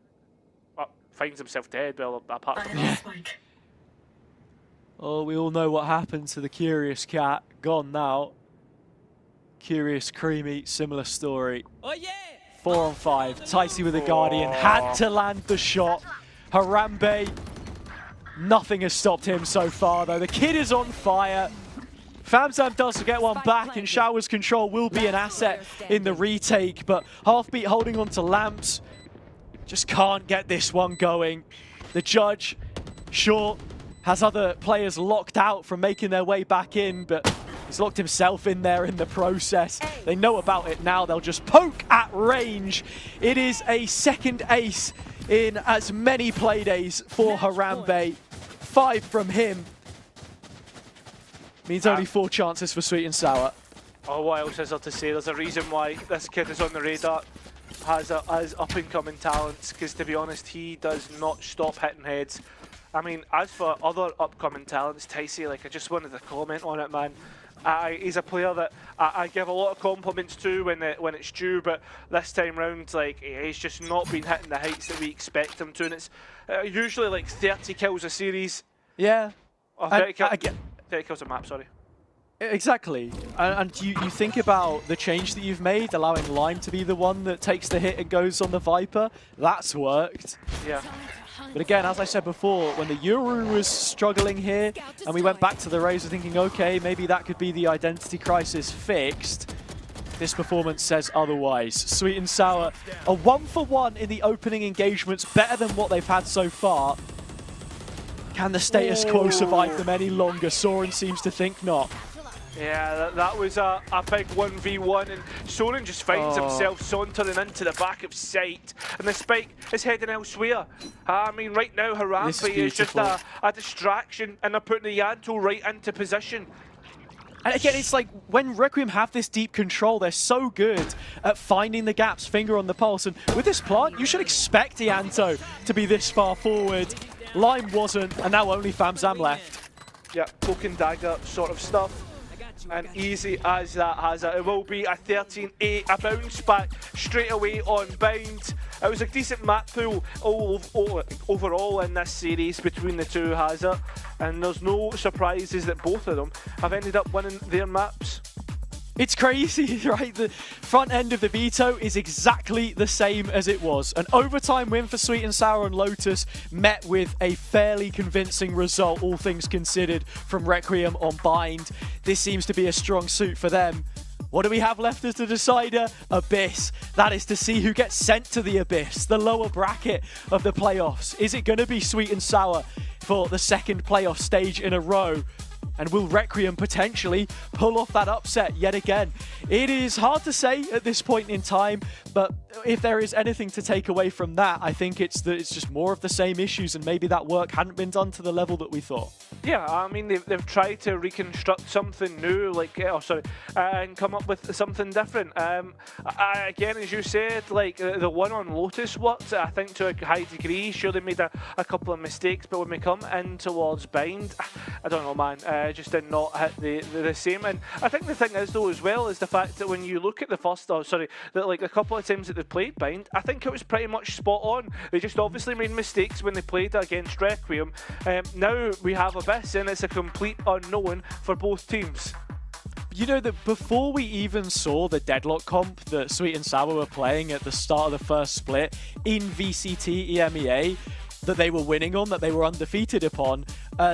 Well, finds himself dead, well, apart from that. Oh, we all know what happened to the Curious Cat. Gone now. Curious Creamy, similar story. Oh yeah! 4 on 5. Ticey with a Guardian. Had to land the shot. Harambe. Nothing has stopped him so far, though. The kid is on fire. Famzam does get one back, and Shower's control will be an asset in the retake, but Halfbeat holding on to Lamps. Just can't get this one going. The judge, sure, has other players locked out from making their way back in, but he's locked himself in there in the process. They know about it now. They'll just poke at range. It is a second ace in as many playdays for Harambe. 5 from him. Means only 4 chances for Sweet and Sour. Oh, what else is there to say? There's a reason why this kid is on the radar. Has up-and-coming talents, because to be honest, he does not stop hitting heads. I mean, as for other upcoming talents, Ticey, like, I just wanted to comment on it, man. He's a player that I give a lot of compliments to when it's due, but this time round, like, he's just not been hitting the heights that we expect him to, and it's usually like 30 kills a series. Yeah. Oh, 30 kills a map, sorry. Exactly. And you think about the change that you've made, allowing Lime to be the one that takes the hit and goes on the Viper. That's worked. Yeah. But again, as I said before, when the Yoru was struggling here, and we went back to the Razor thinking, okay, maybe that could be the identity crisis fixed, this performance says otherwise. Sweet and Sour, a 1-for-1 in the opening engagements, better than what they've had so far. Can the status quo survive them any longer? Soren seems to think not. Yeah, that was a big 1v1, and Soren just finds himself sauntering into the back of sight, and the spike is heading elsewhere. I mean, right now, Harambe is just a distraction, and they're putting the Yanto right into position. And again, it's like when Requiem have this deep control, they're so good at finding the gaps, finger on the pulse, and with this plant, you should expect Yanto to be this far forward. Lime wasn't, and now only Famzam left. Yeah, cloak and dagger sort of stuff. And easy as that has it. It will be a 13-8, a bounce back straight away on Bind. It was a decent map pool overall in this series between the two, has it? And there's no surprises that both of them have ended up winning their maps. It's crazy, right? The front end of the veto is exactly the same as it was. An overtime win for Sweet and Sour and Lotus, met with a fairly convincing result, all things considered, from Requiem on Bind. This seems to be a strong suit for them. What do we have left as the decider? Abyss. That is to see who gets sent to the Abyss, the lower bracket of the playoffs. Is it going to be Sweet and Sour for the second playoff stage in a row? And will Requiem potentially pull off that upset yet again? It is hard to say at this point in time, but if there is anything to take away from that, I think it's that it's just more of the same issues, and maybe that work hadn't been done to the level that we thought. Yeah, I mean, they've tried to reconstruct something new, like, and come up with something different. Again, as you said, like, the one on Lotus worked, I think, to a high degree. Sure, they made a couple of mistakes, but when we come in towards Bind, I don't know, man, just did not hit the same. And I think the thing is, though, as well, is the fact that when you look at the first, like a couple of times that they played Bind, I think it was pretty much spot on. They just obviously made mistakes when they played against Requiem. Now we have Abyss, and it's a complete unknown for both teams. You know that before we even saw the deadlock comp that Sweet and Sour were playing at the start of the first split in VCT EMEA, that they were winning on, that they were undefeated upon,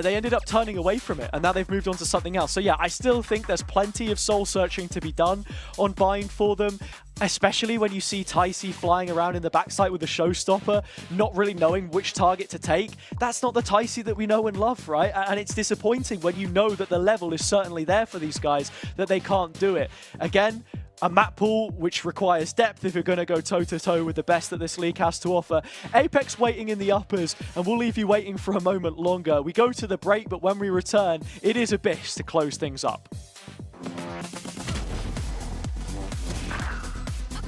they ended up turning away from it, and now they've moved on to something else. So yeah, I still think there's plenty of soul searching to be done on Bind for them, especially when you see Ticey flying around in the backside with a showstopper, not really knowing which target to take. That's not the Ticey that we know and love, right? And it's disappointing when you know that the level is certainly there for these guys, that they can't do it. Again, a map pool which requires depth if you're going to go toe-to-toe with the best that this league has to offer. Apex waiting in the uppers, and we'll leave you waiting for a moment longer. We go to the break, but when we return, it is Abyss to close things up.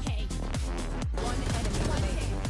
Okay. One enemy remaining.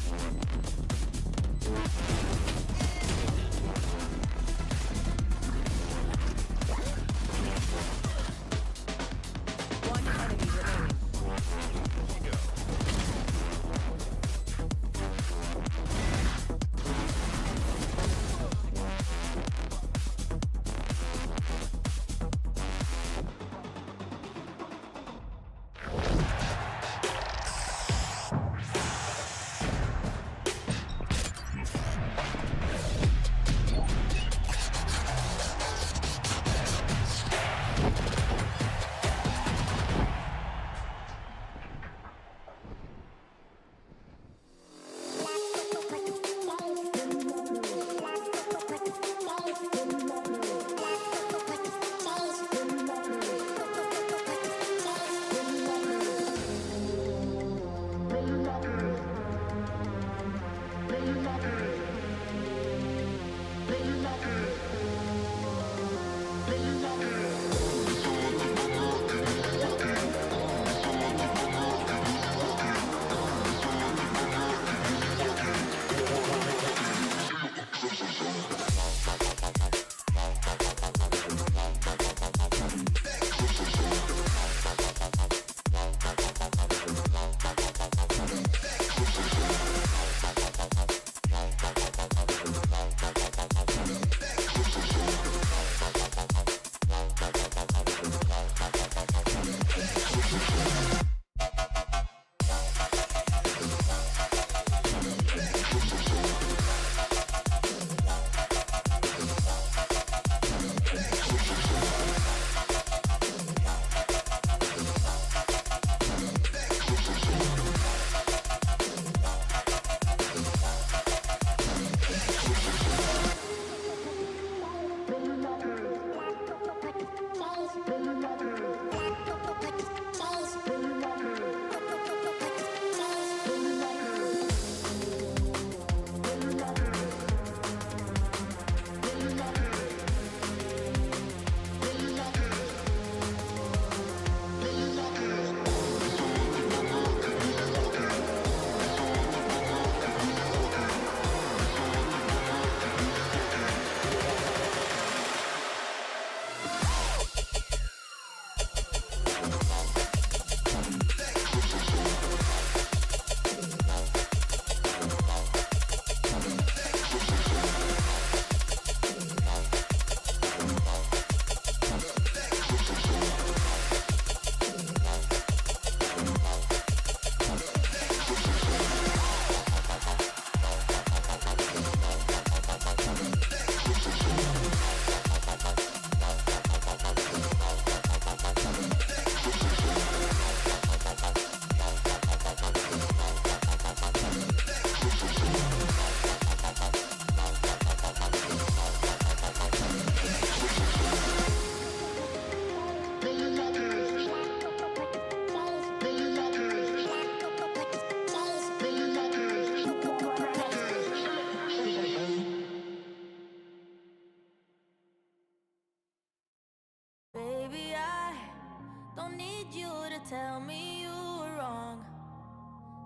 need you to tell me you were wrong.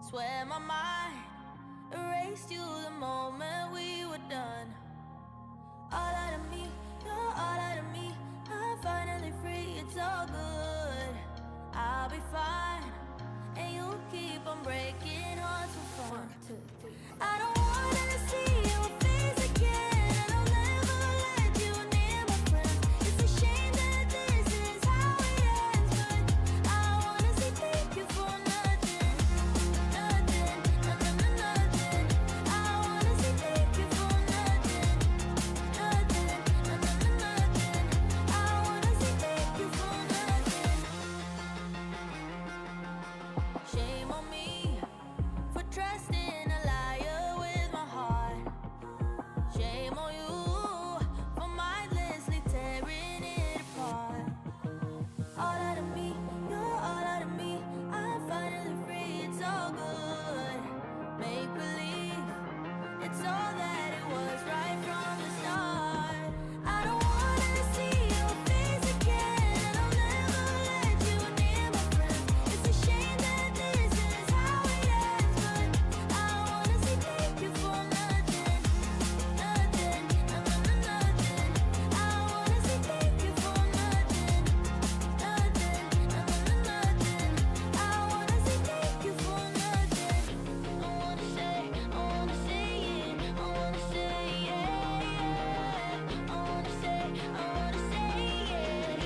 Swear my mind erased you the moment we were done. All out of me, you're all out of me. I'm finally free, it's all good. I'll be fine, and you'll keep on breaking hearts for fun. 1, 2, 3. I don't wanna see your face again, and I'll never let you near my friends. It's a shame that this is how it ends, but I wanna say thank you for nothing, nothing, nothing, nothing. I wanna say thank you for nothing, nothing, nothing, nothing. I wanna say thank you for nothing. Shame on me for trusting a liar with my heart. Shame on you for mindlessly tearing it apart. All out of me, you're all out of me. I'm finally free, it's all good. Make believe, it's all that it was right from the start. I don't wanna see your face again, and I'll never let you near my friends. It's a shame that this is how it ends, but I wanna say thank you for nothing, nothing, nothing, nothing. I wanna say thank you for nothing, nothing, nothing, nothing. I wanna say thank you for nothing. I wanna say it, I wanna say it. I wanna say it.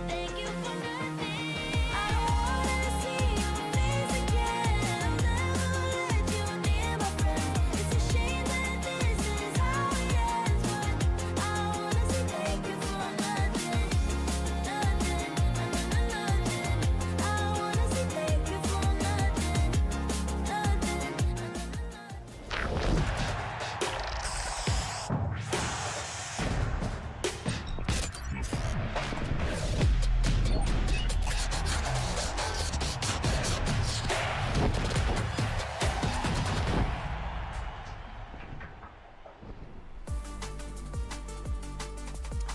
Thank you for nothing. I don't wanna see your face again, I'll never let you near my friends. It's a shame that this is how it ends, but I wanna say thank you for nothing, nothing, nothing, nothing. I wanna say thank you for nothing, nothing, nothing.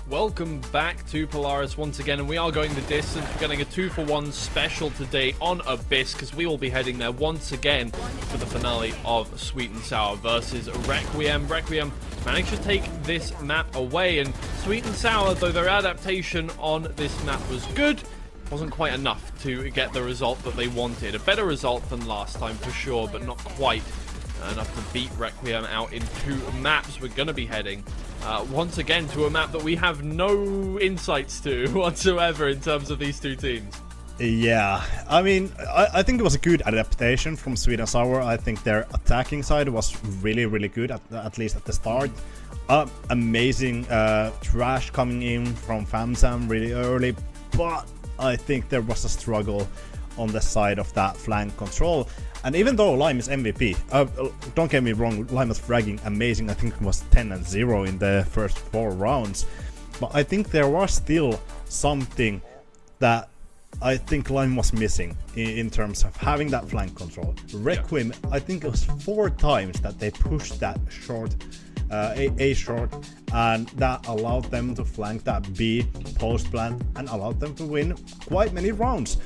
Welcome back to Polaris once again, and we are going the distance. We're getting a 2-for-1 special today on Abyss, because we will be heading there once again for the finale of Sweet and Sour versus Requiem. Requiem managed to take this map away, and Sweet and Sour, though their adaptation on this map was good, wasn't quite enough to get the result that they wanted. A better result than last time for sure, but not quite enough to beat Requiem out in 2 maps. We're going to be heading once again to a map that we have no insights to whatsoever in terms of these 2 teams. Yeah, I mean, I think it was a good adaptation from Sweet and Sour. I think their attacking side was really, really good, at least at the start. Amazing trash coming in from FamSam really early, but I think there was a struggle on the side of that flank control. And even though Lime is MVP, don't get me wrong, Lime was fragging amazing. I think it was 10-0 in the first 4 rounds. But I think there was still something that I think Lime was missing in terms of having that flank control. Requiem, I think it was 4 times that they pushed that short, A short, and that allowed them to flank that B post plan and allowed them to win quite many rounds.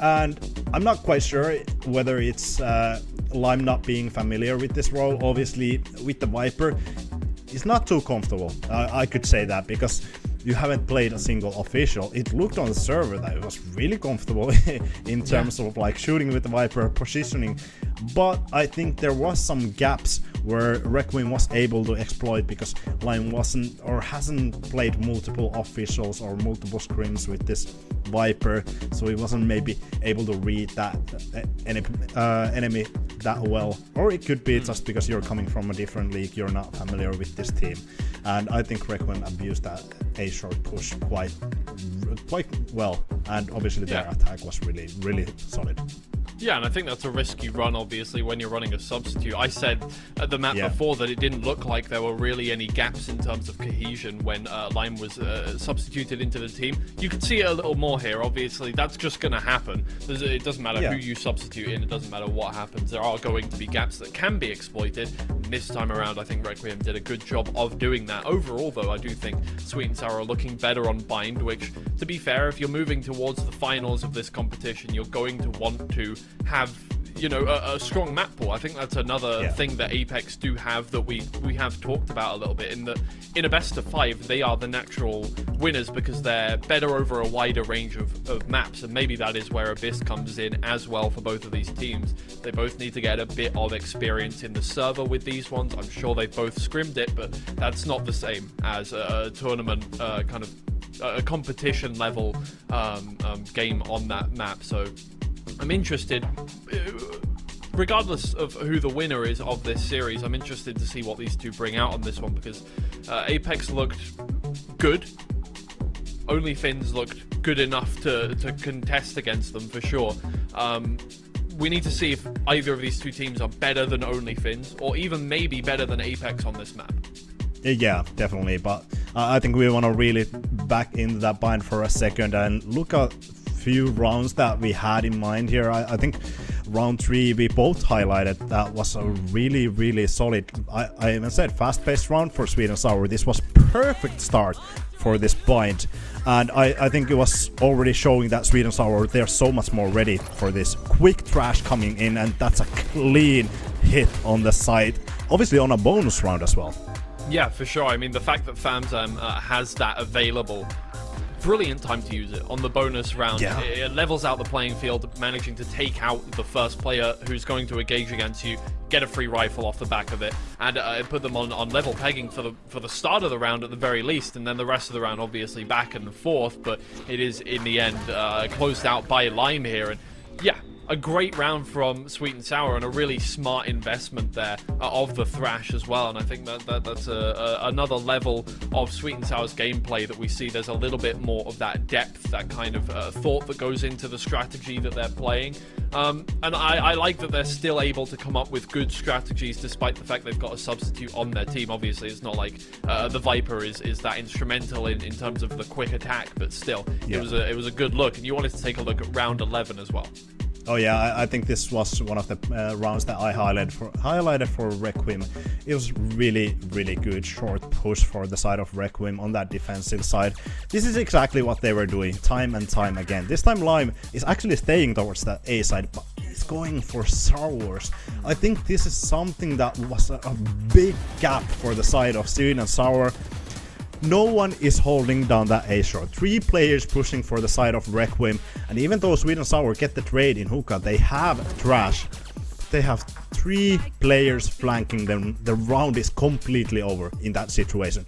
And I'm not quite sure whether it's Lime not being familiar with this role. Obviously, with the Viper, it's not too comfortable. I could say that because you haven't played a single official. It looked on the server that it was really comfortable in terms of like shooting with the Viper, positioning. But I think there was some gaps where Requiem was able to exploit because Lime wasn't or hasn't played multiple officials or multiple scrims with this Viper, so he wasn't maybe able to read that enemy that well. Or it could be just because you're coming from a different league, you're not familiar with this team. And I think Requiem abused that A short push quite well, and obviously their attack was really, really solid. Yeah, and I think that's a risky run, obviously, when you're running a substitute. I said at the map before that it didn't look like there were really any gaps in terms of cohesion when Lime was substituted into the team. You could see it a little more here, obviously. That's just going to happen. It doesn't matter who you substitute in. It doesn't matter what happens. There are going to be gaps that can be exploited. this time around, I think Requiem did a good job of doing that. Overall, though, I do think Sweet and Sour are looking better on Bind, which, to be fair, if you're moving towards the finals of this competition, you're going to want to have, you know, a strong map pool. I think that's another thing that Apex do have that we have talked about a little bit, in that in a best of 5 they are the natural winners because they're better over a wider range of maps, and maybe that is where Abyss comes in as well for both of these teams. They both need to get a bit of experience in the server with these ones. I'm sure they've both scrimmed it, but that's not the same as a tournament kind of a competition level game on that map. So I'm interested, regardless of who the winner is of this series, I'm interested to see what these two bring out on this one, because Apex looked good. OnlyFins looked good enough to contest against them for sure. We need to see if either of these two teams are better than OnlyFins, or even maybe better than Apex on this map. Yeah, definitely, but I think we want to really back into that Bind for a second and look at few rounds that we had in mind here. I think round 3 we both highlighted that was a really solid, I even said fast-paced round for Sweet and Sour. This was perfect start for this Bind, and I think it was already showing that Sweet and Sour, they're so much more ready for this quick trash coming in, and that's a clean hit on the side, obviously on a bonus round as well. Yeah, for sure. I mean, the fact that Famzam has that available, brilliant time to use it on the bonus round. Yeah. It levels out the playing field, managing to take out the first player who's going to engage against you, get a free rifle off the back of it, and put them on level pegging for the start of the round at the very least, and then the rest of the round obviously back and forth, but it is in the end closed out by Lime here. And yeah, a great round from Sweet and Sour, and a really smart investment there of the Thrash as well. And I think that's another level of Sweet and Sour's gameplay that we see. There's a little bit more of that depth, that kind of thought that goes into the strategy that they're playing. And I like that they're still able to come up with good strategies despite the fact they've got a substitute on their team. Obviously, it's not like the Viper is that instrumental in terms of the quick attack, but still, it was a good look. And you wanted to take a look at round 11 as well. Oh yeah, I think this was one of the rounds that I highlighted for Requiem. It was really good short push for the side of Requiem on that defensive side. This is exactly what they were doing time and time again. This time Lime is actually staying towards the A side, but it's going for Sours. I think this is something that was a big gap for the side of Sweet and Sour. No one is holding down that A short. 3 players pushing for the side of Requiem, and even though Sweet and Sour get the trade in hookah, they have Trash. They have 3 players flanking them. The round is completely over in that situation.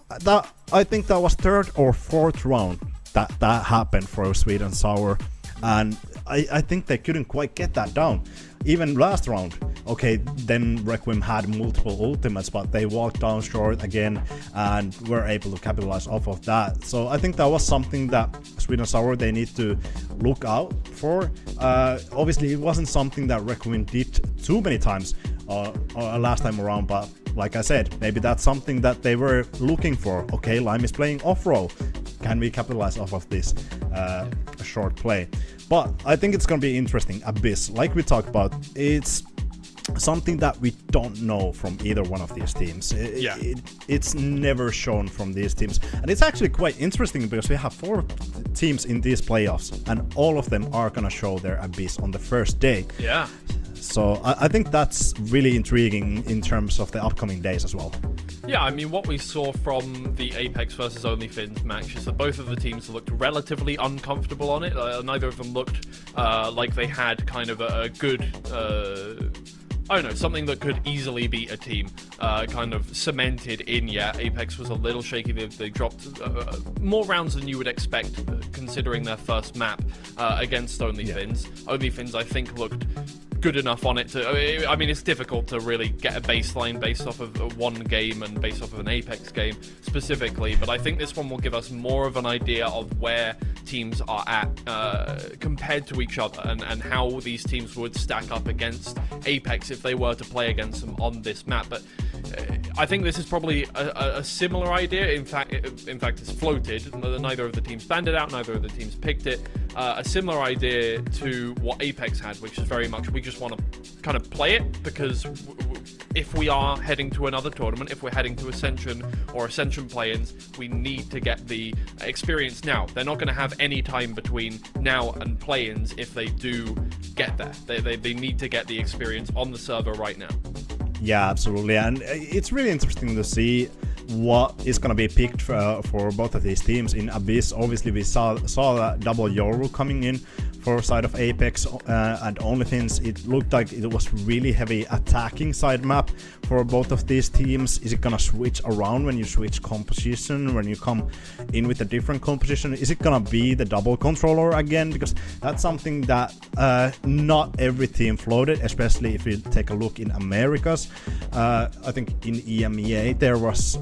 I think that was 3rd or 4th round that happened for Sweet and Sour, and I think they couldn't quite get that down. Even last round, okay, then Requiem had multiple ultimates, but they walked down short again and were able to capitalize off of that. So I think that was something that Sweet and Sour, they need to look out for. Obviously, it wasn't something that Requiem did too many times last time around, but like I said, maybe that's something that they were looking for. Okay, Lime is playing off-roll. Can we capitalize off of this short play? But I think it's going to be interesting. Abyss, like we talked about, it's something that we don't know from either one of these teams. It's never shown from these teams. And it's actually quite interesting because we have 4 teams in these playoffs, and all of them are going to show their Abyss on the first day. Yeah. So I think that's really intriguing in terms of the upcoming days as well. Yeah, I mean, what we saw from the Apex versus OnlyFins match is that both of the teams looked relatively uncomfortable on it. Neither of them looked like they had kind of a good... I don't know, something that could easily beat a team kind of cemented in yet. Apex was a little shaky. They dropped more rounds than you would expect considering their first map against OnlyFins. Yeah. OnlyFins, I think, looked good enough on it to... I mean, it's difficult to really get a baseline based off of one game and based off of an Apex game specifically, but I think this one will give us more of an idea of where teams are at compared to each other, and how these teams would stack up against Apex if they were to play against them on this map. But I think this is probably a similar idea. In fact, it's floated. Neither of the teams banned it out, neither of the teams picked it. A similar idea to what Apex had, which is very much, we just want to kind of play it because if we are heading to another tournament, if we're heading to Ascension or Ascension play-ins, we need to get the experience now. They're not going to have any time between now and play-ins if they do get there. They need to get the experience on the server right now. Yeah, absolutely, and it's really interesting to see what is going to be picked for both of these teams. In Abyss, obviously we saw that double Yoru coming in for side of Apex, and OnlyFins, it looked like it was really heavy attacking side map for both of these teams. Is it gonna switch around when you switch composition, when you come in with a different composition? Is it gonna be the double controller again? Because that's something that not every team floated, especially if you take a look in Americas. I think in EMEA there was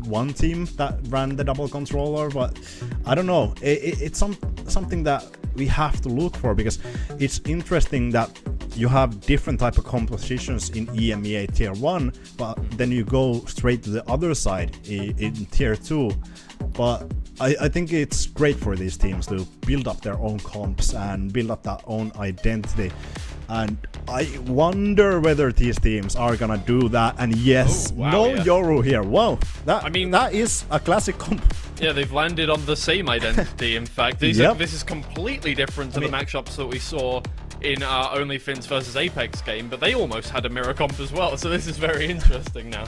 one team that ran the double controller, but I don't know. It's something that we have to look for, because it's interesting that you have different type of compositions in EMEA tier 1, but then you go straight to the other side in tier 2. But I think it's great for these teams to build up their own comps and build up their own identity. And I wonder whether these teams are gonna do that. And yes, Yoru here. Wow, that is a classic comp. Yeah, they've landed on the same identity, in fact. This is completely different to the matchups that we saw in our OnlyFins versus Apex game, but they almost had a mirror comp as well, so this is very interesting now.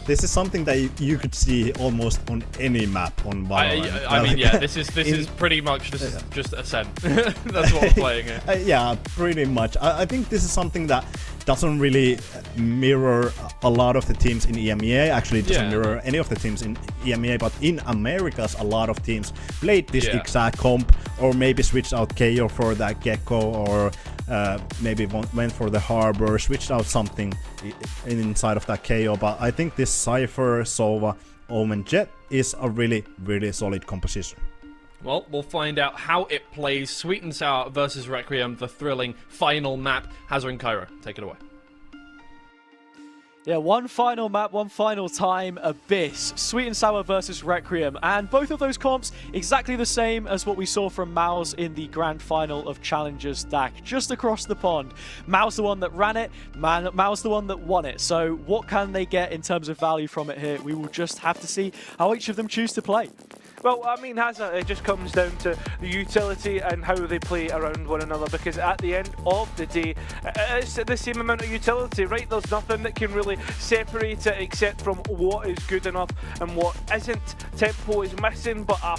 This is something that you could see almost on any map on VALORANT. I mean, yeah, this is pretty much is just Ascent. That's what we're playing here. Yeah, pretty much. I think this is something that doesn't really mirror a lot of the teams in EMEA. Actually, it doesn't mirror any of the teams in EMEA, but in Americas, a lot of teams played this exact comp, or maybe switched out KO for that Gecko, or maybe went for the Harbor, switched out something inside of that KO. But I think this Cypher, Sova, Omen, Jet is a really, really solid composition. Well, we'll find out how it plays. Sweet and Sour versus Requiem, the thrilling final map. Hazard and Cairo, take it away. Yeah, one final map, one final time, Abyss, Sweet and Sour versus Requiem, and both of those comps exactly the same as what we saw from Mao's in the grand final of Challengers DAC, just across the pond. Mao's the one that ran it, Mao's the one that won it, so what can they get in terms of value from it here? We will just have to see how each of them choose to play. Well, I mean, it just comes down to the utility and how they play around one another, because at the end of the day, it's the same amount of utility, right? There's nothing that can really separate it except from what is good enough and what isn't. Tempo is missing, but a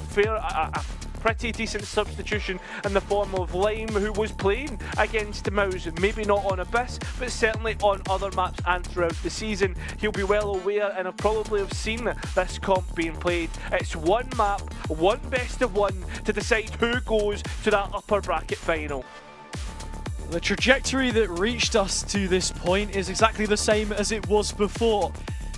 pretty decent substitution in the form of Lime, who was playing against Mouse, maybe not on Abyss, but certainly on other maps and throughout the season. He'll be well aware and will probably have seen this comp being played. It's one map, one best of one to decide who goes to that upper bracket final. The trajectory that reached us to this point is exactly the same as it was before.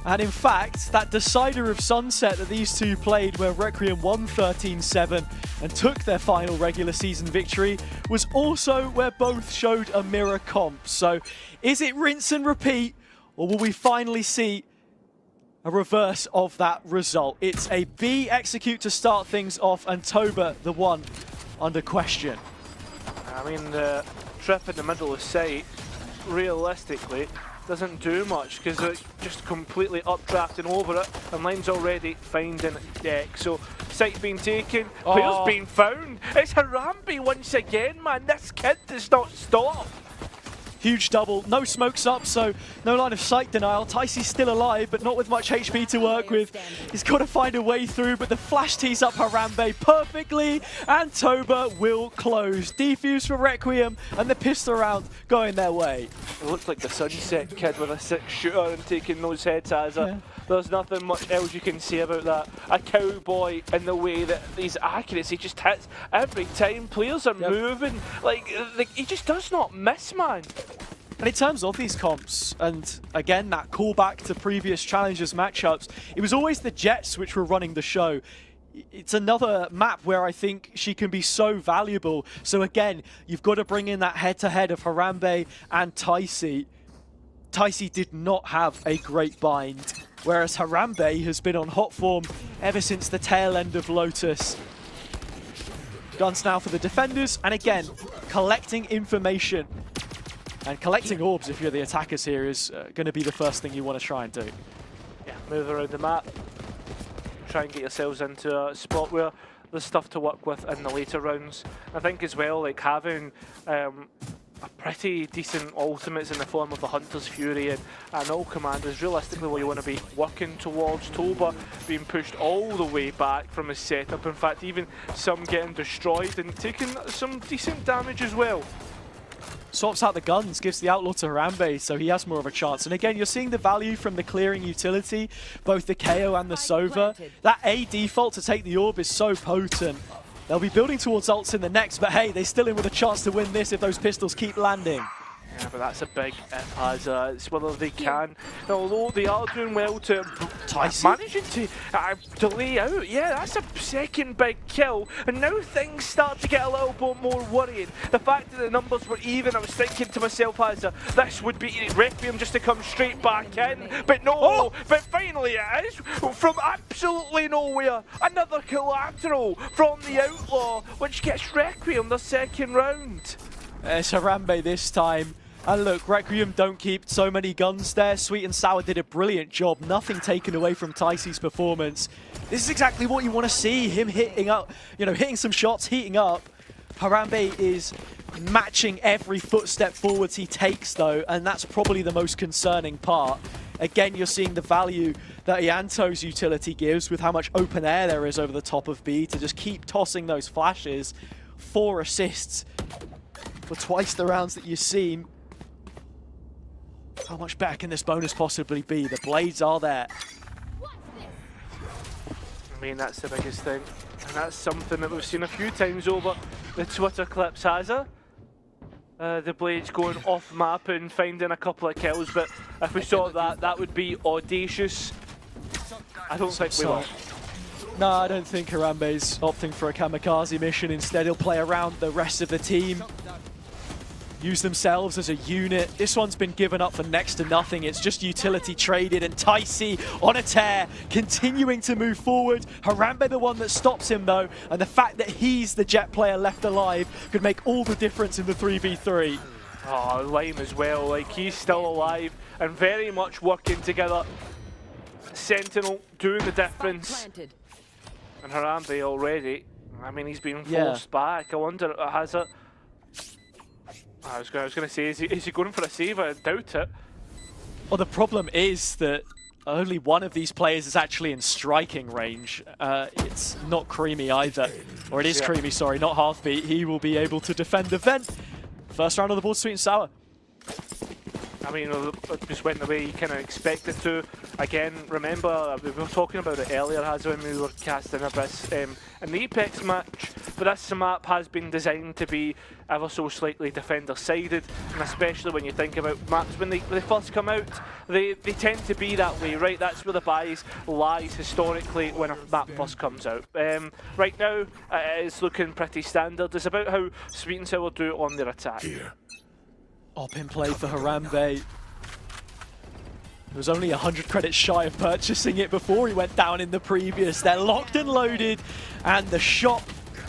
And in fact, that decider of Sunset that these two played, where Requiem won 13-7 and took their final regular season victory, was also where both showed a mirror comp. So is it rinse and repeat, or will we finally see a reverse of that result? It's a B execute to start things off, and Toba, the one under question. I mean, the trip in the middle of sight, realistically, doesn't do much, because it's just completely updrafting over it, and Lime's already finding deck. So site being taken, players being found. It's Harambe once again, man. This kid does not stop. Huge double, no smokes up, so no line of sight denial. Tyce's still alive, but not with much HP to work with. He's got to find a way through, but the flash tees up Harambe perfectly, and Toba will close. Defuse for Requiem, and the pistol round going their way. It looks like the Sunset kid with a 6-shooter and taking those heads as a... There's nothing much else you can say about that. A cowboy in the way that his accuracy just hits every time. Players are moving. Like, he just does not miss, man. And in terms of these comps, and again, that callback to previous Challengers matchups, it was always the Jets which were running the show. It's another map where I think she can be so valuable. So again, you've got to bring in that head-to-head of Harambe and Tyce. Tyce did not have a great bind, whereas Harambe has been on hot form ever since the tail end of Lotus. Guns now for the defenders, and again, collecting information. And collecting orbs, if you're the attackers here, is going to be the first thing you want to try and do. Yeah, move around the map. Try and get yourselves into a spot where there's stuff to work with in the later rounds. I think as well, like having a pretty decent ultimates in the form of the Hunter's Fury and all commanders, realistically what you want to be working towards. Toba being pushed all the way back from his setup, in fact even some getting destroyed and taking some decent damage as well. Swaps out the guns, gives the Outlaw to Harambe, so he has more of a chance. And again, you're seeing the value from the clearing utility, both the KO and the Sova. That A default to take the orb is so potent. They'll be building towards ults in the next, but hey, they're still in with a chance to win this if those pistols keep landing. Yeah, but that's a big if, as it's whether they can. Although they are doing well to managing to lay out. Yeah, that's a second big kill, and now things start to get a little bit more worrying. The fact that the numbers were even, I was thinking to myself, as this would be Requiem just to come straight back in, but no. But finally it is from absolutely nowhere. Another collateral from the Outlaw, which gets Requiem the second round. It's Harambe this time. And look, Requiem don't keep so many guns there. Sweet and Sour did a brilliant job. Nothing taken away from Tyce's performance. This is exactly what you want to see. Him hitting up, hitting some shots, heating up. Harambe is matching every footstep forwards he takes though, and that's probably the most concerning part. Again, you're seeing the value that Ianto's utility gives with how much open air there is over the top of B to just keep tossing those flashes. 4 assists for twice the rounds that you've seen. How much better can this bonus possibly be? The blades are there. I mean, that's the biggest thing. And that's something that we've seen a few times over the Twitter clips, has it? The blades going off map and finding a couple of kills, but if we saw that, that would be audacious. I don't think we will. No, I don't think Harambe's opting for a kamikaze mission. Instead, he'll play around the rest of the team. Use themselves as a unit. This one's been given up for next to nothing. It's just utility traded, and Tyce on a tear, continuing to move forward. Harambe the one that stops him though, and the fact that he's the Jet player left alive could make all the difference in the 3v3. Oh, Lime as well, like he's still alive and very much working together. Sentinel doing the difference. And Harambe already, I mean, he's been forced back. I wonder, has it? I was going to say, is he going for a save? I doubt it. Well, the problem is that only one of these players is actually in striking range. It's not Creamy either. Or it is Creamy, sorry, not Halfbeat. He will be able to defend the vent. First round of the board, Sweet and Sour. I mean, it just went the way you kind of expected to. Again, remember, we were talking about it earlier, when we were casting Abyss in the Apex match, but this map has been designed to be ever so slightly defender-sided, and especially when you think about maps when they first come out, they tend to be that way, right? That's where the bias lies historically when a map first comes out. Right now, it's looking pretty standard. It's about how Sweet and Sour do it on their attack. Op in play for Harambe. He was only 100 credits shy of purchasing it before he went down in the previous. They're locked and loaded, and the shot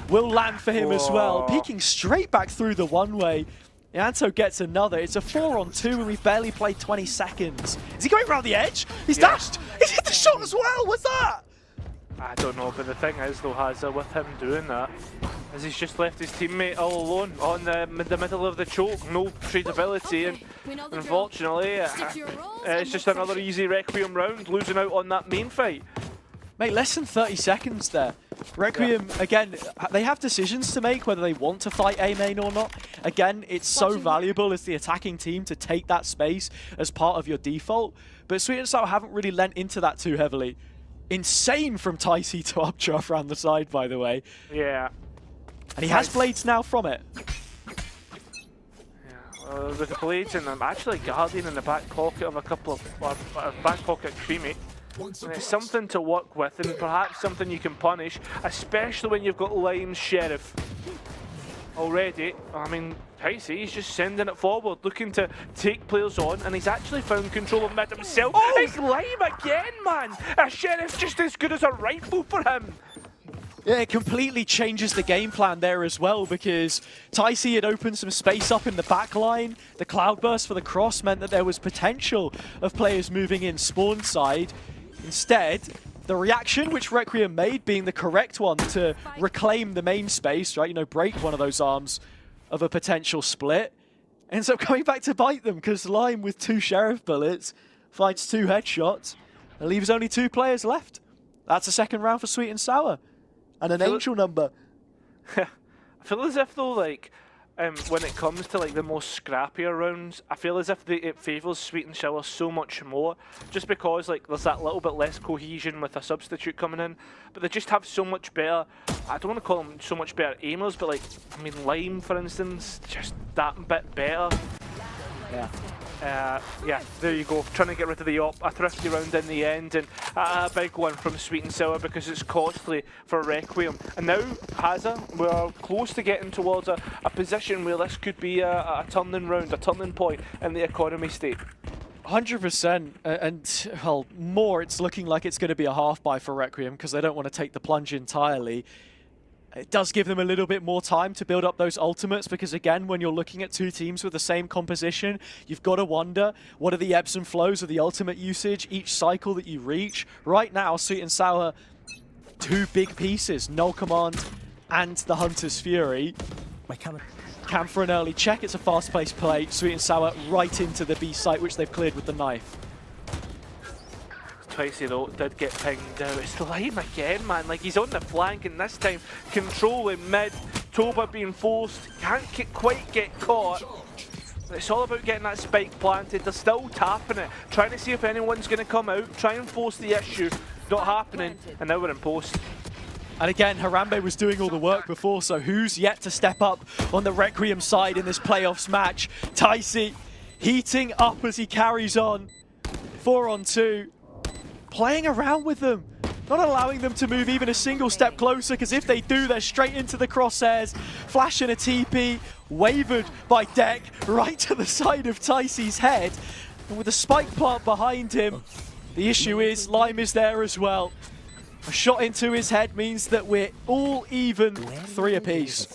will land for him as well. Peeking straight back through the one-way. Ianto gets another. It's a 4-on-2 and we've barely played 20 seconds. Is he going around the edge? He's dashed! He's hit the shot as well! What's that? I don't know, but the thing is though, Hazza, with him doing that, is he's just left his teammate all alone on the middle of the choke, no tradability, and unfortunately, it's just another easy Requiem round, losing out on that main fight. Mate, less than 30 seconds there. Requiem, again, they have decisions to make whether they want to fight A main or not. Again, it's so valuable as the attacking team to take that space as part of your default, but Sweet and Sour haven't really lent into that too heavily. Insane from Tyce to updraft around the side, by the way. Yeah. And he has blades now from it. Yeah, with the blades and actually Guardian in the back pocket of a couple of back pocket Creamy. And it's something to work with and perhaps something you can punish, especially when you've got Lime's Sheriff already. I mean, Tyce, he's just sending it forward, looking to take players on, and he's actually found control of mid himself. It's Lime again, man! A Sheriff just as good as a rifle for him! Yeah, it completely changes the game plan there as well, because Tyc had opened some space up in the back line. The cloudburst for the cross meant that there was potential of players moving in spawn side. Instead, the reaction which Requiem made, being the correct one to reclaim the main space, right, you know, break one of those arms of a potential split, ends up coming back to bite them, because Lime with 2 Sheriff bullets finds 2 headshots and leaves only 2 players left. That's a second round for Sweet and Sour. And an angel number. I feel as if though, like, when it comes to like the most scrappier rounds, I feel as if it favours Sweet and Sour so much more, just because like there's that little bit less cohesion with a substitute coming in, but they just have so much better. I don't want to call them so much better aimers, but like, I mean, Lime for instance, just that bit better. Yeah. Yeah, there you go. Trying to get rid of the op. A thrifty round in the end, and a big one from Sweet and Sour because it's costly for Requiem. And now, Hazza, we're close to getting towards a position where this could be a turning round, a turning point in the economy state. 100%, and well, more it's looking like it's going to be a half buy for Requiem because they don't want to take the plunge entirely. It does give them a little bit more time to build up those ultimates, because again, when you're looking at 2 teams with the same composition, you've got to wonder what are the ebbs and flows of the ultimate usage each cycle that you reach. Right now, Sweet and Sour, 2 big pieces, Null Command and the Hunter's Fury. Cam for an early check, it's a fast-paced play. Sweet and Sour right into the B site, which they've cleared with the knife. Tyc though did get pinged out. It's Lime again, man. Like, he's on the flank, and this time controlling mid. Toba being forced, can't quite get caught. It's all about getting that spike planted. They're still tapping it, trying to see if anyone's going to come out, try and force the issue. Not happening, and now we're in post. And again, Harambe was doing all the work before, so who's yet to step up on the Requiem side in this playoffs match? Tyc heating up as he carries on. 4-on-2. Playing around with them, not allowing them to move even a single step closer, because if they do, they're straight into the crosshairs. Flash and a TP, wavered by Deck right to the side of Tyc's head. And with a spike plant behind him, the issue is Lime is there as well. A shot into his head means that we're all even, 3 apiece.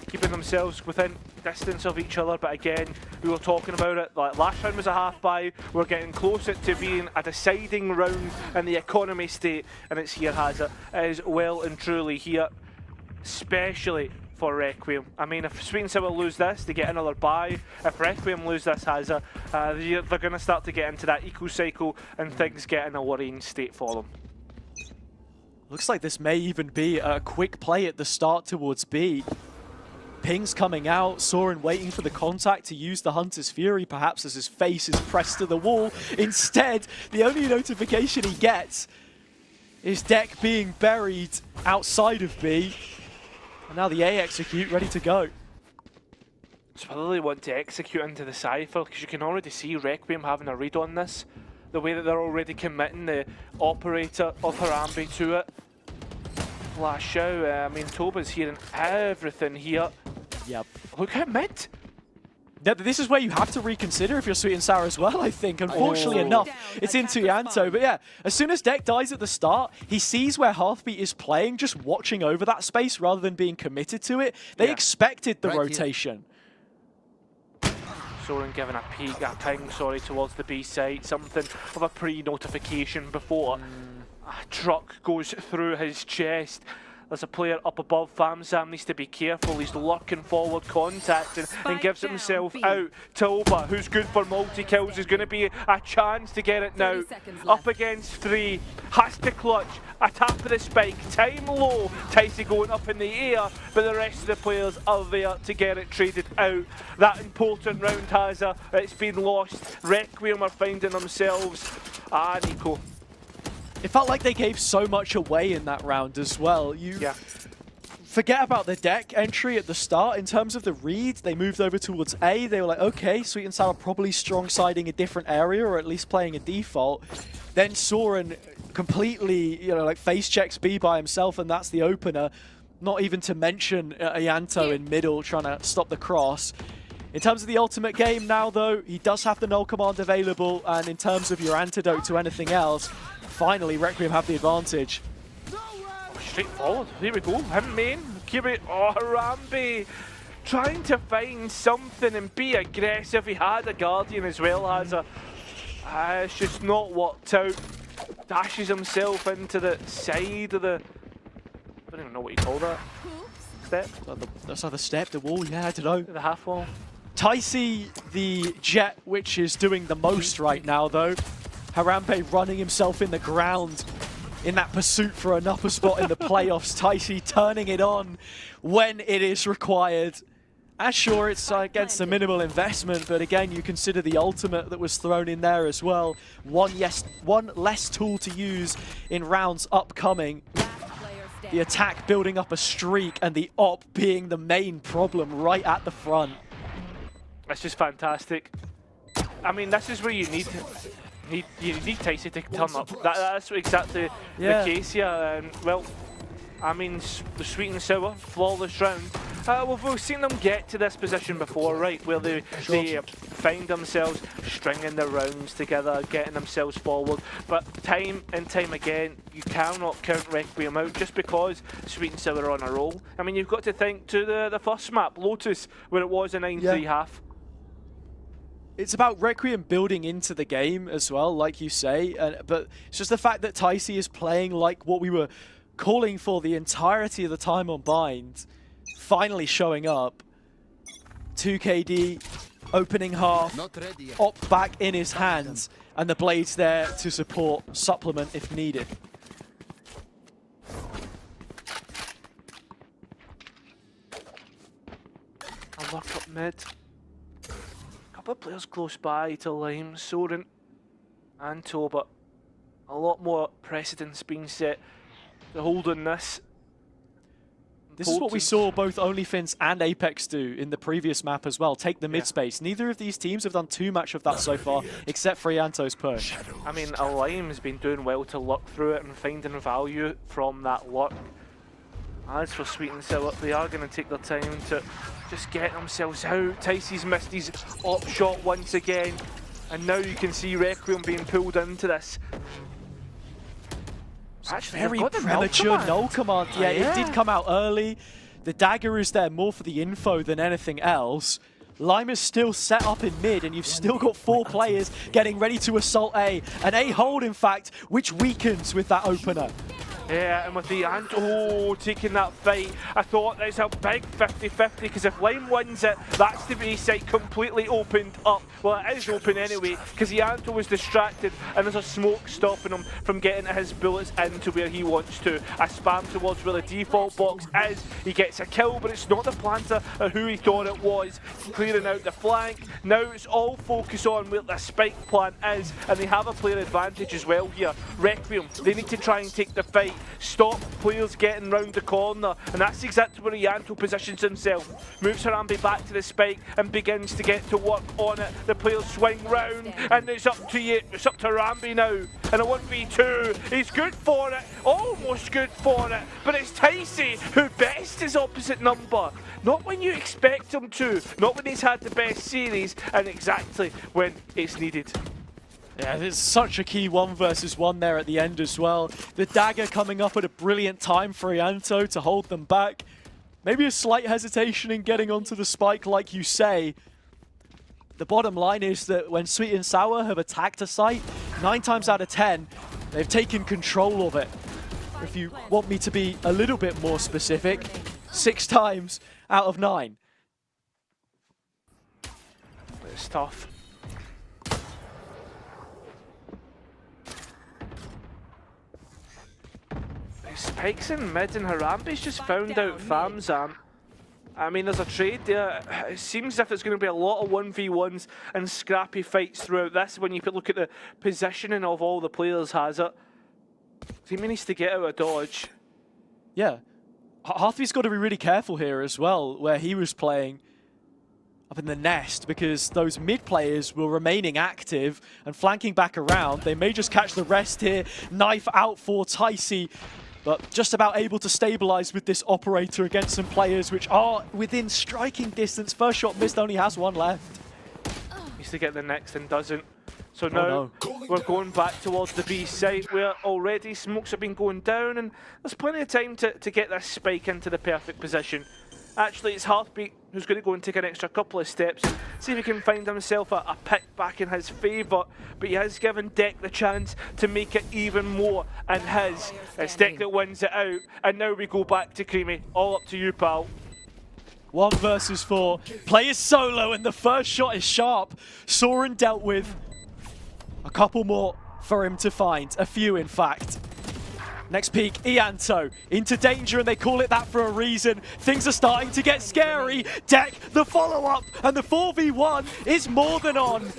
Keeping themselves within distance of each other, but again, we were talking about it, like last round was a half buy, we're getting closer to being a deciding round in the economy state, and it's here, Hazza. It is well and truly here, especially for Requiem. I mean, if Sweet and Sour lose this, they get another buy. If Requiem lose this, Hazza, they're going to start to get into that eco cycle, and things get in a worrying state for them. Looks like this may even be a quick play at the start towards B. Pings coming out, Soren waiting for the contact to use the Hunter's Fury, perhaps as his face is pressed to the wall. Instead, the only notification he gets is Deck being buried outside of B. And now the A execute ready to go. It's whether they want to execute into the Cypher, because you can already see Requiem having a read on this. The way that they're already committing the operator of Harambe to it. Flash out, I mean, Toba's hearing everything here. Yep. Look at mid. This is where you have to reconsider if you're Sweet and Sour as well, I think. Unfortunately enough, it's into Yanto. But yeah, as soon as Deck dies at the start, he sees where Hearthbeat is playing, just watching over that space rather than being committed to it. They expected the rotation. Soren giving a ping, towards the B side. Something of a pre-notification before a truck goes through his chest. There's a player up above. Famsam needs to be careful. He's lurking forward, contacting, and gives himself out. Toba, who's good for multi-kills, is going to be a chance to get it now. Up against 3, has to clutch. A tap of the spike, time low. Tyc going up in the air, but the rest of the players are there to get it traded out. That important round, Hazza, it's been lost. Requiem are finding themselves. Nico. It felt like they gave so much away in that round as well. Forget about the Deck entry at the start. In terms of the read, they moved over towards A. They were like, okay, Sweet and Sour probably strong-siding a different area, or at least playing a default. Then Soren completely, like face checks B by himself, and that's the opener. Not even to mention Yanto in middle trying to stop the cross. In terms of the ultimate game now, though, he does have the null command available, and in terms of your antidote to anything else, finally Requiem have the advantage. straightforward. Here we go. Him main. Kiri. Oh, Harambe. Trying to find something and be aggressive. He had a Guardian as well as a... it's just not worked out. Dashes himself into the side of the... I don't even know what you call that. Step? That's either step, the wall, yeah, I don't know. The half wall. Ticey, the Jet, which is doing the most right now, though. Harambe running himself in the ground in that pursuit for an upper spot in the playoffs. Ticey turning it on when it is required. As sure, it's against a minimal investment, but again, you consider the ultimate that was thrown in there as well. One less tool to use in rounds upcoming. The attack building up a streak and the op being the main problem right at the front. That's just fantastic. I mean, this is where you need Ticey to turn up. That's exactly the case here. And well, I mean, the sweet and sour, flawless round. We've seen them get to this position before, right? Where they find themselves stringing their rounds together, getting themselves forward. But time and time again, you cannot count Requiem out just because sweet and sour are on a roll. I mean, you've got to think to the first map, Lotus, where it was a 9-3 half. It's about Requiem building into the game as well, like you say. But it's just the fact that Ticey is playing like what we were calling for the entirety of the time on Bind. Finally showing up. 2KD, opening half, op back in his hands, and the Blade's there to support, supplement if needed. A lock up mid. Couple of players close by to Lime, Soren and Toe, but a lot more precedence being set to hold on this. This is what we saw both OnlyFins and Apex do in the previous map as well. Take the mid space. Neither of these teams have done too much of that so far, except for Ianto's push. I mean, Lime's been doing well to luck through it and finding value from that luck. As for Sweet and Sour, they are going to take their time to just get themselves out. Ticey's missed his op shot once again, and now you can see Requiem being pulled into this. Actually, very premature null command. Yeah, it did come out early. The dagger is there more for the info than anything else. Lime is still set up in mid, and you've still got 4 players getting ready to assault A. An A hold, in fact, which weakens with that opener. Yeah, and with the taking that fight, I thought there's a big 50-50, because if Lime wins it, that's the B site completely opened up. Well, it is open anyway, because Ianto was distracted, and there's a smoke stopping him from getting his bullets into where he wants to. A spam towards where the default box is. He gets a kill, but it's not the planter or who he thought it was. Clearing out the flank. Now it's all focus on where the spike plant is, and they have a player advantage as well here. Requiem, they need to try and take the fight. Stop players getting round the corner, and that's exactly where Ianto positions himself. Moves Harambe back to the spike and begins to get to work on it. The players swing round, and it's up to Harambe now. And a 1v2, he's good for it, almost good for it, but it's Ticey who bests his opposite number. Not when you expect him to, not when he's had the best series, and exactly when it's needed. Yeah, there's such a key 1 versus 1 there at the end as well. The dagger coming up at a brilliant time for Ianto to hold them back. Maybe a slight hesitation in getting onto the spike, like you say. The bottom line is that when Sweet and Sour have attacked a site, 9 times out of 10, they've taken control of it. If you want me to be a little bit more specific, 6 times out of 9. It's tough. Spikes in mid, and Harambe's just found out Famzam. I mean, there's a trade there. It seems as if it's going to be a lot of 1v1s and scrappy fights throughout this. When you look at the positioning of all the players, has it. He needs to get out of dodge. Yeah. Hearthy's got to be really careful here as well, where he was playing up in the nest, because those mid players were remaining active and flanking back around. They may just catch the rest here. Knife out for Ticey, but just about able to stabilize with this operator against some players which are within striking distance. First shot missed, only has 1 left. Needs to get the next and doesn't. So now we're going back towards the B site where already smokes have been going down, and there's plenty of time to get this spike into the perfect position. Actually, it's Heartbeat who's going to go and take an extra couple of steps and see if he can find himself a pick back in his favour. But he has given Deck the chance to make it even more in his. It's Deck that wins it out. And now we go back to Creamy. All up to you, pal. 1 versus 4. Players solo, and the first shot is sharp. Soren dealt with a couple more for him to find. A few, in fact. Next peak, Ianto into danger, and they call it that for a reason. Things are starting to get scary. Deck, the follow-up, and the 4v1 is more than on.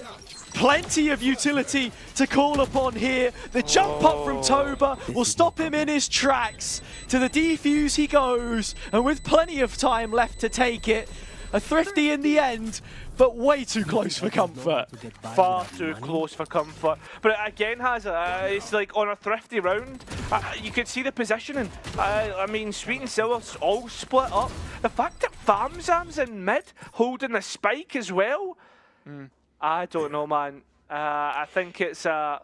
Plenty of utility to call upon here. The jump up from Toba will stop him in his tracks. To the defuse he goes, and with plenty of time left to take it. A thrifty in the end, but way too close for comfort. Far too close for comfort. But again, it's like on a thrifty round, you could see the positioning. I mean, Sweet and Sour's all split up. The fact that Famzam's in mid, holding the spike as well. I don't know, man. I think it's a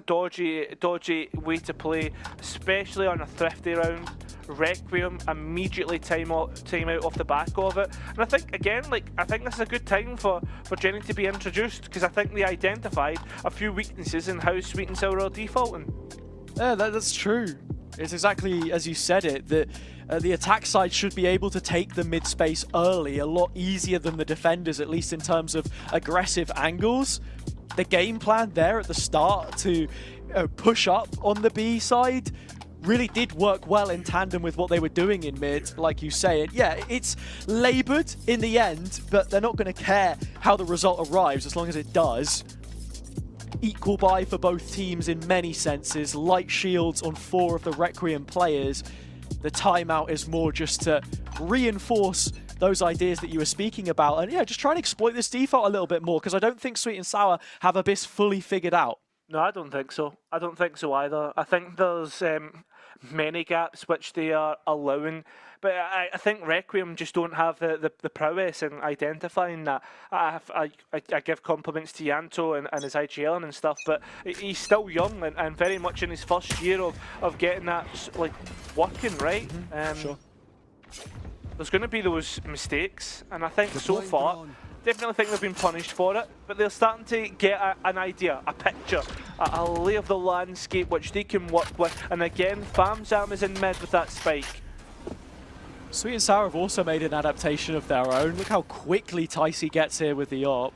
dodgy way to play, especially on a thrifty round. Requiem immediately time out off the back of it, and I think again, I think this is a good time for Jenny to be introduced, because I think they identified a few weaknesses in how Sweet and Sour are defaulting. Yeah, that's true. It's exactly as you said it, that the attack side should be able to take the mid space early, a lot easier than the defenders, at least in terms of aggressive angles. The game plan there at the start to push up on the B side really did work well in tandem with what they were doing in mid, like you say. And yeah, it's laboured in the end, but they're not going to care how the result arrives as long as it does. Equal buy for both teams in many senses. Light shields on 4 of the Requiem players. The timeout is more just to reinforce those ideas that you were speaking about, and yeah, just try and exploit this default a little bit more, because I don't think Sweet and Sour have Abyss fully figured out. No, I don't think so. I don't think so either. I think there's many gaps which they are allowing, but I think Requiem just don't have the prowess in identifying that. I give compliments to Yanto and his IGL and stuff, but he's still young and very much in his first year of getting that working right. Sure. There's going to be those mistakes, and I think so far, definitely think they've been punished for it, but they're starting to get an idea, a picture, a lay of the landscape which they can work with. And again, Famzam is in mid with that spike. Sweet and Sour have also made an adaptation of their own. Look how quickly Ticey gets here with the AWP.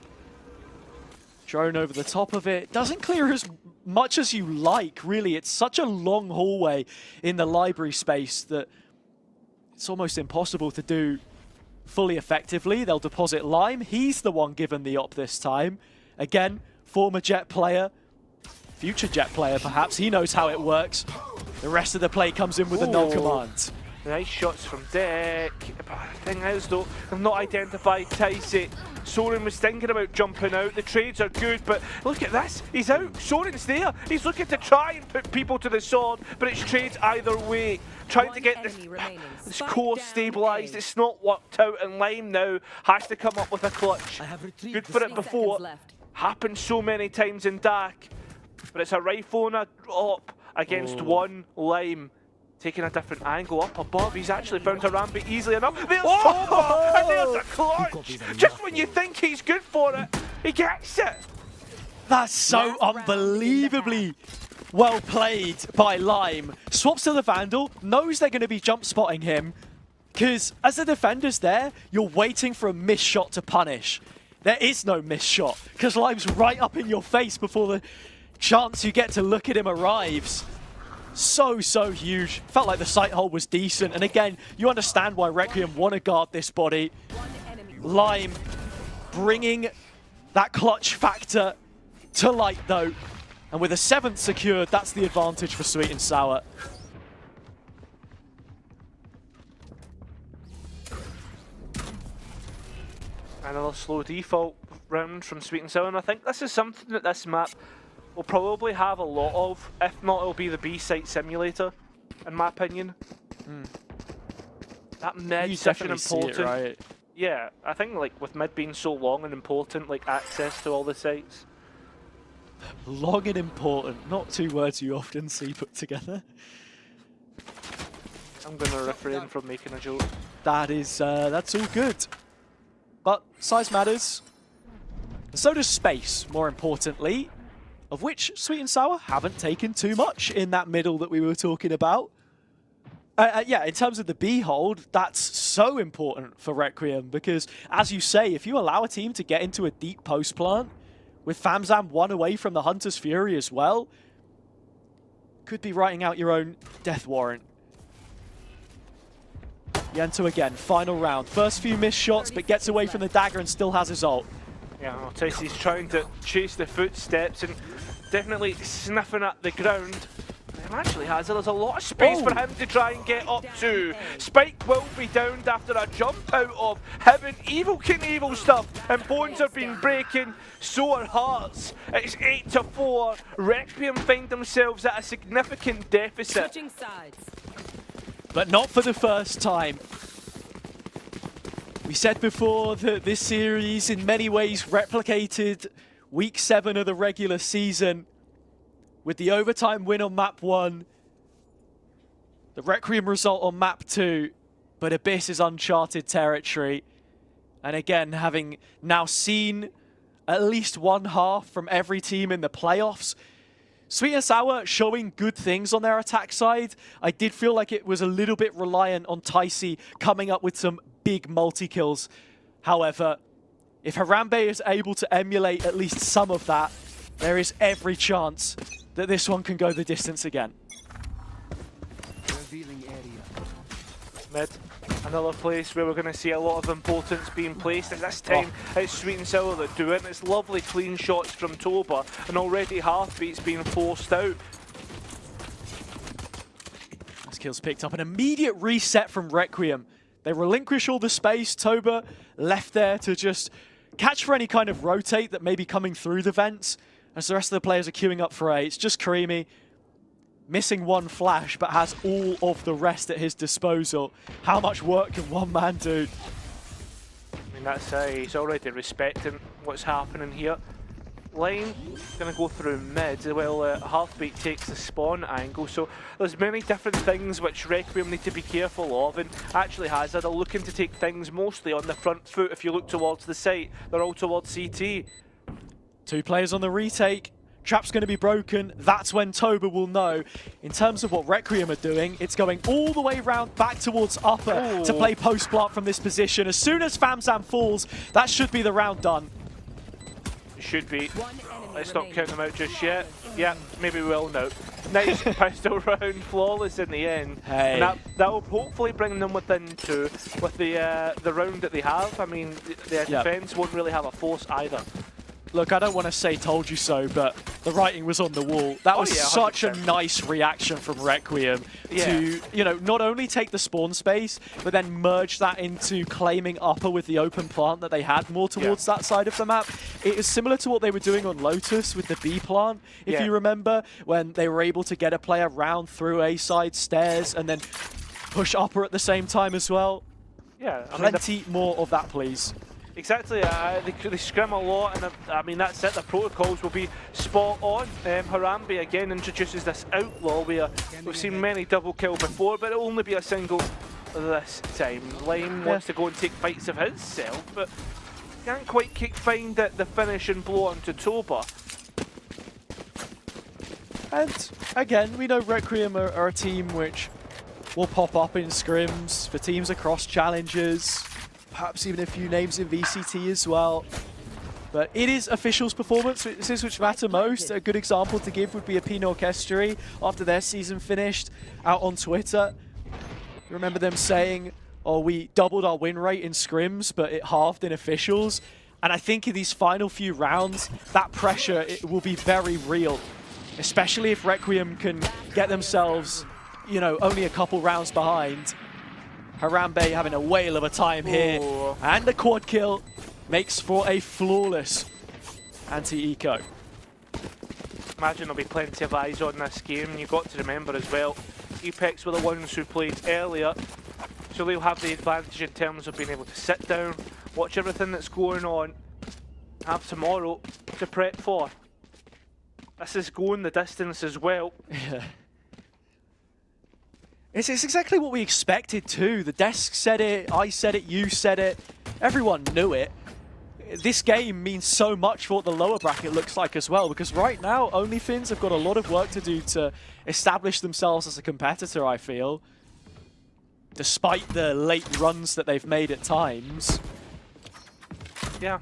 Drone over the top of it. Doesn't clear as much as you like, really. It's such a long hallway in the library space that it's almost impossible to do fully effectively. They'll deposit Lime. He's the one given the op this time. Again, former Jet player, future Jet player perhaps. He knows how it works. The rest of the play comes in with a null command. Nice shots from Deck. But the thing is though, they've not identified Ticey. Soren was thinking about jumping out. The trades are good, but look at this. He's out. Soren's there. He's looking to try and put people to the sword, but it's trades either way. Trying to get this core stabilised. It's not worked out, and Lime now has to come up with a clutch. Good for it before. Happened so many times in Dark, but it's a rifle and a drop against one Lime. Taking a different angle up above. He's actually found a rampage easily enough. There's Toba, and there's a clutch. Just when you think he's good for it, he gets it. That's so unbelievably well played by Lime. Swaps to the Vandal, knows they're going to be jump spotting him, because as the defender's there, you're waiting for a missed shot to punish. There is no missed shot, because Lime's right up in your face before the chance you get to look at him arrives. So huge. Felt like the sight hole was decent. And again, you understand why Requiem want to guard this body. Lime bringing that clutch factor to light though. And with a 7th secured, that's the advantage for Sweet and Sour. Another slow default round from Sweet and Sour. And I think this is something that this map will probably have a lot of. If not, it'll be the B-site simulator, in my opinion. That mid such an important. See it, right? Yeah, I think with mid being so long and important, access to all the sites. Long and important. Not two words you often see put together. I'm going to refrain from making a joke. That is, that's all good. But size matters. So does space, more importantly, of which Sweet and Sour haven't taken too much in that middle that we were talking about. Yeah, in terms of the B hold, that's so important for Requiem because, as you say, if you allow a team to get into a deep post plant, with Famzam 1 away from the Hunter's Fury as well, could be writing out your own death warrant. Yento again, final round. First few missed shots, but gets away from the dagger and still has his ult. Yeah, well, Tyce's trying to chase the footsteps and definitely sniffing at the ground. He actually has it. There's a lot of space for him to try and get up to. Spike will be downed after a jump out of him and Evil Knievel stuff. And bones have been breaking, so are hearts. It's 8-4. Requiem find themselves at a significant deficit. Switching sides. But not for the first time. We said before that this series in many ways replicated week 7 of the regular season with the overtime win on map 1, the Requiem result on map 2, but Abyss is uncharted territory. And again, having now seen at least one half from every team in the playoffs, Sweet and Sour showing good things on their attack side. I did feel like it was a little bit reliant on Tyce coming up with some big multi-kills. However, if Harambe is able to emulate at least some of that, there is every chance that this one can go the distance again. Revealing area. Mid, another place where we're going to see a lot of importance being placed, and this time it's Sweet and Sour that do it. It's lovely clean shots from Toba, and already Heartbeat's being forced out. This kill's picked up, an immediate reset from Requiem. They relinquish all the space. Toba left there to just catch for any kind of rotate that may be coming through the vents, as the rest of the players are queuing up for A. It's just Karimi, missing one flash, but has all of the rest at his disposal. How much work can one man do? I mean, that's he's already respecting what's happening here. Lane going to go through mid, while Heartbeat takes the spawn angle, so there's many different things which Requiem need to be careful of, and actually Hazard are looking to take things mostly on the front foot. If you look towards the site, they're all towards CT. 2 players on the retake. Trap's going to be broken. That's when Toba will know. In terms of what Requiem are doing, it's going all the way around back towards upper to play post-plant from this position. As soon as Famzam falls, that should be the round done. It should be. Let's not count them out just yet. Yeah, maybe we will now. Nice pistol round, flawless in the end. Hey. And that will hopefully bring them within 2 with the round that they have. I mean, their defense won't really have a force either. Look, I don't want to say told you so, but the writing was on the wall. That was such a nice reaction from Requiem to, you know, not only take the spawn space, but then merge that into claiming upper with the open plant that they had more towards that side of the map. It is similar to what they were doing on Lotus with the B plant, if you remember, when they were able to get a player round through A side stairs and then push upper at the same time as well. Yeah, I Plenty more of that, please. Exactly, they scrim a lot, and I mean that's it. The protocols will be spot on. Harambe again introduces this outlaw where we've seen many double kill before, but it'll only be a single this time. Lane wants to go and take fights of himself, but can't quite find the finishing blow onto Toba. And again, we know Requiem are a team which will pop up in scrims for teams across challenges. Perhaps even a few names in VCT as well. But it is officials' performance which matter most. A good example to give would be a Pino Orchestra after their season finished out on Twitter. Remember them saying, oh, we doubled our win rate in scrims, but it halved in officials. And I think in these final few rounds, that pressure it will be very real. Especially if Requiem can get themselves, you know, only a couple rounds behind. Harambe having a whale of a time here. And the quad kill makes for a flawless anti-eco. Imagine there'll be plenty of eyes on this game. You've got to remember as well, Apex were the ones who played earlier, so they'll have the advantage in terms of being able to sit down, watch everything that's going on, have tomorrow to prep for. This is going the distance as well. Yeah. It's exactly what we expected too. The desk said it, I said it, you said it. Everyone knew it. This game means so much for what the lower bracket looks like as well, because right now OnlyFins have got a lot of work to do to establish themselves as a competitor, I feel. Despite the late runs that they've made at times. Yeah.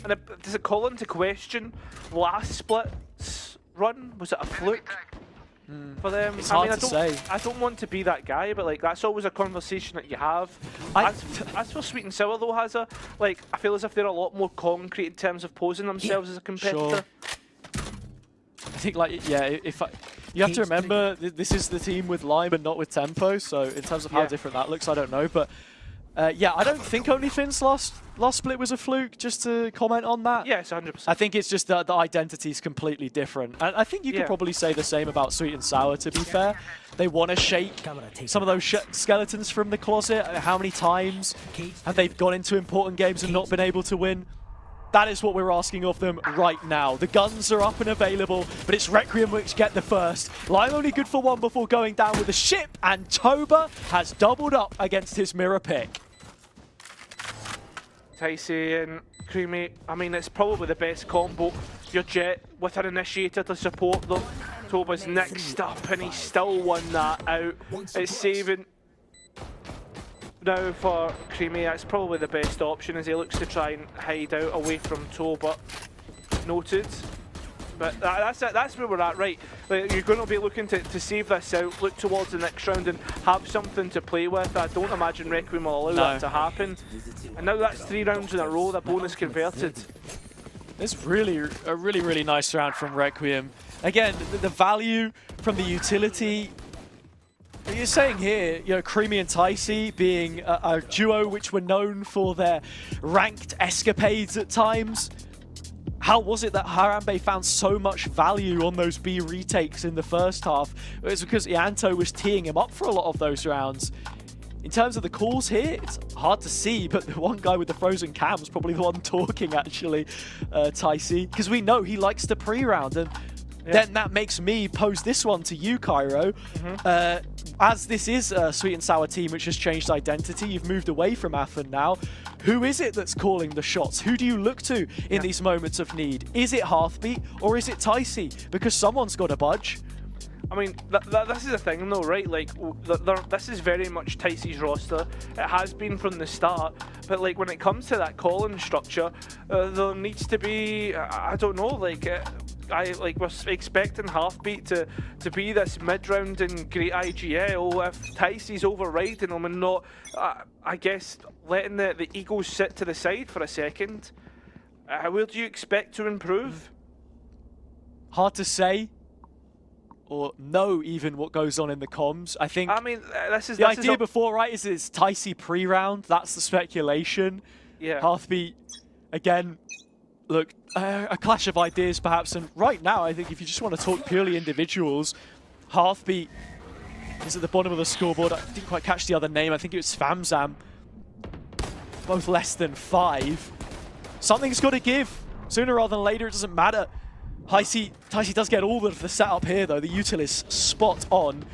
And does it call into question last split's run? Was it a fluke for them? It's hard to say. I don't want to be that guy, but like that's always a conversation that you have. As for Sweet and Sour though, Hazza, like I feel as if they're a lot more concrete in terms of posing themselves as a competitor. Sure. I think like you have to remember this is the team with Lime and not with Tempo, so in terms of how different that looks, I don't know, but yeah, I don't think OnlyFins last split was a fluke, just to comment on that. Yes, 100%. I think it's just the identity is completely different. And I think you could probably say the same about Sweet and Sour, to be fair. They want to shake some of those skeletons from the closet. How many times have they gone into important games and not been able to win? That is what we're asking of them right now. The guns are up and available, but it's Requiem which get the first. Lime only good for one before going down with the ship, and Toba has doubled up against his mirror pick. Ticey and Creamy, I mean, it's probably the best combo. Your Jet with an initiator to support them. Toba's next up, and he still won that out. It's saving now for Creamy. That's probably the best option as he looks to try and hide out away from Toba. Noted. But that's it. That's where we're at, right? Like, you're going to be looking to save this out, look towards the next round and have something to play with. I don't imagine Requiem will allow that to happen. And now that's 3 rounds in a row, that bonus converted. It's really a really nice round from Requiem. Again, the value from the utility. You're saying here, you know, Creamy and Ticey being a duo which were known for their ranked escapades at times. How was it that Harambe found so much value on those B retakes in the first half? It was because Ianto was teeing him up for a lot of those rounds. In terms of the calls here, it's hard to see, but the one guy with the frozen cam is probably the one talking, actually, Ticey, because we know he likes to pre-round, and then that makes me pose this one to you, Cairo. As this is a Sweet and Sour team which has changed identity, you've moved away from Athen now. Who is it that's calling the shots? Who do you look to in these moments of need? Is it Hearthbeat or is it Ticey? Because someone's got to budge. I mean, this is the thing though, right? Like, this is very much Ticey's roster. It has been from the start. But like, when it comes to that calling structure, there needs to be, I don't know, like, we're expecting Hearthbeat to be this mid-round and great IGL. If Ticey's overriding them and not, I guess, letting the egos sit to the side for a second, where do you expect to improve? Hard to say. Or know even what goes on in the comms. I think. I mean, this is the idea before, right? Is it's Ticey pre-round? That's the speculation. Yeah. Hearthbeat, again. Look, a clash of ideas perhaps. And right now, I think if you just want to talk purely individuals, Hearthbeat is at the bottom of the scoreboard. I didn't quite catch the other name. I think it was Famzam. Both less than 5. Something's got to give. Sooner rather than later, it doesn't matter. Ticey does get all of the setup here, though. The util is spot on.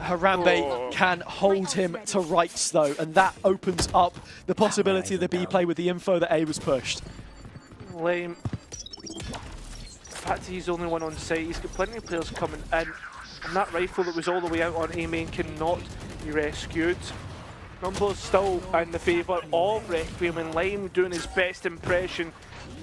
Harambe can hold him to rights, though, and that opens up the possibility of the B play with the info that A was pushed. Lame. The fact he's the only one on site, he's got plenty of players coming in, and that rifle that was all the way out on A main cannot be rescued. Numbers still in the favour of Requiem, and Lime doing his best impression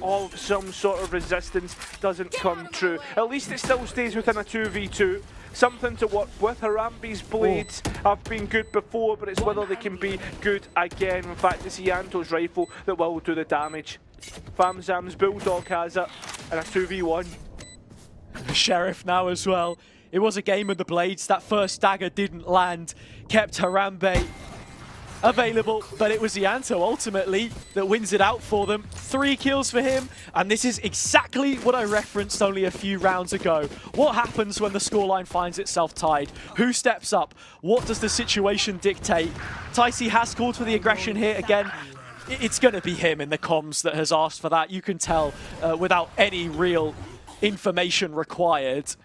of some sort of resistance doesn't come true. At least it still stays within a 2v2. Something to work with. Harambe's blades have been good before, but it's whether they can be good again. In fact, it's Ianto's rifle that will do the damage. Famzam's Bulldog has it, and a 2v1. The Sheriff now as well. It was a game of the blades. That first dagger didn't land. Kept Harambe available, but it was Ianto ultimately that wins it out for them. 3 kills for him, and this is exactly what I referenced only a few rounds ago. What happens when the scoreline finds itself tied? Who steps up? What does the situation dictate? Ticey has called for the aggression here again. It's going to be him in the comms that has asked for that. You can tell without any real information required.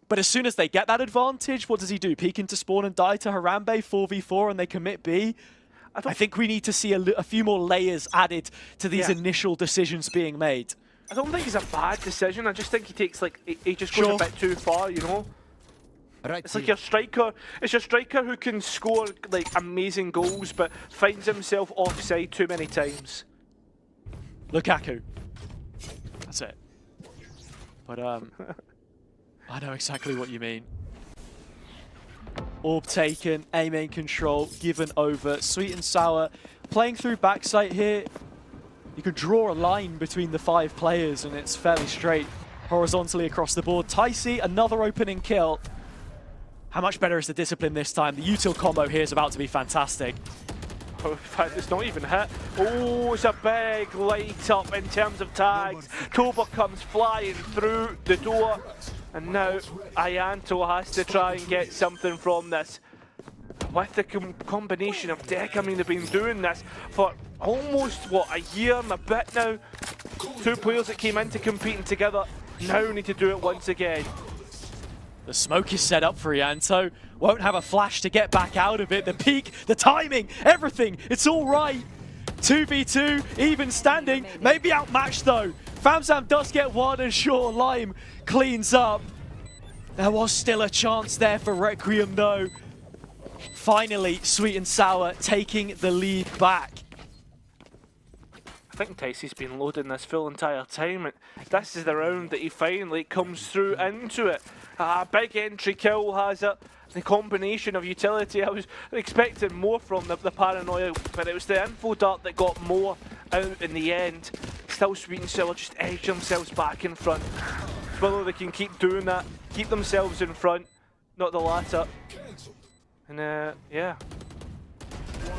But as soon as they get that advantage, what does he do? Peek into spawn and die to Harambe 4v4 and they commit B? I think we need to see a few more layers added to these initial decisions being made. I don't think it's a bad decision. I just think he takes like he just goes a bit too far, you know. It's like your striker. It's your striker who can score like amazing goals, but finds himself offside too many times. Lukaku. That's it. But I know exactly what you mean. Orb taken, A main control, given over. Sweet and Sour playing through backside here. You could draw a line between the 5 players and it's fairly straight horizontally across the board. Ticey, another opening kill. How much better is the discipline this time? The util combo here is about to be fantastic. Oh, in fact, it's not even hit. Oh, it's a big light up in terms of tags. Toba comes flying through the door. And now Ianto has to try and get something from this. With the combination of deck, I mean, they've been doing this for almost, what, a year and a bit now? 2 players that came into competing together now need to do it once again. The smoke is set up for Ianto. Won't have a flash to get back out of it. The peak, the timing, everything, it's all right. 2v2, even standing, maybe outmatched though. Famzam does get one and sure, Lime cleans up. There was still a chance there for Requiem though. Finally, Sweet and Sour taking the lead back. I think Ticey's been loading this full entire time. This is the round that he finally comes through into it. Big entry kill has it. The combination of utility, I was expecting more from the Paranoia, but it was the info dart that got more out in the end. Still Sweet and Sour just edge themselves back in front. Whether they can keep doing that, keep themselves in front, not the latter. And yeah.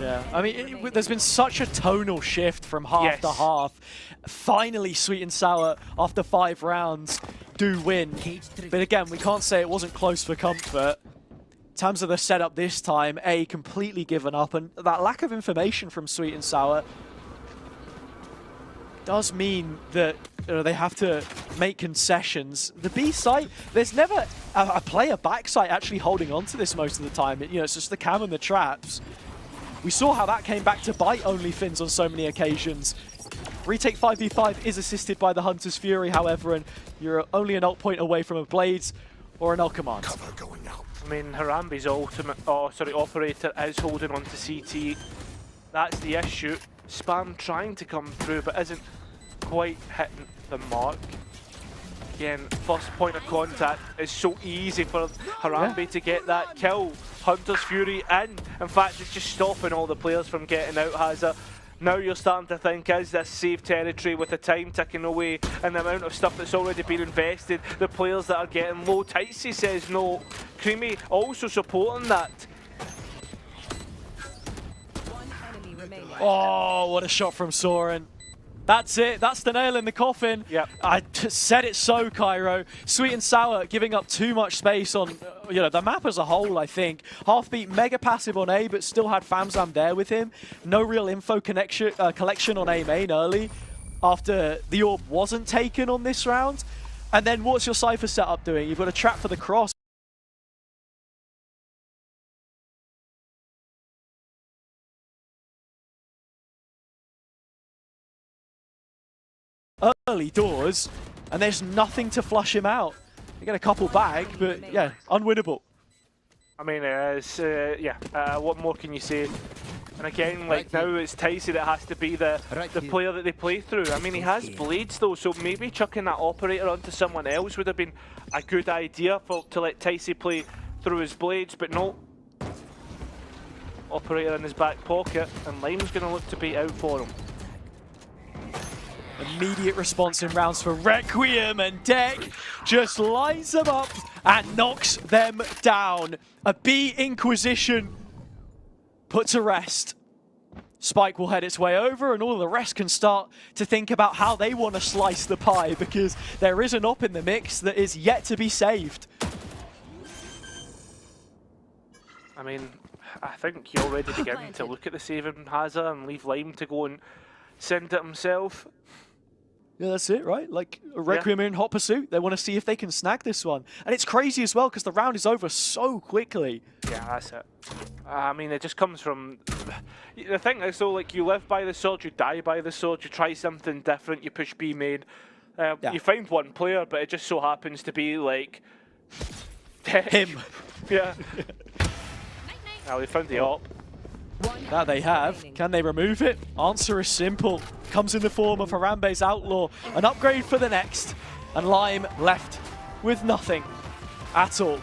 Yeah, I mean, there's been such a tonal shift from half to half. Finally, Sweet and Sour, after 5 rounds, do win. But again, we can't say it wasn't close for comfort. In terms of the setup this time, A completely given up, and that lack of information from Sweet and Sour does mean that they have to make concessions. The B site, there's never a player back site actually holding on to this most of the time. It's just the cam and the traps. We saw how that came back to bite OnlyFins on so many occasions. Retake 5v5 is assisted by the Hunter's Fury, however, and you're only an ult point away from a Blades or an ult command. I mean, Harambe's operator is holding on to CT. That's the issue. Spam trying to come through, but isn't quite hitting the mark. Again, first point of contact is so easy for Harambe to get that kill. Hunter's Fury in fact, it's just stopping all the players from getting out, Hazza. Now you're starting to think, is this safe territory with the time ticking away and the amount of stuff that's already been invested, the players that are getting low? Ticey says no. Creamy also supporting that. Oh, what a shot from Soren. That's it. That's the nail in the coffin. Yep. I said it so, Cairo. Sweet and Sour giving up too much space on, the map as a whole, I think. Halfbeat mega passive on A, but still had Famzam there with him. No real info collection on A main early after the orb wasn't taken on this round. And then what's your Cypher setup doing? You've got a trap for the cross. Early doors, and there's nothing to flush him out. They get a couple back, but yeah, unwinnable. I mean, what more can you say? And again, like now it's Ticey that has to be the player that they play through. I mean, he has blades though, so maybe chucking that operator onto someone else would have been a good idea to let Ticey play through his blades, but no. Operator in his back pocket, and Lime's going to look to be out for him. Immediate response in rounds for Requiem, and Deck just lines them up and knocks them down. A B Inquisition put to rest. Spike will head its way over, and all the rest can start to think about how they want to slice the pie, because there is an op in the mix that is yet to be saved. I mean, I think you're already beginning to look at the saving Hazza and leave Lime to go and send it himself. Yeah, that's it, right? Like, Requiem are in hot pursuit. They want to see if they can snag this one. And it's crazy as well, because the round is over so quickly. Yeah, that's it. I mean, it just comes from... The thing is, though, like, you live by the sword, you die by the sword, you try something different, you push B main. You find one player, but it just so happens to be, like... Him. Yeah. Now, they found the op. That they have. Can they remove it? Answer is simple. Comes in the form of Harambe's Outlaw. An upgrade for the next. And Lime left with nothing at all.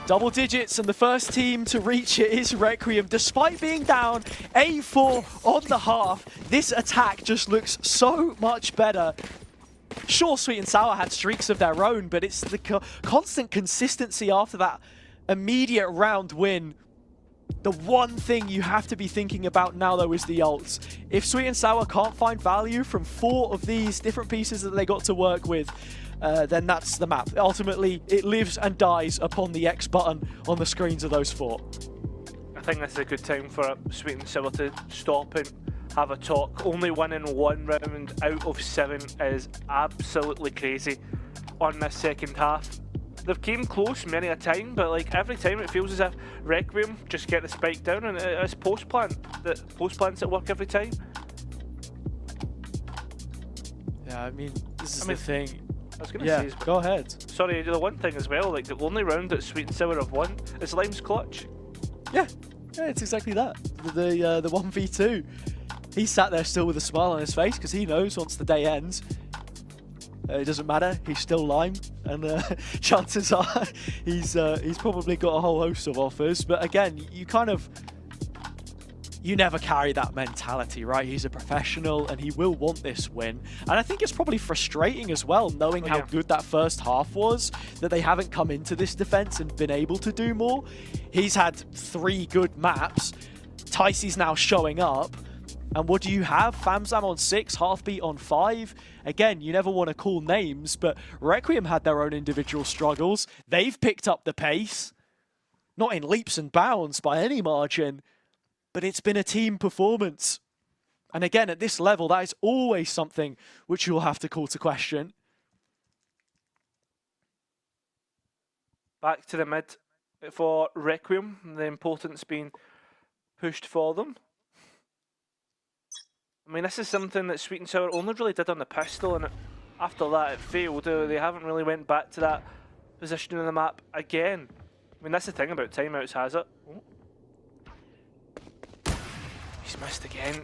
Double digits, and the first team to reach it is Requiem. Despite being down 8-4 on the half, this attack just looks so much better. Sure, Sweet and Sour had streaks of their own, but it's the constant consistency after that immediate round win. The one thing you have to be thinking about now, though, is the ults. If Sweet and Sour can't find value from 4 of these different pieces that they got to work with, then that's the map. Ultimately, it lives and dies upon the X button on the screens of those 4. I think this is a good time for Sweet and Sour to stop and have a talk. Only winning 1 round out of 7 is absolutely crazy on this second half. They've came close many a time, but like every time it feels as if Requiem just get the spike down, and it's post plants at work every time. Yeah, I mean, this is the thing. I was going to say, go ahead. Sorry, the one thing as well, like the only round that Sweet and Sour have won is Lime's clutch. Yeah, it's exactly that. The 1v2. He sat there still with a smile on his face because he knows once the day ends, it doesn't matter, he's still Lime, and chances are he's probably got a whole host of offers. But again, you never carry that mentality, right? He's a professional and he will want this win. And I think it's probably frustrating as well, knowing how good that first half was, that they haven't come into this defense and been able to do more. He's had 3 good maps. Ticey's now showing up. And what do you have? Famzam on 6, Heartbeat on 5. Again, you never want to call names, but Requiem had their own individual struggles. They've picked up the pace. Not in leaps and bounds by any margin, but it's been a team performance. And again, at this level, that is always something which you'll have to call to question. Back to the mid for Requiem, the importance being pushed for them. I mean, this is something that Sweet and Sour only really did on the pistol, and after that it failed. They haven't really went back to that position in the map again. I mean, that's the thing about timeouts, has it? Oh. He's missed again.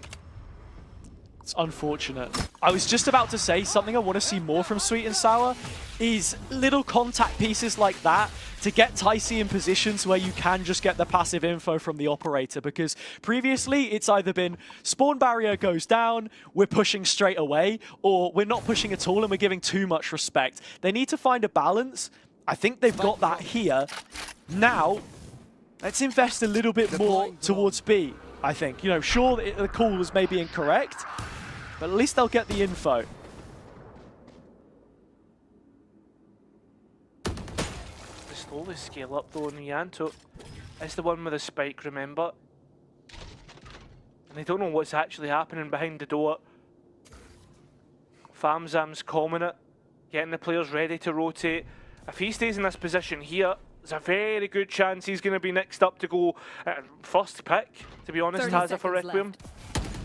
It's unfortunate. I was just about to say something I want to see more from Sweet and Sour is little contact pieces like that to get Ticey in positions where you can just get the passive info from the operator, because previously it's either been spawn barrier goes down, we're pushing straight away, or we're not pushing at all and we're giving too much respect. They need to find a balance. I think they've got that here. Now, let's invest a little bit more towards B, I think. You know, sure, the call was maybe incorrect, but at least they'll get the info. They slowly scale up though, and Yanto is the one with the spike, remember? And they don't know what's actually happening behind the door. Famzam's calming it, getting the players ready to rotate. If he stays in this position here, there's a very good chance he's going to be next up to go first pick, to be honest, Hazza for Requiem. Left.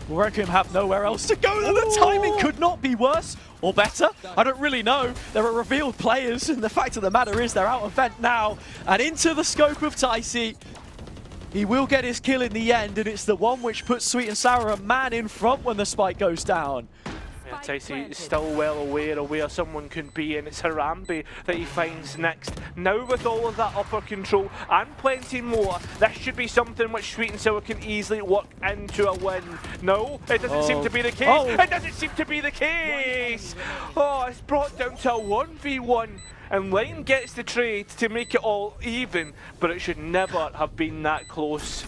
Well, Requiem have nowhere else to go. The timing could not be worse or better. I don't really know. There are revealed players, and the fact of the matter is they're out of vent now. And into the scope of Ticey. He will get his kill in the end, and it's the one which puts Sweet and Sour a man in front when the spike goes down. Yeah, Ticey is still well aware of where someone can be, and it's Harambe that he finds next. Now with all of that upper control and plenty more, this should be something which Sweet and Sour can easily work into a win. No, it doesn't seem to be the case. It doesn't seem to be the case. Oh, it's brought down to a 1v1. And Lime gets the trade to make it all even, but it should never have been that close.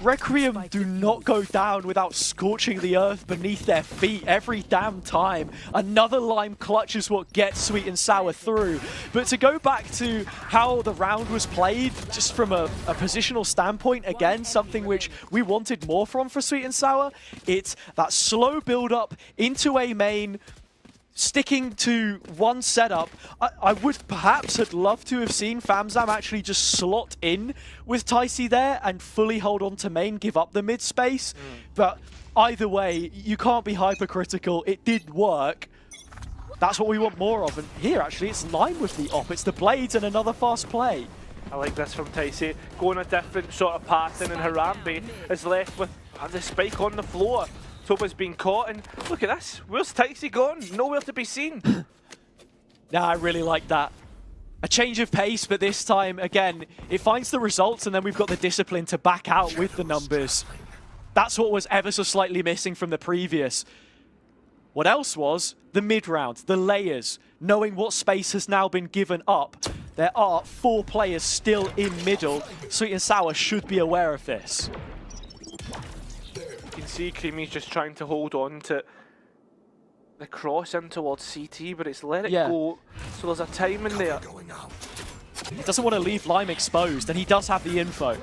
Requiem do not go down without scorching the earth beneath their feet every damn time. Another Lime clutch is what gets Sweet and Sour through. But to go back to how the round was played, just from a positional standpoint, again, something which we wanted more from for Sweet and Sour, it's that slow build-up into A main, sticking to one setup. I would perhaps have loved to have seen Famzam actually just slot in with Ticey there and fully hold on to main, give up the mid space. But either way, you can't be hypercritical. It did work. That's what we want more of. And here, actually, it's Lime with the op. It's the Blades and another fast play. I like this from Ticey. Going a different sort of pattern, and Harambe is left with the spike on the floor. Toba's been caught, and look at this. Where's Ticey gone? Nowhere to be seen. Nah, I really like that. A change of pace, but this time, again, it finds the results, and then we've got the discipline to back out with the numbers. That's what was ever so slightly missing from the previous. What else was? The mid-round, the layers, knowing what space has now been given up. There are 4 players still in middle. Sweet and Sour should be aware of this. You can see Creamy's just trying to hold on to the cross in towards CT, but it's let it go. So there's a time in there. He doesn't want to leave Lime exposed, and he does have the info.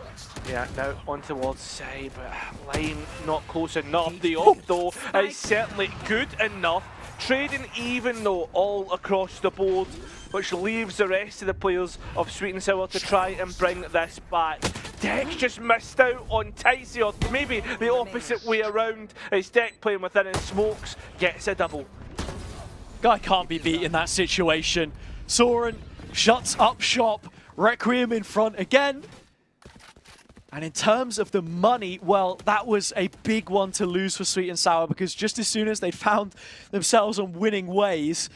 Yeah, now on towards Sai, but Lime not close enough. The off though is certainly good enough. Trading even though all across the board, which leaves the rest of the players of Sweet and Sour to try and bring this back. Dex just missed out on Ticey, or maybe the opposite way around, as Deck playing within his smokes gets a double. Guy can't be beat in that situation. Soren shuts up shop. Requiem in front again. And in terms of the money, well, that was a big one to lose for Sweet and Sour, because just as soon as they found themselves on winning ways,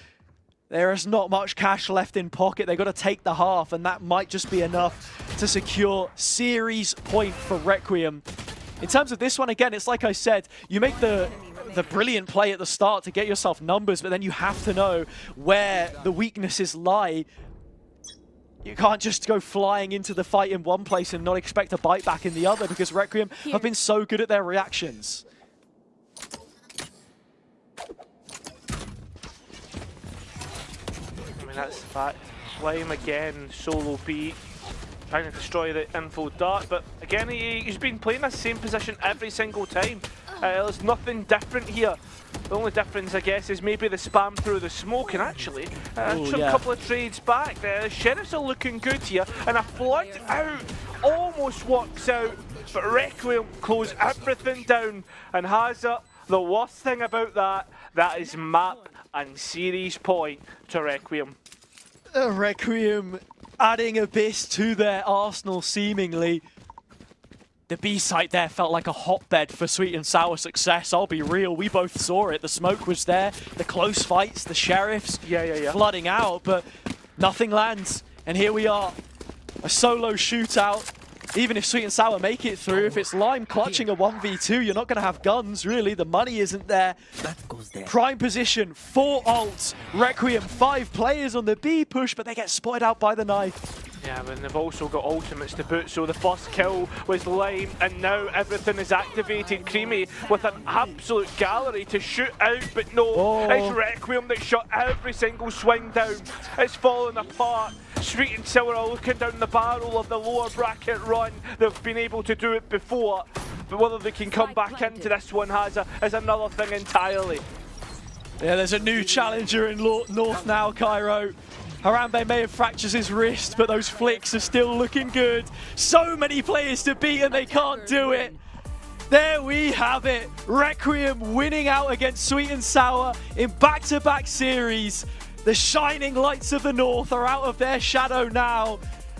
there is not much cash left in pocket. They've got to take the half, and that might just be enough to secure series point for Requiem. In terms of this one, again, it's like I said, you make the brilliant play at the start to get yourself numbers, but then you have to know where the weaknesses lie. You can't just go flying into the fight in one place and not expect a bite back in the other, because Requiem have been so good at their reactions. I mean, that's the fact. Lime again, solo beat, trying to destroy the info dart, but again, he's been playing the same position every single time. There's nothing different here. The only difference, I guess, is maybe the spam through the smoke, and actually, some couple of trades back. The Sheriffs are looking good here, and a flood out almost works out, but Requiem close everything down, and Hazard, the worst thing about that is map and series point to Requiem. Requiem adding Abyss to their arsenal, seemingly. The B site there felt like a hotbed for Sweet and Sour success. I'll be real, we both saw it. The smoke was there, the close fights, the Sheriffs flooding out, but nothing lands. And here we are, a solo shootout. Even if Sweet and Sour make it through, if it's Lime clutching a 1v2, you're not going to have guns, really. The money isn't there. Prime position, 4 ults. Requiem, 5 players on the B push, but they get spotted out by the knife. Yeah, but they've also got ultimates to boot, so the first kill was Lime, and now everything is activated. Creamy with an absolute gallery to shoot out, but no, it's Requiem that shot every single swing down. It's falling apart. Sweet and Sour are looking down the barrel of the lower bracket run. They've been able to do it before, but whether they can come back into this one is another thing entirely. Yeah, there's a new challenger in North now, Cairo. Harambe may have fractured his wrist, but those flicks are still looking good. So many players to beat and they can't do it. There we have it. Requiem winning out against Sweet and Sour in back-to-back series. The shining lights of the North are out of their shadow now.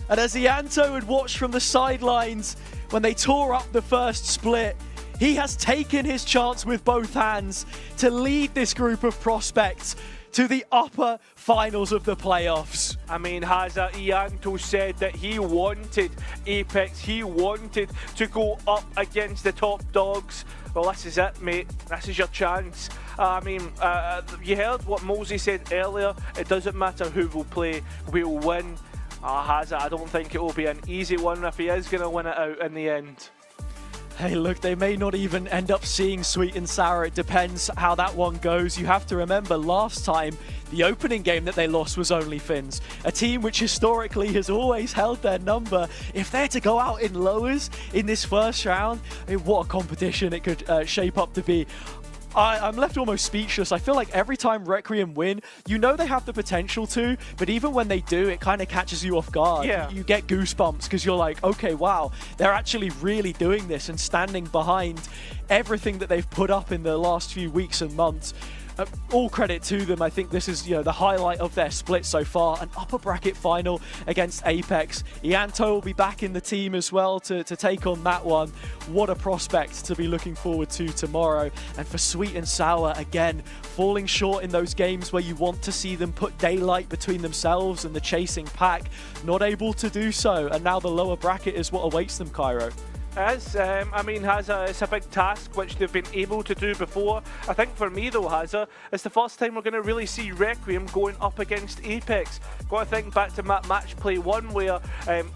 And as Ianto had watched from the sidelines when they tore up the first split, he has taken his chance with both hands to lead this group of prospects to the upper finals of the playoffs. I mean, Hazard Ianto said that he wanted Apex, he wanted to go up against the top dogs. Well, this is it, mate. This is your chance. I mean, you heard what Mosey said earlier. It doesn't matter who will play, we'll win. Hazard, I don't think it will be an easy one if he is going to win it out in the end. Hey, look, they may not even end up seeing Sweet and Sour. It depends how that one goes. You have to remember, last time, the opening game that they lost was OnlyFins, a team which historically has always held their number. If they're to go out in lowers in this first round, I mean, what a competition it could shape up to be. I'm left almost speechless. I feel like every time Requiem win, you know they have the potential to, but even when they do, it kind of catches you off guard. Yeah. You get goosebumps because you're like, okay, wow, they're actually really doing this and standing behind everything that they've put up in the last few weeks and months. All credit to them. I think this is the highlight of their split so far. An upper bracket final against Apex. Ianto will be back in the team as well to take on that one. What a prospect to be looking forward to tomorrow. And for Sweet and Sour, again, falling short in those games where you want to see them put daylight between themselves and the chasing pack. Not able to do so. And now the lower bracket is what awaits them, Cairo. It's a big task which they've been able to do before. I think for me though, Hazza, it's the first time we're going to really see Requiem going up against Apex. Got to think back to match play 1 where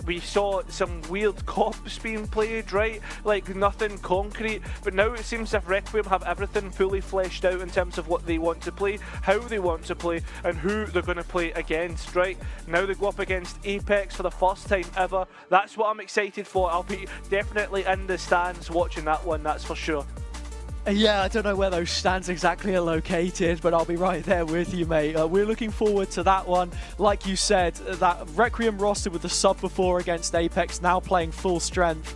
we saw some weird cops being played, right? Like nothing concrete. But now it seems as if Requiem have everything fully fleshed out in terms of what they want to play, how they want to play, and who they're going to play against, right? Now they go up against Apex for the first time ever. That's what I'm excited for. I'll be definitely in the stands watching that one, that's for sure. Yeah, I don't know where those stands exactly are located, but I'll be right there with you, mate. We're looking forward to that one. Like you said, that Requiem roster with the sub before against Apex, now playing full strength.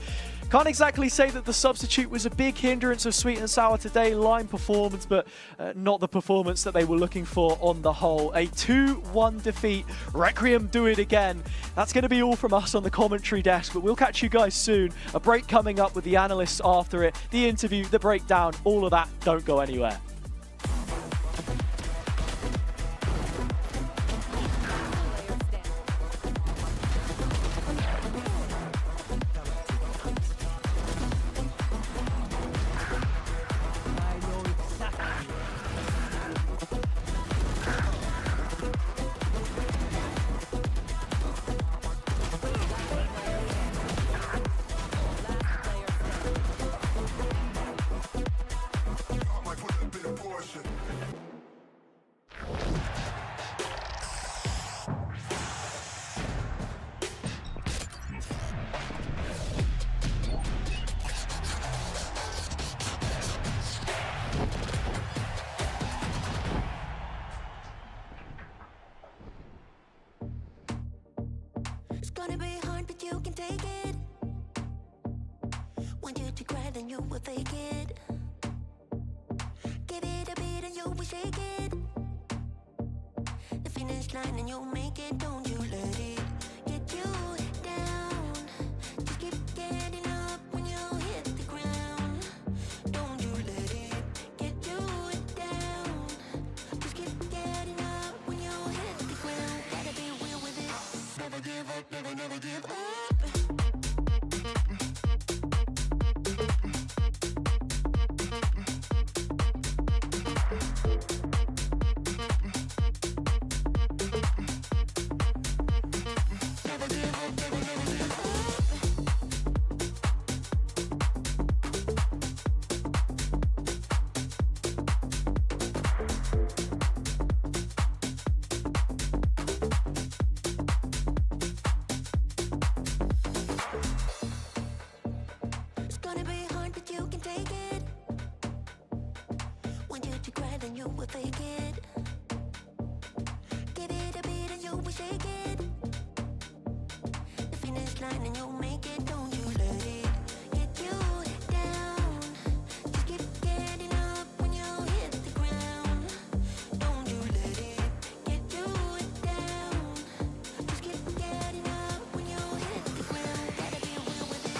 Can't exactly say that the substitute was a big hindrance of Sweet and Sour today, line performance, but not the performance that they were looking for on the whole. A 2-1 defeat, Requiem do it again. That's going to be all from us on the commentary desk, but we'll catch you guys soon. A break coming up with the analysts after it, the interview, the breakdown, all of that. Don't go anywhere. It's gonna be hard, but you can take it. Want you to cry, then you will fake it. Give it a beat and you will shake it. The finish line and you'll make it. Don't you let it get you down. Just keep getting up when you hit the ground. Don't you let it get you down. Just keep getting up when you hit the ground. Gotta be real with it. Never give up, never give up. It's gonna be hard, but you can take it. Want you to cry, then you will fake it. Give it a beat and you will shake it. The finish line and you'll make it. Don't you let it get you down. Just keep getting up when you hit the ground. Don't you let it get you down. Just keep getting up when you hit the ground. Gotta be real with it.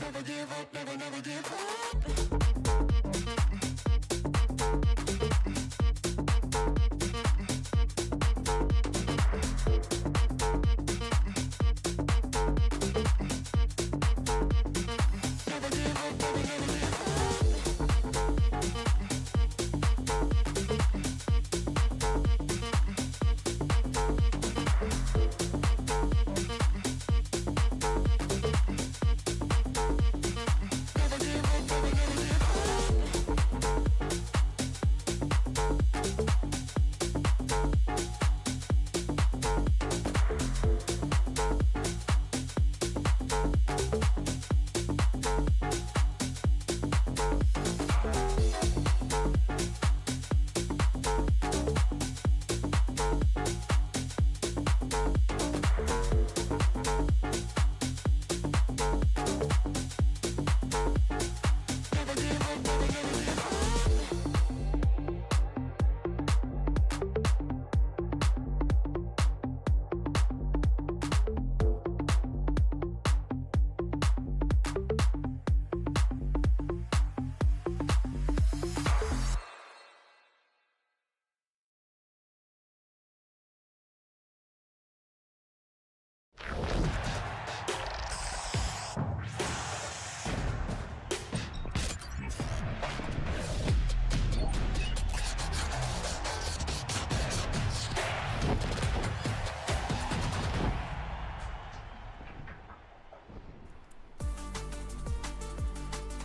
Never give up, never give up.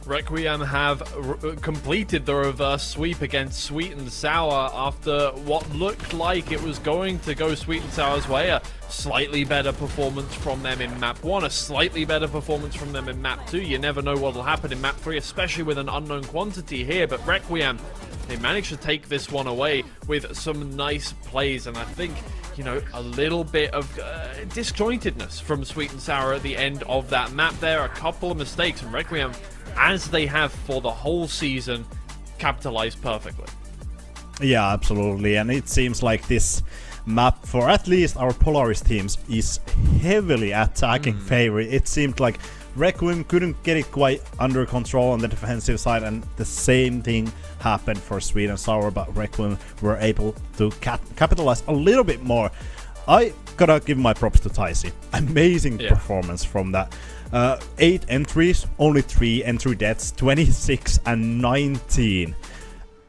Requiem have completed the reverse sweep against Sweet and Sour after what looked like it was going to go Sweet and Sour's way. A slightly better performance from them in map 1, a slightly better performance from them in map 2. You never know what will happen in map 3, especially with an unknown quantity here, but Requiem, they managed to take this one away with some nice plays, and I think, you know, a little bit of disjointedness from Sweet and Sour at the end of that map there. A couple of mistakes, and Requiem, as they have for the whole season, capitalized perfectly. Yeah, absolutely, and it seems like this map, for at least our Polaris teams, is heavily attacking favor. It seemed like Requiem couldn't get it quite under control on the defensive side, and the same thing happened for Sweet and Sour, but Requiem were able to capitalize a little bit more. I gotta give my props to Taisi. Amazing performance from that. 8 entries, only 3 entry deaths, 26 and 19.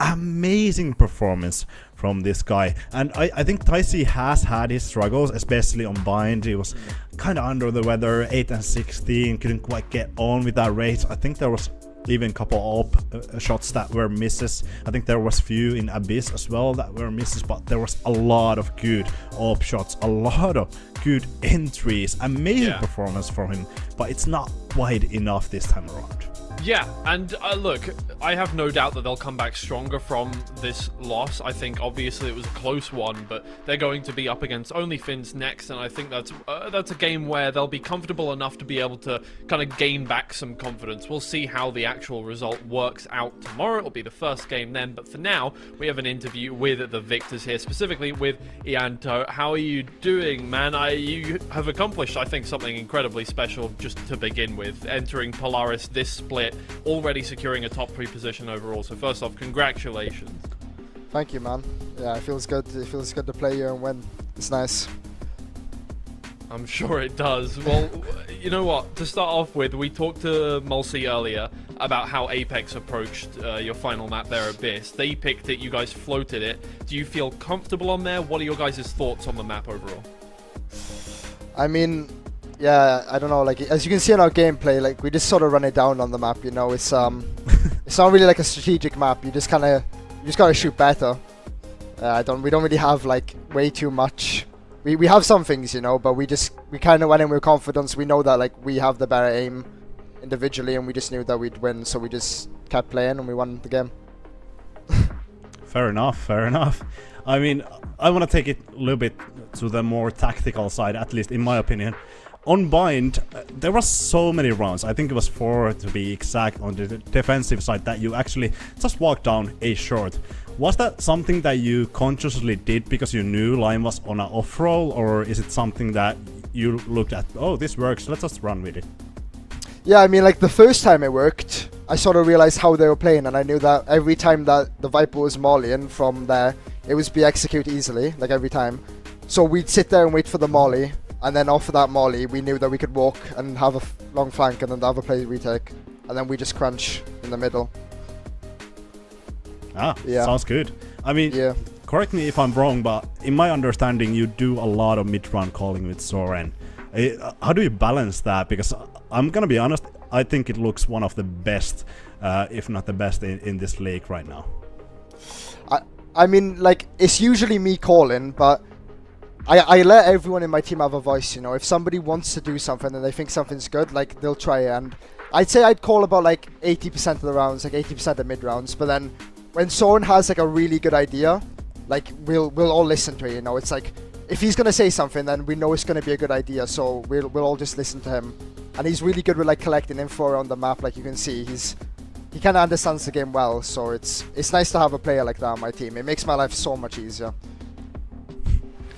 Amazing performance from this guy. And I think Taisi has had his struggles, especially on Bind. He was kind of under the weather, 8 and 16, couldn't quite get on with that rate. I think there was even a couple of shots that were misses. I think there was few in Abyss as well that were misses, but there was a lot of good AWP shots, a lot of good entries. Amazing performance from him, but it's not quite enough this time around. Yeah, and look, I have no doubt that they'll come back stronger from this loss. I think obviously it was a close one, but they're going to be up against OnlyFins next, and I think that's a game where they'll be comfortable enough to be able to kind of gain back some confidence. We'll see how the actual result works out tomorrow. It'll be the first game then, but for now, we have an interview with the victors here, specifically with Ianto. How are you doing, man? You have accomplished, I think, something incredibly special just to begin with, entering Polaris this split, already securing a top 3 position overall. So first off, congratulations. Thank you, man. Yeah, it feels good. It feels good to play here and win. It's nice. I'm sure it does. Well, you know what? To start off with, we talked to Mulsey earlier about how Apex approached your final map there, Abyss. They picked it, you guys floated it. Do you feel comfortable on there? What are your guys' thoughts on the map overall? I mean, yeah, I don't know, like, as you can see in our gameplay, like, we just sort of run it down on the map, you know. It's it's not really like a strategic map. You just gotta shoot better. We don't really have like way too much. We have some things, you know, but we kind of went in with confidence. We know that like we have the better aim individually, and we just knew that we'd win, so we just kept playing and we won the game. Fair enough, fair enough. I mean, I want to take it a little bit to the more tactical side, at least in my opinion. On Bind, there were so many rounds, I think it was 4 to be exact, on the defensive side, that you actually just walked down a short. Was that something that you consciously did because you knew Lime was on an off roll, or is it something that you looked at, oh, this works, let's just run with it? Yeah, I mean, like, the first time it worked, I sort of realized how they were playing, and I knew that every time that the Viper was mollying from there, it was be executed easily, like every time. So we'd sit there and wait for the molly, and then off of that molly, we knew that we could walk and have a long flank, and then the other play retake, and then we just crunch in the middle. Ah, sounds good. I mean, correct me if I'm wrong, but in my understanding, you do a lot of mid-round calling with Soren. How do you balance that? Because I'm gonna be honest, I think it looks one of the best, if not the best, in this league right now. I mean, like, it's usually me calling, but I let everyone in my team have a voice, you know. If somebody wants to do something and they think something's good, like, they'll try it. And I'd say I'd call about, like, 80% of the rounds, like 80% of mid-rounds. But then when Soren has, like, a really good idea, like, we'll all listen to it, you know. It's like, if he's going to say something, then we know it's going to be a good idea, so we'll all just listen to him. And he's really good with, like, collecting info around the map, like you can see. He kind of understands the game well, so it's nice to have a player like that on my team. It makes my life so much easier.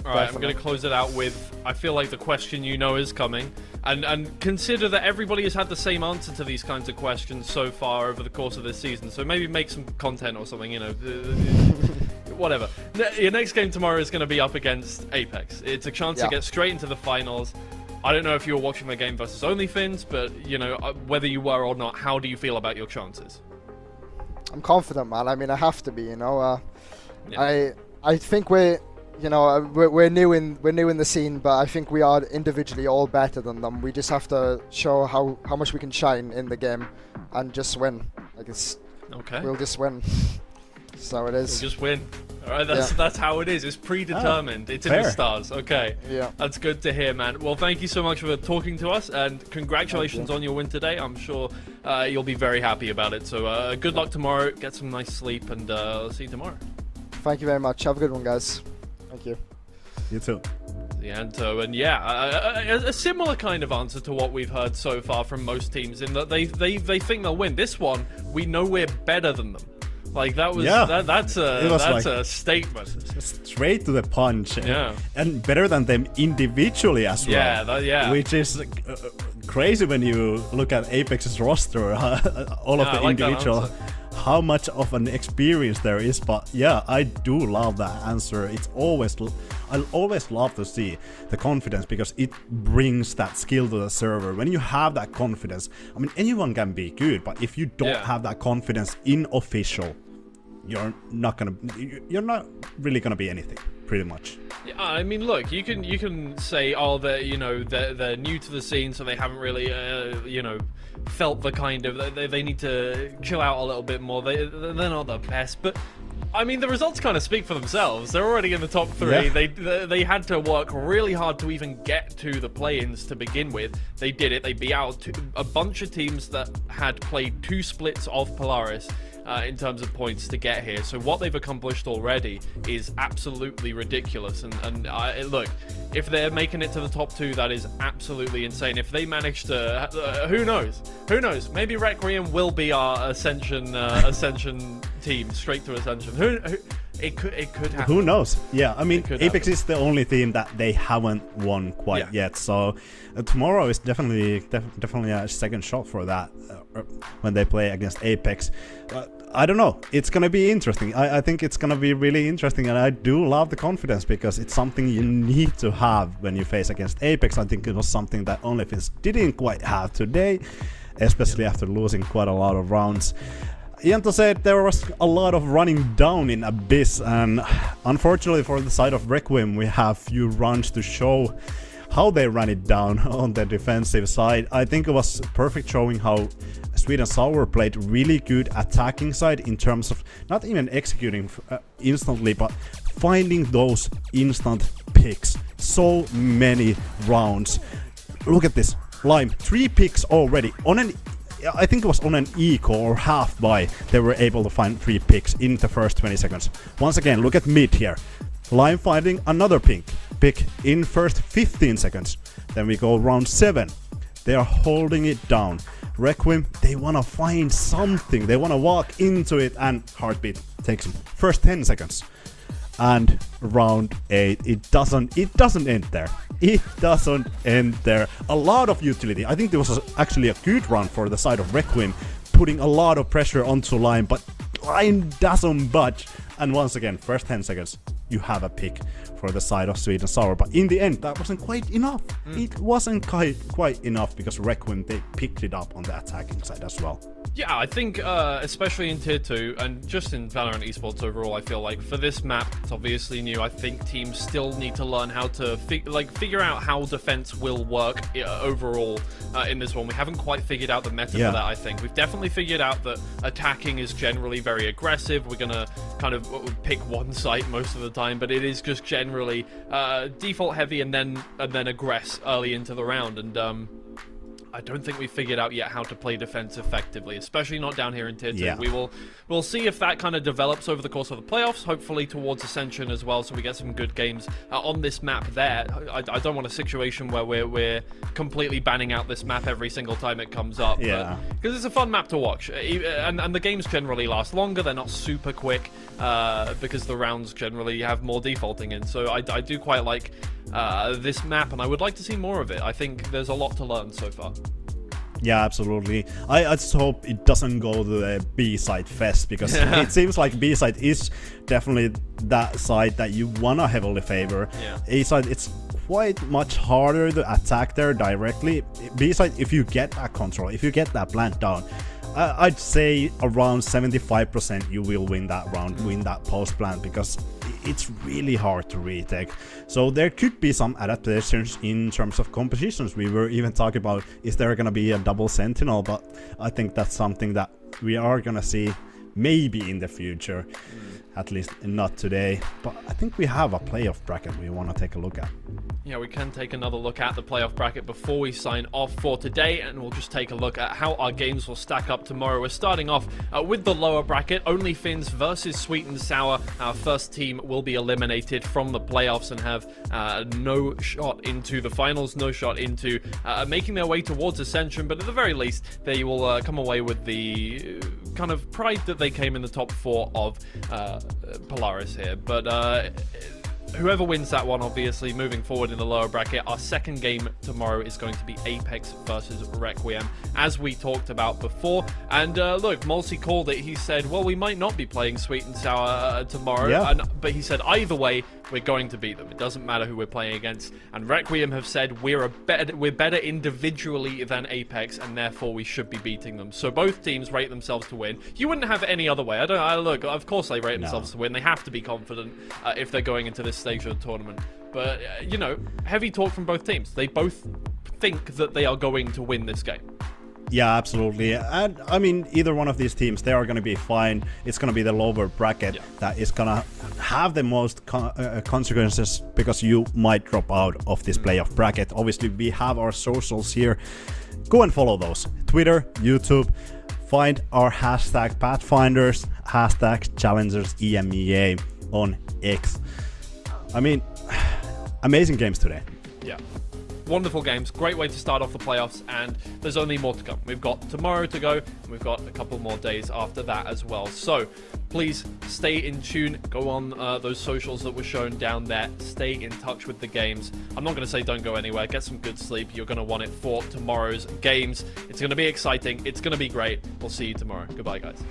Alright, I'm going to close it out with, I feel like the question you know is coming. And consider that everybody has had the same answer to these kinds of questions so far over the course of this season. So maybe make some content or something, you know. Whatever. Your next game tomorrow is going to be up against Apex. It's a chance to get straight into the finals. I don't know if you were watching the game versus OnlyFins, but, you know, whether you were or not, how do you feel about your chances? I'm confident, man. I mean, I have to be, you know. I think we're you know, we're new in the scene, but I think we are individually all better than them. We just have to show how much we can shine in the game, and just win. Like it's Okay. we'll just win. So it is. We'll just win. All right, that's how it is. It's predetermined. It's in the fair. stars. Okay. Yeah. That's good to hear, man. Well, thank you so much for talking to us, and congratulations on your win today. I'm sure you'll be very happy about it. So good luck tomorrow. Get some nice sleep, and I'll see you tomorrow. Thank you very much. Have a good one, guys. Thank you. You too. Anto, and yeah, a similar kind of answer to what we've heard so far from most teams, in that they think they'll win. This one, we know we're better than them. Like that was that's a statement. Straight to the punch. Yeah. And better than them individually as well. Yeah. Which is crazy when you look at Apex's roster, all of the individual, how much of an experience there is. But yeah, I do love that answer. It's always, I always love to see the confidence, because it brings that skill to the server. When you have that confidence, I mean, anyone can be good, but if you don't have that confidence in official, you're not really gonna be anything, pretty much. Yeah, I mean, look, you can say, oh, they're new to the scene, so they haven't really, felt the kind of, they need to chill out a little bit more. They're not the best, but I mean, the results kind of speak for themselves. They're already in the top 3. Yeah. They had to work really hard to even get to the play-ins to begin with. They did it. They beat out a bunch of teams that had played 2 splits of Polaris in terms of points to get here. So what they've accomplished already is absolutely ridiculous. And look, if they're making it to the top 2, that is absolutely insane. If they manage to, who knows? Who knows? Maybe Requiem will be our Ascension team, straight to Ascension. It could happen. Who knows? Yeah, I mean, Apex is the only team that they haven't won quite yet. So tomorrow is definitely a second shot for that when they play against Apex. I don't know. It's gonna be interesting. I think it's gonna be really interesting, and I do love the confidence, because it's something you need to have when you face against Apex. I think it was something that OnlyFins didn't quite have today, especially after losing quite a lot of rounds. Ianto said there was a lot of running down in Abyss, and unfortunately for the side of Requiem, we have few runs to show how they ran it down on the defensive side. I think it was perfect showing how Sweet and Sour played really good attacking side in terms of not even executing instantly, but finding those instant picks. So many rounds. Look at this. Lime, 3 picks already on an, I think it was on an eco or half buy, they were able to find 3 picks in the first 20 seconds. Once again, look at mid here. Lime finding another pick in first 15 seconds. Then we go round 7. They are holding it down. Requiem, they want to find something. They want to walk into it, and Heartbeat takes them. First 10 seconds. And round 8, it doesn't end there. It doesn't end there. A lot of utility. I think there was actually a good run for the side of Requiem, putting a lot of pressure onto Lime, but Lime doesn't budge. And once again, first 10 seconds, you have a pick for the side of Sweet and Sour. But in the end, that wasn't quite enough. It wasn't quite enough, because Requiem, they picked it up on the attacking side as well. Yeah, I think especially in Tier 2 and just in Valorant esports overall, I feel like for this map, it's obviously new. I think teams still need to learn how to figure out how defense will work overall in this one. We haven't quite figured out the meta for that, I think. We've definitely figured out that attacking is generally very aggressive. We're going to kind of pick one site most of the time, but it is just generally default heavy and then aggress early into the round. And I don't think we've figured out yet how to play defense effectively, especially not down here in Tier 2. Yeah. We'll see if that kind of develops over the course of the playoffs, hopefully towards Ascension as well, so we get some good games on this map there. I don't want a situation where we're completely banning out this map every single time it comes up. Yeah. Because it's a fun map to watch, and the games generally last longer. They're not super quick because the rounds generally have more defaulting in. So I do quite like this map, and I would like to see more of it. I think there's a lot to learn so far. Yeah, absolutely. I just hope it doesn't go to the B-side fest, because it seems like B-side is definitely that side that you want to heavily favor. A-side, it's quite much harder to attack there directly. B-side, if you get that control, if you get that plant down, I'd say around 75% you will win that round, win that post plant, because it's really hard to retake. So there could be some adaptations in terms of compositions. We were even talking about, is there going to be a double sentinel, but I think that's something that we are going to see maybe in the future, at least not today. But I think we have a playoff bracket we want to take a look at. Yeah, we can take another look at the playoff bracket before we sign off for today, and we'll just take a look at how our games will stack up tomorrow. We're starting off with the lower bracket, OnlyFins versus Sweet and Sour. Our first team will be eliminated from the playoffs and have no shot into the finals, no shot into making their way towards Ascension, but at the very least, they will come away with the kind of pride that they came in the top 4 of Polaris here. But whoever wins that one, obviously, moving forward in the lower bracket, our second game tomorrow is going to be Apex versus Requiem, as we talked about before. And look, Mulsi called it. He said, well, we might not be playing Sweet and Sour tomorrow, but he said either way, we're going to beat them. It doesn't matter who we're playing against. And Requiem have said we're better individually than Apex, and therefore we should be beating them. So both teams rate themselves to win. You wouldn't have it any other way. Look, of course they rate themselves to win. They have to be confident if they're going into this stage of the tournament. But you know, heavy talk from both teams. They both think that they are going to win this game. Yeah, absolutely. And I mean, either one of these teams, they are going to be fine. It's going to be the lower bracket that is going to have the most consequences, because you might drop out of this playoff bracket. Obviously, we have our socials here. Go and follow those. Twitter, YouTube. Find our hashtag Pathfinders, hashtag Challengers EMEA on X. I mean, amazing games today. Yeah. Wonderful games, great way to start off the playoffs, and there's only more to come. We've got tomorrow to go, and we've got a couple more days after that as well. So please stay in tune, go on those socials that were shown down there, stay in touch with the games. I'm not going to say don't go anywhere, get some good sleep. You're going to want it for tomorrow's games. It's going to be exciting, it's going to be great. We'll see you tomorrow. Goodbye, guys.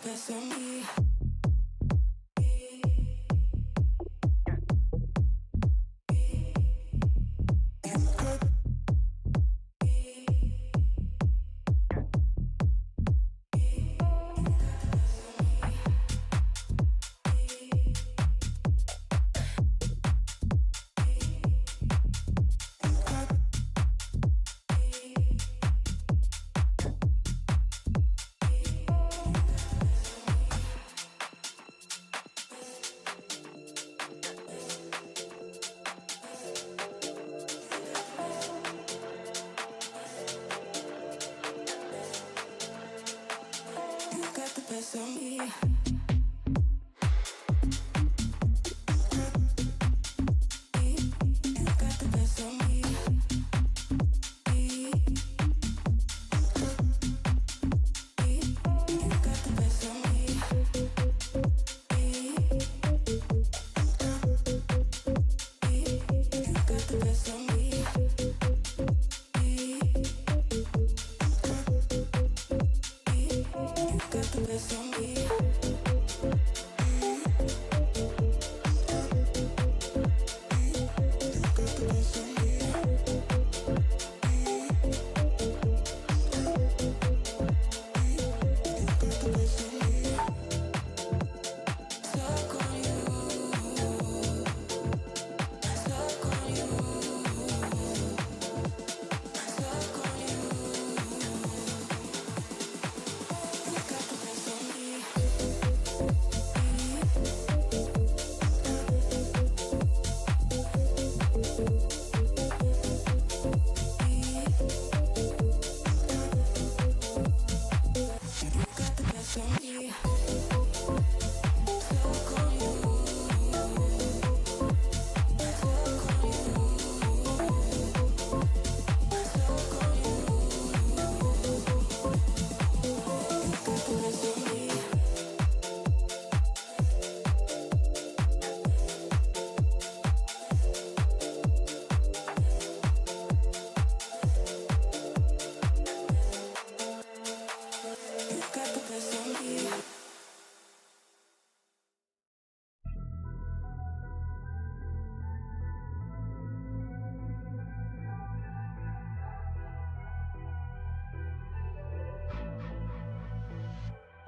best of me.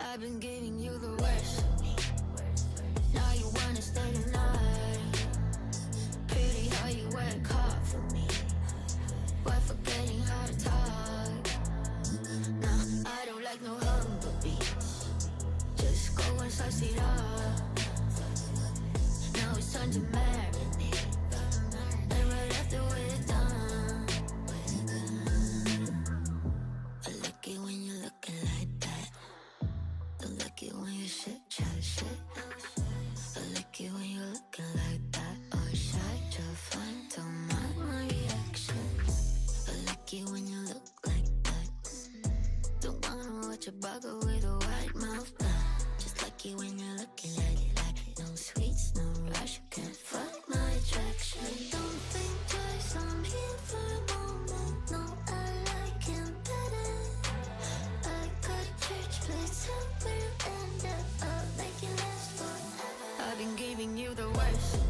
I've been giving you the worst. Now you wanna stay tonight. Pretty how you work hard for me, while forgetting how to talk. Nah, I don't like no humble beats. Just go and slice it up. Now it's time to marinate. And right after we're done, I like it when you're looking like that. Don't like it when you shit, chat shit. I like it when you're looking like that. Or shy to find, don't mind my reaction. I like it when you look like that. Don't wanna watch a bugger with a white mouth. Just like it when you're looking like it. No sweets, no rush, you can't fuck my attraction. Don't think twice, I'm here for a moment. No, I like him better. I got a church place somewhere and I'll make it last forever. I've been giving you the worst.